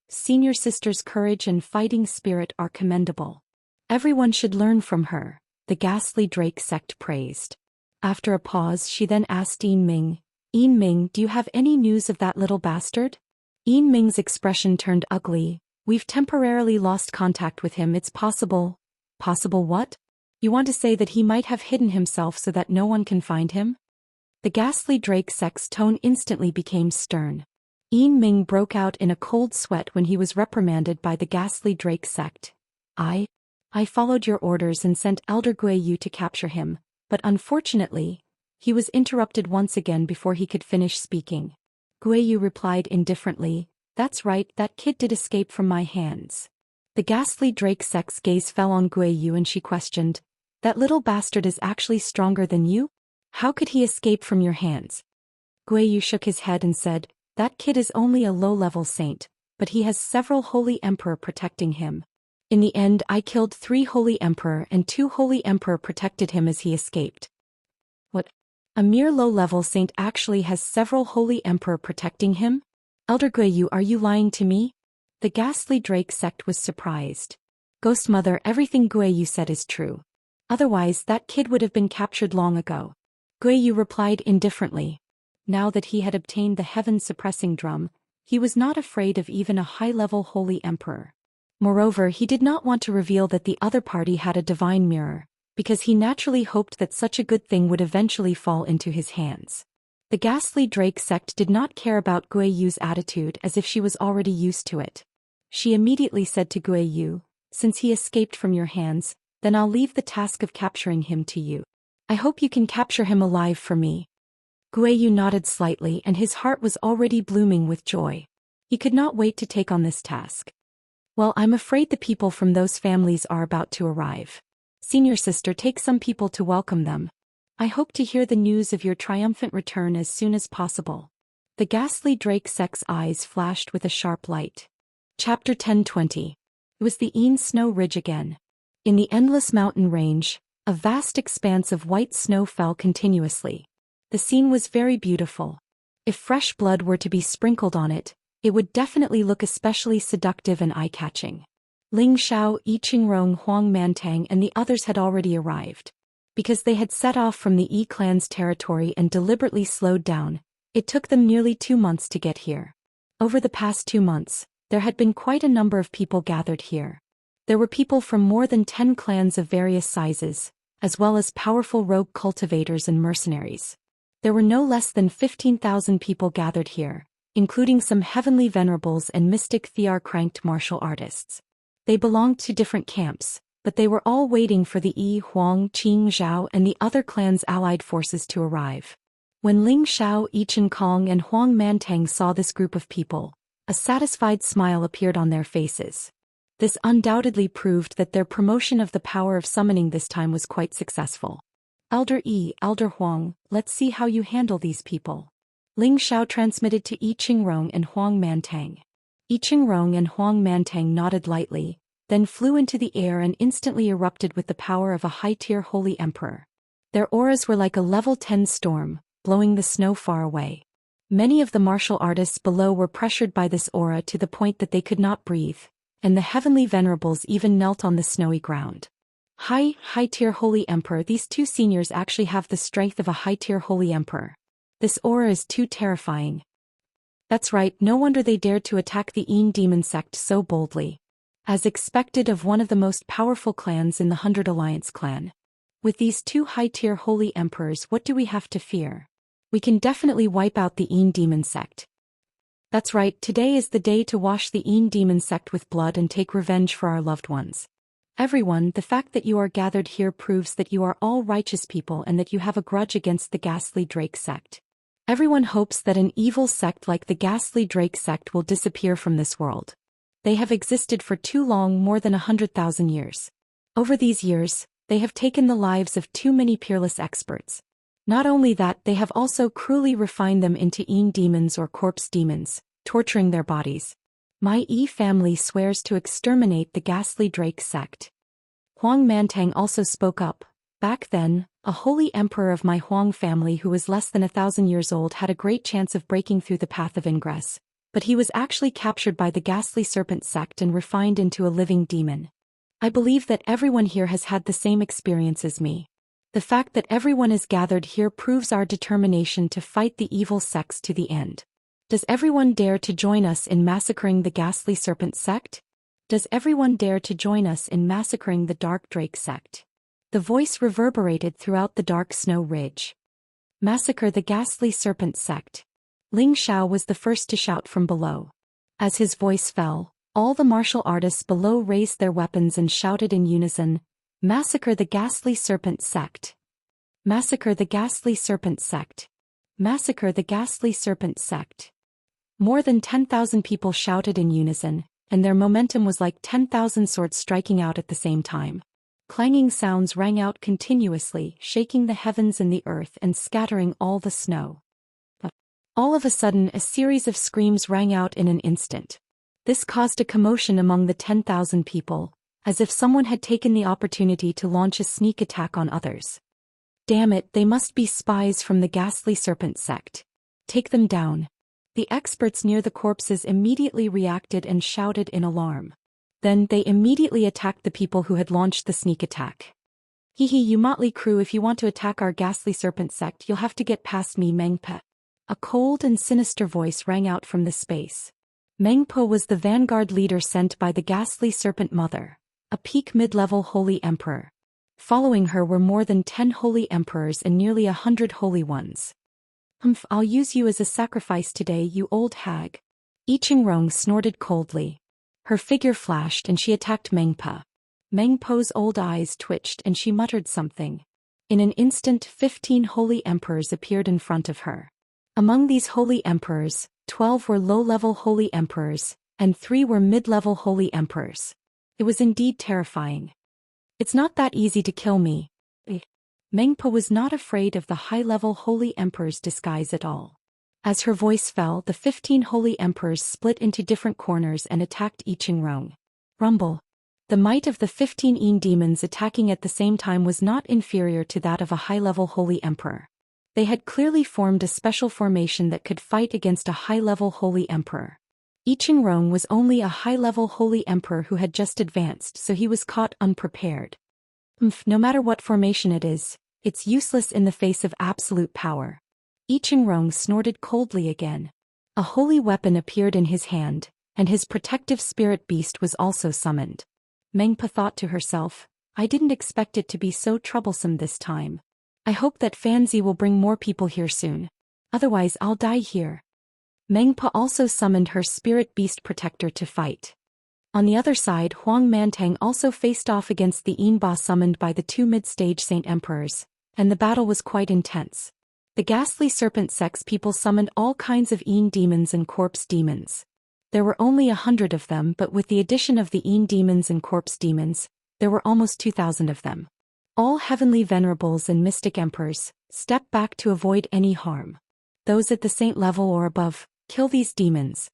Senior sister's courage and fighting spirit are commendable. Everyone should learn from her, the ghastly Drake sect praised. After a pause she then asked Yin Ming, do you have any news of that little bastard? Yin Ming's expression turned ugly. We've temporarily lost contact with him. It's possible. Possible what? You want to say that he might have hidden himself so that no one can find him? The ghastly Drake sect's tone instantly became stern. Yin Ming broke out in a cold sweat when he was reprimanded by the ghastly Drake sect. I followed your orders and sent Elder Guiyu to capture him, but unfortunately, he was interrupted once again before he could finish speaking. Guiyu replied indifferently, that's right, that kid did escape from my hands. The ghastly Drake sect's gaze fell on Guiyu and she questioned, that little bastard is actually stronger than you? How could he escape from your hands? Guiyu shook his head and said, that kid is only a low-level saint, but he has several holy emperor protecting him. In the end I killed 3 holy emperor and 2 holy emperor protected him as he escaped. What? A mere low-level saint actually has several holy emperor protecting him? Elder Guiyu, are you lying to me? The ghastly Drake sect was surprised. Ghost Mother, everything Guiyu said is true. Otherwise that kid would have been captured long ago. Guiyu replied indifferently. Now that he had obtained the heaven-suppressing drum, he was not afraid of even a high-level holy emperor. Moreover, he did not want to reveal that the other party had a divine mirror, because he naturally hoped that such a good thing would eventually fall into his hands. The ghastly Drake sect did not care about Guiyu's attitude as if she was already used to it. She immediately said to Guiyu, since he escaped from your hands, then I'll leave the task of capturing him to you. I hope you can capture him alive for me. Guiyu nodded slightly and his heart was already blooming with joy. He could not wait to take on this task. Well, I'm afraid the people from those families are about to arrive. Senior sister, take some people to welcome them. I hope to hear the news of your triumphant return as soon as possible. The ghastly Drake sect's eyes flashed with a sharp light. Chapter 10:20. It was the Yin Snow Ridge again. In the endless mountain range, a vast expanse of white snow fell continuously. The scene was very beautiful. If fresh blood were to be sprinkled on it, it would definitely look especially seductive and eye-catching. Ling Xiao, Yi Qingrong, Huang Mantang and the others had already arrived. Because they had set off from the Yi clan's territory and deliberately slowed down, it took them nearly 2 months to get here. Over the past 2 months, there had been quite a number of people gathered here. There were people from more than 10 clans of various sizes, as well as powerful rogue cultivators and mercenaries. There were no less than 15,000 people gathered here, including some heavenly venerables and mystic Thear-cranked martial artists. They belonged to different camps, but they were all waiting for the Yi, Huang, Qing, Zhao and the other clans' allied forces to arrive. When Ling Xiao, Yi Qinkong and Huang Mantang saw this group of people, a satisfied smile appeared on their faces. This undoubtedly proved that their promotion of the power of summoning this time was quite successful. Elder Yi, Elder Huang, let's see how you handle these people. Ling Xiao transmitted to Yi Qingrong and Huang Mantang. Yi Qingrong and Huang Mantang nodded lightly, then flew into the air and instantly erupted with the power of a high-tier holy emperor. Their auras were like a level 10 storm, blowing the snow far away. Many of the martial artists below were pressured by this aura to the point that they could not breathe, and the heavenly venerables even knelt on the snowy ground. High-tier holy emperor, these 2 seniors actually have the strength of a high-tier holy emperor. This aura is too terrifying. That's right, no wonder they dared to attack the Yin demon sect so boldly. As expected of one of the most powerful clans in the 100 Alliance clan. With these 2 high-tier holy emperors, what do we have to fear? We can definitely wipe out the Yin demon sect. That's right, today is the day to wash the Yin demon sect with blood and take revenge for our loved ones. Everyone, the fact that you are gathered here proves that you are all righteous people and that you have a grudge against the ghastly Drake sect. Everyone hopes that an evil sect like the ghastly Drake sect will disappear from this world. They have existed for too long, more than 100,000 years. Over these years, they have taken the lives of too many peerless experts. Not only that, they have also cruelly refined them into Yin demons or corpse demons, torturing their bodies. My Yi family swears to exterminate the ghastly Drake sect. Huang Mantang also spoke up. Back then, a holy emperor of my Huang family who was less than 1,000 years old had a great chance of breaking through the path of ingress, but he was actually captured by the ghastly serpent sect and refined into a living demon. I believe that everyone here has had the same experience as me. The fact that everyone is gathered here proves our determination to fight the evil sects to the end. Does everyone dare to join us in massacring the Ghastly Serpent sect? Does everyone dare to join us in massacring the Dark Drake sect? The voice reverberated throughout the dark snow ridge. Massacre the Ghastly Serpent sect. Ling Xiao was the first to shout from below. As his voice fell, all the martial artists below raised their weapons and shouted in unison, "Massacre the Ghastly Serpent sect! Massacre the Ghastly Serpent sect! Massacre the Ghastly Serpent sect!" More than 10,000 people shouted in unison, and their momentum was like 10,000 swords striking out at the same time. Clanging sounds rang out continuously, shaking the heavens and the earth and scattering all the snow. All of a sudden, a series of screams rang out in an instant. This caused a commotion among the 10,000 people, as if someone had taken the opportunity to launch a sneak attack on others. Damn it, they must be spies from the Ghastly Serpent sect. Take them down. The experts near the corpses immediately reacted and shouted in alarm. Then they immediately attacked the people who had launched the sneak attack. Hee hee, you motley crew, if you want to attack our Ghastly Serpent sect, you'll have to get past me, Mengpe. A cold and sinister voice rang out from the space. Mengpe was the vanguard leader sent by the Ghastly Serpent Mother, a peak mid-level holy emperor. Following her were more than 10 holy emperors and nearly 100 holy ones. I'll use you as a sacrifice today, you old hag. I Qingrong snorted coldly. Her figure flashed and she attacked Mengpe. Mengpo's old eyes twitched and she muttered something. In an instant, 15 holy emperors appeared in front of her. Among these holy emperors, 12 were low-level holy emperors, and 3 were mid-level holy emperors. It was indeed terrifying. It's not that easy to kill me. Mengpe was not afraid of the high-level holy emperor's disguise at all. As her voice fell, the 15 holy emperors split into different corners and attacked I Qingrong. Rumble. The might of the 15 Yin demons attacking at the same time was not inferior to that of a high-level holy emperor. They had clearly formed a special formation that could fight against a high-level holy emperor. I Qingrong was only a high-level holy emperor who had just advanced, so he was caught unprepared. No matter what formation it is, it's useless in the face of absolute power. I Qingrong snorted coldly again. A holy weapon appeared in his hand, and his protective spirit beast was also summoned. Mengpe thought to herself, I didn't expect it to be so troublesome this time. I hope that Fanzi will bring more people here soon. Otherwise I'll die here. Mengpe also summoned her spirit beast protector to fight. On the other side, Huang Mantang also faced off against the Yinba summoned by the 2 mid-stage Saint Emperors, and the battle was quite intense. The Ghastly Serpent sect's people summoned all kinds of Yin demons and corpse demons. There were only 100 of them, but with the addition of the Yin demons and corpse demons, there were almost 2,000 of them. All heavenly venerables and mystic emperors stepped back to avoid any harm. Those at the saint level or above, kill these demons.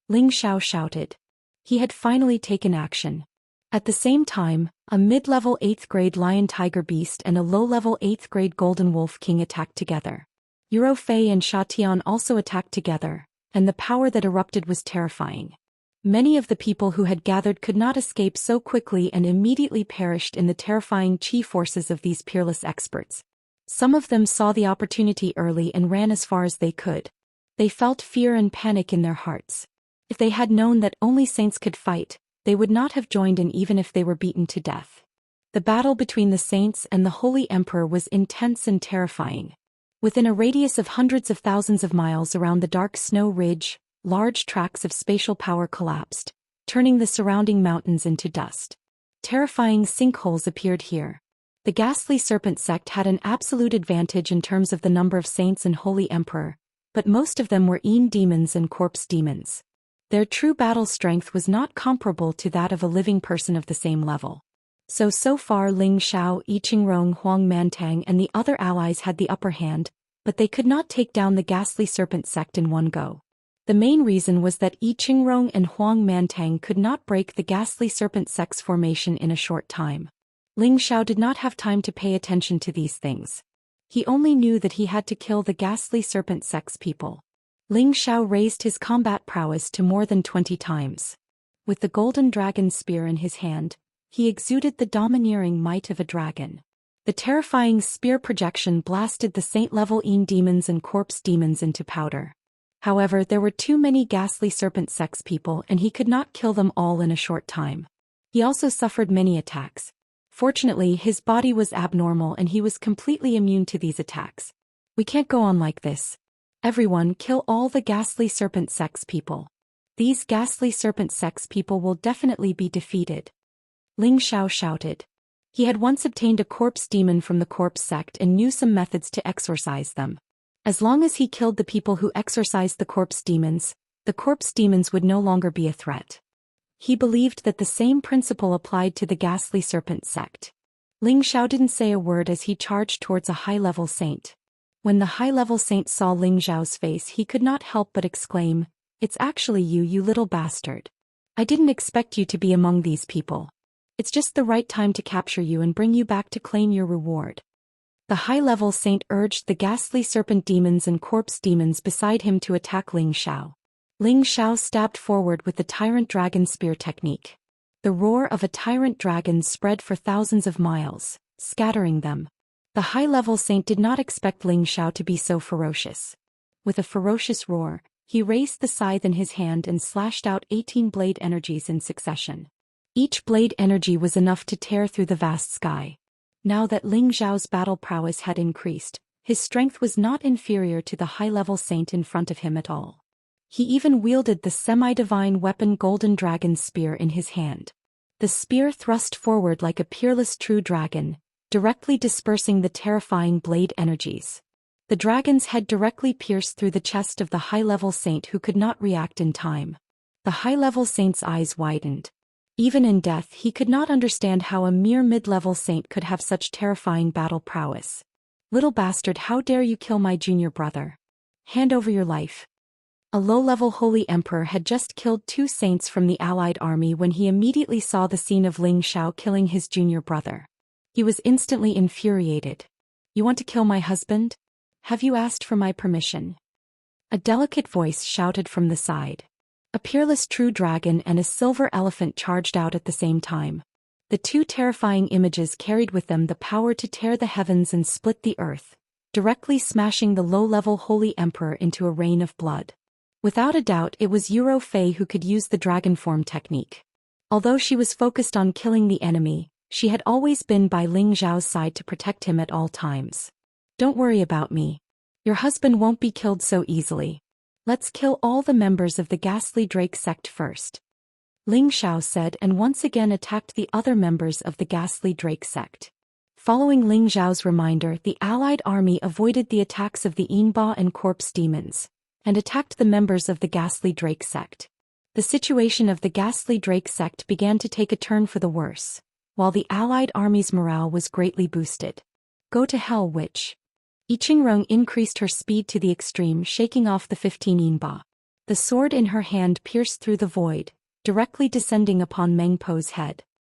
Ling Xiao shouted. He had finally taken action. At the same time, a mid-level 8th grade lion tiger beast and a low-level 8th grade golden wolf king attacked together. Yuro Fei and Sha Tian also attacked together, and the power that erupted was terrifying. Many of the people who had gathered could not escape so quickly and immediately perished in the terrifying chi forces of these peerless experts. Some of them saw the opportunity early and ran as far as they could. They felt fear and panic in their hearts. If they had known that only saints could fight, they would not have joined in even if they were beaten to death. The battle between the saints and the Holy Emperor was intense and terrifying. Within a radius of hundreds of thousands of miles around the dark snow ridge, large tracts of spatial power collapsed, turning the surrounding mountains into dust. Terrifying sinkholes appeared here. The Ghastly Serpent sect had an absolute advantage in terms of the number of saints and Holy Emperor, but most of them were Yin demons and corpse demons. Their true battle strength was not comparable to that of a living person of the same level. So far Ling Xiao, I Qingrong, Huang Mantang and the other allies had the upper hand, but they could not take down the Ghastly Serpent sect in one go. The main reason was that I Qingrong and Huang Mantang could not break the Ghastly Serpent sect's formation in a short time. Ling Xiao did not have time to pay attention to these things. He only knew that he had to kill the Ghastly Serpent sect's people. Ling Xiao raised his combat prowess to more than 20 times. With the golden dragon spear in his hand, He exuded the domineering might of a dragon. The terrifying spear projection blasted the saint-level Yin demons and corpse demons into powder. However, there were too many ghastly serpent sex people and he could not kill them all in a short time. He also suffered many attacks. Fortunately, his body was abnormal and he was completely immune to these attacks. We can't go on like this. Everyone, kill all the ghastly serpent sex people. These ghastly serpent sex people will definitely be defeated. Ling Xiao shouted. He had once obtained a corpse demon from the corpse sect and knew some methods to exorcise them. As long as he killed the people who exorcised the corpse demons would no longer be a threat. He believed that the same principle applied to the ghastly serpent sect. Ling Xiao didn't say a word as he charged towards a high-level saint. When the high-level saint saw Ling Xiao's face, he could not help but exclaim, "It's actually you little bastard. I didn't expect you to be among these people. It's just the right time to capture you and bring you back to claim your reward." The high-level saint urged the ghastly serpent demons and corpse demons beside him to attack Ling Xiao. Ling Xiao stabbed forward with the tyrant dragon spear technique. The roar of a tyrant dragon spread for thousands of miles, scattering them. The high-level saint did not expect Ling Xiao to be so ferocious. With a ferocious roar, he raised the scythe in his hand and slashed out 18 blade energies in succession. Each blade energy was enough to tear through the vast sky. Now that Ling Xiao's battle prowess had increased, his strength was not inferior to the high-level saint in front of him at all. He even wielded the semi-divine weapon Golden Dragon Spear in his hand. The spear thrust forward like a peerless true dragon, directly dispersing the terrifying blade energies. The dragon's head directly pierced through the chest of the high-level saint who could not react in time. The high-level saint's eyes widened. Even in death, he could not understand how a mere mid-level saint could have such terrifying battle prowess. "Little bastard, how dare you kill my junior brother? Hand over your life." A low-level holy emperor had just killed 2 saints from the allied army when he immediately saw the scene of Ling Xiao killing his junior brother. He was instantly infuriated. "You want to kill my husband? Have you asked for my permission?" A delicate voice shouted from the side. A peerless true dragon and a silver elephant charged out at the same time. The 2 terrifying images carried with them the power to tear the heavens and split the earth, directly smashing the low-level holy emperor into a rain of blood. Without a doubt, it was Euro Fei who could use the dragon form technique. Although she was focused on killing the enemy, she had always been by Ling Xiao's side to protect him at all times. "Don't worry about me. Your husband won't be killed so easily. Let's kill all the members of the ghastly Drake sect first," Ling Xiao said, and once again attacked the other members of the ghastly Drake sect. Following Ling Xiao's reminder, the allied army avoided the attacks of the Yinba and corpse demons, and attacked the members of the ghastly Drake sect. The situation of the ghastly Drake sect began to take a turn for the worse, while the allied army's morale was greatly boosted. "Go to hell, witch." I Qingrong increased her speed to the extreme, shaking off the 15 Yinba. The sword in her hand pierced through the void, directly descending upon Meng Po's head.